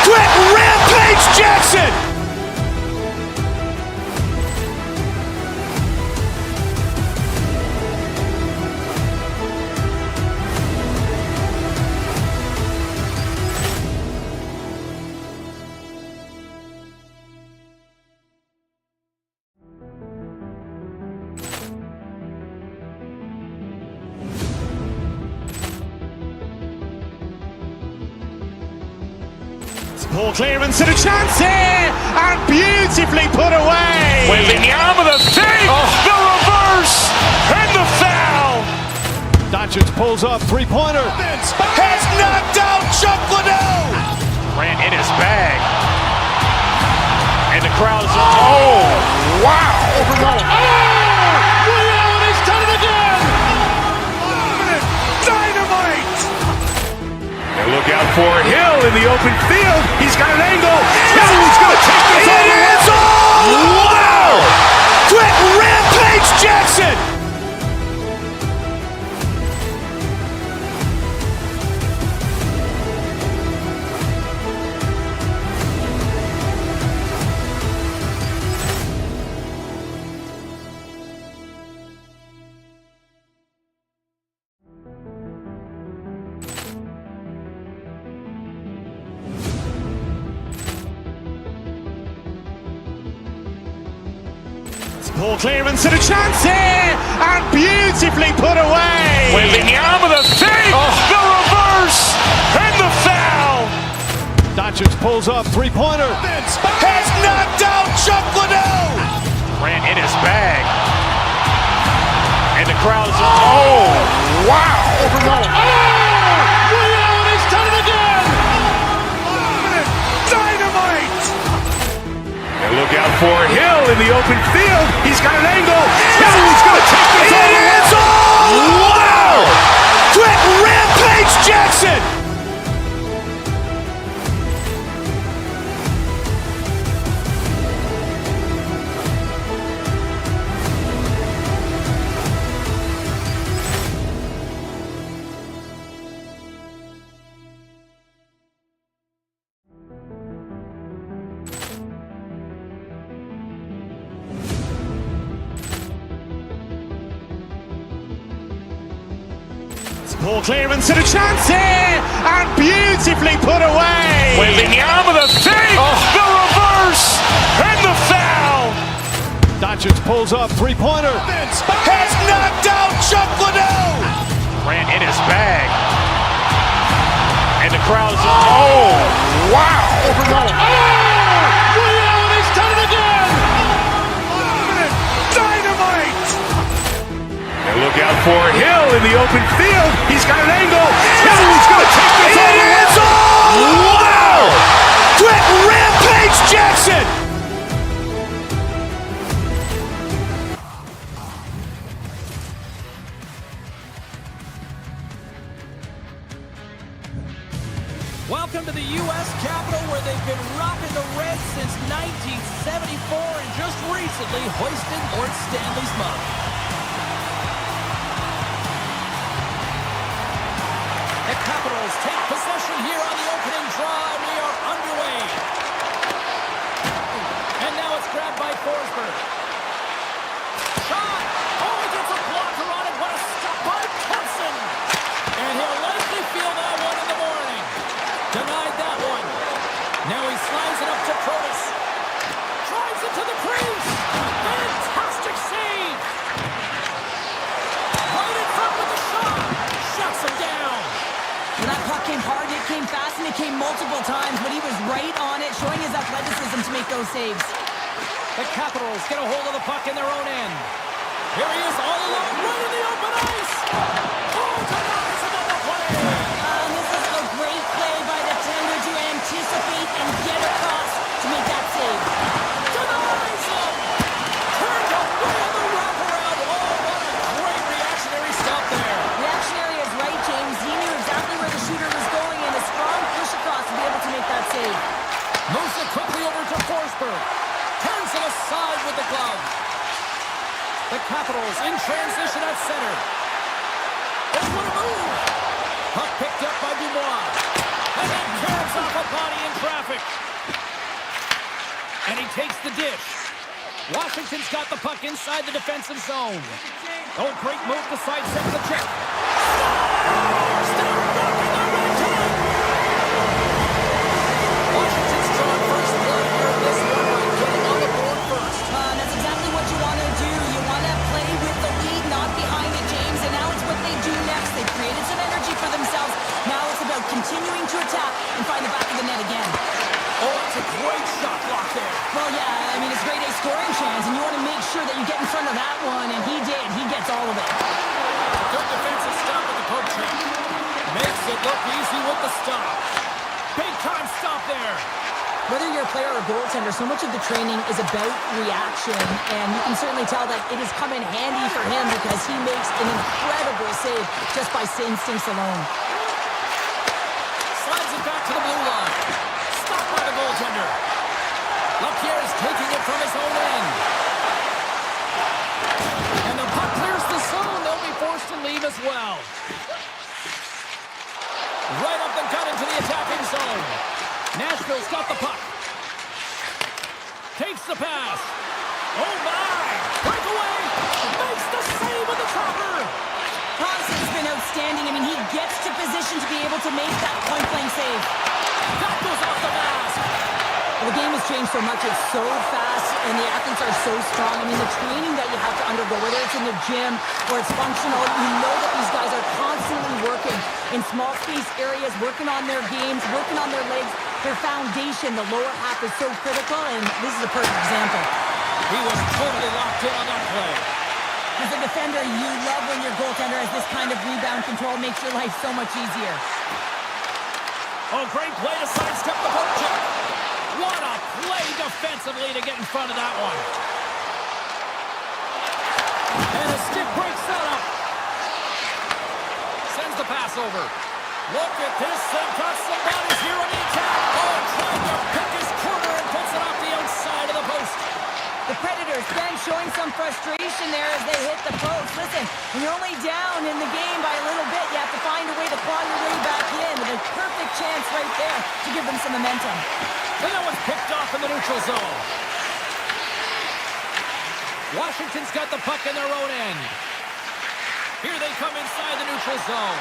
Quick rampage Jackson. Poor clearance and a chance here, and beautifully put away. With the arm of the thing, the reverse, and the foul. Doncic pulls up, three-pointer. Has knocked out Chuck Liddell. Ran in his bag. And the crowd is, oh, wow. Liddell, and he's done it again. Dynamite. And look out for Hill in the open field. He's got an angle. Hill's going to take this all the way. Wow! Quick rampage Jackson. Ball clearance and a chance here, and beautifully put away. With the arm of the feet, the reverse, and the foul. Doncic pulls up, three-pointer. Has knocked out Chuck Liddell. Ran in his bag. And the crowd is, oh, wow. Ray Allen has done it again! Dynamite. And look out for Hill in the open field. He's got an angle. Hill's going to take this all the way. Wow! Quick Rampage Jackson. Ball clearance and a chance here, and beautifully put away. With the arm of the feet, the reverse, and the foul. Doncic pulls up, three-pointer. Has knocked out Chuck Liddell. Ran in his bag. And the crowd is, oh, wow. Ray Allen has done it again! Dynamite. And look out for Hill in the open field. He's got an angle. Hill's going to take this all the way. Wow! Quick Rampage Jackson. Welcome to the U.S. Capitol, where they've been rocking the Reds since 1974 and just recently hoisted Lord Stanley's mug. The Capitals take possession here on the opening drive. We are underway. And now it's grabbed by Forsberg. Shot! Oh, he gets a blocker on it. What a stop by Thompson! And he'll likely feel that one in the morning. Denied that one. Now he slides it up to Protas. Drives it to the crease. Fantastic save. Right in front with the shot. Shuts him down. When that puck came hard, it came fast, and it came multiple times, but he was right on it, showing his athleticism to make those saves. The Capitals get a hold of the puck in their own end. Here he is all alone, right in the open ice. Oh, denies another play. This is a great play by the tender to anticipate and get across to make that save. Denies him. Turned away on the wraparound. Oh, what a great reactionary stop there. Reactionary is right, James. He knew exactly where the shooter was going, and a strong push across to be able to make that save. Moves it quickly over to Forsberg. Turns it aside with the glove. The Capitals in transition at center. Oh, what a move! Puck picked up by Dubois. And then carries off a body in traffic. And he takes the dish. Washington's got the puck inside the defensive zone. Oh, great move to sidestep the check. Stop blocking the red tonight! Washington's drawn first blood here in this one by getting on the board first. That's exactly what you want to do. You want to play with the lead, not behind it, James. And now it's what they do next. They've created some energy for themselves. Now it's about continuing to attack and find the back of the net again. Oh, it's a great shot block there. Well, yeah, I mean, it's grade A scoring chance, and you want to make sure that you get in front of that one, and he did. He gets all of it. Good defensive stop with the poke check. Makes it look easy with the stop. Big time stop there. Whether you're a player or a goaltender, so much of the training is about reaction, and you can certainly tell that it has come in handy for him because he makes an incredible save just by instincts alone. Slides it back to the blue line. Stopped by the goaltender. LaPierre is taking it from his own end. And the puck clears the zone. They'll be forced to leave as well. Right up the gut into the attacking zone. Nashville's got the puck. Takes the pass. Oh, my! Breakaway! Makes the save with the chopper! Hodgson's been outstanding. I mean, he gets to position to be able to make that point-blank save. That goes off the mask. Well, the game has changed so much. It's so fast, and the athletes are so strong. I mean, the training that you have to undergo, whether it's in the gym or it's functional, you know that these guys are constantly working in small space areas, working on their games, working on their legs. Their foundation, the lower half, is so critical, and this is a perfect example. He was totally locked in on that play. As a defender, you love when your goaltender has this kind of rebound control. Makes your life so much easier. Oh, great play to sidestep the poke check. What a play defensively to get in front of that one. And a stick break setup. Sends the pass over. Look at this. They've got some bodies here on the attack. Oh, trying to pick his corner and puts it off the outside of the post. The Predators then showing some frustration there as they hit the post. Listen, when you're only down in the game by a little bit, you have to find a way to claw your way back in. With a perfect chance right there to give them some momentum. And that one's picked off in the neutral zone. Washington's got the puck in their own end. Here they come inside the neutral zone.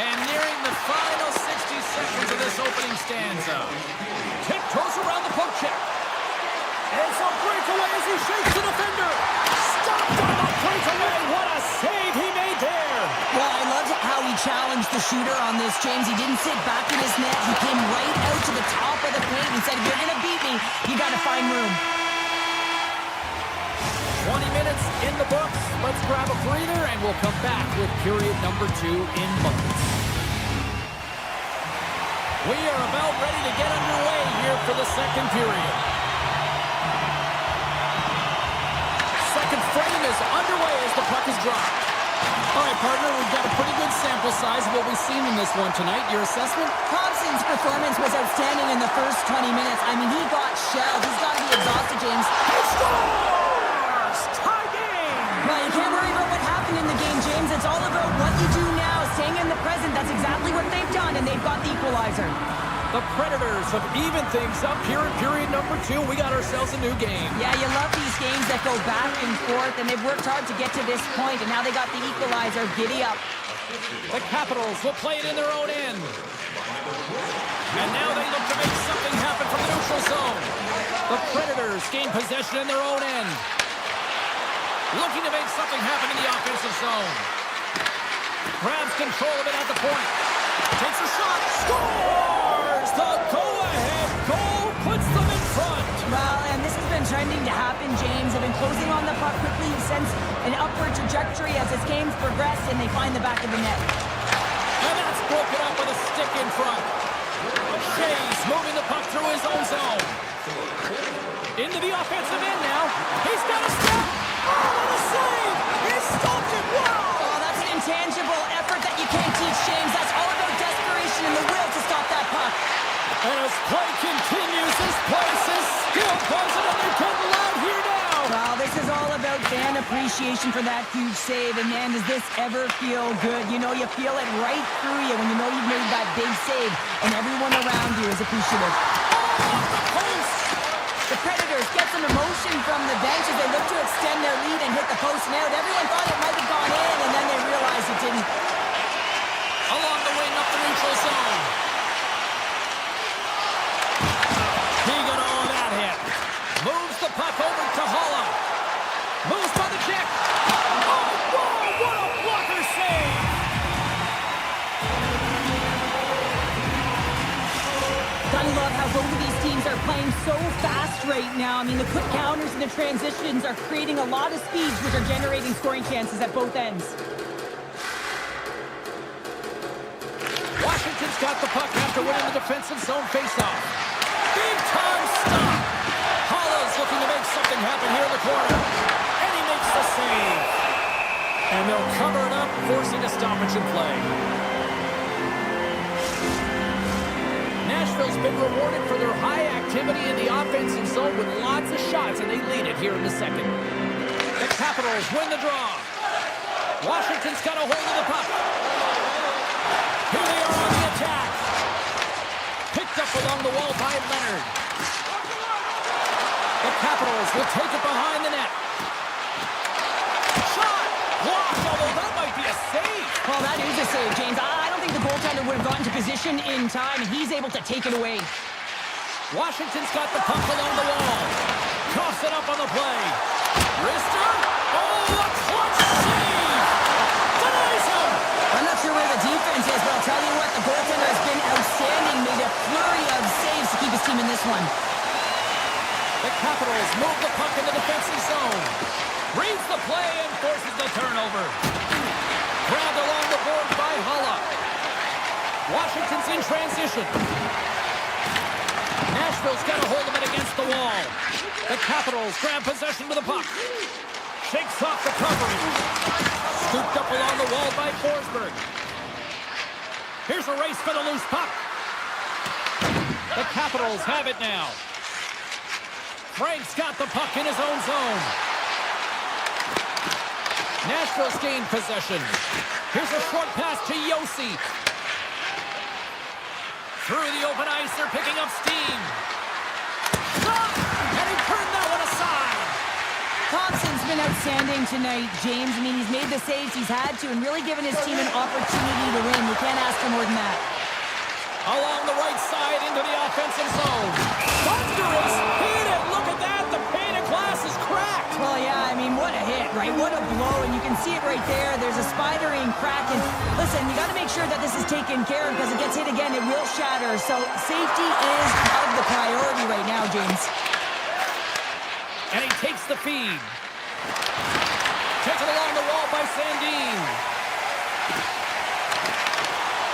And nearing the final 60 seconds of this opening stanza. Tiptoes around the poke check. It's a breakaway as he shakes the defender. Stopped on the breakaway. What a save he made there. Well, I loved how he challenged the shooter on this, James. He didn't sit back in his net. He came right out to the top of the paint. He said, if you're going to beat me, you got to find room. 20 minutes in the books. Let's grab a breather, and we'll come back with period number 2 in moments. We are about ready to get underway here for the second period. Second frame is underway as the puck is dropped. All right, partner, we've got a pretty good sample size of what we've seen in this one tonight. Your assessment? Thompson's performance was outstanding in the first 20 minutes. I mean, he got shelled. He's got to be exhausted, James. He scores! Tie game! Well, you can't worry about what happened in the game, James. It's all about what you do now, staying in the present. That's exactly what they've done, and they've got the equalizer. The Predators have evened things up here in period number 2. We got ourselves a new game. Yeah, you love these games that go back and forth, and they've worked hard to get to this point, and now they got the equalizer. Giddy up. The Capitals will play it in their own end. And now they look to make something happen from the neutral zone. The Predators gain possession in their own end. Looking to make something happen in the offensive zone. Grabs control of it at the point. Takes a shot. Scores! The go-ahead goal puts them in front. Well, and this has been trending to happen, James. They've been closing on the puck quickly since an upward trajectory as this game's progressed, and they find the back of the net. And that's broken up with a stick in front. Shays moving the puck through his own zone. Into the offensive end now. He's got a step. Oh, what a save! He stopped it. Wow! Oh, that's an intangible effort that you can't teach, James. That's all about desperation and the will to stop that puck. And as play continues, this place is still buzzing, and they're getting loud here now. Well, this is all about fan appreciation for that huge save. And, man, does this ever feel good? You know, you feel it right through you when you know you've made that big save, and everyone around you is appreciative. The Predators get some emotion from the bench as they look to extend their lead and hit the post and out. Everyone thought it might have gone in, and then they realized it didn't. Along the wing up the neutral zone. He got all of that hit. Moves the puck over to Holla. Moves by the check. Oh, whoa, what a blocker save. Gotta love how both of these teams are playing so fast right now. I mean, the quick counters and the transitions are creating a lot of speeds, which are generating scoring chances at both ends. Washington's got the puck after winning the defensive zone faceoff. Big time stop. Holla's looking to make something happen here in the corner. And he makes the save. And they'll cover it up, forcing a stoppage in play. Nashville's been rewarded for their high activity in the offensive zone with lots of shots, and they lead it here in the second. The Capitals win the draw. Washington's got a hold of the puck. Here they are on the attack. Picked up along the wall by Leonard. The Capitals will take it behind the net. Shot! Blocked, although that might be a save. Well, that is a save, James. I don't think the goaltender would have gotten to position in time, and he's able to take it away. Washington's got the puck along the wall. Toss it up on the play. Wrister. Oh, a clutch save. Denies him. I'm not sure where the defense is, but I'll tell you what, the goaltender has been outstanding. Made a flurry of saves to keep his team in this one. The Capitals move the puck in the defensive zone. Reads the play and forces the turnover. Grabbed along the board by Hulla. Washington's in transition. Nashville's got a hold of it against the wall. The Capitals grab possession to the puck. Shakes off the covering. Scooped up along the wall by Forsberg. Here's a race for the loose puck. The Capitals have it now. Frank's got the puck in his own zone. Nashville's gained possession. Here's a short pass to Yossi. Through the open ice, they're picking up steam. Shot! And he turned that one aside. Thompson's been outstanding tonight, James. I mean, he's made the saves he's had to and really given his team an opportunity to win. You can't ask for more than that. Along the right side into the offensive zone. Thunderous hit it. Look at that. The pane of glass is cracked. Well, yeah, I mean, what a hit, right? What a blow, and you can see it right there. There's a spidering crack, and listen, you got to make sure that this is taken care of because it gets hit again, it will shatter. So safety is of the priority right now, James. And he takes the feed. Taken along the wall by Sandin.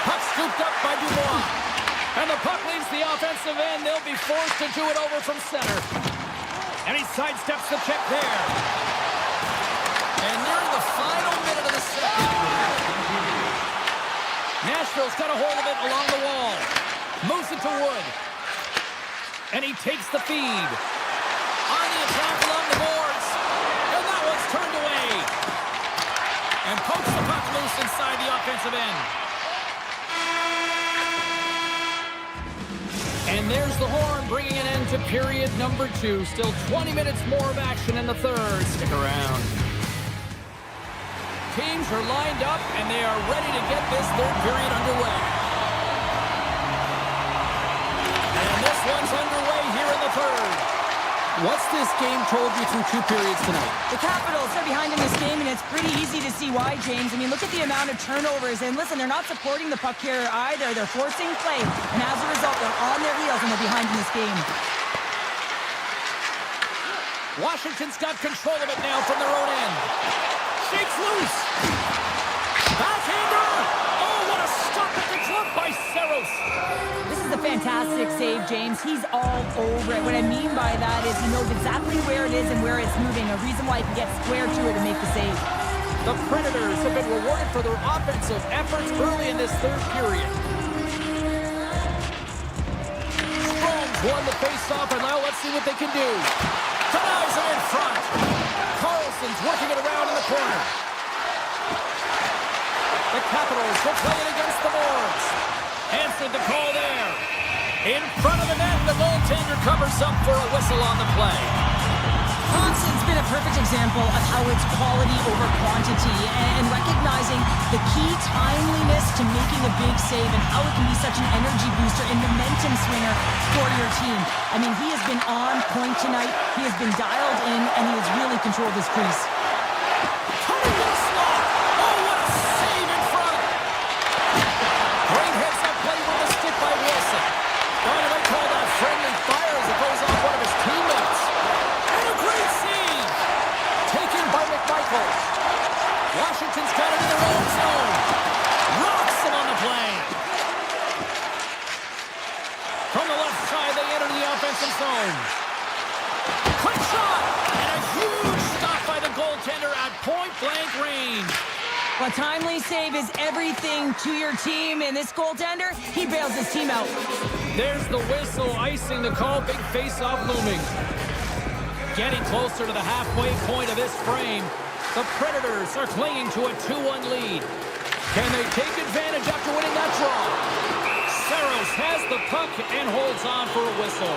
Puck scooped up by Dubois. And the puck leaves the offensive end. They'll be forced to do it over from center. And he sidesteps the check there. And nearing the final minute of the second. Nashville's got a hold of it along the wall. Moves it to Wood. And he takes the feed. On the attack along the boards. And that one's turned away. And pokes the puck loose inside the offensive end. And there's the horn, bringing an end to period number 2. Still 20 minutes more of action in the third. Stick around. Teams are lined up, and they are ready to get this third period underway. And this one's underway here in the third. What's this game told you through 2 periods tonight? The Capitals are behind in this game, and it's pretty easy to see why, James. I mean, look at the amount of turnovers. And listen, they're not supporting the puck here either. They're forcing play, and as a result, they're on their heels, and they're behind in this game. Washington's got control of it now from their own end. Shakes loose. Backhander. Oh, what a stop at the glove by Saros. This is a fantastic save, James. He's all over it. What I mean by that is he knows exactly where it is and where it's moving. A reason why he can get square to it and make the save. The Predators have been rewarded for their offensive efforts early in this third period. Strome's won the face-off, and now let's see what they can do. Denies him in front. Carlson's working it around in the corner. The Capitals will play it against the boards. Answered the call there. In front of the net, the goaltender covers up for a whistle on the play. Thompson's been a perfect example of how it's quality over quantity and recognizing the key timeliness to making a big save and how it can be such an energy booster and momentum swinger for your team. I mean, he has been on point tonight. He has been dialed in, and he has really controlled his crease. Cutting to the slot. Oh, what a save in front. Great heads-up play with the stick by Wilson. Donovan called that friendly fire as it goes off one of his teammates. And a great save. Taken by McMichael. Washington's got it in their own zone. Rocks him on the play. From the left side, they enter the offensive zone. Quick shot. And a huge stop by the goaltender at point-blank range. A timely save is everything to your team, and this goaltender, he bails his team out. There's the whistle, icing the call. Big face-off looming. Getting closer to the halfway point of this frame. The Predators are clinging to a 2-1 lead. Can they take advantage after winning that draw? Saros has the puck and holds on for a whistle.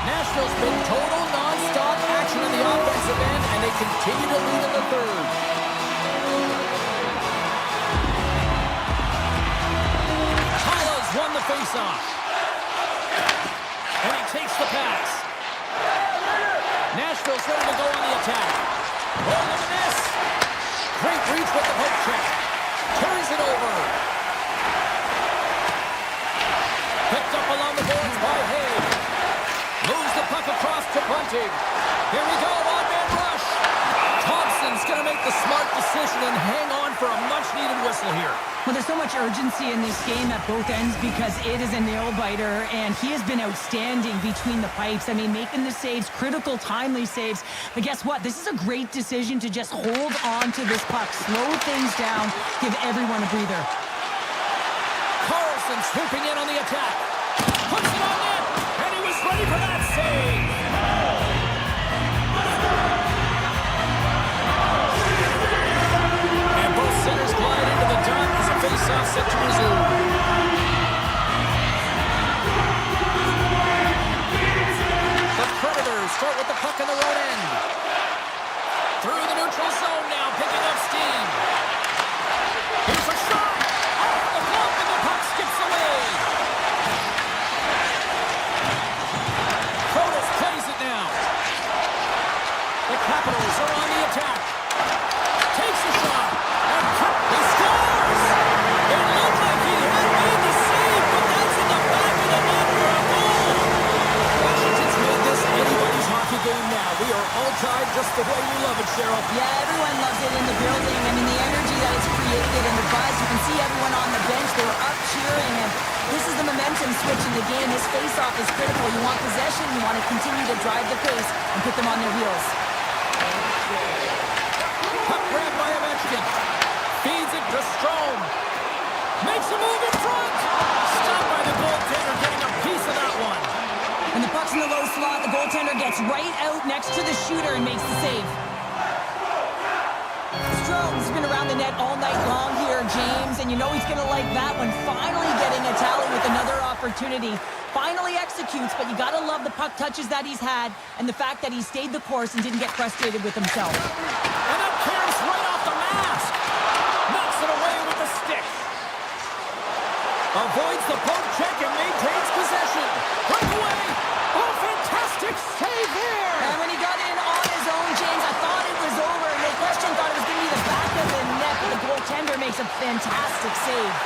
Nashville's been total non-stop action in the offensive end, and they continue to lead in the third. reach with the poke check. Carries it over. Picked up along the boards by Hay. Moves the puck across to Bunting. Here we go, on-man rush. Thompson's going to make the smart decision and hang on for a much-needed whistle here. Well, there's so much urgency in this game at both ends because it is a nail-biter, and he has been outstanding between the pipes. I mean, making the saves, critical, timely saves. But guess what? This is a great decision to just hold on to this puck, slow things down, give everyone a breather. Carlson swooping in on the attack. Puts it on net, and he was ready for that save. And both centers glide into the dot as a face-off set to resume. The Predators start with the puck in their own end. Through the neutral zone now, picking up steam. Here's a shot. Off the glove, and the puck skips away. Protas plays it now. The Capitals are on the attack. Takes a shot. And he scores! It looked like he had made the save, but that's in the back of the net for a goal. Washington's made this anybody's hockey game now. We are all tied just the way we love it, Cheryl. Yeah, everyone loves it in the building. I mean, the energy that it's created and the buzz. You can see everyone on the bench. They were up cheering, and this is the momentum switch in the game. This face-off is critical. You want possession. You want to continue to drive the pace and put them on their heels. Puck grab by Ovechkin. Feeds it to Strome. Makes a move in front. Stopped by the goaltender, getting a piece of that one. And the puck's in the low slot. The goaltender gets right out next to the shooter and makes the save. Strome's been around the net all night long here, James, and you know he's going to like that one. Finally getting a tally with another opportunity. Finally executes, but you got to love the puck touches that he's had and the fact that he stayed the course and didn't get frustrated with himself. And that carries right off the mask. Knocks it away with the stick. Avoids the poke check and maintains possession. Breakaway. Oh, fantastic save there. And when he got in on his own, James, I thought it was over. And the question thought it was going to be the back of the net, but the goaltender makes a fantastic save.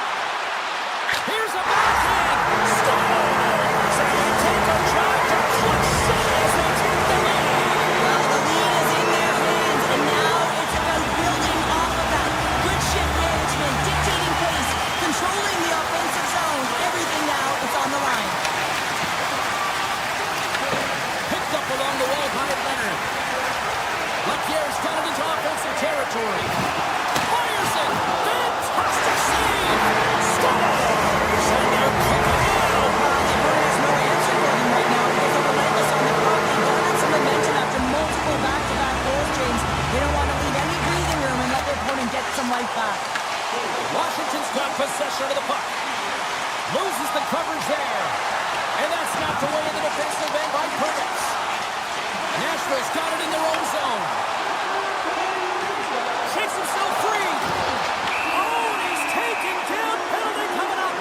Here's a backhand. Scores! And they take a drive to clutch center as they take the lead. Well, the lead is in their hands, and now it's about building off of that. Good shift management, dictating pace, controlling the offensive zone. Everything now is on the line. Picked up along the wall by Leonard. Lapierre's got it into offensive territory. Fires it. Fantastic save. Scores! And they're cooking now. There's no answer for them right now because they're relentless on the puck. They garnered some momentum after multiple back-to-back goals, James. They don't want to leave any breathing room and let their opponent get some life back. Washington's got possession of the puck. Loses the coverage there. And that's knocked away in the defensive end by Curtis. Nashville's got it in their own zone. Shakes himself free. Oh, and he's taken down. Penalty coming up.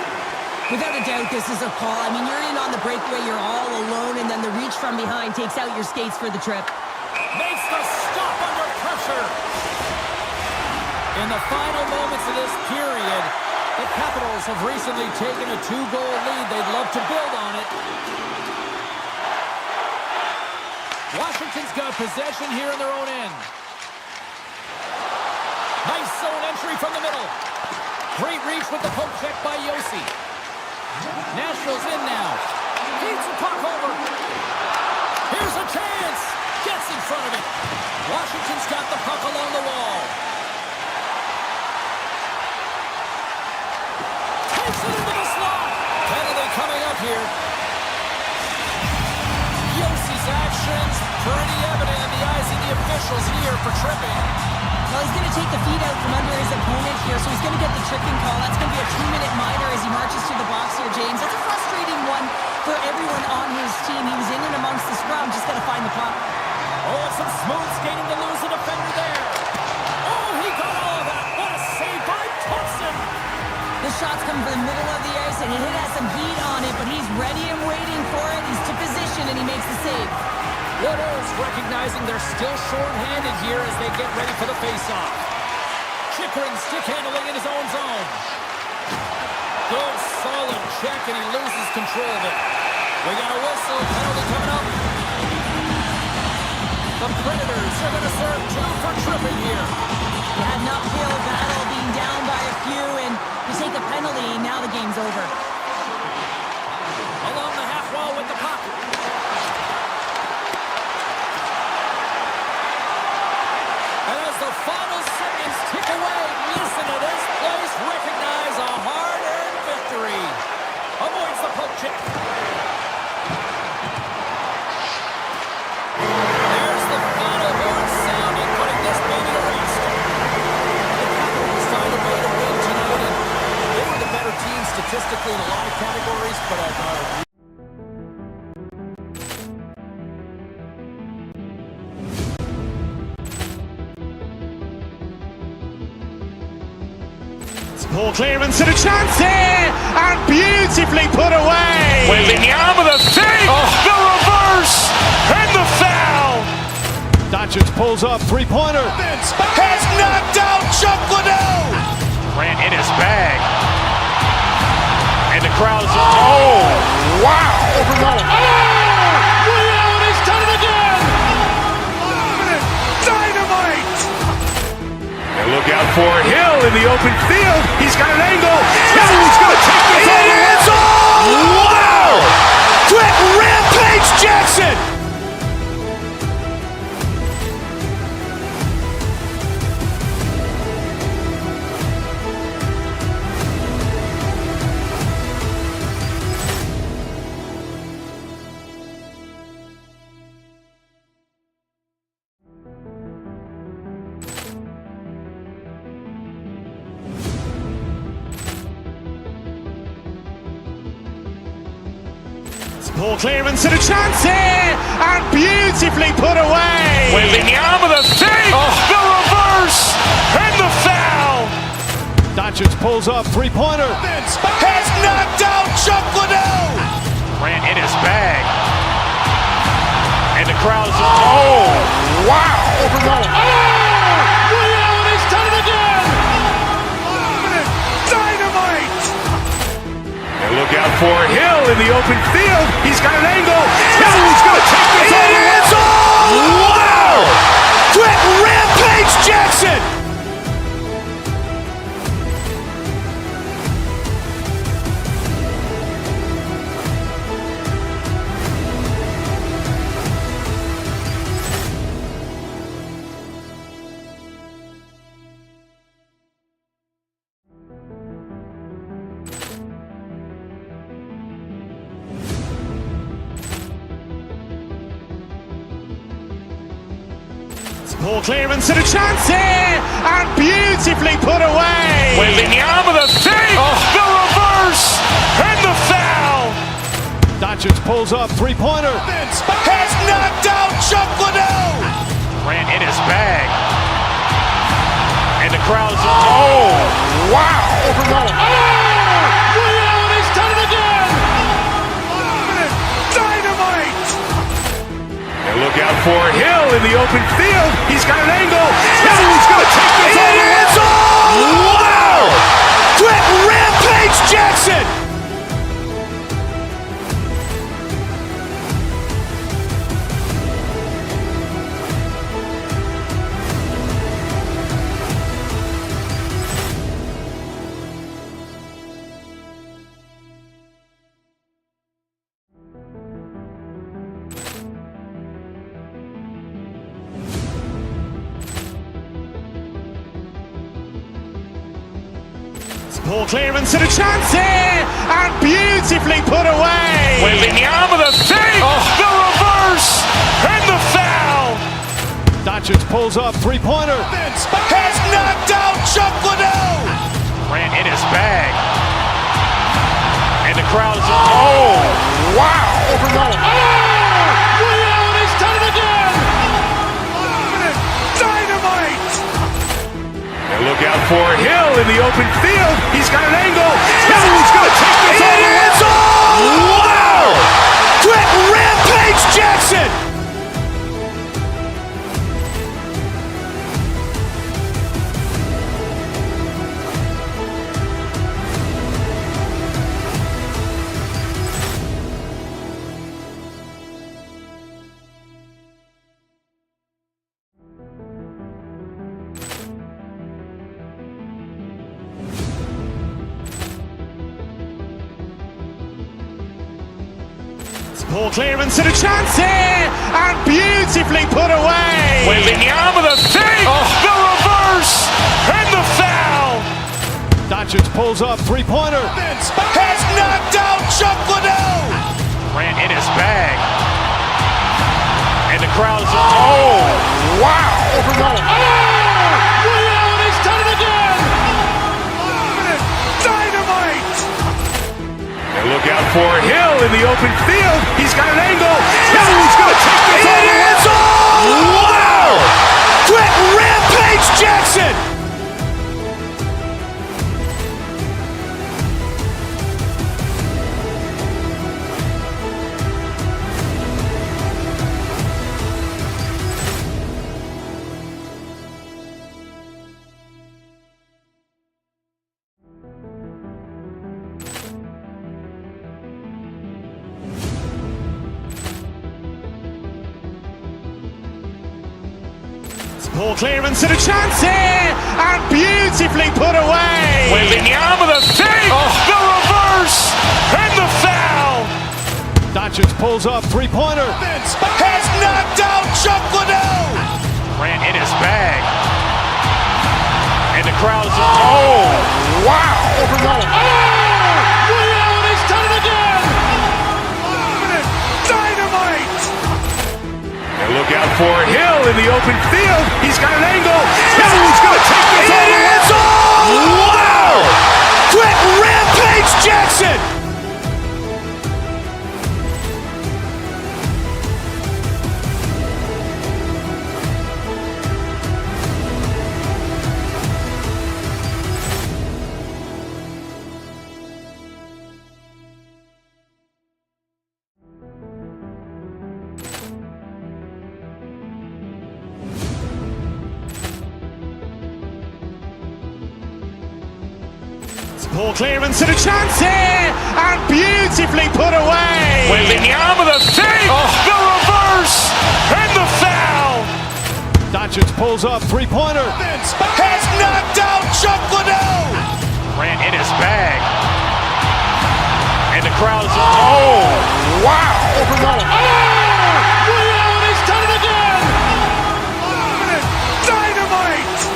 Without a doubt, this is a call. I mean, you're in on the breakaway, you're all alone, and then the reach from behind takes out your skates for the trip. Makes the stop under pressure. In the final moments of this period, the Capitals have recently taken a 2-goal lead. They'd love to build on it. Washington's got possession here in their own end. Nice zone entry from the middle. Great reach with the poke check by Yossi. Nashville's in now. Feeds the puck over. Here's a chance. Gets in front of it. Washington's got the puck along the wall. Takes it into the slot. Penalty coming up here. Yossi's actions pretty evident in the eyes of the officials here for tripping. Well, he's going to take the feet out from under his opponent here, so he's going to get the tripping call. That's going to be a 2-minute minor as he marches to the box here, James. That's a frustrating one for everyone on his team. He was in and amongst the scrum, just got to find the puck. Oh, some smooth skating to lose a defender there. Oh, he got all of that. What a save by Thompson. The shot's coming from the middle of the ice, and it has some heat on it, but he's ready and waiting for it. He's to position, and he makes the save. Wooders recognizing they're still short-handed here as they get ready for the face-off. Chickering stick handling in his own zone. Good, solid check, and he loses control of it. We got a whistle, penalty coming up. The Predators are going to serve 2 for tripping here. You had an uphill battle being down by a few, and you take a penalty, and now the game's over. Along the half wall with the puck. As the final seconds tick away, listen to this place recognize a hard-earned victory. Avoids the poke check. There's the final horn sounding, putting this baby to rest. The Capitals find a way to win tonight, and they were the better team statistically in a lot of categories, but Poor clearance and a chance here, and beautifully put away. Wembanyama with a save, the reverse, and the foul. Doncic pulls up, three-pointer. Has knocked out Chuck Liddell. Grant in his bag. And the crowd is, oh, wow. Ray Allen has done it again! Dynamite. And look out for Hill in the open field. He's got an angle. Hill's going to take this all the way. Wow! Quick Rampage Jackson. Poor clearance and a chance here, and beautifully put away. Wembanyama with a save, the reverse, and the foul. Doncic pulls up, three-pointer. Has knocked out Chuck Liddell. Grant in his bag. And the crowd is, oh, wow. Ray Allen has done it again! Dynamite. And look out for Hill in the open field. He's got an angle. Hill's going to take this all the way. Wow! Quick Rampage Jackson. Poor clearance and a chance here, and beautifully put away. Wembanyama with a save, the reverse, and the foul. Doncic pulls up, three-pointer. Has knocked out Chuck Liddell. Grant in his bag. And the crowd is, oh, wow. Ray Allen has done it again! Dynamite. And look out for Hill in the open field. He's got an angle. Hill's going to take this all the way. Wow! Quick Rampage Jackson. Poor clearance and a chance here, and beautifully put away. Wembanyama with a save, the reverse, and the foul. Doncic pulls up, three-pointer. Has knocked out Chuck Liddell. Grant in his bag. And the crowd is, oh, wow. Ray Allen has done it again! Dynamite. And look out for Hill in the open field. He's got an angle. Hill's going to take this all the way. Wow! Quick Rampage Jackson. Poor clearance and a chance here, and beautifully put away. Waving the arm of the thing, the reverse, and the foul. Doncic pulls up, three-pointer. Has knocked out Chuck Liddell. Ran in his bag. And the crowd is, oh, wow. Ray Allen has done it again! Dynamite! And look out for Hill in the open field. He's got an angle. He's going to take this all the way. Wow! Quick Rampage Jackson! Poor clearance and a chance here, and beautifully put away. Waving the arm of the thing, the reverse, and the foul. Doncic pulls up, three-pointer. Has knocked out Chuck Liddell. Ran in his bag. And the crowd is, oh, wow. Ray Allen has done it again! Dynamite! And look out for Hill in the open field. He's got an angle. He's going to take this all the way. Wow! Quick Rampage Jackson! Poor clearance and a chance here, and beautifully put away. Waving the arm of the thing, the reverse, and the foul. Doncic pulls up, three-pointer. Has knocked out Chuck Liddell. Ran in his bag. And the crowd is, oh, wow. Ray Allen has done it again! Dynamite!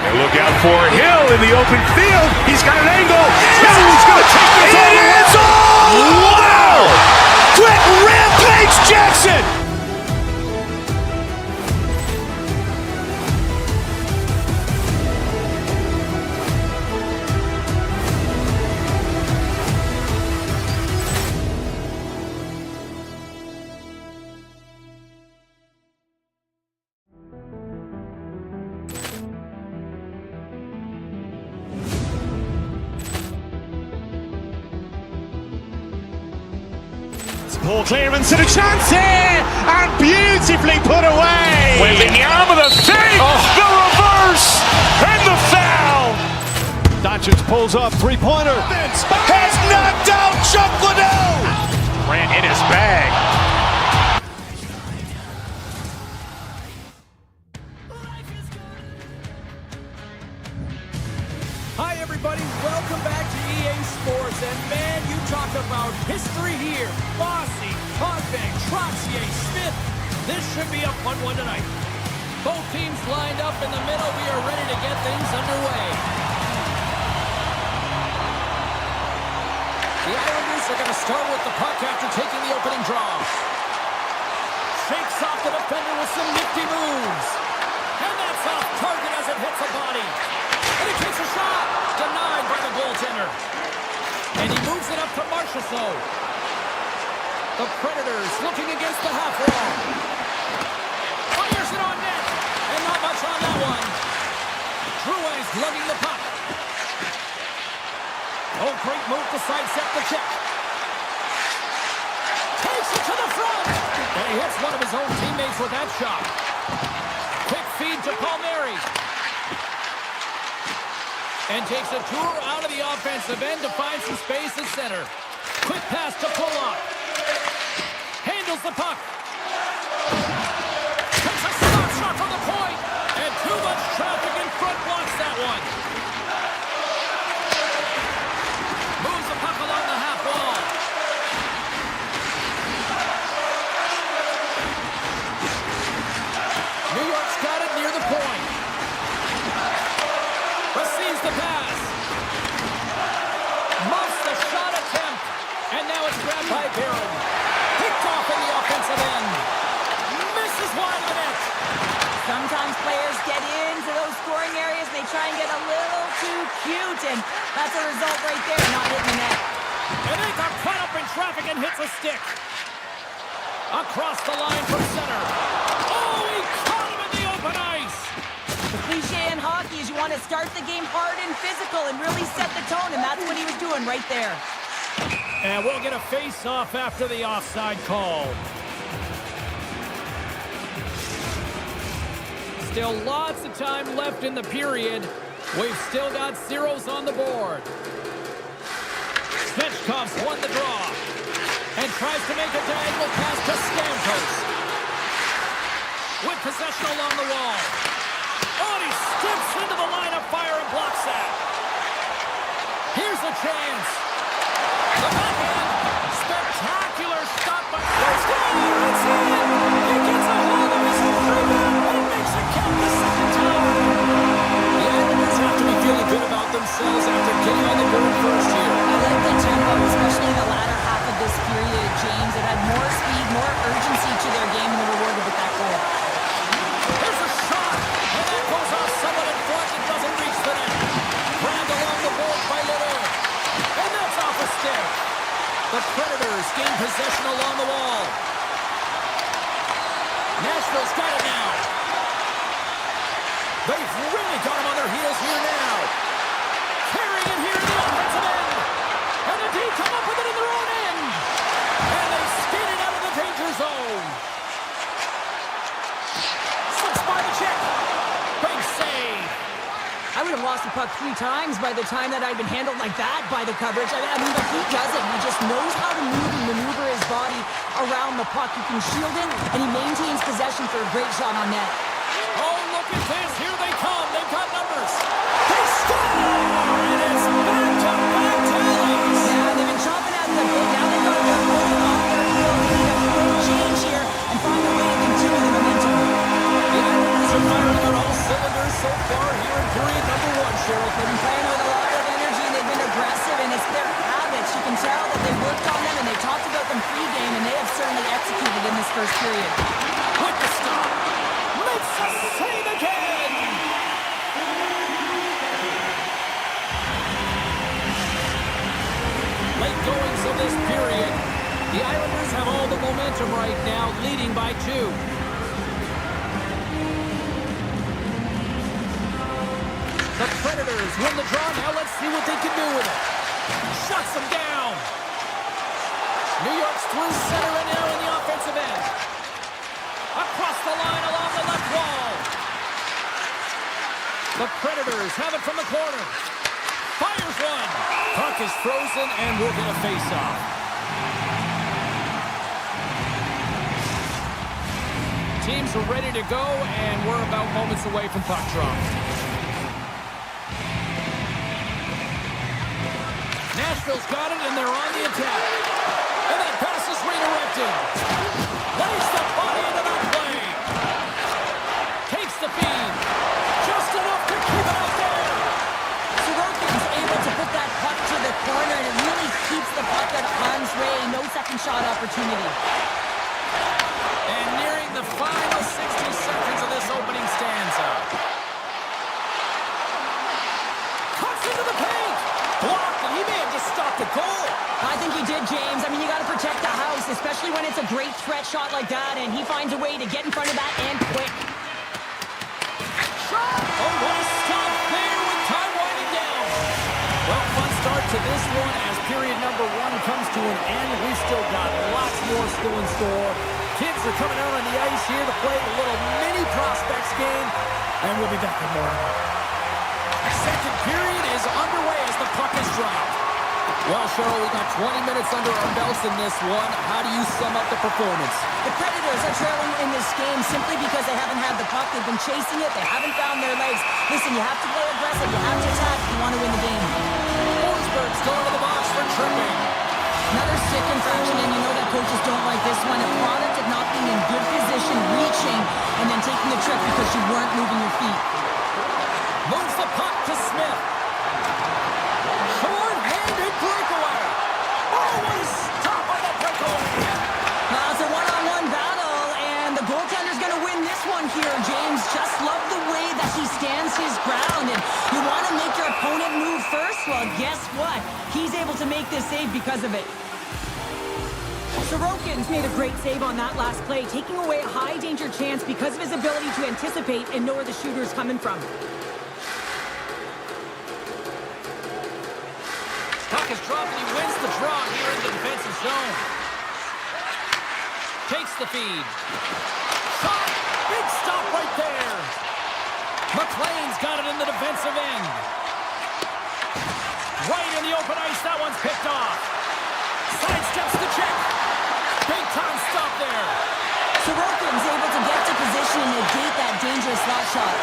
And look out for Hill in the open field. He's got an angle. He's going to take this all the way. Wow! Quick Rampage Jackson! Poor clearance and a chance here, and beautifully put away. Waving the arm of the thing, the reverse, and the foul. Doncic pulls up, three-pointer. Has knocked out Chuck Liddell. Ran in his bag. Hi, everybody. Welcome back to EA Sports. And, man, you talk about history here. Bossy, Conveg, Troxier, Smith. This should be a fun one tonight. Both teams lined up in the middle. We are ready to get things underway. The Islanders are going to start with the puck after taking the opening draw. Shakes off the defender with some nifty moves. And that's off target as it hits a body. And he takes a shot. Denied by the goaltender. And he moves it up to Marchessault. The Predators looking against the half wall. Fires it on net. And not much on that one. Drouin's lugging the puck. Oh, great move to sidestep the check. Takes it to the front. And he hits one of his own teammates with that shot. Quick feed to Palmieri. And takes a tour out of the offensive end to find some space at center. Quick pass to Pulock. Handles the puck. Takes a slap shot from the point. And too much traffic in front blocks that one. Moves the puck along the half wall. they try and get a little too cute, and that's a result right there, not hitting the net. And they got caught up in traffic and hits a stick. Across the line from center. Oh, he caught him in the open ice. The cliche in hockey is you want to start the game hard and physical and really set the tone, and that's what he was doing right there. And we'll get a face-off after the offside call. Still lots of time left in the period. We've still got zeros on the board. Svechnikov's won the draw and tries to make a diagonal pass to Stamkos. With possession along the wall. Oh, he steps into the line of fire and blocks that. Here's a chance. The backhand. Spectacular stop by... Let's go! It's in! He gets a hold of his own rebound and makes it count the second time. The Islanders have to be feeling good about themselves after getting on the board first here. I like the tempo, especially in the latter half of this period, James. It had more speed, more urgency to their game, and they were rewarded with that goal. There's a shot, and that goes off someone in front and doesn't reach the net. Grabbed along the board by Leroux, and that's off a stick. The Predators gain possession along the wall. Nashville's got it now. They've really got him on their heels here now. Carrying it here in the offensive end. And the D come up with it in their own end. And they skate it out of the danger zone. Slips by the check. Big save. I would have lost the puck 3 times by the time that I'd been handled like that by the coverage. I mean, but he doesn't. He just knows how to move and maneuver his body around the puck. He can shield it, and he maintains possession for a great shot on net. Oh, look at this. Here they come. They've got numbers. They score! And it's back-to-back tallies. Yeah, they've been chomping at the bit. Now they've got to get moving off their field. They need a quick change here and find a way to continue the momentum. The Islanders are firing on all cylinders so far here in period number 1, Cheryl. They've been playing with a lot of energy, and they've been aggressive, and it's their habits. You can tell that they worked on them, and they talked about them pre-game, and they have certainly executed in this first period. With the stop. Makes a save again. Late goings of this period. The Islanders have all the momentum right now, leading by 2. The Predators win the draw. Now let's see what they can do with it. Shuts them down. New York's through center and now in the offensive end. Across the line along the left wall. The Predators have it from the corner. Fires one. Puck is frozen and we'll get a face-off. Teams are ready to go and we're about moments away from puck drop. Nashville's got it, and they're on the attack. And that pass is redirected. Lays the body into that play. Takes the feed. Just enough to keep it out there. Sorokin's able to put that puck to the corner, and it really keeps the puck at arm's way. No second shot opportunity. And nearing the final 60 seconds of this opening stanza. Cuts into the paint. Blocked, and he may have just stopped the goal. I think he did, James. I mean, you got to protect the house, especially when it's a great threat shot like that, and he finds a way to get in front of that and quick. Shot! Oh, what a stop there with time winding down. Well, fun start to this one as period number 1 comes to an end. We've still got lots more still in store. Kids are coming out on the ice here to play a little mini prospects game, and we'll be back in more. Second period is underway as the puck is dropped. Well, Cheryl, we got 20 minutes under our belts in this one. How do you sum up the performance? The Predators are trailing in this game simply because they haven't had the puck. They've been chasing it. They haven't found their legs. Listen, you have to play aggressive. You have to attack if you want to win the game. Forsberg's going to the box for tripping. Another stick infraction, and you know that coaches don't like this one. A product of not being in good position, reaching, and then taking the trip because you weren't moving your feet. Moves the puck to Smith. Short-handed breakaway. Oh, what a stop on the breakaway. It's a one-on-one battle, and the goaltender's going to win this one here, James. Just love the way that he stands his ground, and Well, guess what? He's able to make this save because of it. Sorokin's made a great save on that last play, taking away a high-danger chance because of his ability to anticipate and know where the shooter's coming from. Puck is dropped and he wins the draw here in the defensive zone. Takes the feed. Shot! Big stop right there. McLean's got it in the defensive end. Right in the open ice, that one's picked off. Sidesteps the check. Big time stop there. Sorokin's able to get to position and negate that dangerous slot shot.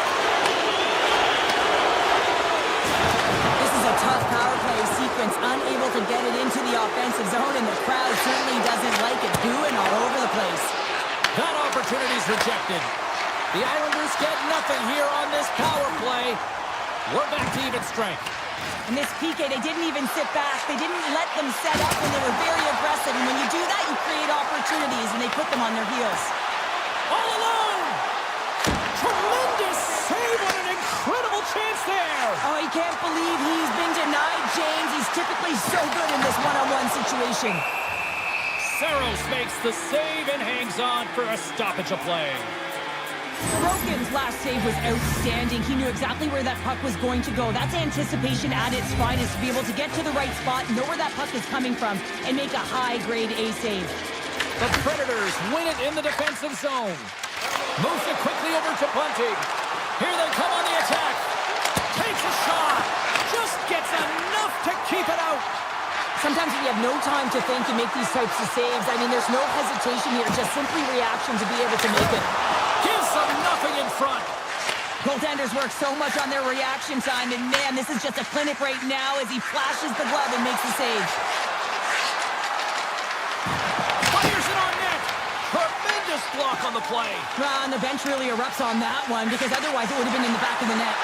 This is a tough power play sequence, unable to get it into the offensive zone, and the crowd certainly doesn't like it, booing all over the place. That opportunity's rejected. The Islanders get nothing here on this power play. We're back to even strength. In this PK, they didn't even sit back. They didn't let them set up, and they were very aggressive. And when you do that, you create opportunities, and they put them on their heels. All alone! Tremendous save! What an incredible chance there! Oh, he can't believe he's been denied, James. He's typically so good in this one-on-one situation. Saros makes the save and hangs on for a stoppage of play. Sorokin's last save was outstanding. He knew exactly where that puck was going to go. That's anticipation at its finest, to be able to get to the right spot, know where that puck is coming from, and make a high-grade A save. The Predators win it in the defensive zone. Moves it quickly over to Bunting. Here they come on the attack. Takes a shot. Just gets enough to keep it out. Sometimes when you have no time to think, you make these types of saves. I mean, there's no hesitation here, just simply reaction to be able to make it. Gives them nothing in front. Goaltenders work so much on their reaction time, and man, this is just a clinic right now as he flashes the glove and makes the save. Fires it on net. Tremendous block on the play. And the bench really erupts on that one, because otherwise it would have been in the back of the net.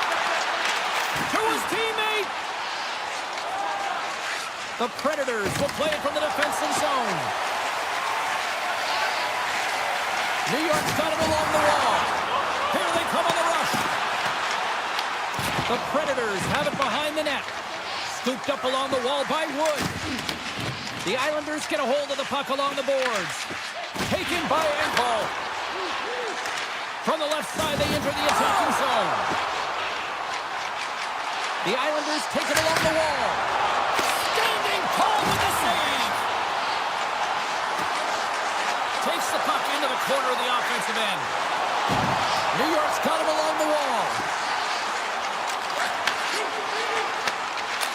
To his teammate. The Predators will play it from the defensive zone. New York's got it along the wall. Here they come on the rush. The Predators have it behind the net. Scooped up along the wall by Wood. The Islanders get a hold of the puck along the boards. Taken by Engvall. From the left side, they enter the attacking zone. The Islanders take it along the wall. Standing tall with the save. Takes the puck into the corner of the offensive end. New York's got him along the wall.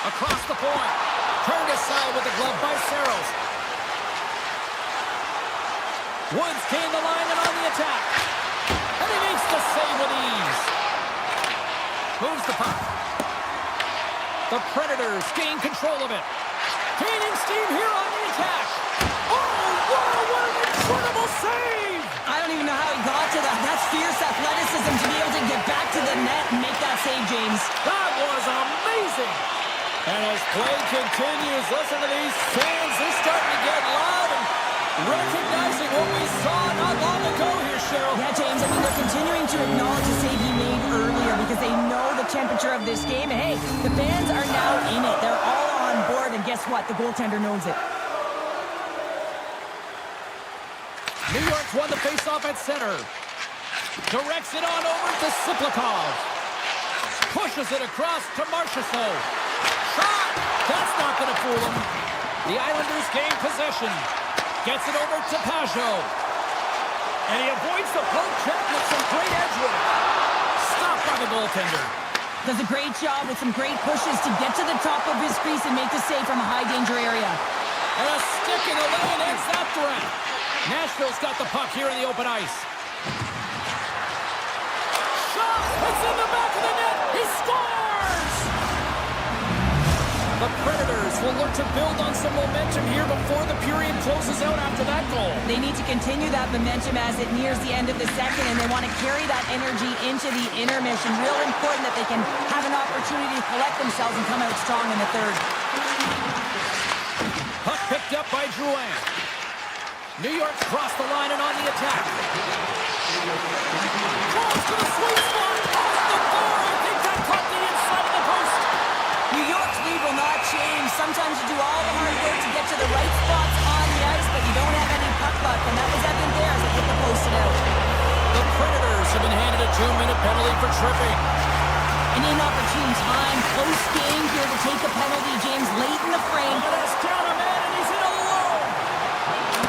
Across the point. Turned aside with the glove by Saros. Woods gained the line and on the attack. And he makes the save with ease. Moves the puck. The Predators gain control of it. Gaining steam here on the attack. Oh, wow, what an incredible save! I don't even know how he got to that. That's fierce athleticism to be able to get back to the net and make that save, James. That was amazing! And as play continues, listen to these fans. They're starting to get loud and recognizing what we saw not long ago here, Cheryl. Yeah, James, I mean, they're continuing to acknowledge the save he made earlier because they know the temperature of this game. And hey, the fans are now in it. They're all on board, and guess what? The goaltender knows it. New York's won the faceoff at center. Directs it on over to Siplikov. Pushes it across to Marchessault. Shot! That's not going to fool him. The Islanders gain possession. Gets it over to Pajot. And he avoids the poke check with some great edge work. Stopped by the goaltender. Does a great job with some great pushes to get to the top of his crease and make the save from a high-danger area. And a stick in the lane ends that threat. Nashville's got the puck here in the open ice. Shot! It's in the back of the net. He scores! The Predators will look to build on some momentum here before the period closes out after that goal. They need to continue that momentum as it nears the end of the second, and they want to carry that energy into the intermission. Real important that they can have an opportunity to collect themselves and come out strong in the third. Puck picked up by Drouin. New York's crossed the line and on the attack. Draws to the sweet spot. Off the bar. I think that caught the inside of the post. New York's lead will not right spots on the ice, but you don't have any puck luck, and that was evident there as it hit the post and out. The Predators have been handed a 2-minute penalty for tripping. An inopportune time, close game here to take a penalty, James, late in the frame. Look at this, down a man, and he's in alone.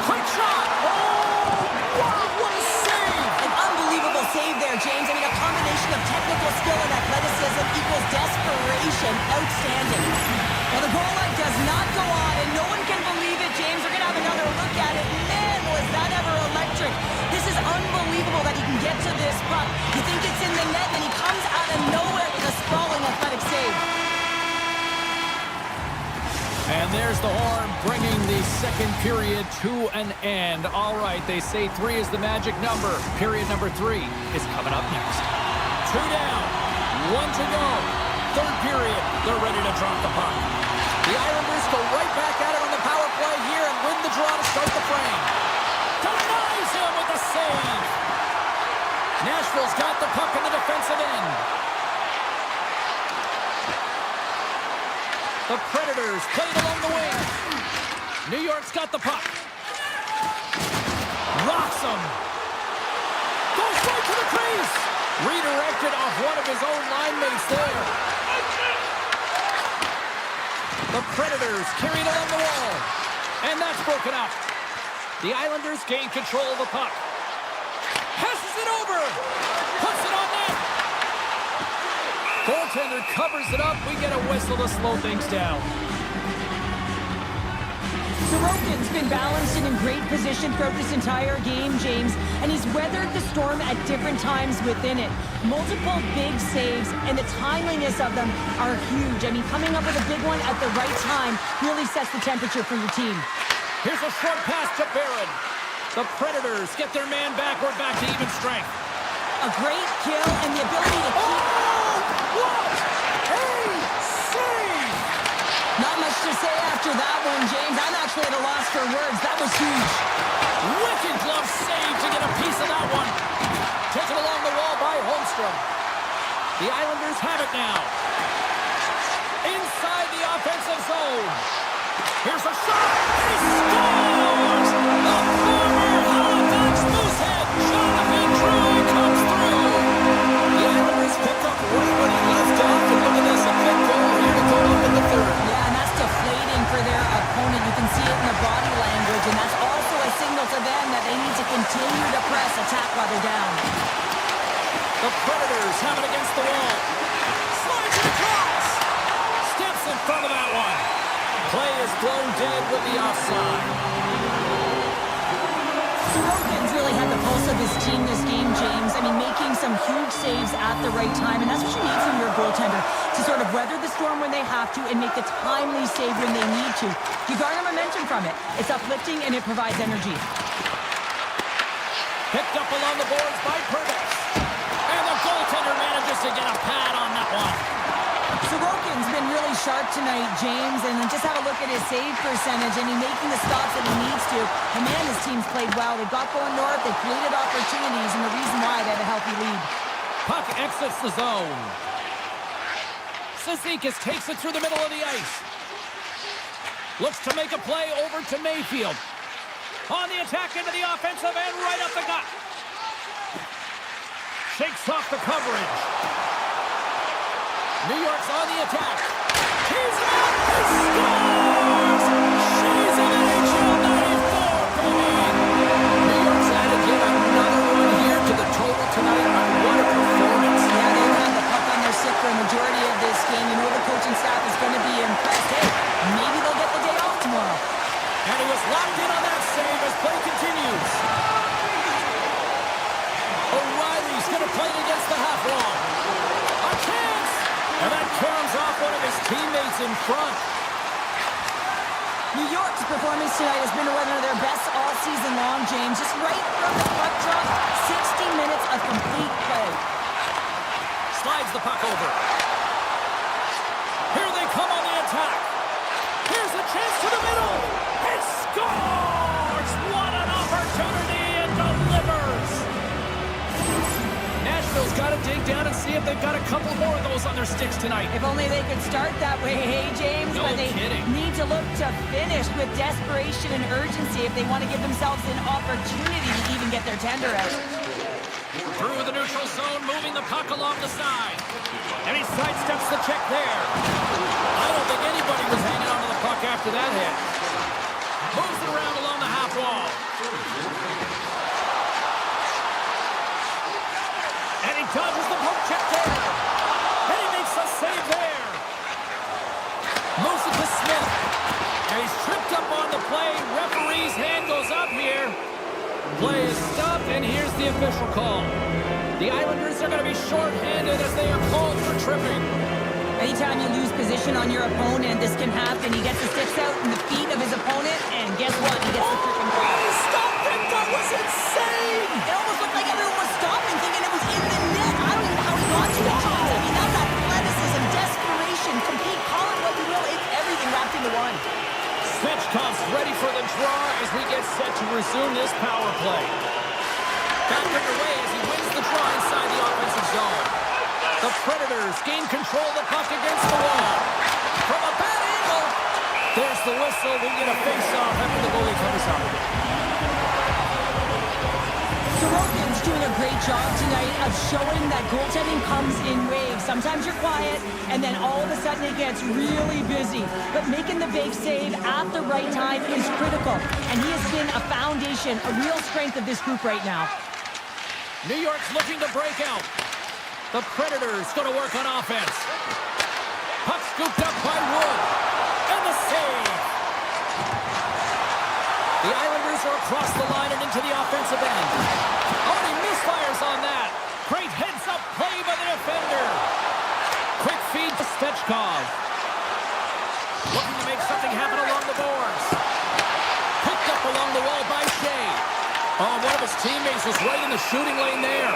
Quick shot. Oh, wow, what a save. An unbelievable save there, James. I mean, a combination of technical skill and athleticism equals desperation. Outstanding. Well, the goal line does not go on, and no one can believe it, James. We're going to have another look at it. Man, was that ever electric. This is unbelievable that he can get to this puck. You think it's in the net, and he comes out of nowhere with a sprawling athletic save. And there's the horn, bringing the second period to an end. All right, they say 3 is the magic number. Period number 3 is coming up next. 2 down, 1 to go. Third period, they're ready to drop the puck. The Islanders go right back at it on the power play here and win the draw to start the frame. Denies him with the save. Nashville's got the puck in the defensive end. The Predators played along the wing. New York's got the puck. Rocks him. Goes right to the crease. Redirected off one of his own line mates there. The Predators carried along the wall. And that's broken up. The Islanders gain control of the puck. Passes it over. Puts it on net. Goaltender covers it up. We get a whistle to slow things down. Sorokin's been balanced and in great position throughout this entire game, James, and he's weathered the storm at different times within it. Multiple big saves, and the timeliness of them are huge. I mean, coming up with a big one at the right time really sets the temperature for your team. Here's a short pass to Barron. The Predators get their man back. We're back to even strength. A great kill and the ability to keep... What a save! Not much to say after that one, James. I'm actually at a loss for words. That was huge. Wicked glove save to get a piece of that one. Taken along the wall by Holmstrom. The Islanders have it now. Inside the offensive zone. Here's a shot. He scores! The former Halifax Moosehead, Jonathan Drouin, comes through. The Islanders picked up right when he left off. And look at this, a big goal here to go up in the third. Yeah, and that's deflating for their opponent. You can see it in their body language, and that's also a signal to them that they need to continue to press attack while they're down. The Predators have it against the wall. Slides it across. Steps in front of that one. Play is blown dead with the offside. Sorokin's really had the pulse of his team this game, James. I mean, making some huge saves at the right time, and that's what you need from your goaltender, to sort of weather the storm when they have to and make the timely save when they need to. You garner momentum from it. It's uplifting and it provides energy. Picked up along the boards by Purvis. And the goaltender manages to get a pad on that one. Sorokin's been really sharp tonight, James, and just have a look at his save percentage, and he's making the stops that he needs to. And man, his team's played well. They got going north, they created opportunities, and the reason why they have a healthy lead. Puck exits the zone. Cizikas takes it through the middle of the ice. Looks to make a play over to Mayfield. On the attack into the offensive end, right up the gut. Shakes off the coverage. New York's on the attack. He's up! He scores! She's an NHL 94, baby! New York's added yet another one here to the total tonight. What a performance. Yeah, they've had the puck on their stick for a majority of this game. You know the coaching staff is going to be impressed. Hey, maybe they'll get the day off tomorrow. And he was locked in on that save as play continues. O'Reilly's going to play against the half wall. A chance! And that caroms off one of his teammates in front. New York's performance tonight has been one of their best all season long, James. Just right from the puck drop, 60 minutes of complete play. Slides the puck over. Here they come on the attack. Here's a chance to the middle. He scores! What an opportunity, and delivers! Nashville Nashville's got to dig down and see if they've got a couple more of those on their sticks tonight. If only they could start that way, hey, James? No but they kidding. need to look to finish with desperation and urgency if they want to give themselves an opportunity to even get their tender out. Through the neutral zone, moving the puck along the side. And he sidesteps the check there. I don't think anybody was hanging on to the puck after that hit. Moves it around along the half wall. And he dodges the poke check there. And he makes a save there. Moves it to Smith. And he's tripped up on the play. Referee's hand goes up here. Play is stopped, and here's the official call. The Islanders are going to be shorthanded as they are called for tripping. Anytime you lose position on your opponent, this can happen. He gets the sticks out in the feet of his opponent, and guess what? He gets the freaking ball. He stopped it! That was insane! It almost looked like everyone was stopping, thinking it was in the net. I don't even know how he got to it, James. I mean, that's athleticism, desperation, compete, call it what you will. It's everything wrapped into one. Svechkov's ready for the draw as we get set to resume this power play. Back underway as he wins the draw inside the offensive zone. The Predators gain control of the puck against the wall. From a bad angle. There's the whistle. We get a face-off after the goalie comes up. Sorokin's doing a great job tonight of showing that goaltending comes in waves. Sometimes you're quiet, and then all of a sudden it gets really busy. But making the big save at the right time is critical, and he has been a foundation, a real strength of this group right now. New York's looking to break out. The Predators going to work on offense. Puck scooped up by Wood. And the save. The Islanders are across the line and into the offensive end. Oh, he misfires on that. Great heads-up play by the defender. Quick feed to Svechkov. Looking to make something happen along the boards. Picked up along the wall by Shea. Oh, one of his teammates was right in the shooting lane there.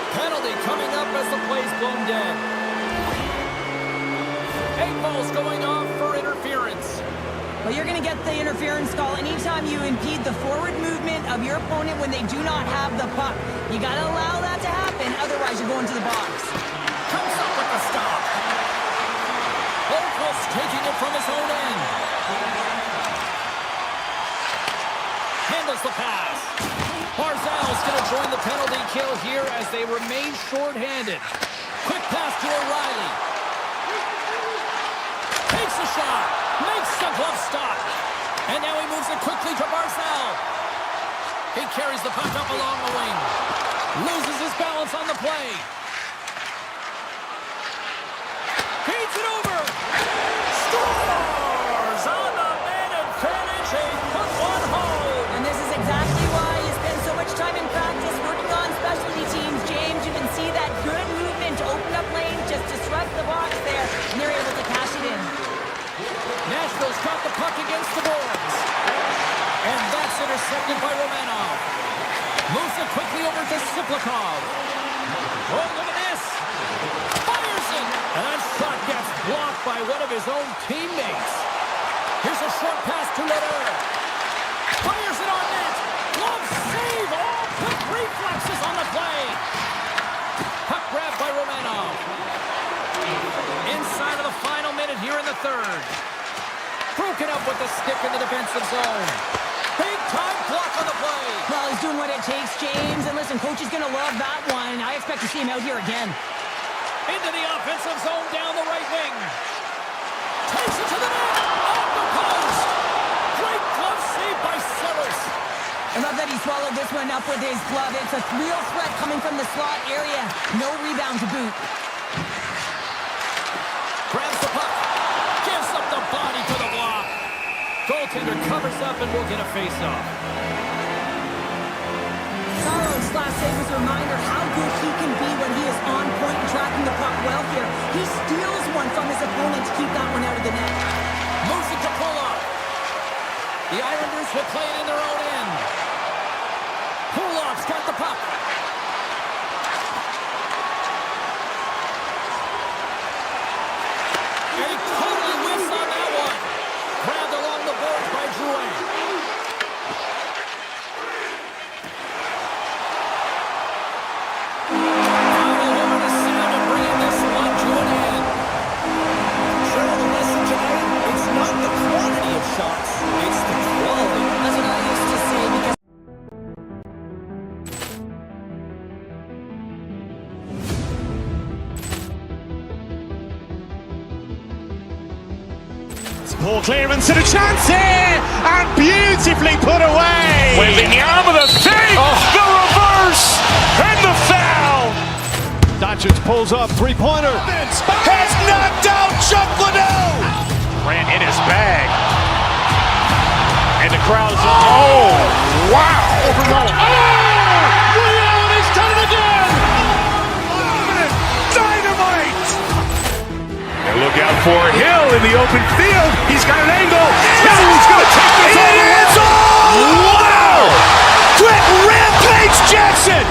Penalty coming up as the play's blown dead. 8 balls going off for interference. Well, you're going to get the interference call anytime you impede the forward movement of your opponent when they do not have the puck. You got to allow that to happen, otherwise you're going to the box. Comes up with the stop. Holtquist taking it from his own end. Handles the pass. Barzal's going to join the penalty kill here as they remain short-handed. Quick pass to O'Reilly. Takes a shot. Makes the glove stop. And now he moves it quickly to Barzal. He carries the puck up along the wing. Loses his balance on the play. Feeds it over. Scores on the man advantage. He put one home. And this is exactly why you spend so much time in practice working on specialty teams, James. You can see that good movement to open up lanes, just disrupt the box there, and they're able to cash it in. Nashville's got the puck against the boards. And that's intercepted by Romanov. Moves it quickly over to Siplikov. Oh, look at this. Fires it. And that shot gets blocked by one of his own teammates. Here's a short pass to Leder. Fires it on net. Glove save. Oh, quick reflexes on the play. Puck grabbed by Romanov. Inside of the final minute here in the third. Broken up with the stick in the defensive zone. Big time block on the play. Well, he's doing what it takes, James. And listen, coach is going to love that one. I expect to see him out here again. Into the offensive zone down the right wing. Takes it to the net. Off the post. Great glove save by Severus. I love that he swallowed this one up with his glove. It's a real threat coming from the slot area. No rebound to boot. Grabs the puck. Gives up the body for the block. Goaltender covers up and will get a face-off. Saro's last save was a reminder how good he can be when he is on point and tracking the puck well here. He steals one from his opponent to keep that one out of the net. Moves it to Pulock. The Islanders will play it in their own end. Pulock's got the puck. And he totally whiffs on that one. Grabbed along the boards by Drouin. Poor clearance and a chance here, and beautifully put away. Waving the arm with a fake, the reverse, and the foul. Doncic pulls up, three-pointer. Has knocked out Chuck Liddell. Grant in his bag. And the crowd is, wow. Overruled. Ray Allen has done it again. Dynamite. And look out for Hill in the open field. He's got an angle. Hill's going to take this all the way. Wow. Quick Rampage Jackson.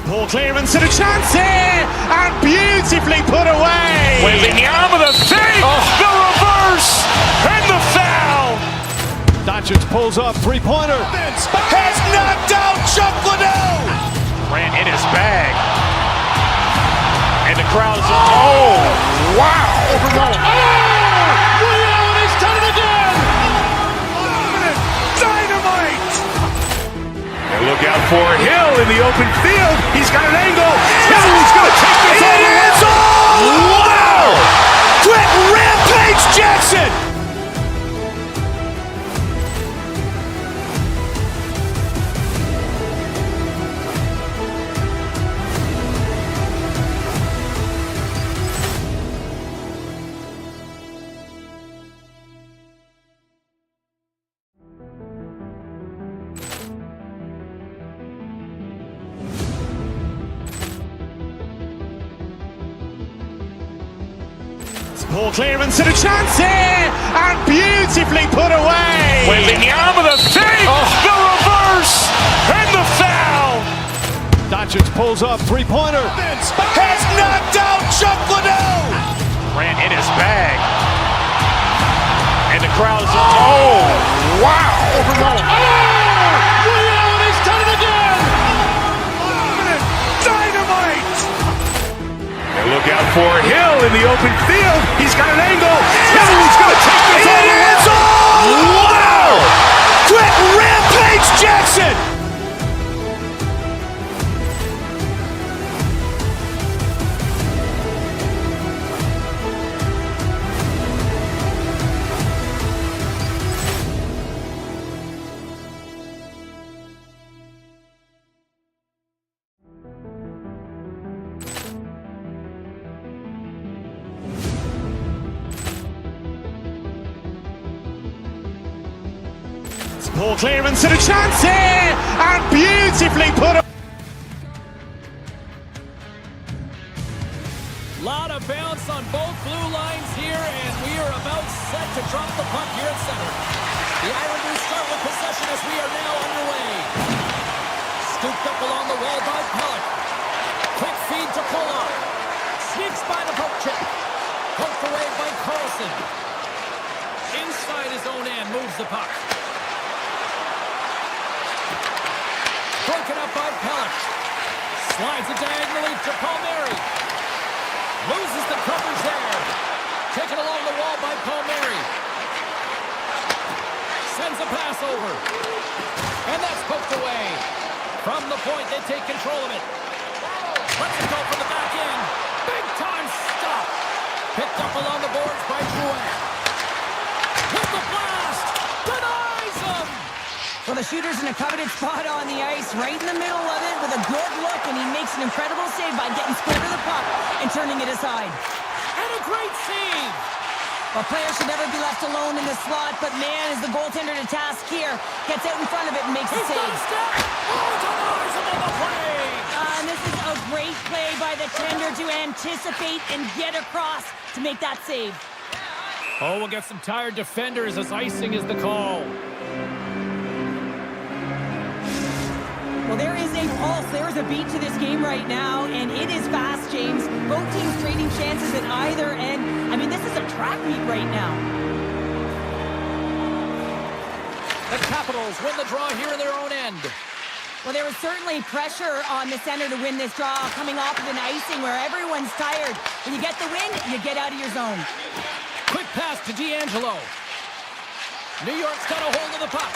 Poor clearance and a chance here, and beautifully put away. Waving the arm with a fake, the reverse, and the foul. Doncic pulls up, three-pointer. Has knocked out Chuck Liddell. Grant in his bag. And the crowd is, wow. Overruled. Ray Allen has done it again. Dynamite. And look out for Hill in the open field. He's got an angle. Hill's going to take this all the way. Wow. Quick Rampage Jackson. Poor clearance and a chance here, and beautifully put away. Waving the arm with a fake, the reverse, and the foul. Doncic pulls up, three-pointer. Has knocked out Chuck Liddell. Grant in his bag. And the crowd is, wow. Overruled. Ray Allen has done it again. Dynamite. And look out for Hill in the open field. He's got an angle. Hill's going to take this all the way. Wow. Quick Rampage Jackson. Poor clearance and a chance here, and beautifully put away. Lot of bounce on both blue lines here, and we are about set to drop the puck here at center. The Islanders start with possession as we are now underway. Scooped up along the wall by Pellick. Quick feed to Pollock. Sneaks by the poke check. Poked away by Carlson. Inside his own end, moves the puck. Broken up by Pellick. Slides it diagonally to Palmieri. Loses the coverage there. Taken along the wall by Palmieri. Sends a pass over. And that's poked away. From the point, they take control of it. Lets it go from the back end. Big time stop. Picked up along the boards by Drouin. With the blast. Denies him. Well, the shooter's in a coveted spot on the ice, right in the middle of it, with a good look, and he makes an incredible save by getting square to the puck and turning it aside. And a great save. A player should never be left alone in the slot, but man, is the goaltender to task here. Gets out in front of it and makes the He's got save. a step. Denies him on the play. And this is a great play by the tender to anticipate and get across to make that save. Oh, we'll get some tired defenders as icing is the call. Well, there is a pulse, there is a beat to this game right now, and it is fast, James. Both teams trading chances at either end. I mean, this is a track meet right now. The Capitals win the draw here in their own end. Well, there was certainly pressure on the center to win this draw, coming off of an icing where everyone's tired. When you get the win, you get out of your zone. Quick pass to D'Angelo. New York's got a hold of the puck.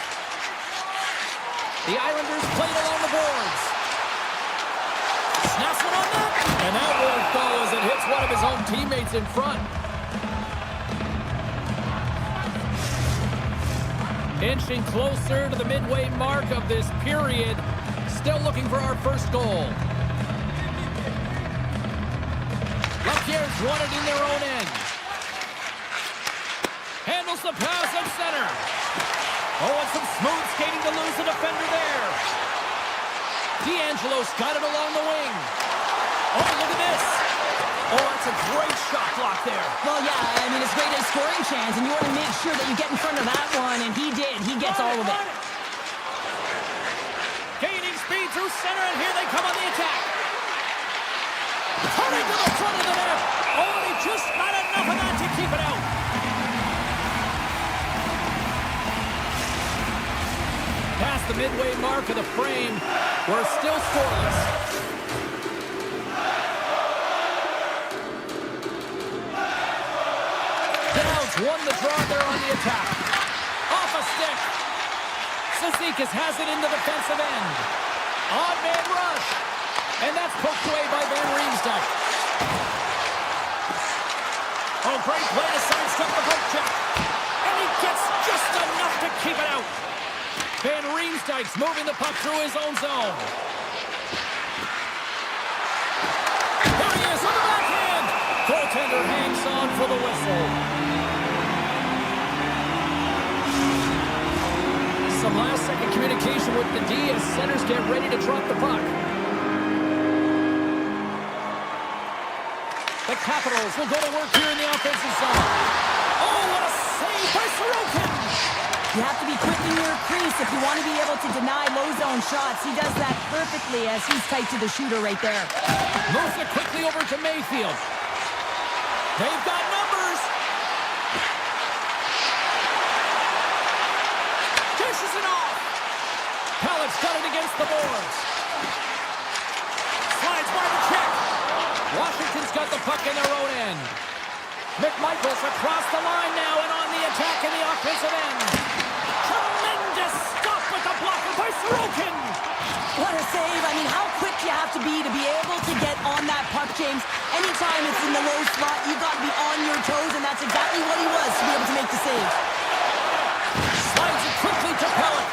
The Islanders play it along the boards. Snaps one on that. And that won't go as it hits one of his own teammates in front. Inching closer to the midway mark of this period. Still looking for our first goal. Lapierre's won it in their own end. Handles the pass at center. Oh, and some smooth skating to lose the defender there. D'Angelo's got it along the wing. Oh, look at this. Oh, that's a great shot block there. Well, yeah, I mean, it's great a scoring chance, and you want to make sure that you get in front of that one, and he did. He gets all of it. Gaining speed through center, and here they come on the attack. Turning to the front of the net. Oh, he just got enough of that to keep it out. Past the midway mark of the frame, we're still scoreless. Downs won the draw there on the attack. Off a stick. Cizikas has it in the defensive end. On-man rush. And that's poked away by Van Riemsdyk. Oh, great play to sidestep the poke check. And he gets just enough to keep it out. Van Riemsdyk's moving the puck through his own zone. There he is on the backhand. Goaltender hangs on for the whistle. Some last-second communication with the D as centers get ready to drop the puck. The Capitals will go to work here in the offensive zone. Oh, what a save by Sorokin! You have to be quick in your crease if you want to be able to deny low-zone shots. He does that perfectly as he's tight to the shooter right there. Moves it quickly over to Mayfield. They've got numbers. Dishes it off. Pellet's got it against the boards. Slides by the check. Washington's got the puck in their own end. McMichael's across the line now and on the attack in the offensive end. Tremendous stop with the blocker by Sorokin. What a save. I mean, how quick you have to be able to get on that puck, James. Anytime it's in the low slot, you've got to be on your toes, and that's exactly what he was to be able to make the save. Slides it quickly to Pellet.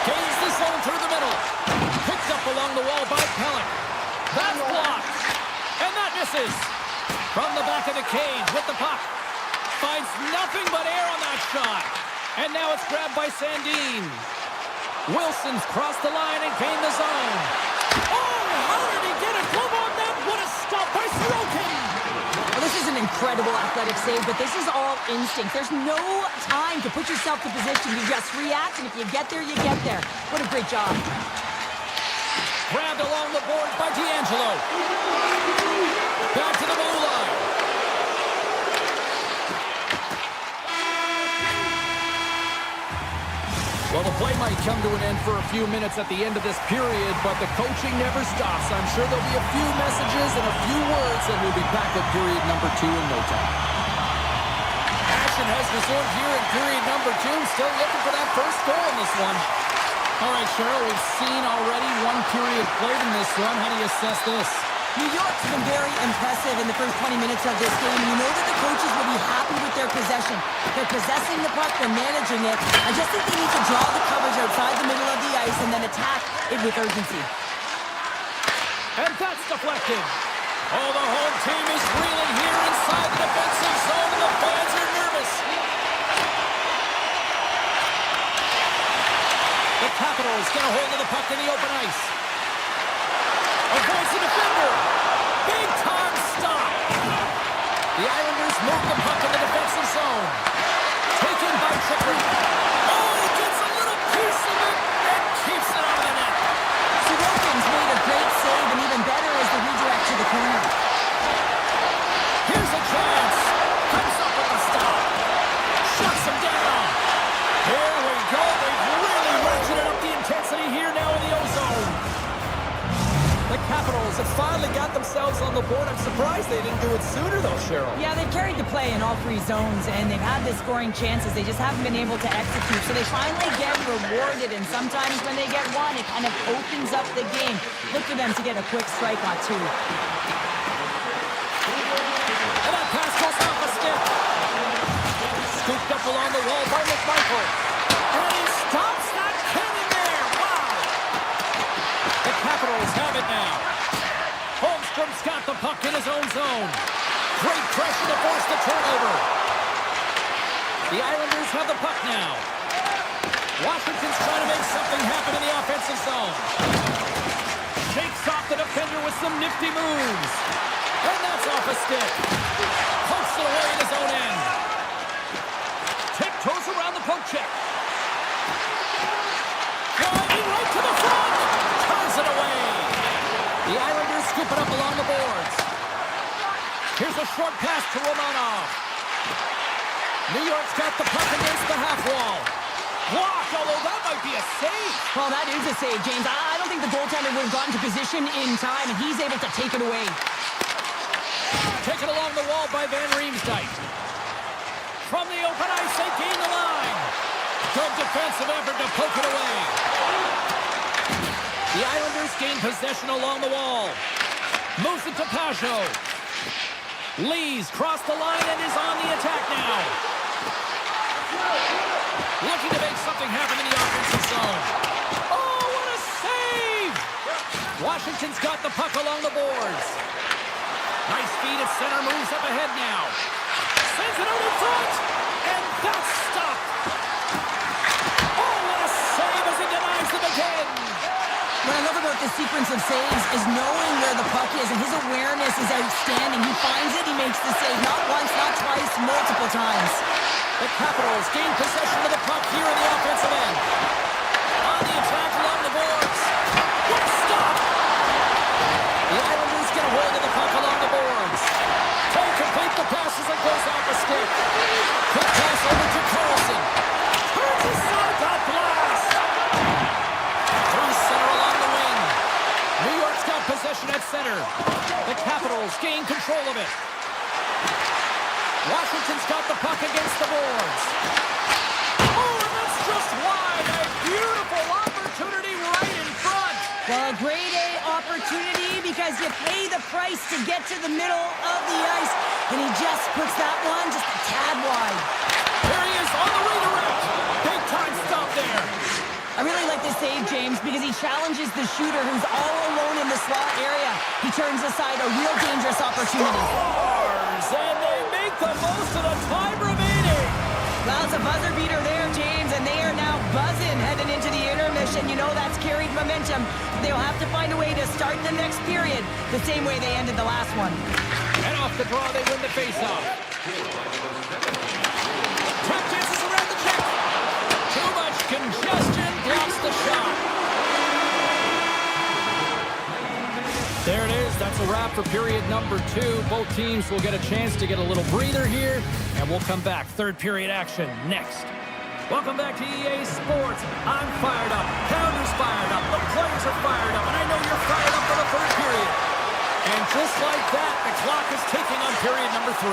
Gains the zone through the middle. Picked up along the wall by Pellet. That's blocked. And that misses. From the back of the cage with the puck. Finds nothing but air on that shot. And now it's grabbed by Sandin. Wilson's crossed the line and gained the zone. Oh, how did he get a glove on that? What a stop by Sorokin. Well, this is an incredible athletic save, but this is all instinct. There's no time to put yourself to position. You just react, and if you get there, you get there. What a great job. Grabbed along the board by D'Angelo. Back to the blue line. Well, the play might come to an end for a few minutes at the end of this period, but the coaching never stops. I'm sure there'll be a few messages and a few words, and we'll be back with period number 2 in no time. Action has resumed here in period number 2. Still looking for that first goal in this one. All right, Cheryl, we've seen already one period played in this one. How do you assess this? New York's been very impressive in the first 20 minutes of this game. You know that the coaches will be happy with their possession. They're possessing the puck, they're managing it. I just think they need to draw the coverage outside the middle of the ice and then attack it with urgency. And that's deflected. Oh, the home team is reeling here inside the defensive zone, and the fans are nervous. The Capitals get a hold of the puck in the open ice. Avoids the defender. Big time stop. The Islanders move the puck in the defensive zone. Taken by Chikrin. Oh, he gets a little piece of it and keeps it out of the net. Sorokin's made a great save, and even better is the redirect to the corner. Here's a chance. Comes up with a stop. Shuts him down. Here we go. Capitals have finally got themselves on the board. I'm surprised they didn't do it sooner, though, Cheryl. Yeah, they've carried the play in all three zones, and they've had the scoring chances. They just haven't been able to execute. So they finally get rewarded, and sometimes when they get one, it kind of opens up the game. Look for them to get a quick strike on two. And that pass goes off a stick. Scooped up along the wall by McMichael. And he stops that cannon there. Wow. The Capitals have it now. Holmstrom's got the puck in his own zone. Great pressure to force the turnover. The Islanders have the puck now. Washington's trying to make something happen in the offensive zone. Shakes off the defender with some nifty moves. And that's off a stick. Pokes it away in his own end. Tiptoes around the poke check. Driving right to the front. Turns it away. The Islanders scoop it up along the boards. Here's a short pass to Romanov. New York's got the puck against the half wall. Blocked, although that might be a save. Well, that is a save, James. I don't think the goaltender would have gotten to position in time, and he's able to take it away. Taken along the wall by Van Riemsdyk. From the open ice, they gain the line. Good defensive effort to poke it away. The Islanders gain possession along the wall. Moves it to Pajot. Lee's crossed the line and is on the attack now. Looking to make something happen in the offensive zone. Oh, what a save! Washington's got the puck along the boards. Nice feed at center, moves up ahead now. Sends it out in front, and that's stopped. Oh, what a save as he denies them again. What I love about this sequence of saves is knowing where the puck is, and his awareness is outstanding. He finds it, he makes the save. Not once, not twice, multiple times. The Capitals gain possession of the puck here in the offensive end. On the attack along the boards. What a stop! The Islanders get a hold of the puck along the boards. Can't complete the pass as it goes off a stick. Quick pass over to Carlson. Turns aside that blast. Through center along the wing. New York's got possession at center. The Capitals gain control of it. Washington's got the puck against the boards. Oh, and that's just wide. A beautiful opportunity right in front. Well, a grade A opportunity because you pay the price to get to the middle of the ice, and he just puts that one just a tad wide. There he is on the redirect. Big time stop there. I really like this save, James, because he challenges the shooter who's all alone in the slot area. He turns aside a real dangerous opportunity. And they make the most of the time remaining. Well, it's a buzzer beater there, James, and they are now buzzing heading into the intermission. You know that's carried momentum. They'll have to find a way to start the next period the same way they ended the last one. And off the draw, they win the faceoff. Tap chances around the check. Too much congestion blocks the shot. There it is. That's a wrap for period number 2. Both teams will get a chance to get a little breather here, and we'll come back. Third period action next. Welcome back to EA Sports. I'm fired up. Pounder's fired up. The players are fired up, and I know you're fired up for the third period. And just like that, the clock is ticking on period number 3.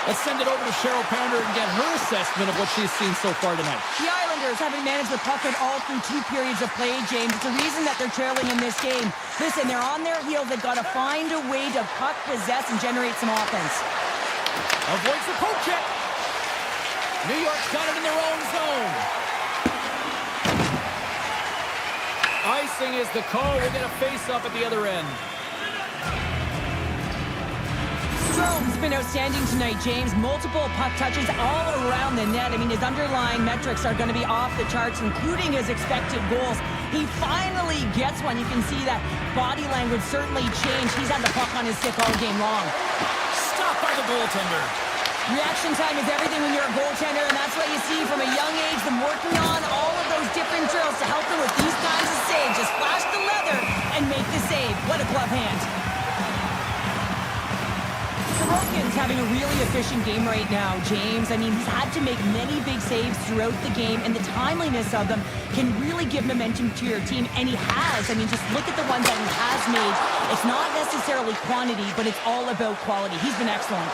Let's send it over to Cheryl Pounder and get her assessment of what she's seen so far tonight. The Islanders haven't managed the puck at all through 2 periods of play, James. It's the reason that they're trailing in this game. Listen, they're on their heels. They've got to find a way to puck possess and generate some offense. Avoids the poke check. New York's got it in their own zone. Icing is the call. We'll get a face-up at the other end. Strome's been outstanding tonight, James. Multiple puck touches all around the net. I mean, his underlying metrics are going to be off the charts, including his expected goals. He finally gets one. You can see that body language certainly changed. He's had the puck on his stick all game long. Stopped by the goaltender. Reaction time is everything when you're a goaltender, and that's what you see from a young age, them working on all of those different drills to help them with these kinds of saves. Just flash the leather and make the save. What a glove hand. Sorokin's having a really efficient game right now, James. I mean, he's had to make many big saves throughout the game, and the timeliness of them can really give momentum to your team, and he has. I mean, just look at the ones that he has made. It's not necessarily quantity, but it's all about quality. He's been excellent.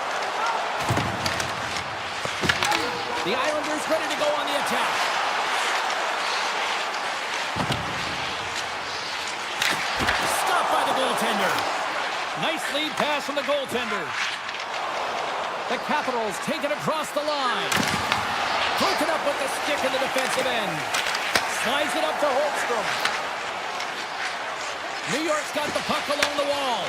The Islanders ready to go on the attack. Stopped by the goaltender. Nice lead pass from the goaltender. The Capitals take it across the line. Broken up with the stick in the defensive end. Slides it up to Holmstrom. New York's got the puck along the wall.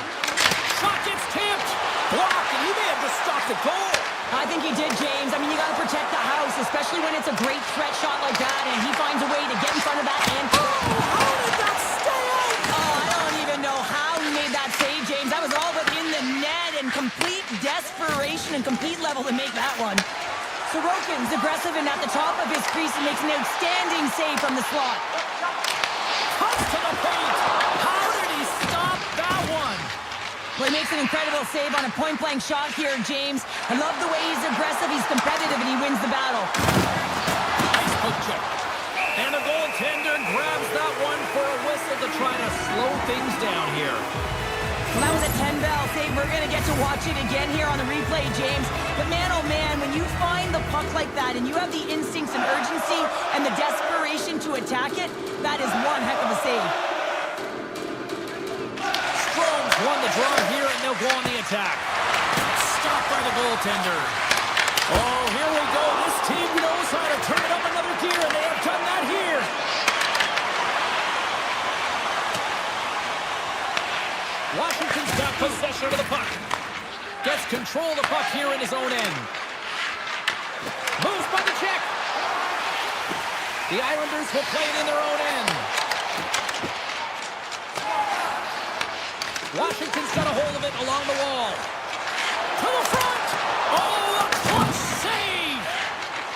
Shot gets tipped. Blocked, and he may have just stopped the goal. I think he did, James. I mean, you got to protect the house, especially when it's a great threat shot like that, and he finds a way to get in front of that and... How did that stay out? Oh, I don't even know how he made that save, James. That was all within the net and complete desperation and complete level to make that one. Sorokin's aggressive and at the top of his crease and makes an outstanding save from the slot. Cuts to the paint. How did he stop that one? Well, he makes an incredible save on a point-blank shot here, James. I love the way he's aggressive, he's competitive, and he wins the battle. Nice poke check. And the goaltender grabs that one for a whistle to try to slow things down here. Well, that was a 10-bell save. We're going to get to watch it again here on the replay, James. But man, oh man, when you find the puck like that and you have the instincts and urgency and the desperation to attack it, that is one heck of a save. Strome's won the draw here, and they'll go on the attack. Stopped by the goaltender. Oh, here we go. This team knows how to turn it up another gear, and they have done that here. Washington's got possession of the puck. Gets control of the puck here in his own end. Moves by the check. The Islanders will play it in their own end. Washington's got a hold of it along the wall. To the front! Oh, a clutch save!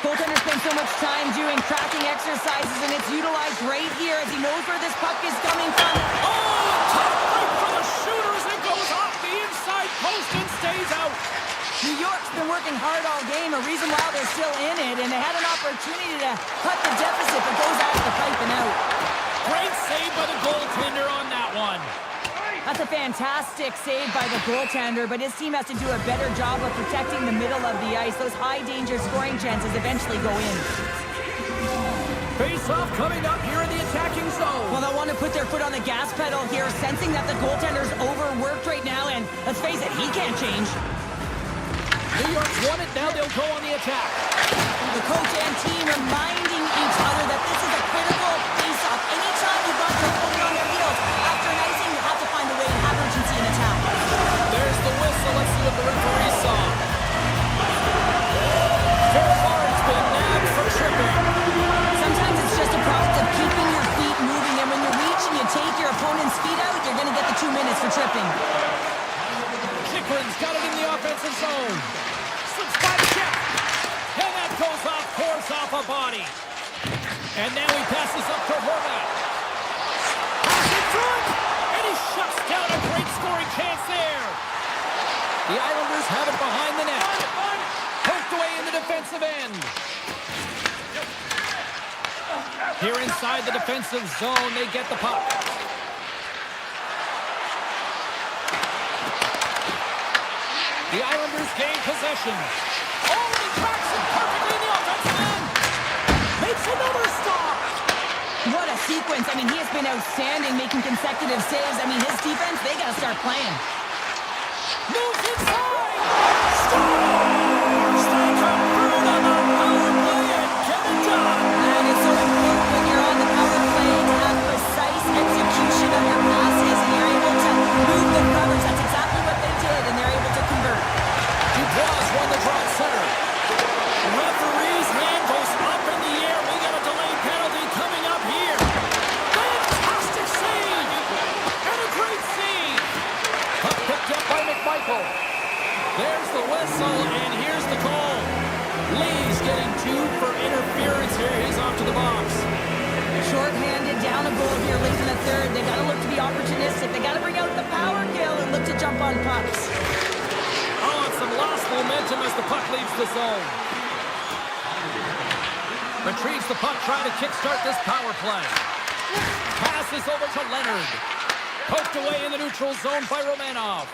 Goaltender spends so much time doing cracking exercises, and it's utilized right here as he knows where this puck is coming from. Oh, tough break for the shooter as it goes off the inside post and stays out. New York's been working hard all game, a reason why they're still in it, and they had an opportunity to cut the deficit, but goes off the pipe and out. Great save by the goaltender on that one. That's a fantastic save by the goaltender, but his team has to do a better job of protecting the middle of the ice. Those high-danger scoring chances eventually go in. Face-off coming up here in the attacking zone. Well, they'll want to put their foot on the gas pedal here, sensing that the goaltender's overworked right now, and let's face it, he can't change. New York's won it, now they'll go on the attack. The coach and team reminding each other that this is a critical face-off. Anytime you've got your opponent on their heels, after an icing, you have to find a way to have urgency in attack. There's the whistle. Let's see what the referee saw. Fair card's been nabbed for tripping. Sometimes it's just a product of keeping your feet moving, and when you reach and you take your opponent's feet out, you're going to get the 2 minutes for tripping. Chikrin's got it in the offensive zone. Slips by the check. And that goes off course off a body. And now he passes up to Horvat. Pass in front. And he shuts down a great scoring chance there. The Islanders have it behind the net. Poked away in the defensive end. Here inside the defensive zone, they get the puck. The Islanders gain possession. Oh, he tracks it perfectly in the offensive end. Makes another stop. What a sequence. I mean, he has been outstanding, making consecutive saves. I mean, his defense, they got to start playing. Moves inside. Scores! They come through on the power play and get it done. And it's so important when you're on the power play to have precise execution of your passes, and you're able to move the covers. That's exactly what they did, and they're able to convert. Dubois won the draw at center. Referee's hand goes up in the air. We got a delayed penalty coming up here. Fantastic save! And a great save! Puck picked up by McMichael. There's the whistle, and here's the call. Lee's getting 2 for interference here. He's off to the box. Short-handed, down a goal here late in the third. They got to look to be opportunistic. They got to bring out the power kill and look to jump on pucks. Oh, it's momentum as the puck leaves the zone. Retrieves the puck, trying to kickstart this power play. Passes over to Leonard. Poked away in the neutral zone by Romanov.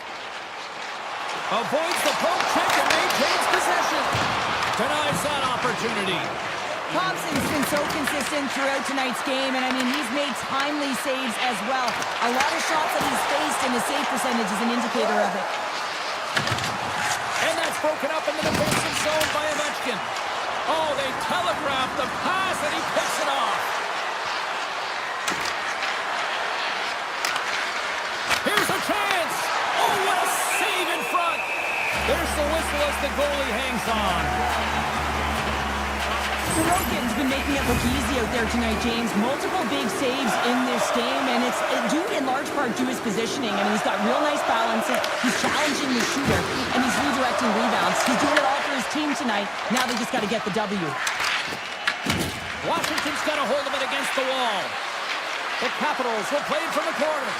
Avoids the poke check and maintains possession. Denies that opportunity. Thompson's been so consistent throughout tonight's game, and I mean, he's made timely saves as well. A lot of shots that he's faced, and the save percentage is an indicator of it. And that's broken up in the defensive zone by Ovechkin. Oh, they telegraphed the pass, and he picks it off. Here's a chance. Oh, what a save in front. There's the whistle as the goalie hangs on. Sorokin's been making it look easy out there tonight, James. Multiple big saves in this game, and it's due in large part to his positioning. I mean, he's got real nice balance. He's challenging the shooter, and he's redirecting rebounds. He's doing it all for his team tonight. Now they just got to get the W. Washington's got a hold of it against the wall. The Capitals will play it from the corner.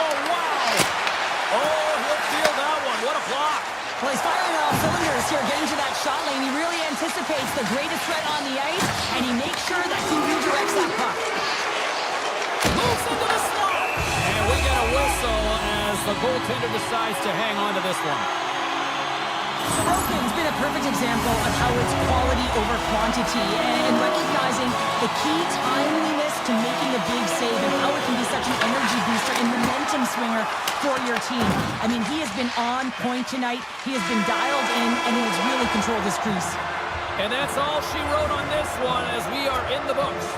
Oh, wow. Oh, he'll feel that one. What a block. Well, he's firing all cylinders here, getting to that shot lane. He really anticipates the greatest threat on the ice, and he makes sure that he redirects that puck. Moves into the slot. And we get a whistle as the goaltender decides to hang on to this one. Sorokin's been a perfect example of how it's quality over quantity, and recognizing the key timeliness to making a big save and how it can be such an energy booster and momentum swinger for your team. I mean, he has been on point tonight. He has been dialed in, and he has really controlled his crease. And that's all she wrote on this one as we are in the books.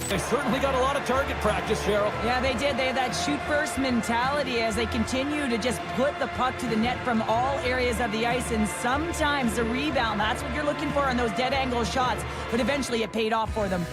They certainly got a lot of target practice, Cheryl. Yeah, they did. They had that shoot-first mentality as they continue to just put the puck to the net from all areas of the ice, and sometimes the rebound, that's what you're looking for on those dead-angle shots, but eventually it paid off for them.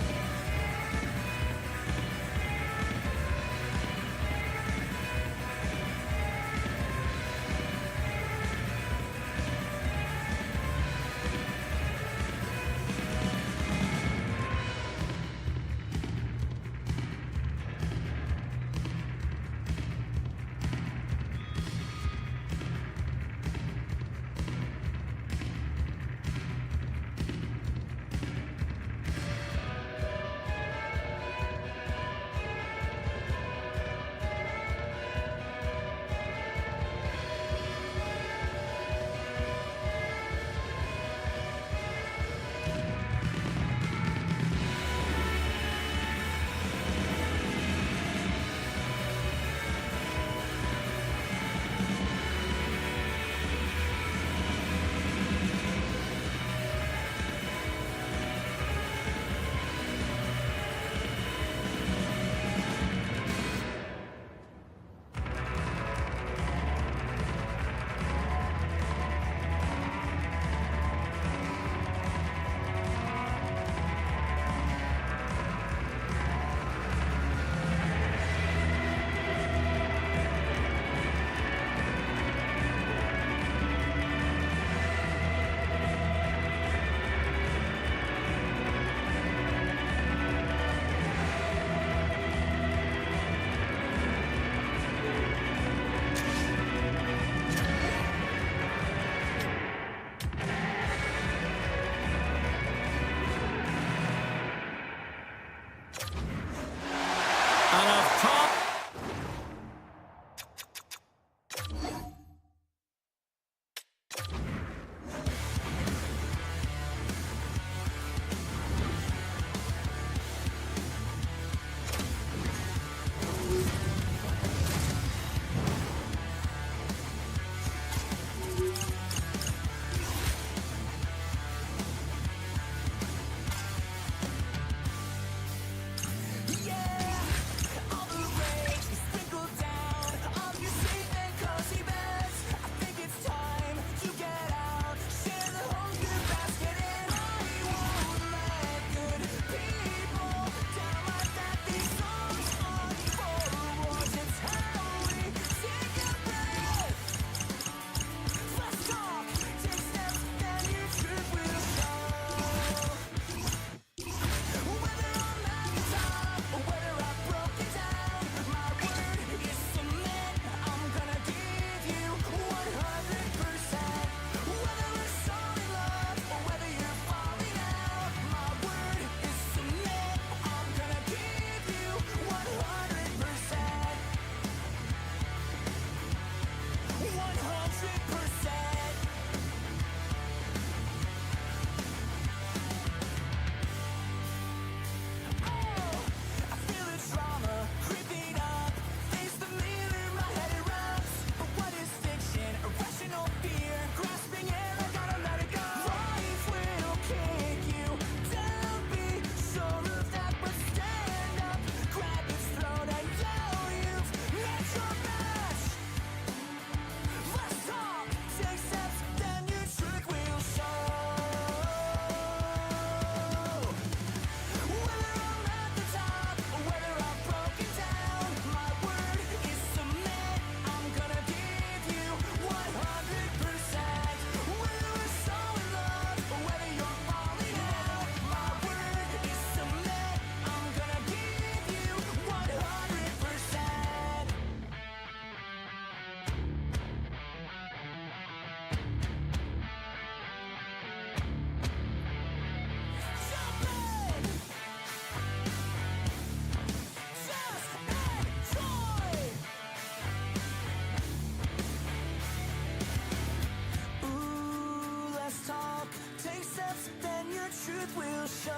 lips, then your truth will show.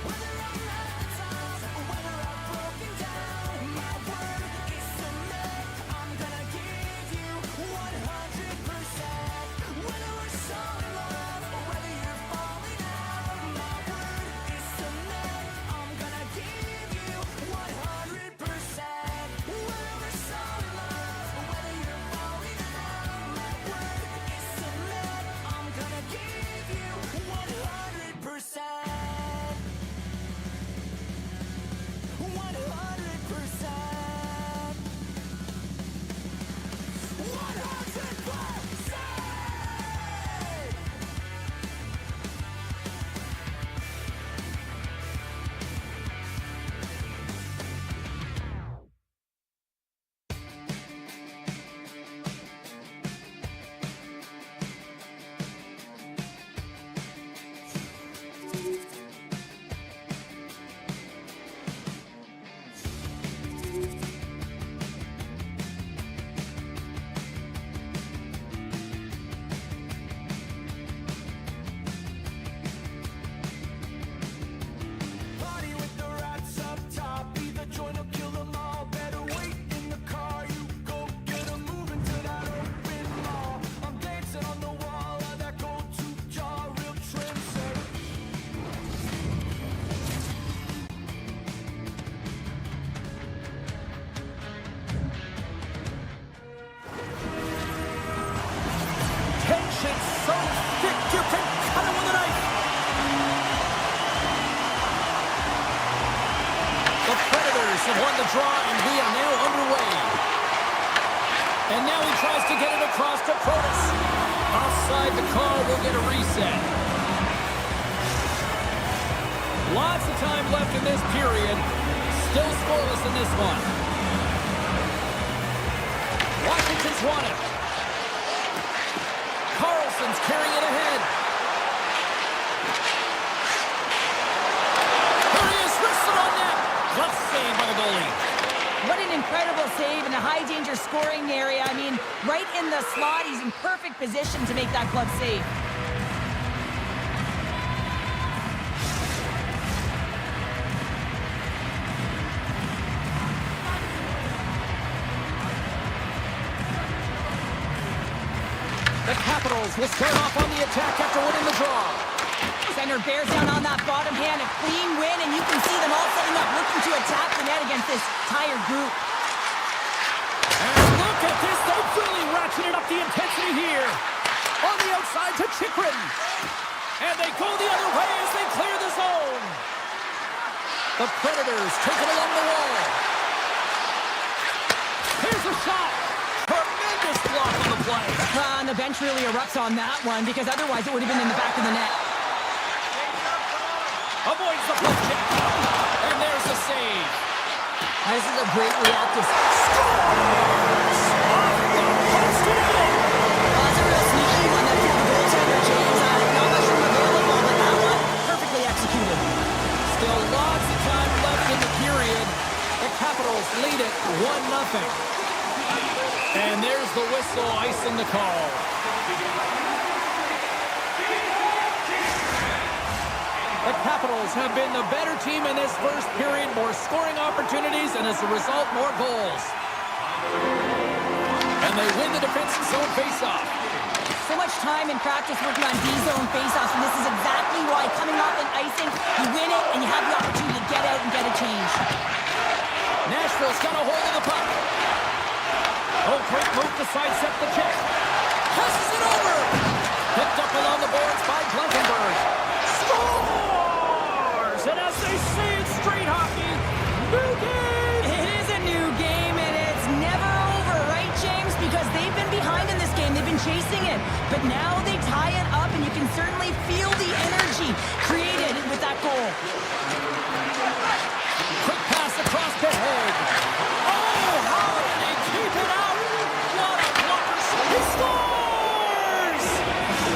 Whether I'm at the top, whether I've broken down, my word is submit. I'm gonna give you 100%. Whether we're so in love, or whether you're falling out, my word is submit. I'm gonna give you 100%. Whether we're so in love, or whether you're falling out, my word is submit. I'm gonna give you 100%. 100%. Party with the rats up top. Either join or kill them all. Better wait in the car. You go get 'em moving to that open mall. I'm dancing on the wall of that go-to jaw. Real trendsetter. Tension so thick you can cut it with a knife. The Predators have won the draw, and we are now underway. And now he tries to get it across to Protas. Offside the call, will get a reset. Lots of time left in this period. Still scoreless in this one. Washington's won it. Carlson's carrying it ahead. Here he is, wristed on net. Glove save by the goalie. What an incredible save in a high-danger scoring area. I mean, right in the slot, he's in perfect position to make that glove save. The Capitals will start off on the attack after winning the draw. Center bears down on that bottom hand, a clean win, and you can see them all setting up, looking to attack the net against this tired group. And look at this, they've really ratcheted up the intensity here. On the outside to Chikrin. And they go the other way as they clear the zone. The Predators take it along the wall. Here's a shot. Tremendous block on the play. And the bench really erupts on that one, because otherwise it would have been in the back of the net. Avoids the puck check. And there's the save. This is a great reactive. That's a real sneaky one that threw the goaltender, James. Not much room available, but that one, perfectly executed. Still lots of time left in the period. The Capitals lead it 1-0. And there's the whistle icing the call. The Capitals have been the better team in this first period. More scoring opportunities, and as a result, more goals. And they win the defensive zone faceoff. So much time in practice working on D-zone faceoffs, and this is exactly why coming off an icing, you win it, and you have the opportunity to get out and get a change. Nashville's got a hold of the puck. Oh, great move to sidestep the check. Passes it over. Picked up along the boards by Blankenberg. Scores! And as they say in straight hockey, new game! It is a new game, and it's never over, right, James? Because they've been behind in this game. They've been chasing it. But now they tie it up, and you can certainly feel the energy created with that goal. Quick pass across the head. Oh, how did they keep it out? What a blocker. He scores!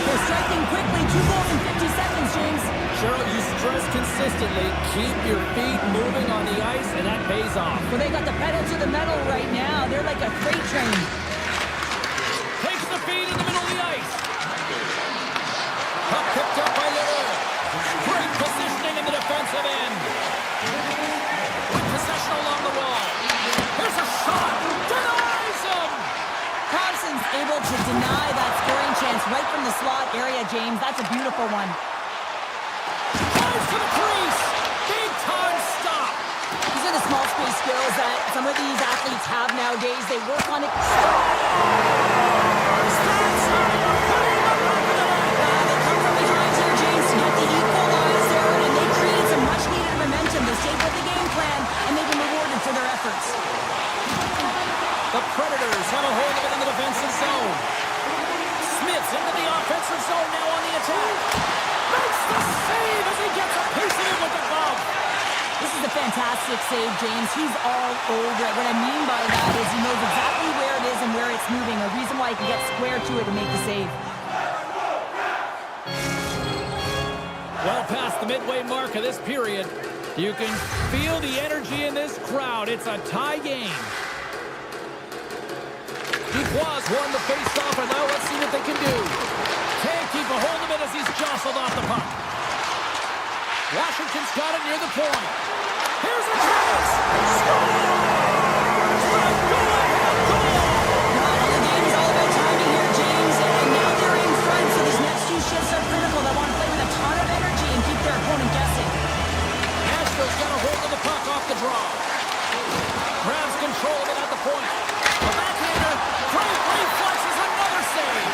They're striking quickly. 2 goals in 50 seconds, James. Cheryl, you stress consistently. Keep your feet moving on the ice, and that pays off. Well, they got the pedal to the metal right now. They're like a freight train. able to deny that scoring chance right from the slot area, James. That's a beautiful one. Drives to the crease. Big time stop. These are the small space skills that some of these athletes have nowadays. They work on it. They come from behind here, James, to get the equalizer, and they create some much-needed momentum. They stayed with the game plan, and they've been rewarded for their efforts. The Predators have a hold of it in the defensive zone. Smith's into the offensive zone now on the attack. Makes the save as he gets a piece of it with the glove. This is a fantastic save, James. He's all over it. What I mean by that is he knows exactly where it is and where it's moving. A reason why he can get square to it and make the save. Well past the midway mark of this period, you can feel the energy in this crowd. It's a tie game. Dubois won the face-off, and now let's see what they can do. Can't keep a hold of it as he's jostled off the puck. Washington's got it near the point. Here's a chance! Scores! A go-ahead goal! The game is all about timing here, James, and now they're in front, so these next two shifts are critical. They want to play with a ton of energy and keep their opponent guessing. Nashville's got a hold of the puck off the draw. Grabs control of it at the point. A backhander, great reflexes, another save.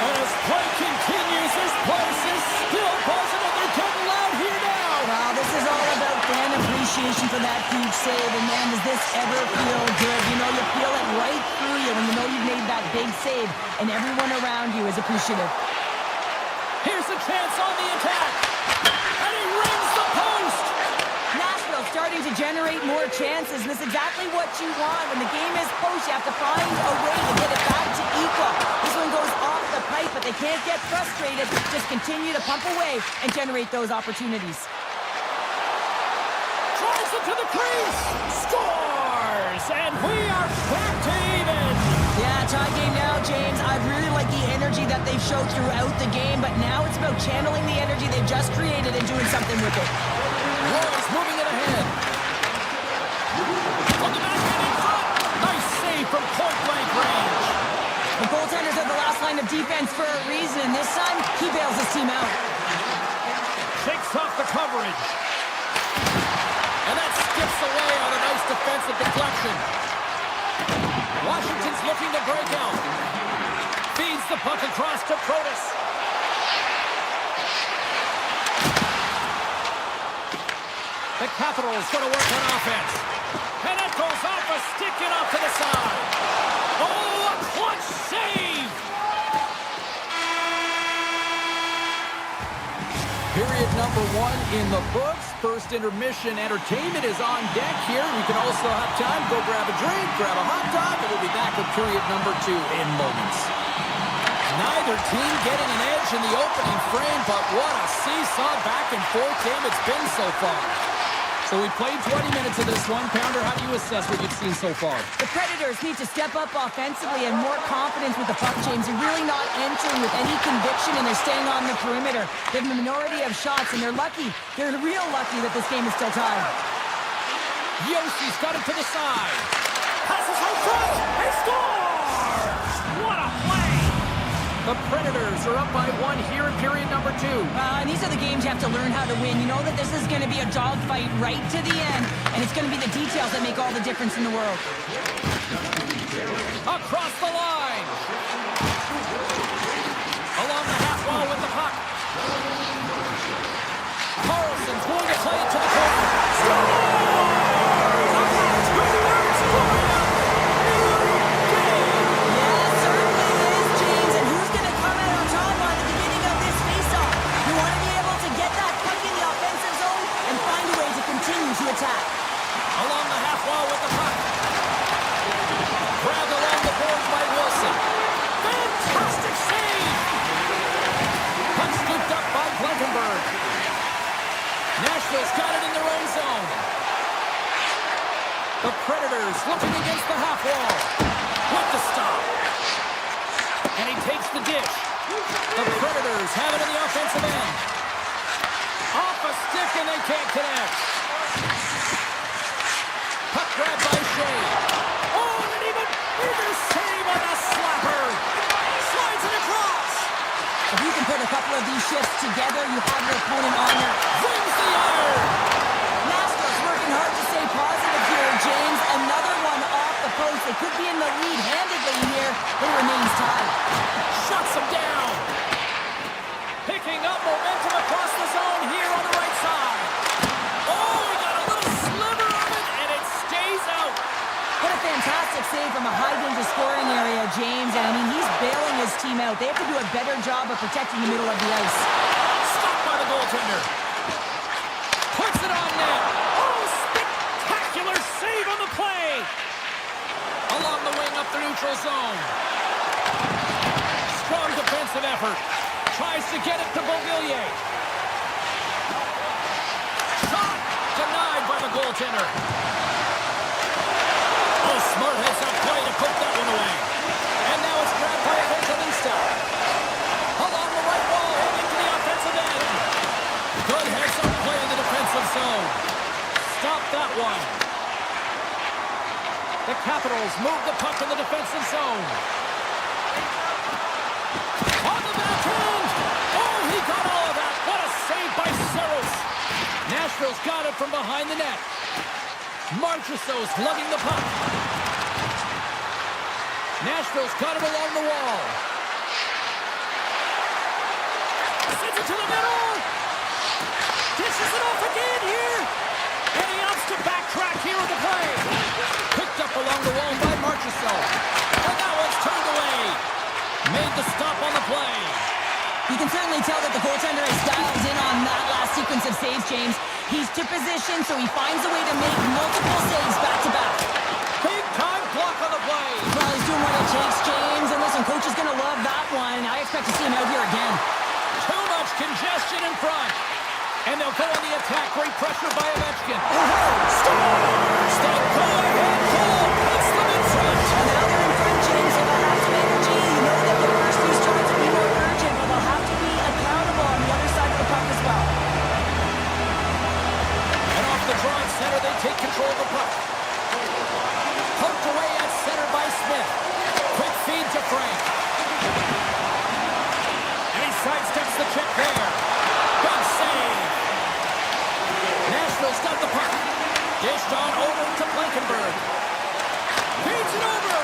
And as play continues, this place is still buzzing, and they're getting loud here now. Wow, this is all about fan appreciation for that huge save, and man, does this ever feel good. You know, you feel it right through you when you know you've made that big save, and everyone around you is appreciative. Here's a chance on the attack, and he rings the post. Nashville starting to generate more chances, and that's exactly what you want. When the game is post, you have to find a way to get it back to equal. This one goes off the pipe, but they can't get frustrated. Just continue to pump away and generate those opportunities. Drives it to the crease, scores, and we are back to even. Yeah, tie game now, James. I really like the energy that they've showed throughout the game, but now it's about channeling the energy they've just created and doing something with it. Roy's moving it ahead. From the backhand in front. Nice save from point-blank range. The goaltenders are the last line of defense for a reason, and this time, he bails his team out. Shakes off the coverage. And that skips away on a nice defensive deflection. Washington's looking to break out. Feeds the puck across to Protas. The Capitals going to work on offense. And it goes off a stick and off to the side. Oh, a clutch save! Period number 1 in the books. First intermission entertainment is on deck here. You can also have time, go grab a drink, grab a hot dog, and we'll be back with period number 2 in moments. Neither team getting an edge in the opening frame, but what a seesaw back and forth game it's been so far. So we played 20 minutes of this one. Pounder, how do you assess what you've seen so far? The Predators need to step up offensively and more confidence with the puck, James. They're really not entering with any conviction, and they're staying on the perimeter. They have a minority of shots, and they're lucky. They're real lucky that this game is still tied. Yossi's got it to the side. Passes out front. He scores! What a play! The Predators are up by 1 here in period number 2. And these are the games you have to learn how to win. You know that this is going to be a dogfight right to the end, and it's going to be the details that make all the difference in the world. Across the line. Along the half wall with the puck. Carlson's going to play it to the corner. Scores! To attack. Along the half wall with the puck. Grabbed along the boards by Wilson. Fantastic save! Puck scooped up by Blankenberg. Nashville's got it in their own zone. The Predators looking against the half wall. With the stop. And he takes the dish. The Predators have it in the offensive end. Off a stick and they can't connect. Puck grab by Shea. Oh, and an even bigger save on the slapper. put a couple of these shifts together, you have your opponent on your... Brings the iron. Masters working hard to stay positive here, James. Another one off the post. They could be in the lead handedly here, but it remains tied. Shuts him down. Picking up momentum across the zone here on the right side. Oh, he got a little sliver of it, and it stays out. What a fantastic save from a high-danger scoring area, James. And I mean, he's bailing his team out. They have to do a better job of protecting the middle of the ice. Stopped by the goaltender. Puts it on net. Oh, spectacular save on the play. Along the wing up the neutral zone. Strong defensive effort. Tries to get it to Beauvillier. Shot denied by the goaltender. Oh, smart heads-up play to put that one away. And now it's grabbed by Evangelista. Along the right wall, heading to the offensive end. Good heads-up play in the defensive zone. Stop that one. The Capitals move the puck in the defensive zone. On the backhand. Oh, he got all of that. What a save by Saros. Nashville's got it from behind the net. Marchessault's lugging the puck. Nashville's got it along the wall. Sends it to the middle. Dishes it off again here. And he opts to backtrack here with the play. Picked up along the wall by Marchessault. And that one's turned away. Made the stop on the play. You can certainly tell that the goaltender has dialed in on that last sequence of saves, James. He's to position, so he finds a way to make multiple saves back-to-back. Big time block on the play. Well, he's doing what it takes, James. And listen, coach is going to love that one. I expect to see him out here again. Too much congestion in front. And they'll go on the attack. Great pressure by Ovechkin. Scores! The go-ahead goal puts them in front. And now they're in front, James, so they'll have some energy. You know that their first few starts will be more urgent, but they'll have to be accountable on the other side of the puck as well. And off the drive center, they take control of the puck. Poked away at center by Smith. Quick feed to Frank. And he sidesteps the check there. Good save. Nashville's got the puck. Dished on over to Blankenberg. Feeds it over.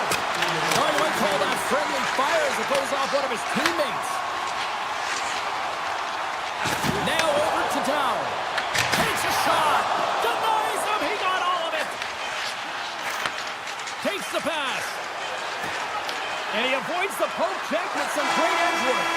Oh, you might call that friendly fire as it goes off one of his teammates. Now over to Dow. Takes a shot. Denies him. He got all of it. Takes the pass. And he avoids the poke check with some great edge work.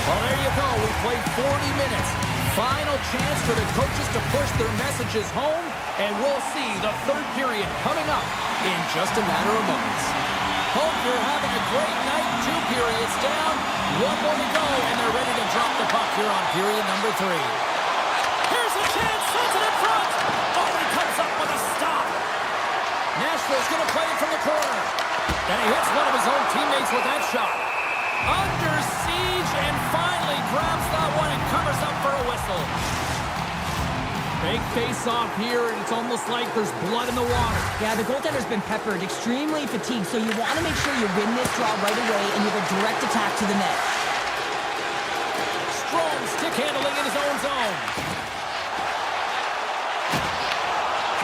Well, there you go. We played 40 minutes. Final chance for the coaches to push their messages home, and we'll see the third period coming up in just a matter of moments. Hope you're having a great night. 2 periods down, 1 more to go, and they're ready to drop the puck here on period number 3. Here's a chance, sends it in front. Oh, he comes up with a stop. Nashville's going to play it from the corner. And he hits one of his own teammates with that shot. Under siege, and finally grabs that one and covers up for a whistle. Big face-off here, and it's almost like there's blood in the water. Yeah, the goaltender's been peppered, extremely fatigued, so you want to make sure you win this draw right away and you have a direct attack to the net. Strong stick handling in his own zone.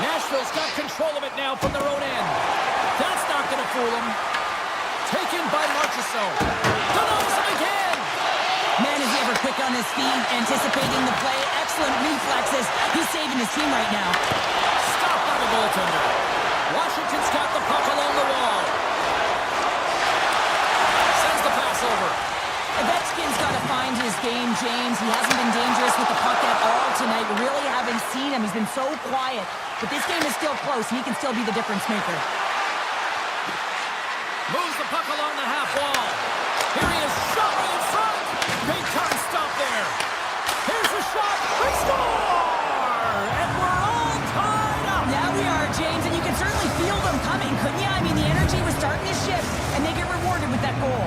Nashville's got control of it now from their own end. That's not going to fool him. Taken by Marchessault. Denies him again. Man, is he ever quick on his feet, anticipating the play. Excellent reflexes. He's saving his team right now. Stopped by the goaltender. Washington's got the puck along the wall. Sends the pass over. Ovechkin's got to find his game, James. He hasn't been dangerous with the puck at all tonight. We really haven't seen him. He's been so quiet. But this game is still close, and he can still be the difference maker. Moves the puck along the half wall. Here he is, shot right in front. Big time stop there. Here's the shot. We score! And we're all tied up. Yeah, we are, James, and you can certainly feel them coming, couldn't you? I mean, the energy was starting to shift, and they get rewarded with that goal.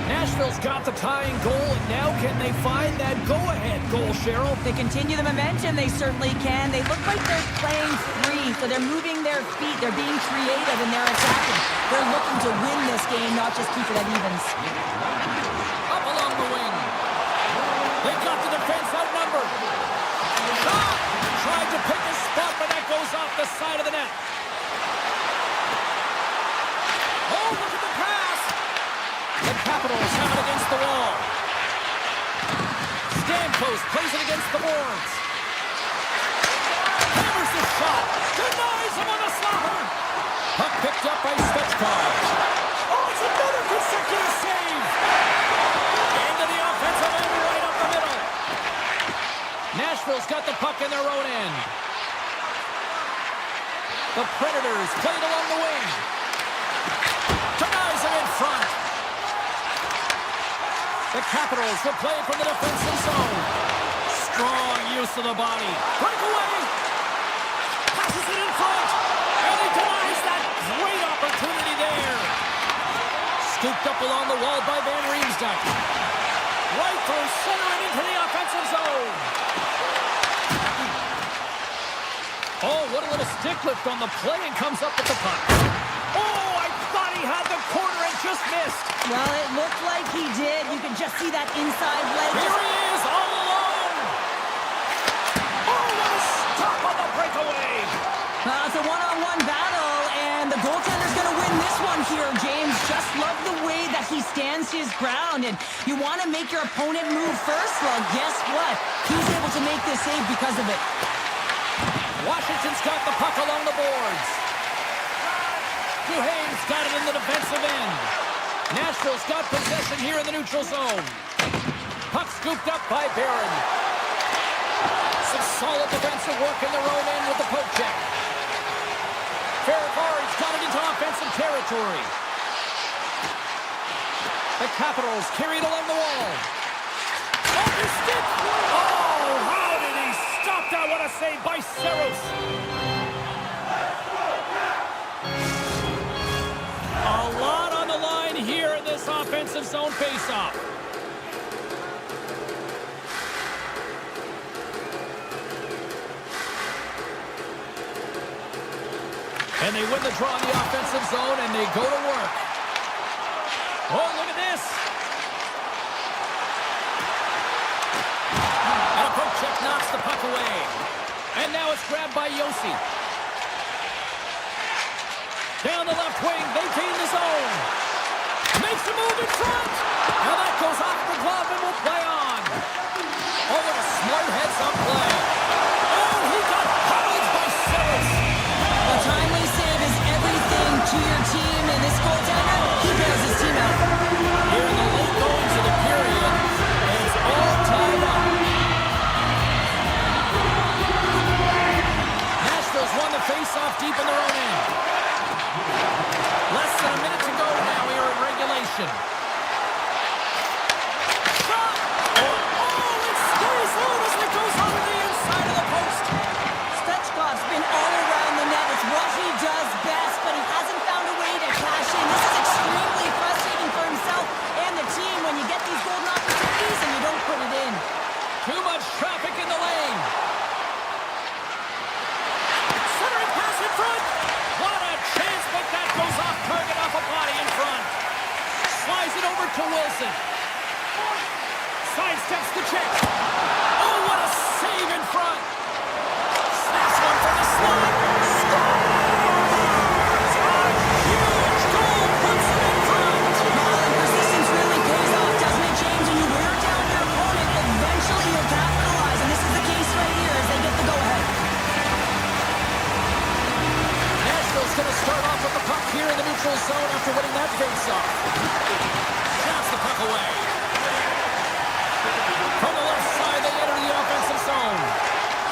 Nashville's got the tying goal, and now can they find that go-ahead goal, Cheryl? If they continue the momentum, they certainly can. They look like they're playing free, so they're moving their feet. They're being creative, and they're attacking. They're looking to win this game, not just keep it at evens. A They've got the defense outnumbered. Shot! Tried to pick a spot, but that goes off the side of the net. Oh, look at the pass! The Capitals have it against the wall. Stamkos plays it against the boards. Hammers the shot. Denies him on the slapper. Puck picked up by Svechkov. Oh, it's another consecutive save. Into the offensive end right up the middle. Nashville's got the puck in their own end. The Predators played along the wing. Denies him in front. The Capitals will play from the defensive zone. Strong use of the body. Breakaway. Passes it in front. And he denies that great opportunity there. Scooped up along the wall by Van Riemsdyk. Right through center and into the offensive zone. Oh, what a little stick lift on the play and comes up with the puck. Oh, I thought he had the corner and just missed. Well, it looked like he did. You can just see that inside leg. Here he is, all alone. Oh, what a stop on the breakaway. It's a one-on-one battle, and the goaltender's going to win this one here, James. Just love the way that he stands his ground, and you want to make your opponent move first? Well, guess what? He's able to make this save because of it. Washington's got the puck along the boards. Duhaime's got it in the defensive end. Nashville's got possession here in the neutral zone. Puck scooped up by Barron. Some solid defensive work in their own end with the poke check. Ferrari's got it into offensive territory. The Capitals carried along the wall. Off his stick! Oh, how did he stop that? What a save by Saros. A lot on the line here in this offensive zone faceoff. And they win the draw in the offensive zone, and they go to work. Oh, look at this. And a poke check knocks the puck away. And now it's grabbed by Yossi. Down the left wing, they gain the zone. Makes a move in front. Now that goes off the glove and will play on. Oh, what a smart heads-up play. Oh, he got hobbled by Saros. A timely save is everything to your team, and this goaltender, he bails his team out. Here in the late goings of the period, and it's all tied up. Nashville's won the face-off deep in their own end. Less than a minute to go now here in regulation. Shot! Oh, it stays out as it goes over the inside of the post. Svechkov's been all around the net. It's what he does best, but he hasn't found a way to cash in. This is extremely frustrating for himself and the team when you get these golden opportunities and you don't put it in. Too much traffic in the lane. Centering pass in front. What a chance, but that goes off target off a body in front. Slides it over to Wilson. Sidesteps the check. Oh, what a save in front. Snaps one from the slot. Scores! A huge goal puts him in front. And persistence really pays off, doesn't it, James? When you wear down your opponent, eventually you'll capitalize, and this is the case right here as they get the go-ahead. Nashville's going to start off with the puck here in the neutral zone after winning that face-off. Shots the puck away. From the left side, they enter the offensive zone.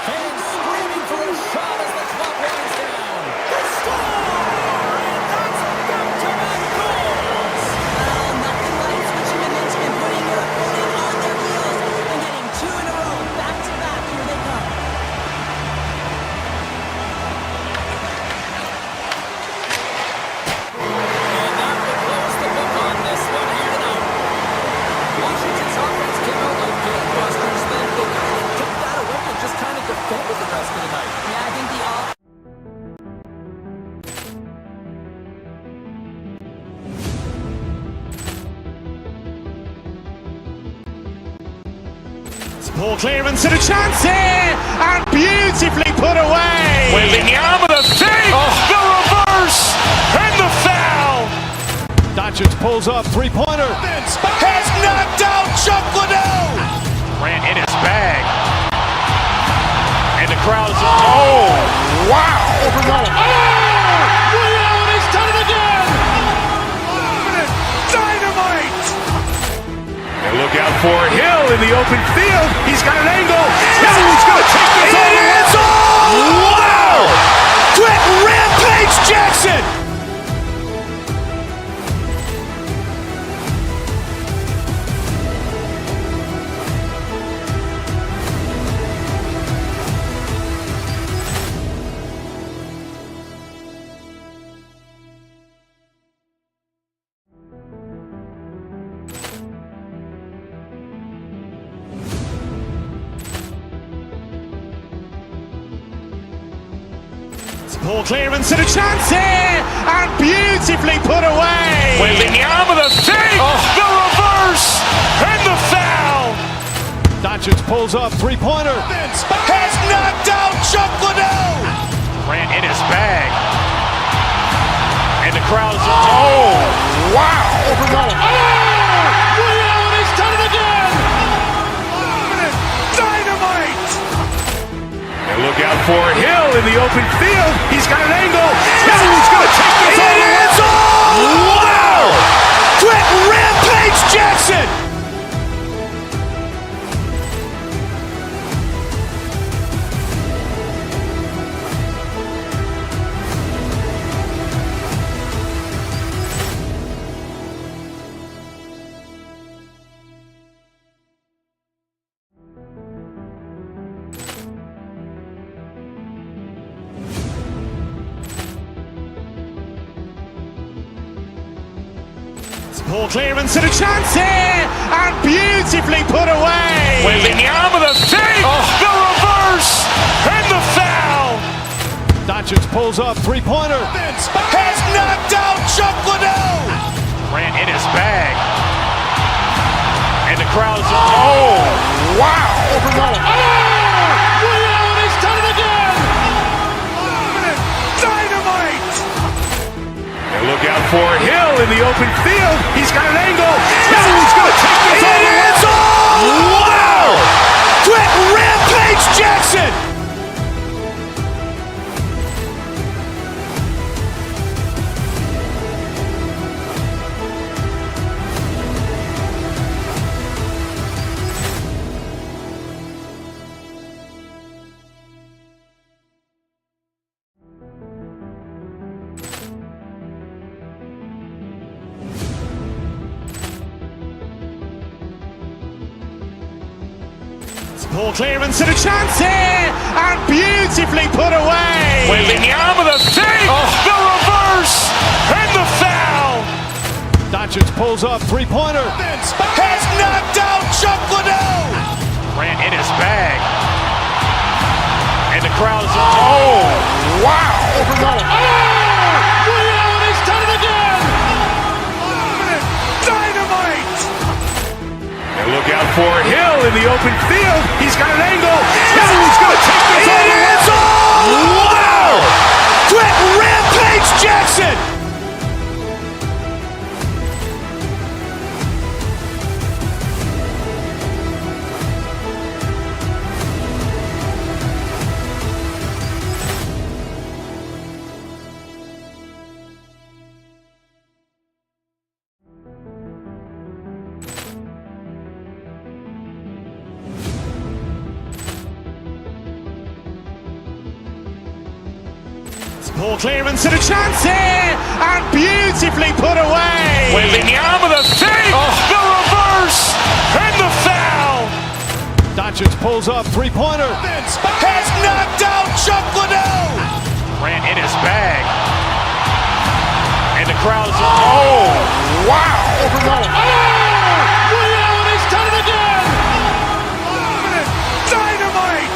Fans screaming for a shot as the clock winds down. They score! And that's back-to-back goals! Well, nothing like switching momentum and putting your opponent on their heels and getting two in a row, back-to-back. Here they come. And that will close the book on this one here tonight. Ball clearance and a chance here, and beautifully put away. Wembanyama the save, the reverse, and the foul. Doncic pulls up, three-pointer. Has knocked out Chuck Liddell. Grant in his bag. And the crowd is, oh, wow. Ray Allen has done it again. Dynamite. And look out for Hill in the open field. He's got an angle. He's going to take this all the way. Wow. Quick Rampage Jackson. Ball clearance and a chance here, and beautifully put away. Wembanyama the save, the reverse, and the foul. Doncic pulls up, three-pointer. Has knocked out Chuck Liddell. Grant in his bag. And the crowd is, oh, wow. Ray Allen has done it again. Dynamite. And look out for Hill in the open field. He's got an angle. He's going to take this all the way. Wow. Quick Rampage Jackson. Ball clearance and a chance here, and beautifully put away. Wembanyama the save, the reverse, and the foul. Doncic pulls up, three-pointer. Has knocked out Chuck Liddell. Grant in his bag. And the crowd is, oh, wow. Ray Allen has done it again. Dynamite. And look out for Hill in the open field. He's got an angle. He's going to take this all the way. Wow. Quick Rampage Jackson. Ball clearance and a chance here, and beautifully put away. Wembanyama the save, the reverse, and the foul. Doncic pulls up, three-pointer. Has knocked out Chuck Liddell. Grant in his bag. And the crowd is, oh, wow. Ray Allen has done it again. Dynamite. And look out for Hill in the open field. He's got an angle. He's going to take this all the way. Wow. Quick Rampage Jackson. Ball clearance and a chance here, and beautifully put away. Wembanyama the save, the reverse, and the foul. Doncic pulls up, three-pointer. Has knocked out Chuck Liddell. Grant in his bag. And the crowd is, oh, wow. Ray Allen has done it again. Dynamite.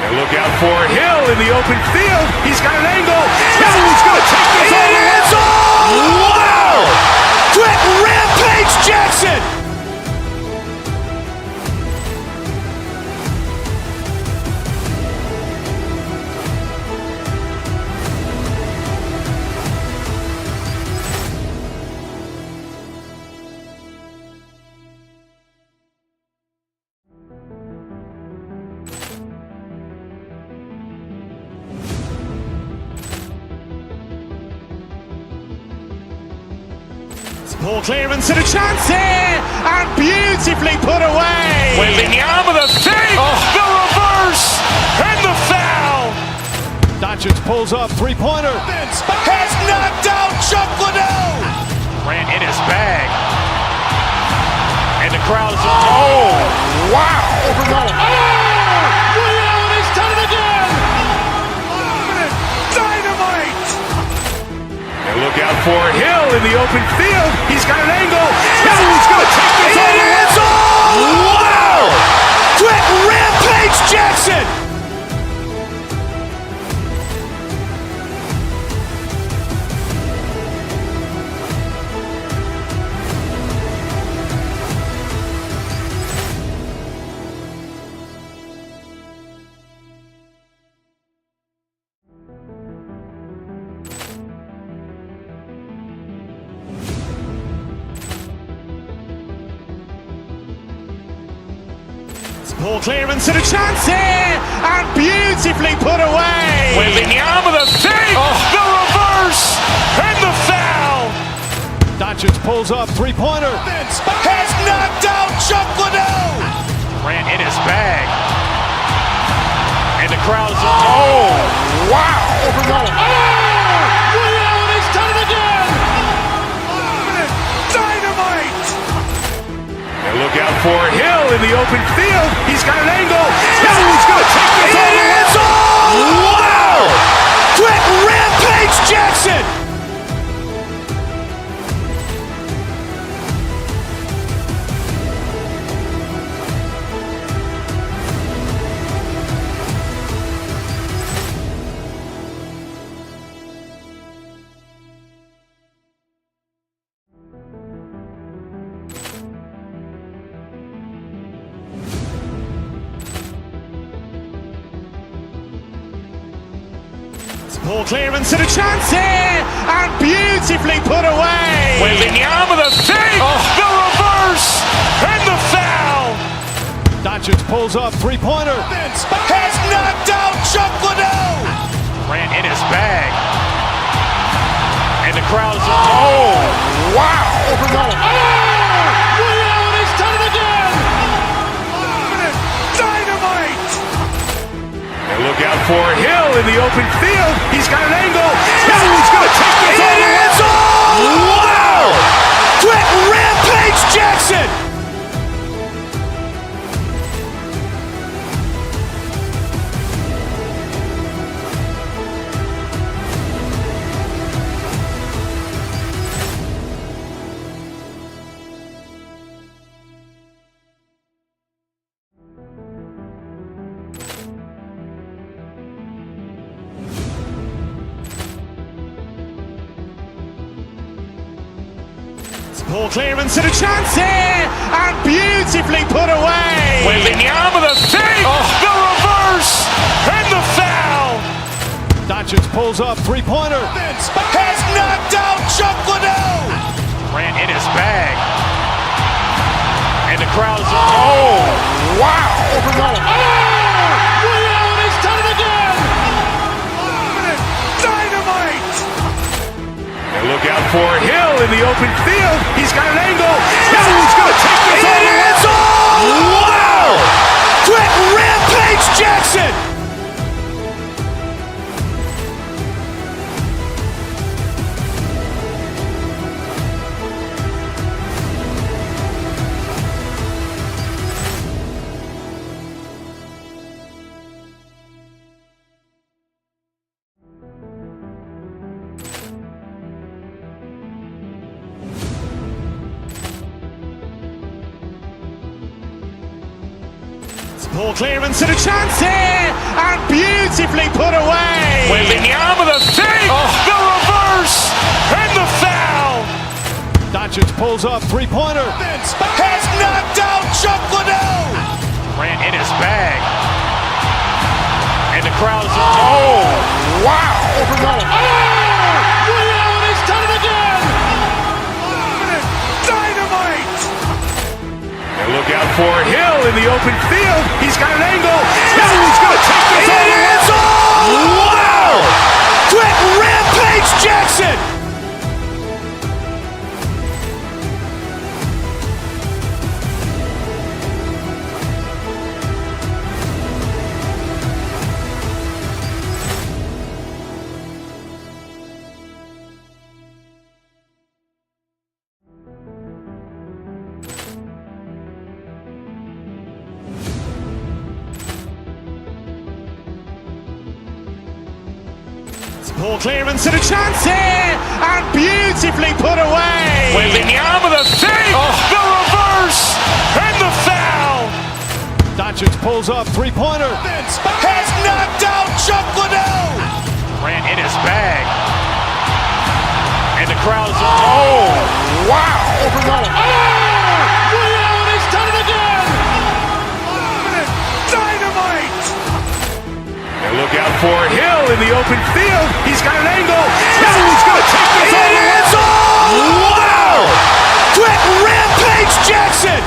And look out for Hill in the open field. He's got an angle. He's going to take this all the way. Wow. Quick Rampage Jackson. Poor clearance and a chance here, and beautifully put away. Wembanyama the fake, the reverse, and the foul. Doncic pulls up, three-pointer. Vince has knocked out Chuck Liddell. Ran in his bag. And the crowd is, oh, wow. Overruled. Ray Allen has done it again! Dynamite! And look out for Hill in the open field. He's got an angle. He's going to take this all the way. Wow! Quick Rampage Jackson! Poor clearance and a chance here, and beautifully put away. Wembanyama the fake, the reverse, and the foul. Doncic pulls up, three-pointer. Vince has knocked out Chuck Liddell. Ran in his bag. And the crowd is, oh, wow. Overruled. Ray Allen has done it again! Dynamite! And look out for Hill in the open field. He's got an angle. He's going to take this all the way. Wow! Quick Rampage Jackson! Poor clearance and a chance here, and beautifully put away. Wembanyama the fake, the reverse, and the foul. Doncic pulls up, three-pointer. Vince has knocked out Chuck Liddell. Ran in his bag. And the crowd is, oh, wow. Overruled. Ray Allen has done it again! Dynamite! And look out for Hill in the open field. He's got an angle. He's going to take this all the way. Wow! Quick Rampage Jackson! Poor clearance and a chance here, and beautifully put away. Wembanyama the fake, the reverse, and the foul. Doncic pulls up, three-pointer. Vince has knocked out Chuck Liddell. Ran in his bag. And the crowd is, oh, wow. Overruled. Ray Allen has done it again! Dynamite! And look out for Hill in the open field. He's got an angle. He's going to take this all the way. Wow! Quick Rampage Jackson! Poor clearance and a chance here, and beautifully put away. Wembanyama the fake, the reverse, and the foul. Doncic pulls up, three-pointer. Vince has knocked out Chuck Liddell. Ran in his bag. And the crowd is, oh, wow. Overruled. Ray Allen has done it again! Dynamite! And look out for Hill in the open field. He's got an angle. He's going to take this all the way. Wow! Quick Rampage Jackson! Poor clearance and a chance here, and beautifully put away. Waving the arm of the thing, the reverse, and the foul. Doncic pulls up, three-pointer. Vince has knocked out Chuck Liddell. Ran in his bag. And the crowd is, wow. Overrun. Ray Allen has done it again! Dynamite! And look out for Hill in the open field. He's got an angle. He's going to take this all the way. Wow! Quick Rampage Jackson!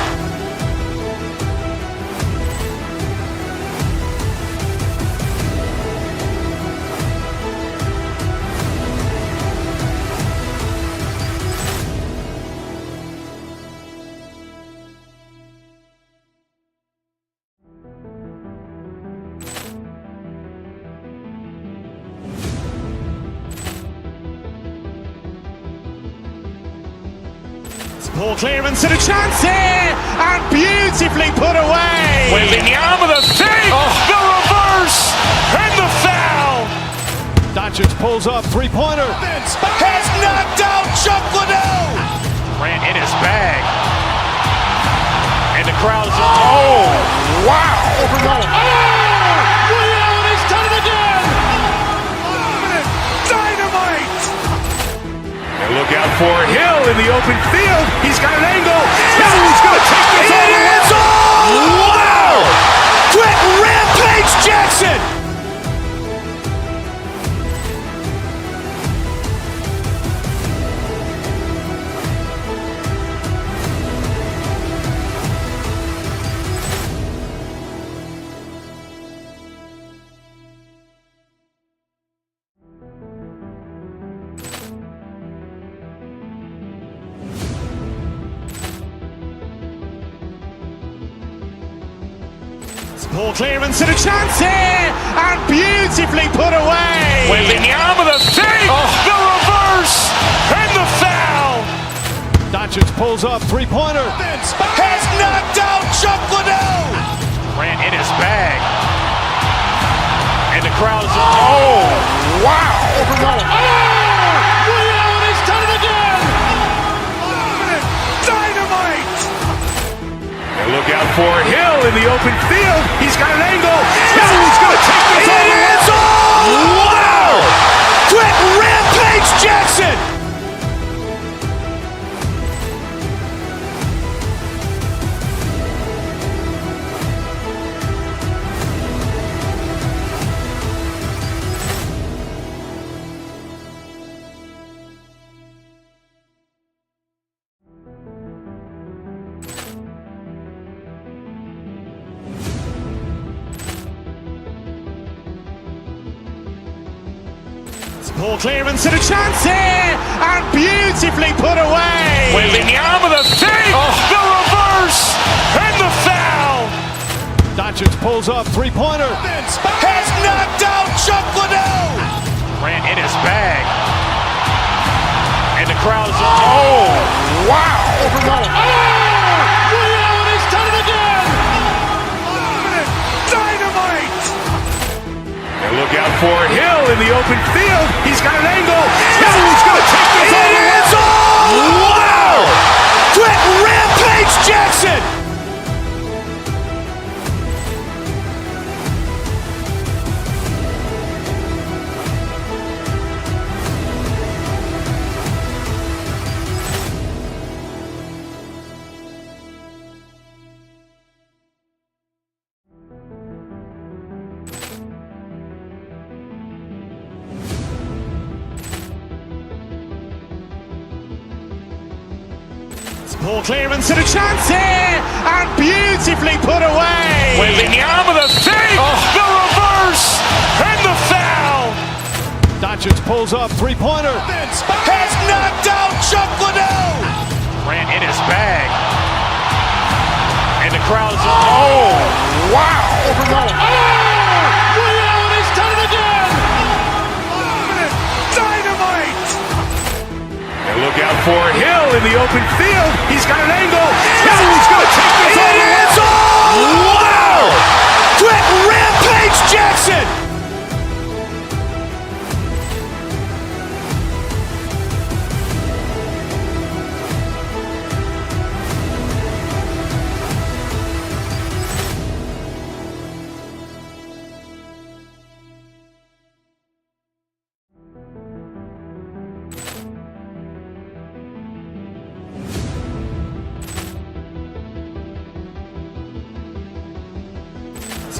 Poor clearance and a chance here, and beautifully put away. Waving the arm of the thing, the reverse, and the foul. Doncic pulls up, three-pointer. Vince has knocked out Chuck Liddell. Ran in his bag. And the crowd is, wow. Overrun. Ray Allen has done it again! Dynamite! And look out for Hill in the open field. He's got an angle. He's going to take this all the way. Wow! Quick Rampage Jackson! Poor clearance and a chance here, and beautifully put away. Waving the arm of the thing, the reverse, and the foul. Doncic pulls up, three-pointer. Vince has knocked out Chuck Liddell. Ran in his bag. And the crowd is, wow. Overrun. Ray Allen has done it again! Dynamite! And look out for Hill in the open field. He's got an angle. He's going to take this all the way. Wow! Quick Rampage Jackson! Poor clearance and a chance here, and beautifully put away. Waving the arm of the thing, the reverse, and the foul. Doncic pulls up, three-pointer. Vince has knocked out Chuck Liddell. Ran in his bag. And the crowd is, wow. Overrun. Ray Allen has done it again! Dynamite! And look out for Hill in the open field. He's got an angle. He's going to take this all the way. Wow! Quick Rampage Jackson! Poor clearance and a chance here, and beautifully put away. Waving the arm of the thing, the reverse, and the foul. Doncic pulls up, three-pointer. Vince has knocked out Chuck Liddell. Ran in his bag. And the crowd is, wow. Overrun. Ray Allen has done it again! Dynamite! And look out for Hill in the open field. He's got an angle. He's going to take this all the way. Wow! Quick Rampage Jackson!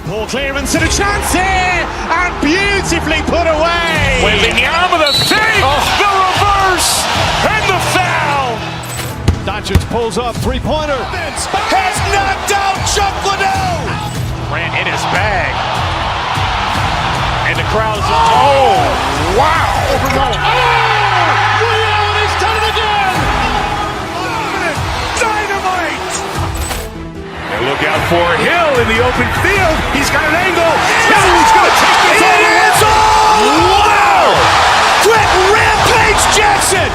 Ball clearance and a chance here, and beautifully put away. Wembanyama with a fake, the reverse, and the foul. Doncic pulls up, three-pointer. Has knocked out Chuck Liddell. Grant in his bag. And the crowd is, oh, wow. Ray Allen has done it again. Dynamite. And look out for Hill in the open field. He's got an angle. He's going to take this all the way. Wow! Quick Rampage Jackson.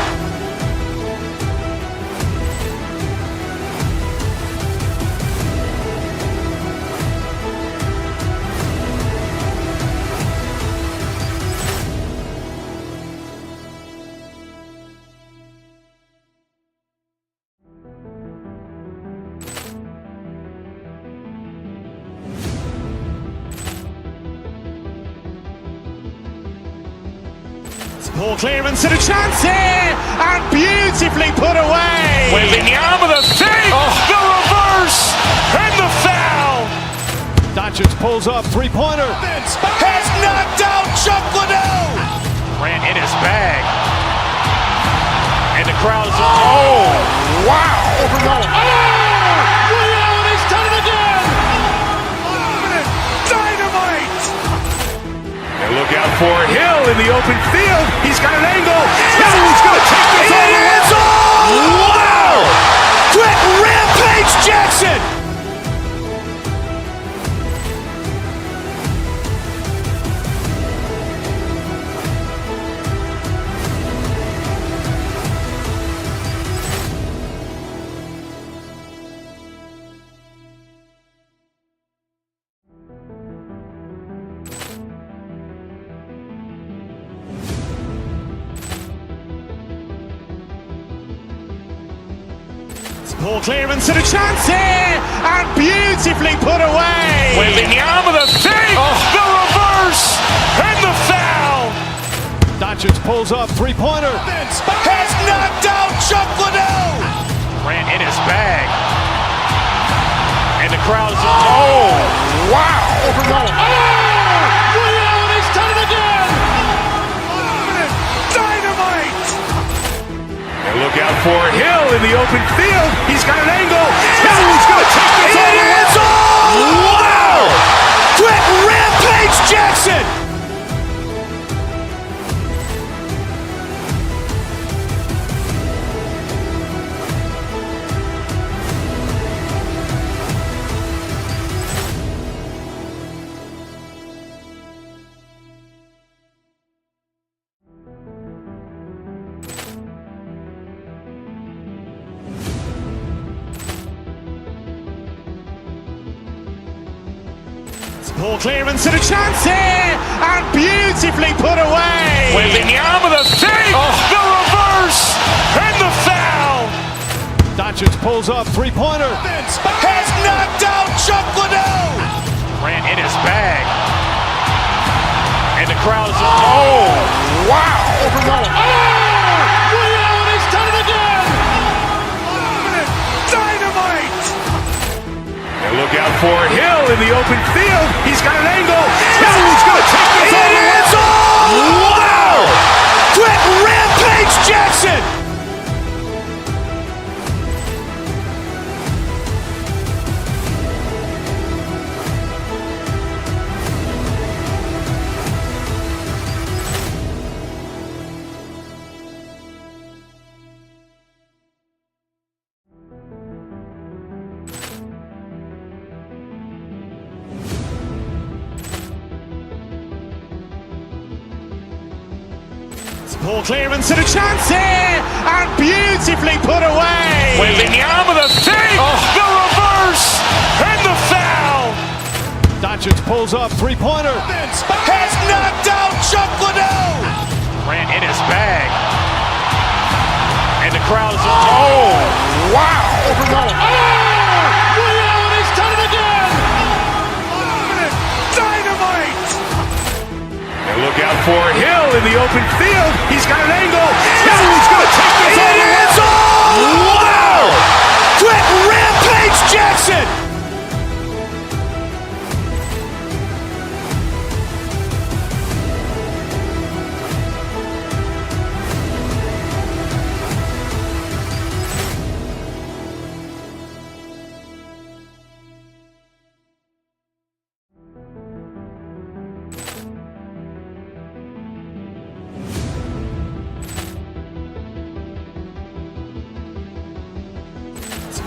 Ball clearance and a chance here, and beautifully put away. Wembanyama with a fake, the reverse, and the foul. Doncic pulls up, three-pointer. Has knocked out Chuck Liddell. Grant in his bag. And the crowd is, oh, wow. Ray Allen has done it again. Dynamite. And look out for Hill in the open field. He's got an angle. He's going to take this all the way. Wow! Quick Rampage Jackson. Ball clearance and a chance here, and beautifully put away. Wembanyama with a fake, the reverse, and the foul. Doncic pulls up, three-pointer. Has knocked out Chuck Liddell. Grant in his bag. And the crowd is, oh, wow. Ray Allen has done it again. Dynamite. And look out for Hill in the open field. He's got an angle. He's going to take this all the way. Wow! Quick Rampage Jackson. Ball clearance and a chance here, and beautifully put away. Wembanyama with a fake, the reverse, and the foul. Doncic pulls up, three-pointer. Has knocked out Chuck Liddell. Grant in his bag. And the crowd is, oh, wow. Ray Allen has done it again. Dynamite. And look out for Hill in the open field. He's got an angle. He's going to take this all the way. Wow! Quick Rampage Jackson. Ball clearance and a chance here, and beautifully put away. Wembanyama with a fake, the reverse, and the foul. Doncic pulls up, three-pointer. Has knocked out Chuck Liddell. Grant in his bag. And the crowd is, oh, wow. Ray Allen has done it again. Dynamite. And look out for Hill in the open field. He's got an angle. He's going to take this all the way. Wow! Quick Rampage Jackson.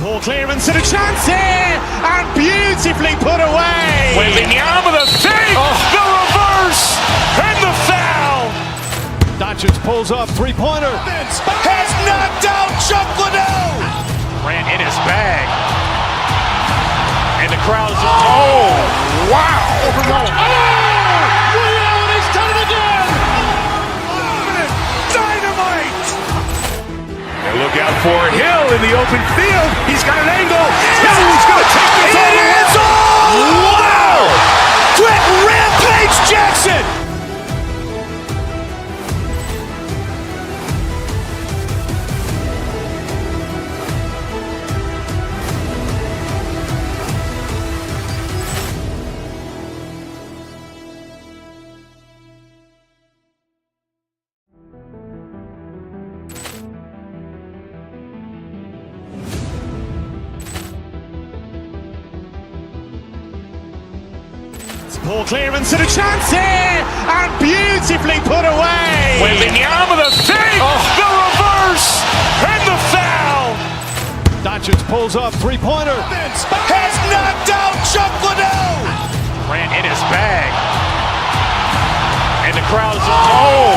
Ball clearance and a chance here, and beautifully put away. Waving the arm of the fake, the reverse, and the foul. Doncic pulls up, three-pointer. Has knocked out Chuck Liddell. Ran in his bag. And the crowd is, oh, wow. Ray Allen has done it again! Dynamite. And look out for Hill in the open field. He's got an angle. Hill's going to take this all the way. Wow! Quick Rampage Jackson. Ball clearance and a chance here, and beautifully put away. Waving the arm of the fake, the reverse, and the foul. Doncic pulls up, three-pointer. Has knocked out Chuck Liddell. Ran in his bag. And the crowd is, oh,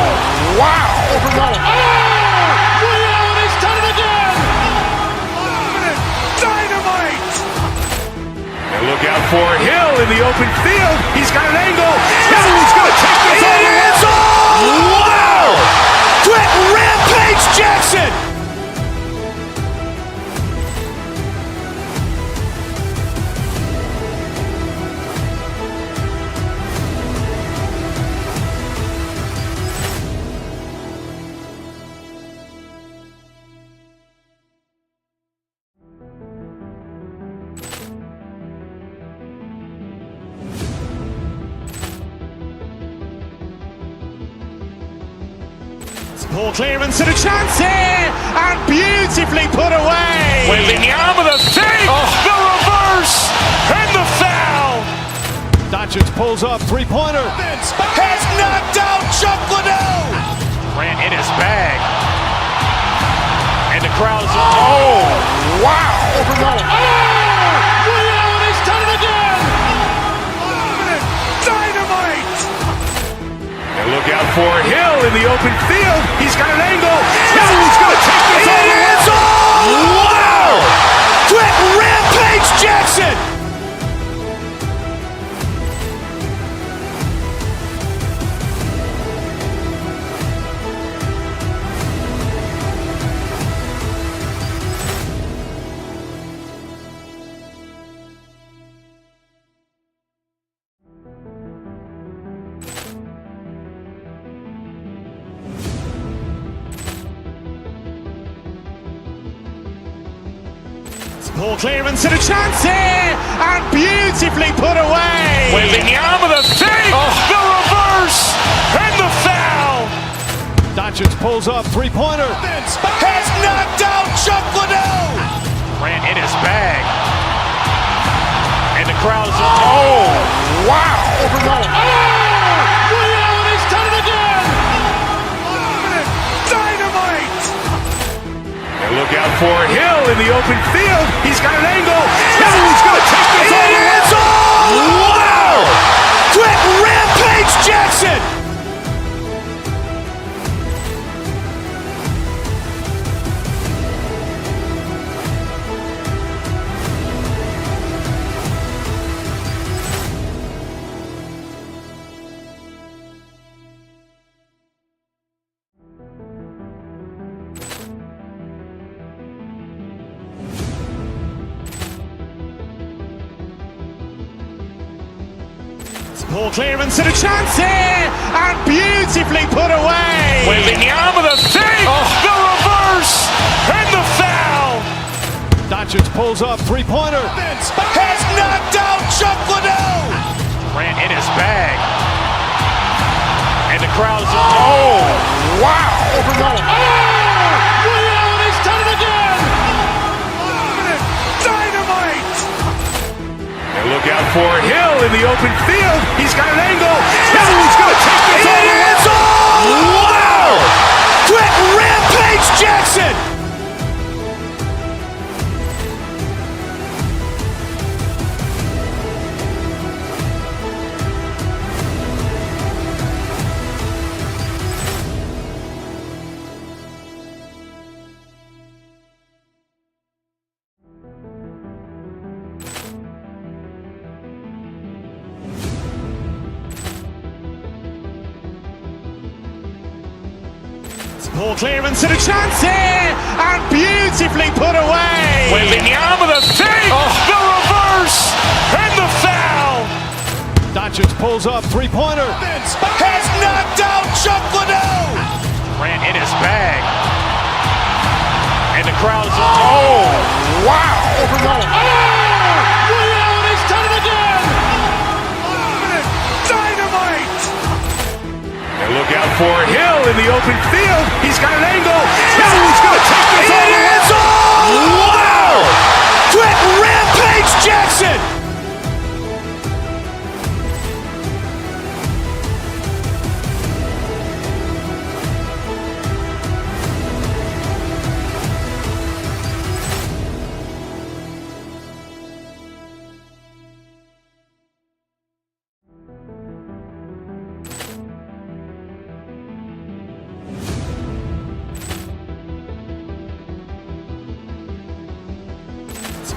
wow. Ray Allen has done it again! Dynamite. And look out for Hill in the open field. He's got an angle. Hill's going to take this all the way. Wow! Quick Rampage Jackson. Ball clearance and a chance here, and beautifully put away. Waving the arm of the fake, the reverse, and the foul. Doncic pulls up, three-pointer. Has knocked out Chuck Liddell. Ran in his bag. And the crowd is, oh, wow. Ray Allen has done it again! Dynamite. And look out for Hill in the open field. He's got an angle. Hill's going to take this all the way. Wow! Quick Rampage Jackson. Ball clearance and a chance here, and beautifully put away. Waving the arm of the fake, the reverse, and the foul. Doncic pulls up, three-pointer. Has knocked out Chuck Liddell. Ran in his bag. And the crowd is, oh, wow. Ray Allen has done it again! Dynamite. And look out for Hill in the open field. He's got an angle. Hill's going to take this all the way. Wow! Quick Rampage Jackson. Ball clearance and a chance here, and beautifully put away. Waving the arm of the fake, the reverse, and the foul. Doncic pulls up, three-pointer. Has knocked out Chuck Liddell. Ran in his bag. And the crowd is, oh, wow. Ray Allen has done it again! Dynamite. And look out for Hill in the open field. He's got an angle. Hill's going to take this all the way. Wow! Quick Rampage Jackson. Ball clearance and a chance here, and beautifully put away. Wembanyama the fake, the reverse, and the foul. Doncic pulls up, three-pointer. Has knocked out Chuck Liddell. Grant in his bag. And the crowd is, oh, wow. Ray Allen has done it again. Dynamite. And look out for Hill in the open field. He's got an angle. Now he's going to take this all the way. It is all. Wow. Quick Rampage Jackson.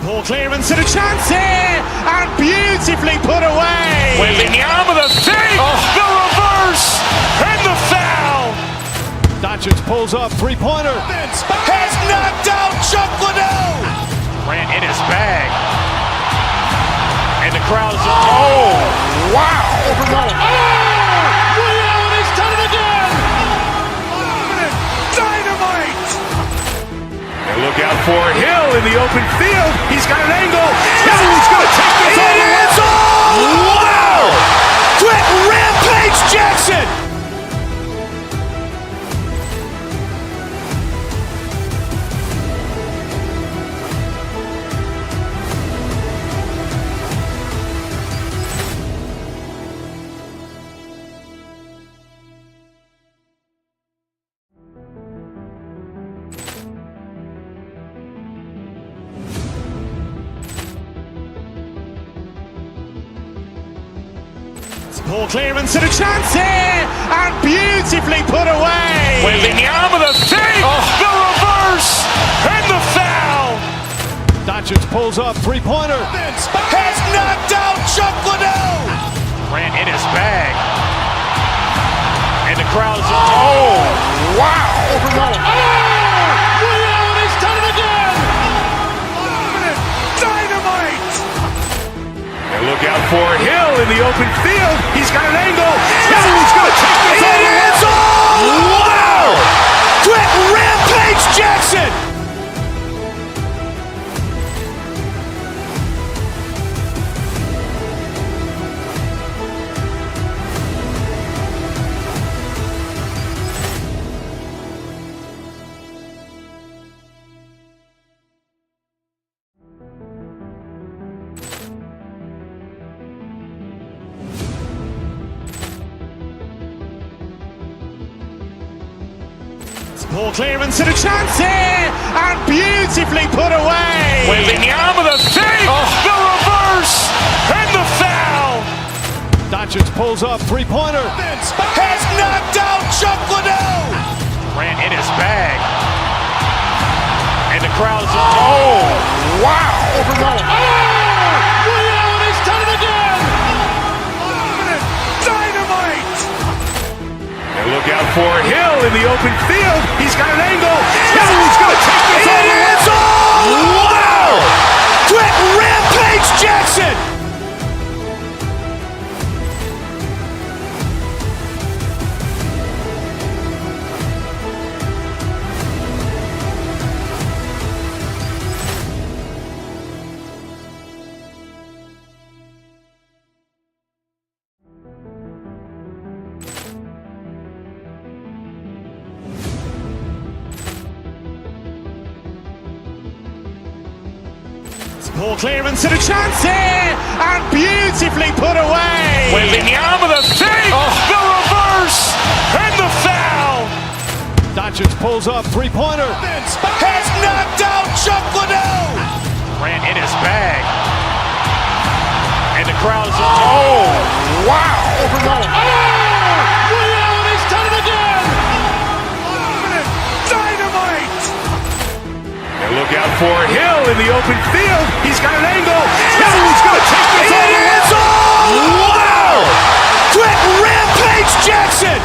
Ball clearance and a chance here, and beautifully put away. Wembanyama the fake, the reverse, and the foul. Doncic pulls up, three-pointer. Has knocked out Chuck Liddell. Grant in his bag. And the crowd is, oh, wow. Ray Allen has done it again. Dynamite. And look out for Hill in the open field. He's got an angle. Now he's going to take this all the way. It is all. Wow. Quick Rampage Jackson. Ball clearance and a chance here, and beautifully put away. Wembanyama the fake, the reverse, and the foul. Doncic pulls up, three-pointer. Has knocked out Chuck Liddell. Grant in his bag. And the crowd is, oh, wow. Ray Allen has done it again. Dynamite. And look out for Hill in the open field. He's got an angle. Now he's going to take this all the way. It is all. Wow. Quick Rampage Jackson. Ball clearance and a chance here, and beautifully put away. Wembanyama the fake, the reverse, and the foul. Doncic pulls up, three-pointer. Has knocked out Chuck Liddell. Grant in his bag. And the crowd is, oh, wow. Ray Allen has done it again. Dynamite. And look out for Hill in the open field. He's got an angle. Now he's going to take this all the way. It is all. Wow. Quick Rampage Jackson. Ball clearance and a chance here, and beautifully put away. Wembanyama the fake, the reverse, and the foul. Doncic pulls up, three-pointer. Has knocked out Chuck Liddell. Grant in his bag. And the crowd is, oh, wow. Ray Allen has done it again. Dynamite. And look out for Hill in the open field. He's got an angle. Now he's going to take this all the way. It is all. Wow. Quick Rampage Jackson.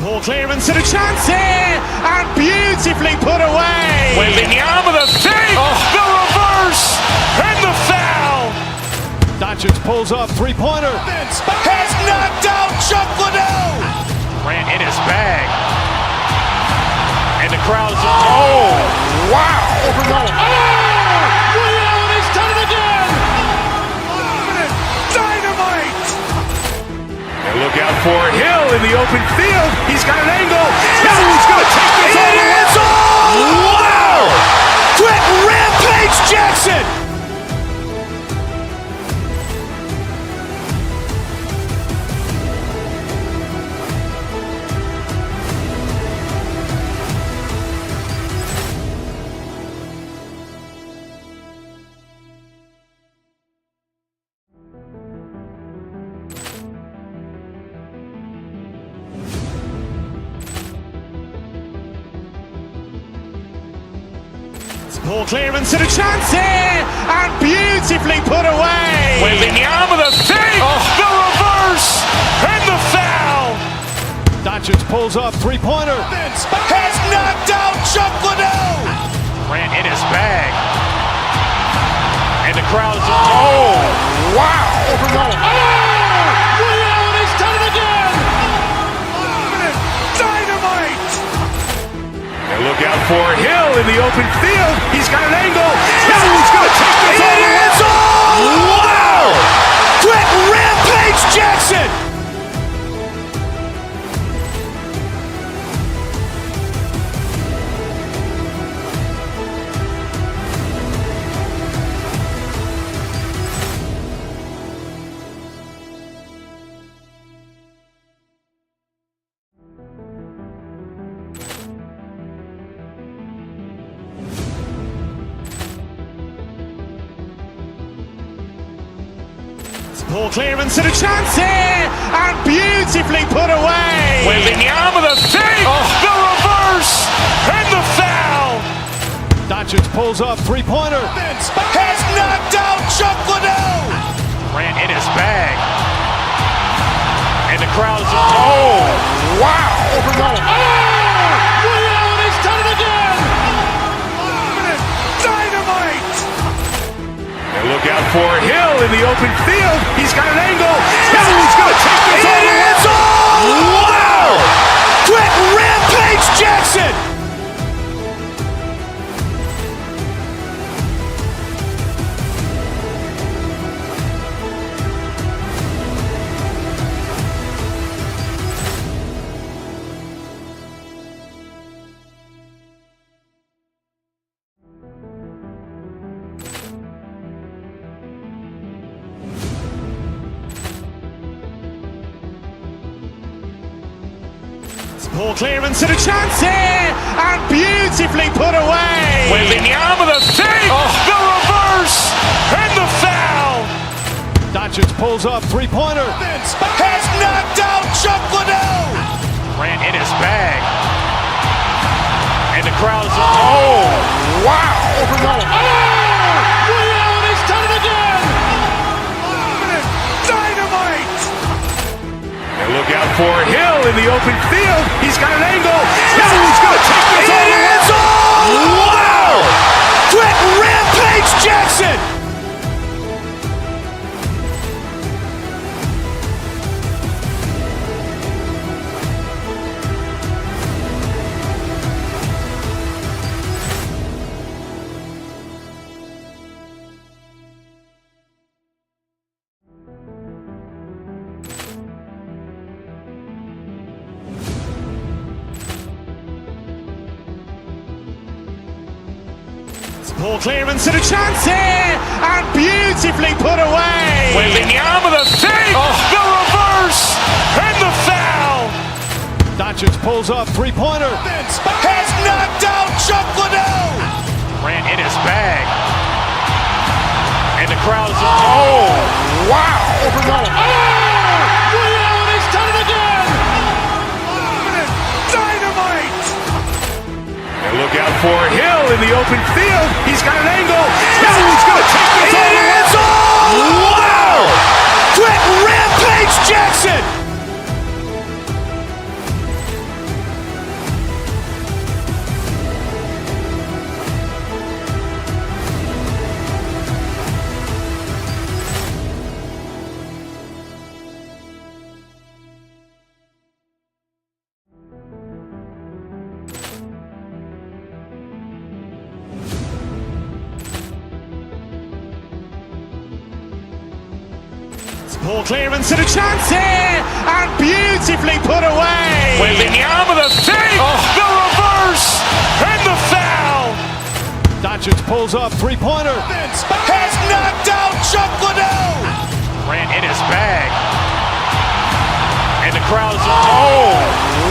Ball clearance and a chance here, and beautifully put away. Waving the arm of the feet, the reverse, and the foul. Doncic pulls up, three-pointer. Has knocked out Chuck Liddell. Grant in his bag. And the crowd's, oh, wow. Ray Allen has done it again. Dynamite. And look out for Hill in the open field. He's got an angle. He's going to take this all the way. Wow. Quick Rampage Jackson. Ball clearance and a chance here, and beautifully put away. Waving the arm of the feet, the reverse, and the foul. Doncic pulls up, three-pointer. Has knocked out Chuck Liddell. Grant in his bag. And the crowd's, oh, wow. Ray Allen has done it again. Dynamite. And look out for Hill in the open field. He's got an angle. He's going to take this all the way. Wow. Quick Rampage Jackson. Ball clearance and a chance here, and beautifully put away. Waving the arm of the feet, the reverse, and the foul. Doncic pulls up, three-pointer. Has knocked out Chuck Liddell. Grant in his bag. And the crowd's, oh, wow. Ray Allen has done it again. Dynamite. And look out for Hill in the open field. He's got an angle. He's going to take this all the way. Wow. Quick Rampage Jackson. Ball clearance and a chance here, and beautifully put away. Waving the arm of the feet, the reverse, and the foul. Doncic pulls up, three-pointer. Has knocked out Chuck Liddell. Grant in his bag. And the crowd's, oh, wow. Ray Allen has done it again. Dynamite. And look out for Hill in the open field. He's got an angle. He's going to take this all the way. Wow. Quick Rampage Jackson. Ball clearance and a chance here, and beautifully put away. Waving the arm of the feet, the reverse, and the foul. Doncic pulls up, three-pointer. Has knocked out Chuck Liddell. Grant in his bag. And the crowd's, oh, wow. Ray Allen has done it again. Dynamite. And look out for Hill in the open field. He's got an angle. He's going to take this all the way. Wow. Quick Rampage Jackson. Poor clearance and a chance here, and beautifully put away. Waving the arm of the feet, the reverse, and the foul. Doncic pulls up, three-pointer. Has knocked out Chuck Liddell. Ran in his bag. And the crowd's, oh,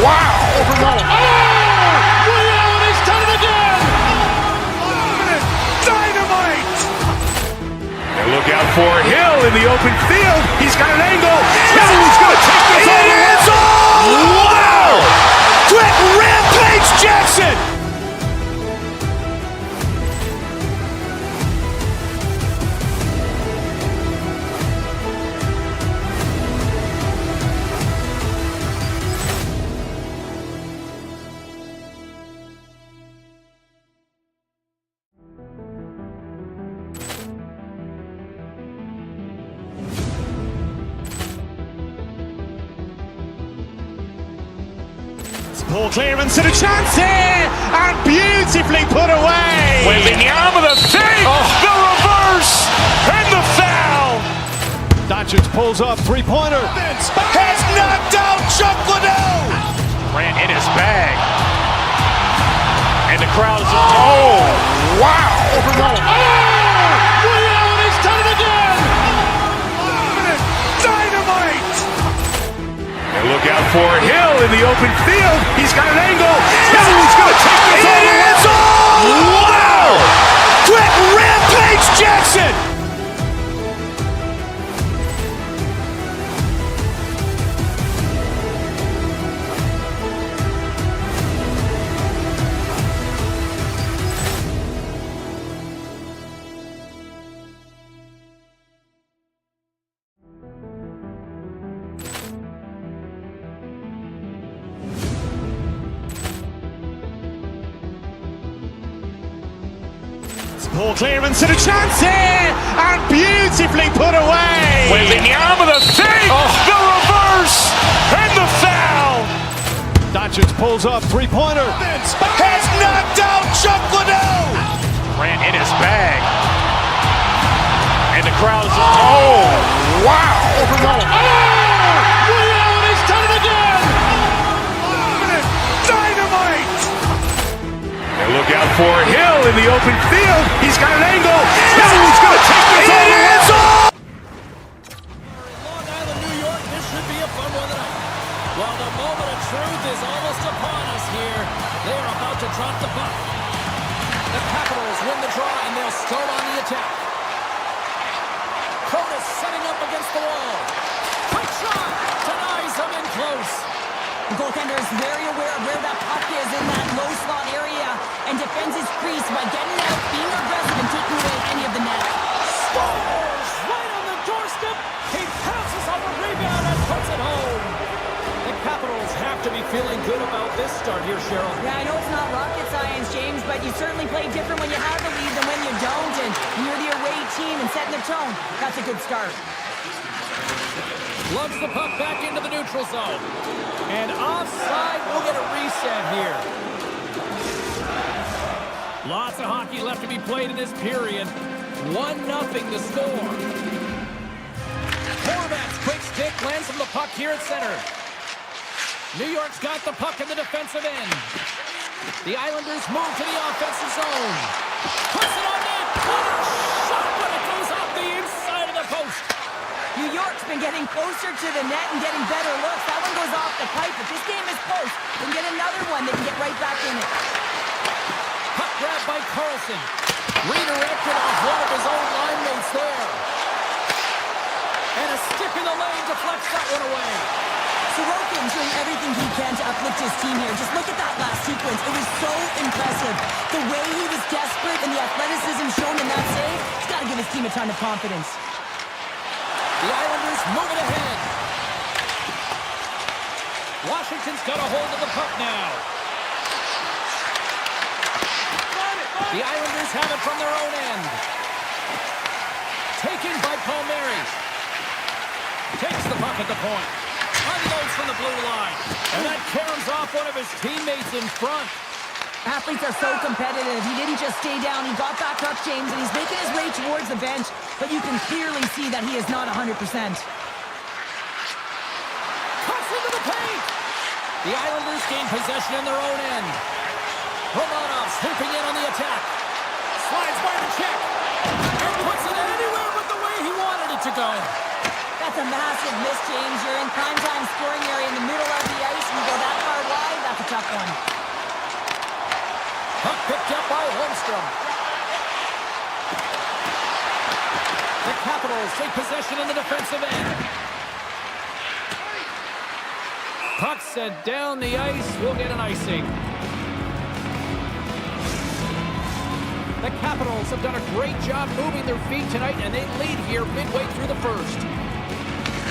wow. Ray Allen has done it again. Dynamite. And look out for Hill in the open field. He's got an angle. Hill's going to take this all the way. Wow! Quick Rampage Jackson. Poor clearance and a chance here, and beautifully put away. Waving the arm of the feet, the reverse, and the foul. Doncic pulls up, three-pointer. Has knocked out Chuck Liddell. Ran in his bag. And the crowd's, oh, wow. Ray Allen has done it again. Dynamite. And look out for Hill in the open field. He's got an angle. Hill's going to take this all the way. Wow! Quick Rampage Jackson. Poor clearance and a chance here, and beautifully put away. Waving the arm of the feet, the reverse, and the foul. Doncic pulls up, three-pointer. Has knocked out Chuck Liddell. Ran in his bag. And the crowd's, oh, wow. Ray Allen has done it again. Dynamite. And look out for Hill in the open field. He's got an angle. Hill's going to take this all the way. Long Island, New York, this should be a fun one tonight. Well, the moment of truth is almost upon us here. They are about to drop the puck. The Capitals win the draw, and they'll start on the attack. Curtis setting up against the wall. Quick shot! Denies him in close. The goaltender is very aware of where that puck is in that low slot area and defends his crease by getting out, being aggressive, and taking away any of the net. Scores! Right on the doorstep. He passes on the rebound and puts it home. The Capitals have to be feeling good about this start here, Cheryl. Yeah, I know it's not rocket science, James, but you certainly play different when you have the lead than when you don't, and you're the away team and setting the tone. That's a good start. Lugs the puck back into the neutral zone. And offside, we'll get a reset here. Lots of hockey left to be played in this period. 1-0 to score. Horvat's quick stick lands from the puck here at center. New York's got the puck in the defensive end. The Islanders move to the offensive zone. Puts it on net. What a shot when it goes off the inside of the post. New York's been getting closer to the net and getting better looks. That one goes off the pipe, but this game is close. They can get another one. They can get right back in it. Puck grab by Carlson. Redirected off one of his own line mates there. And a stick in the lane deflects that one away. Sorokin's doing everything he can to uplift his team here. Just look at that last sequence. It was so impressive. The way he was desperate and the athleticism shown in that save, he's got to give his team a ton of confidence. The Islanders moving ahead. Washington's got a hold of the puck now. The Islanders have it from their own end. Taken by Palmieri. Takes the puck at the point. Unloads from the blue line. And that caroms off one of his teammates in front. Athletes are so competitive. He didn't just stay down. He got back up, James, and he's making his way towards the bench. But you can clearly see that he is not 100%. into the paint. The Islanders gain possession in their own end. Romanov swooping in on the attack. Slides by the check. And puts it anywhere but the way he wanted it to go. That's a massive miss, James. You're in primetime scoring area in the middle of the ice, and you go that far wide, that's a tough one. Puck picked up by Holmstrom. The Capitals take possession in the defensive end. Puck sent down the ice. We'll get an icing. The Capitals have done a great job moving their feet tonight, and they lead here midway through the first.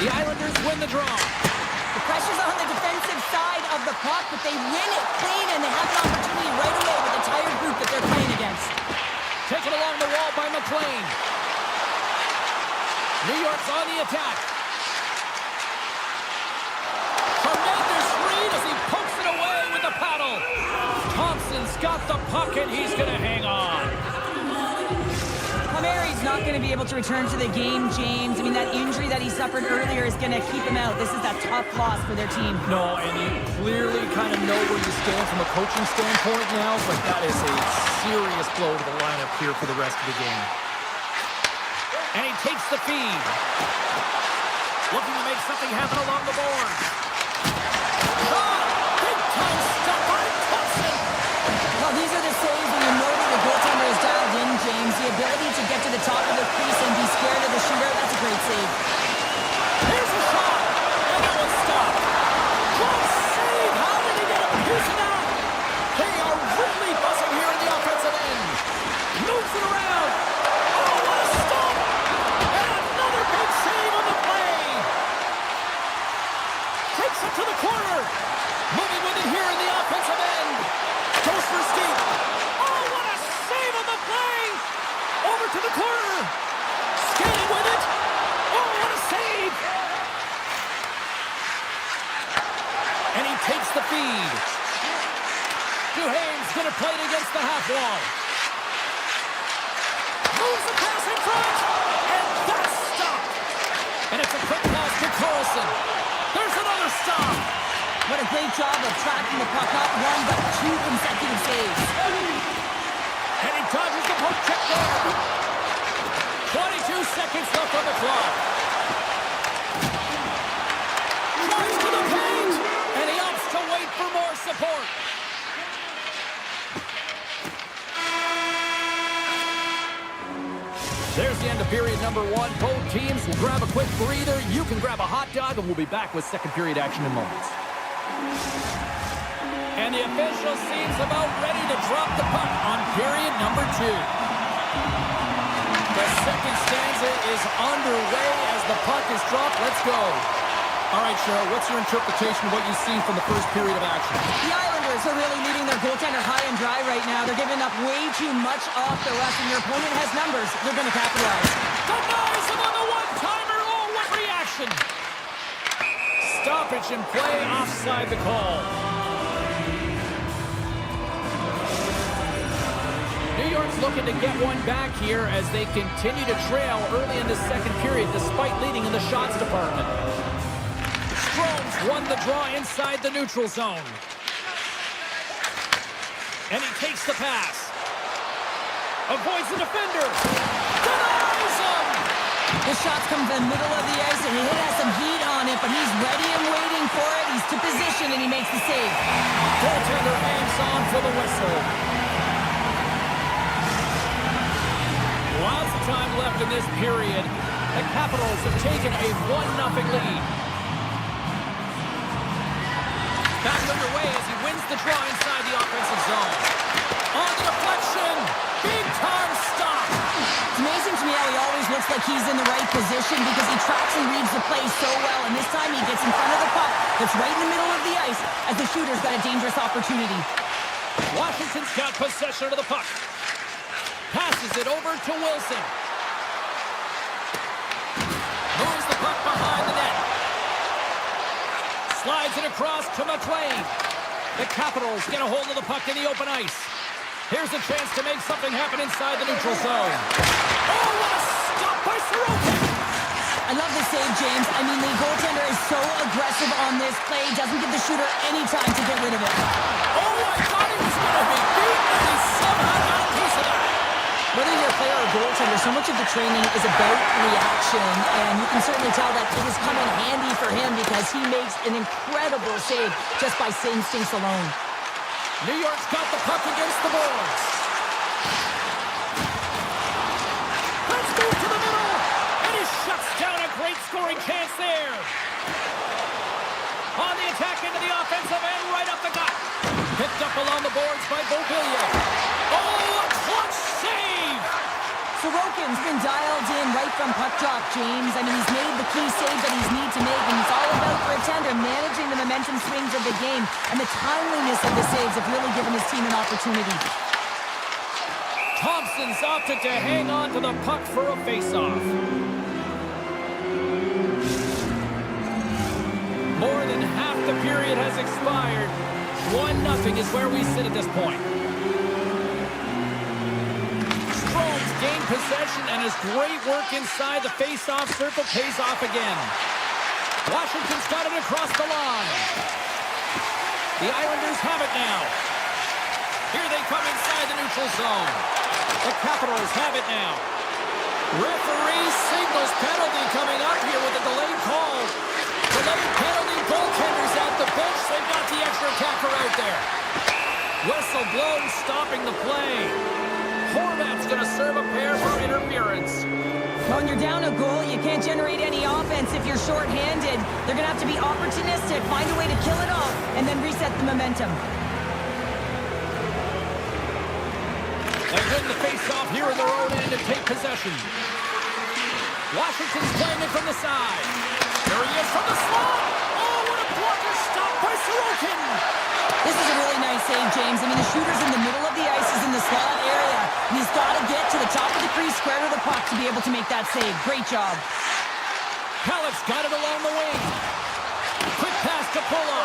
The Islanders win the draw. The pressure's on the defensive side of the puck, but they win it clean, and they have an opportunity right away with the tired group that they're playing against. Taken along the wall by McLean. New York's on the attack. Tremendous read as he pokes it away with the paddle. Thompson's got the puck, and he's going to hang on. Palmieri's not going to be able to return to the game, James. I mean, that injury that he suffered earlier is going to keep him out. This is a tough loss for their team. No, and you clearly kind of know where you stand from a coaching standpoint now, but that is a serious blow to the lineup here for the rest of the game. And he takes the feed. Looking to make something happen along the boards. Shot! Big time stop by Thompson! Well, these are the saves when you know that the goaltender is dialed in, James. The ability to get to the top of the crease and be scared of the shooter, that's a great save. Here's a shot! And that one's stopped. Good save! How did he get a piece of that? They are really buzzing here in the offensive end. Moves it around. Oh, what a stop! And another big save on the play. Takes it to the corner. Moving with it here in the offensive end. Goes for skate. Oh, what a save on the play! Over to the corner. Skating with it. Oh, what a save! And he takes the feed. Duhaime's going to play it against the half wall. Moves the pass in front. And that's stopped. And it's a quick pass to Carlson. There's another stop. What a great job of tracking the puck, not one, but two consecutive saves. And he dodges the poke check there. 22 seconds left on the clock. Drives to the paint. And he opts to wait for more support. There's the end of period number one. Both teams will grab a quick breather. You can grab a hot dog, and we'll be back with second period action in moments. And the official seems about ready to drop the puck on period number two. The second stanza is underway as the puck is dropped. Let's go. All right, Cheryl, what's your interpretation of what you've seen from the first period of action? The Islanders are really leading their goaltender high and dry right now. They're giving up way too much off the rush, and your opponent has numbers. They're going to capitalize. Denies him on the one-timer. Oh, what reaction! Stoppage in play, offside the call. New York's looking to get one back here as they continue to trail early in the second period despite leading in the shots department. Strome's won the draw inside the neutral zone. And he takes the pass. Avoids the defender. Denies him! The shots come from the middle of the ice, and he has some heat on it, but he's ready and waiting for it. He's to position, and he makes the save. Goaltender hangs on for the whistle. Lots of time left in this period. The Capitals have taken a 1-0 lead. Back underway as he wins the draw inside the offensive zone. On the deflection. Big time stop. It's amazing to me how he always looks like he's in the right position because he tracks and reads the play so well, and this time he gets in front of the puck that's right in the middle of the ice as the shooter's got a dangerous opportunity. Washington's got possession of the puck. Passes it over to Wilson. Moves the puck behind the net. Slides it across to McLean. The Capitals get a hold of the puck in the open ice. Here's a chance to make something happen inside the neutral zone. Oh, what a stop by Sorokin! I love the save, James. I mean, the goaltender is so aggressive on this play, doesn't give the shooter any time to get rid of it. Oh, I thought he was going to be beaten, and he somehow got a piece of that. Whether you're a player or a goaltender, so much of the training is about reaction, and you can certainly tell that it has come in handy for him because he makes an incredible save just by instincts alone. New York's got the puck against the boards. Let's move to the middle, and he shuts down a great scoring chance there. On the attack into the offensive end, right up the gut. Picked up along the boards by Beauvillier. Oh, a clutch save! Sorokin's been dialed in right from puck drop, James. I mean, he's made the key save that he's need to make, and it's all about, for a tender, managing the momentum swings of the game, and the timeliness of the saves have really given his team an opportunity. Thompson's opted to hang on to the puck for a face-off. More than half the period has expired. 1-0 is where we sit at this point. Strome's gained possession, and his great work inside the face-off circle pays off again. Washington's got it across the line. The Islanders have it now. Here they come inside the neutral zone. The Capitals have it now. Referee signals penalty coming up here with a delayed call. Delayed penalty, goaltender's at the bench. They've got the extra attacker out there. Whistle blown, stopping the play. Horvat's going to serve a pair for interference. When you're down a goal, you can't generate any offense if you're short-handed. They're going to have to be opportunistic, find a way to kill it off, and then reset the momentum. They win the face-off here in their own end and take possession. Washington's playing it from the side. There he is from the slot. Oh, what a blocker stop by Sorokin. This is a really nice save, James. I mean, the shooter's in the middle of the ice, is in the slot area, and he's got to get to the top of the crease, square to the puck to be able to make that save. Great job. Hallett's got it along the wing. Quick pass to Puller.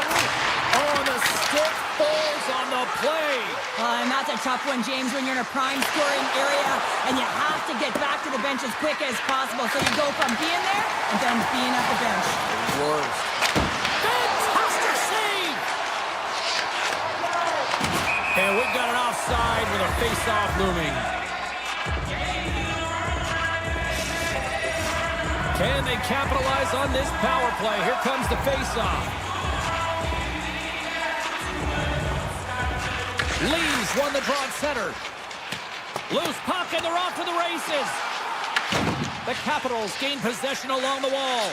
Oh, and the stick falls on the play. And that's a tough one, James, when you're in a prime scoring area, and you have to get back to the bench as quick as possible. So you go from being there and then being at the bench. Worst. Fantastic save! And we've got an offside with a face-off looming. Can they capitalize on this power play? Here comes the face-off. Lee's won the draw at center. Loose puck, and they're off to the races. The Capitals gain possession along the wall.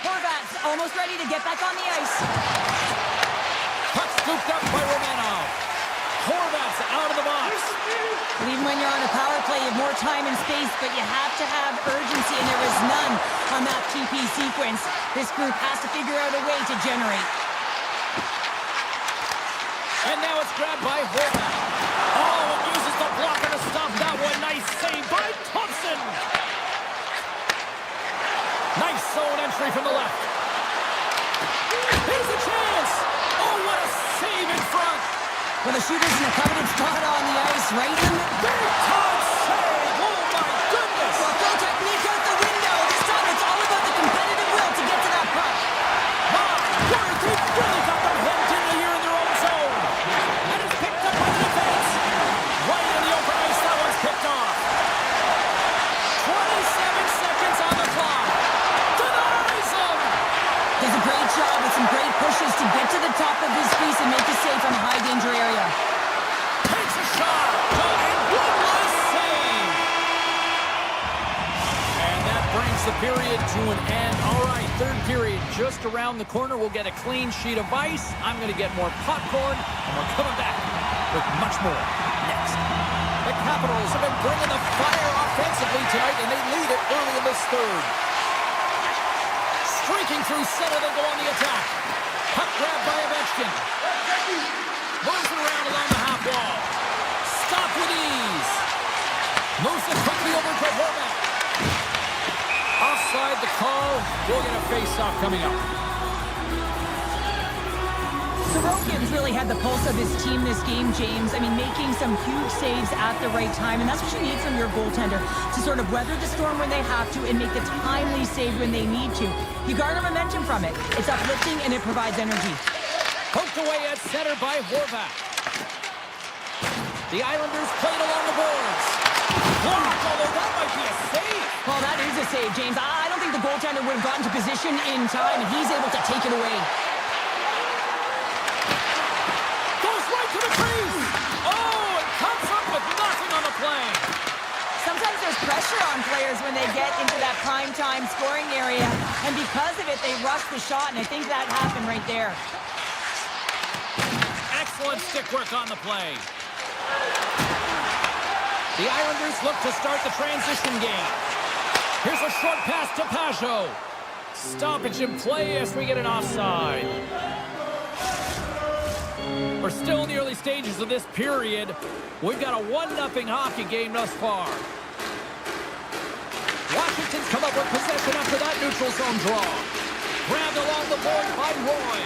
Horvat's almost ready to get back on the ice. Puck scooped up by Romanov. Horvat's out of the box. But even when you're on a power play, you have more time and space, but you have to have urgency, and there is none on that TP sequence. This group has to figure out a way to generate. And now it's grabbed by Horvat. Oh, it uses the blocker to stop that one. Nice save by Thompson. Nice zone entry from the left. Here's a chance. Oh, what a save in front. Well, the shooter's in a coveted spot on the ice, right in the... Big time save. Oh, my goodness. Well, throw technique out the window. This time it's all about the competitive will to get to that puck. My word, they've really got them hemmed in here in their own zone. And it's picked up by the defense. Right in the open ice, that one's picked off. 27 seconds on the clock. Denies him. Does a great job with some great pushes to get to the top of his crease and make a save from a high-danger area. Takes a shot. And one last save. And that brings the period to an end. All right, third period just around the corner. We'll get a clean sheet of ice. I'm going to get more popcorn, and we're coming back with much more next. The Capitals have been bringing the fire offensively tonight, and they lead it early in this third. Streaking through center, they go on the attack. Puck grab by Ovechkin. Moves it around along the half wall. Stop with ease. Moves it quickly over to Horvat. Offside the call. We'll get a face-off coming up. Sorokin's really had the pulse of his team this game, James. I mean, making some huge saves at the right time, and that's what you need from your goaltender, to sort of weather the storm when they have to and make the timely save when they need to. You garner momentum from it. It's uplifting and it provides energy. Poked away at center by Horvat. The Islanders played along the boards. Blocked, although that might be a save. Well, that is a save, James. I don't think the goaltender would have gotten to position in time, and he's able to take it away. Goes right to the crease. Oh, it comes up with nothing on the play. Sometimes there's pressure on players when they get into that prime time scoring area, and because of it, they rush the shot, and I think that happened right there. Excellent stick work on the play. The Islanders look to start the transition game. Here's a short pass to Pajot. Stoppage in play as we get an offside. We're still in the early stages of this period. We've got a 1-0 hockey game thus far. Washington's come up with possession after that neutral zone draw. Grabbed along the board by Roy.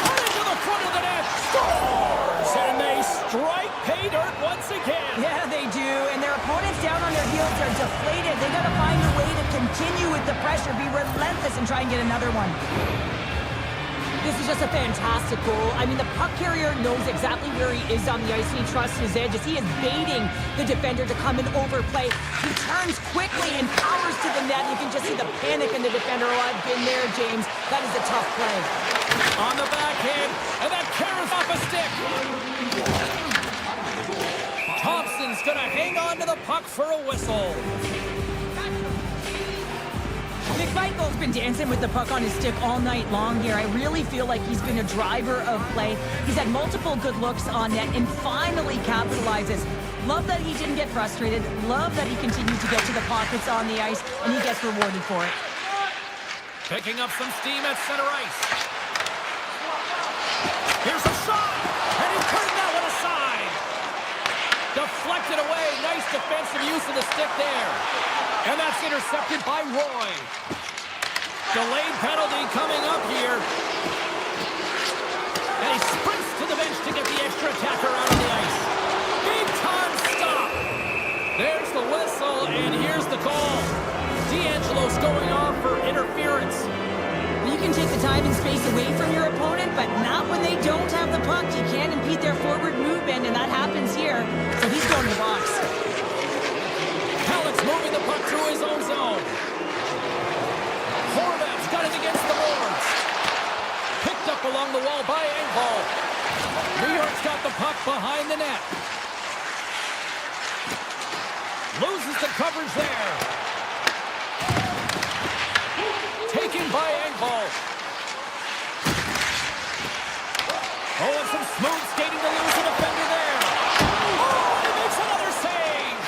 Put into the front of the net. Scores! And they strike pay dirt once again. Yeah, they do, and their opponents down on their heels are deflated. They got to find a way to continue with the pressure, be relentless, and try and get another one. This is just a fantastic goal. I mean, the puck carrier knows exactly where he is on the ice, and he trusts his edges. He is baiting the defender to come and overplay. He turns quickly and powers to the net. You can just see the panic in the defender. Oh, I've been there, James. That is a tough play. On the backhand, and that carries off a stick. Thompson's going to hang on to the puck for a whistle. McMichael's been dancing with the puck on his stick all night long here. I really feel like he's been a driver of play. He's had multiple good looks on net and finally capitalizes. Love that he didn't get frustrated. Love that he continued to get to the pockets on the ice, and he gets rewarded for it. Picking up some steam at center ice. Here's a shot, and he turned that one aside. Deflected away. Nice defensive use of the stick there. And that's intercepted by Roy. Delayed penalty coming up here. And he sprints to the bench to get the extra attacker out on the ice. Big time stop. There's the whistle, and here's the call. D'Angelo's going off for interference. You can take the time and space away from your opponent, but not when they don't have the puck. You can't impede their forward movement, and that happens here. So he's going to the box. Halleck's moving the puck through his own zone. Horvat's got it against the boards. Picked up along the wall by Engvall. New York's got the puck behind the net. Loses the coverage there. Taken by Engvall. Oh, and some smooth skating to lose the defender there. Oh, he makes another save.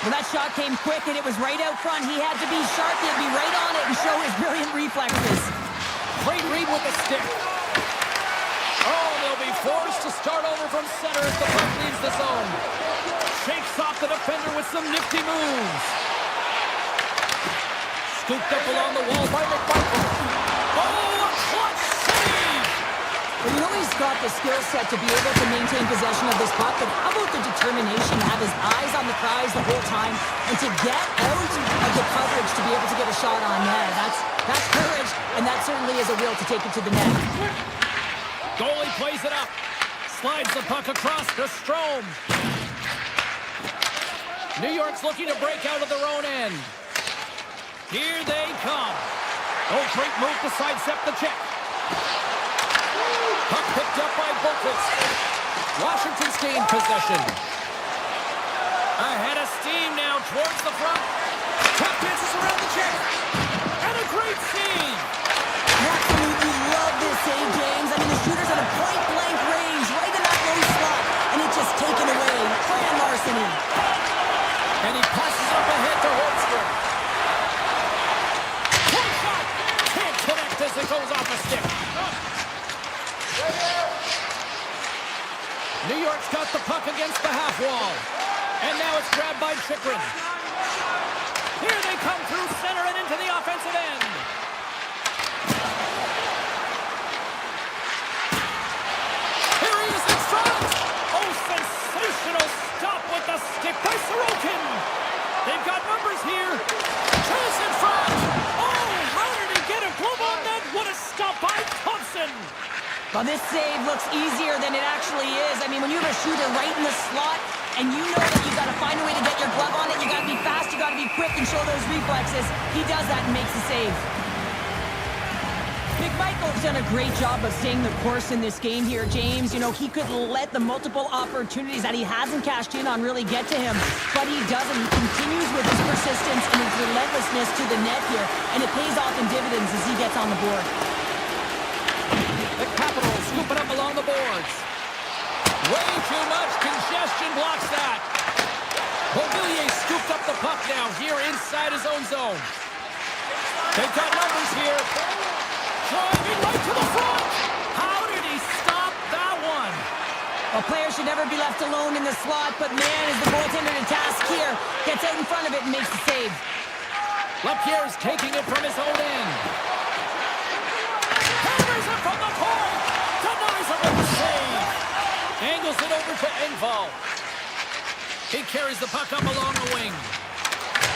Well, that shot came quick, and it was right out front. He had to be sharp. He had to be right on it and show his brilliant reflexes. Great read with the stick. Oh, they'll be forced to start over from center as the puck leaves the zone. Shakes off the defender with some nifty moves. Scooped up along the wall by McMichael. Oh, a clutch save! Well, you know he's got the skill set to be able to maintain possession of this puck, but how about the determination to have his eyes on the prize the whole time and to get out of the coverage to be able to get a shot on net? That's courage, and that certainly is a will to take it to the net. Goalie plays it up. Slides the puck across to Strome. New York's looking to break out of their own end. Here they come. Oh, great move to sidestep the check. Puck picked up by Boqvist. Washington's gained possession. Ahead of steam now towards the front. Tap dances around the check. And a great save. Absolutely love this save, James. I mean, the shooter's at a point-blank range, right in that low slot, and it's just taken away. Grand larceny. And he passes up ahead to Holmstrom. One shot. Can't connect as it goes off a stick. New York's got the puck against the half wall. And now it's grabbed by Chychrun. Here they come through center and into the offensive end. Sorokin. They've got numbers here. Chase in front. Oh, how did he get a glove on that? What a stop by Thompson. Well, this save looks easier than it actually is. I mean, when you have a shooter right in the slot, and you know that you got to find a way to get your glove on it, you got to be fast, you got to be quick and show those reflexes. He does that and makes the save. Big Michael's done a great job of staying the course in this game here, James. You know, he could let the multiple opportunities that he hasn't cashed in on really get to him, but he doesn't. He continues with his persistence and his relentlessness to the net here, and it pays off in dividends as he gets on the board. The Capitals scooping up along the boards. Way too much congestion blocks that. Beauvillier scooped up the puck now here inside his own zone. They've got numbers here. Driving right to the front. How did he stop that one? A player should never be left alone in the slot, but man, is the goaltender to task here. Gets out in front of it and makes the save. Lapierre's taking it from his own end. Hammers it from the point. Denies him with the save. Angles it over to Engvall. He carries the puck up along the wing.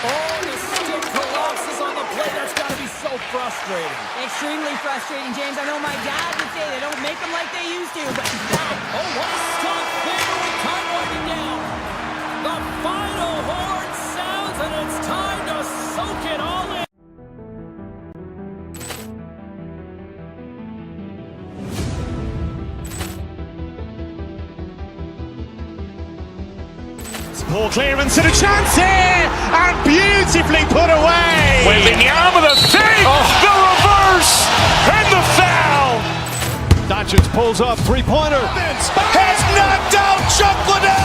Oh, the stick collapses on the play. That's got to be so frustrating. Extremely frustrating, James. I know my dad would say they don't make them like they used to, but that... Oh, what a stop there with time winding down. The final horn sounds, and it's time to soak it all in. Poor clearance and a chance here, and beautifully put away. Waving the arm of the thing, the reverse, and the foul. Doncic pulls up, three-pointer. Has knocked out Chuck Liddell.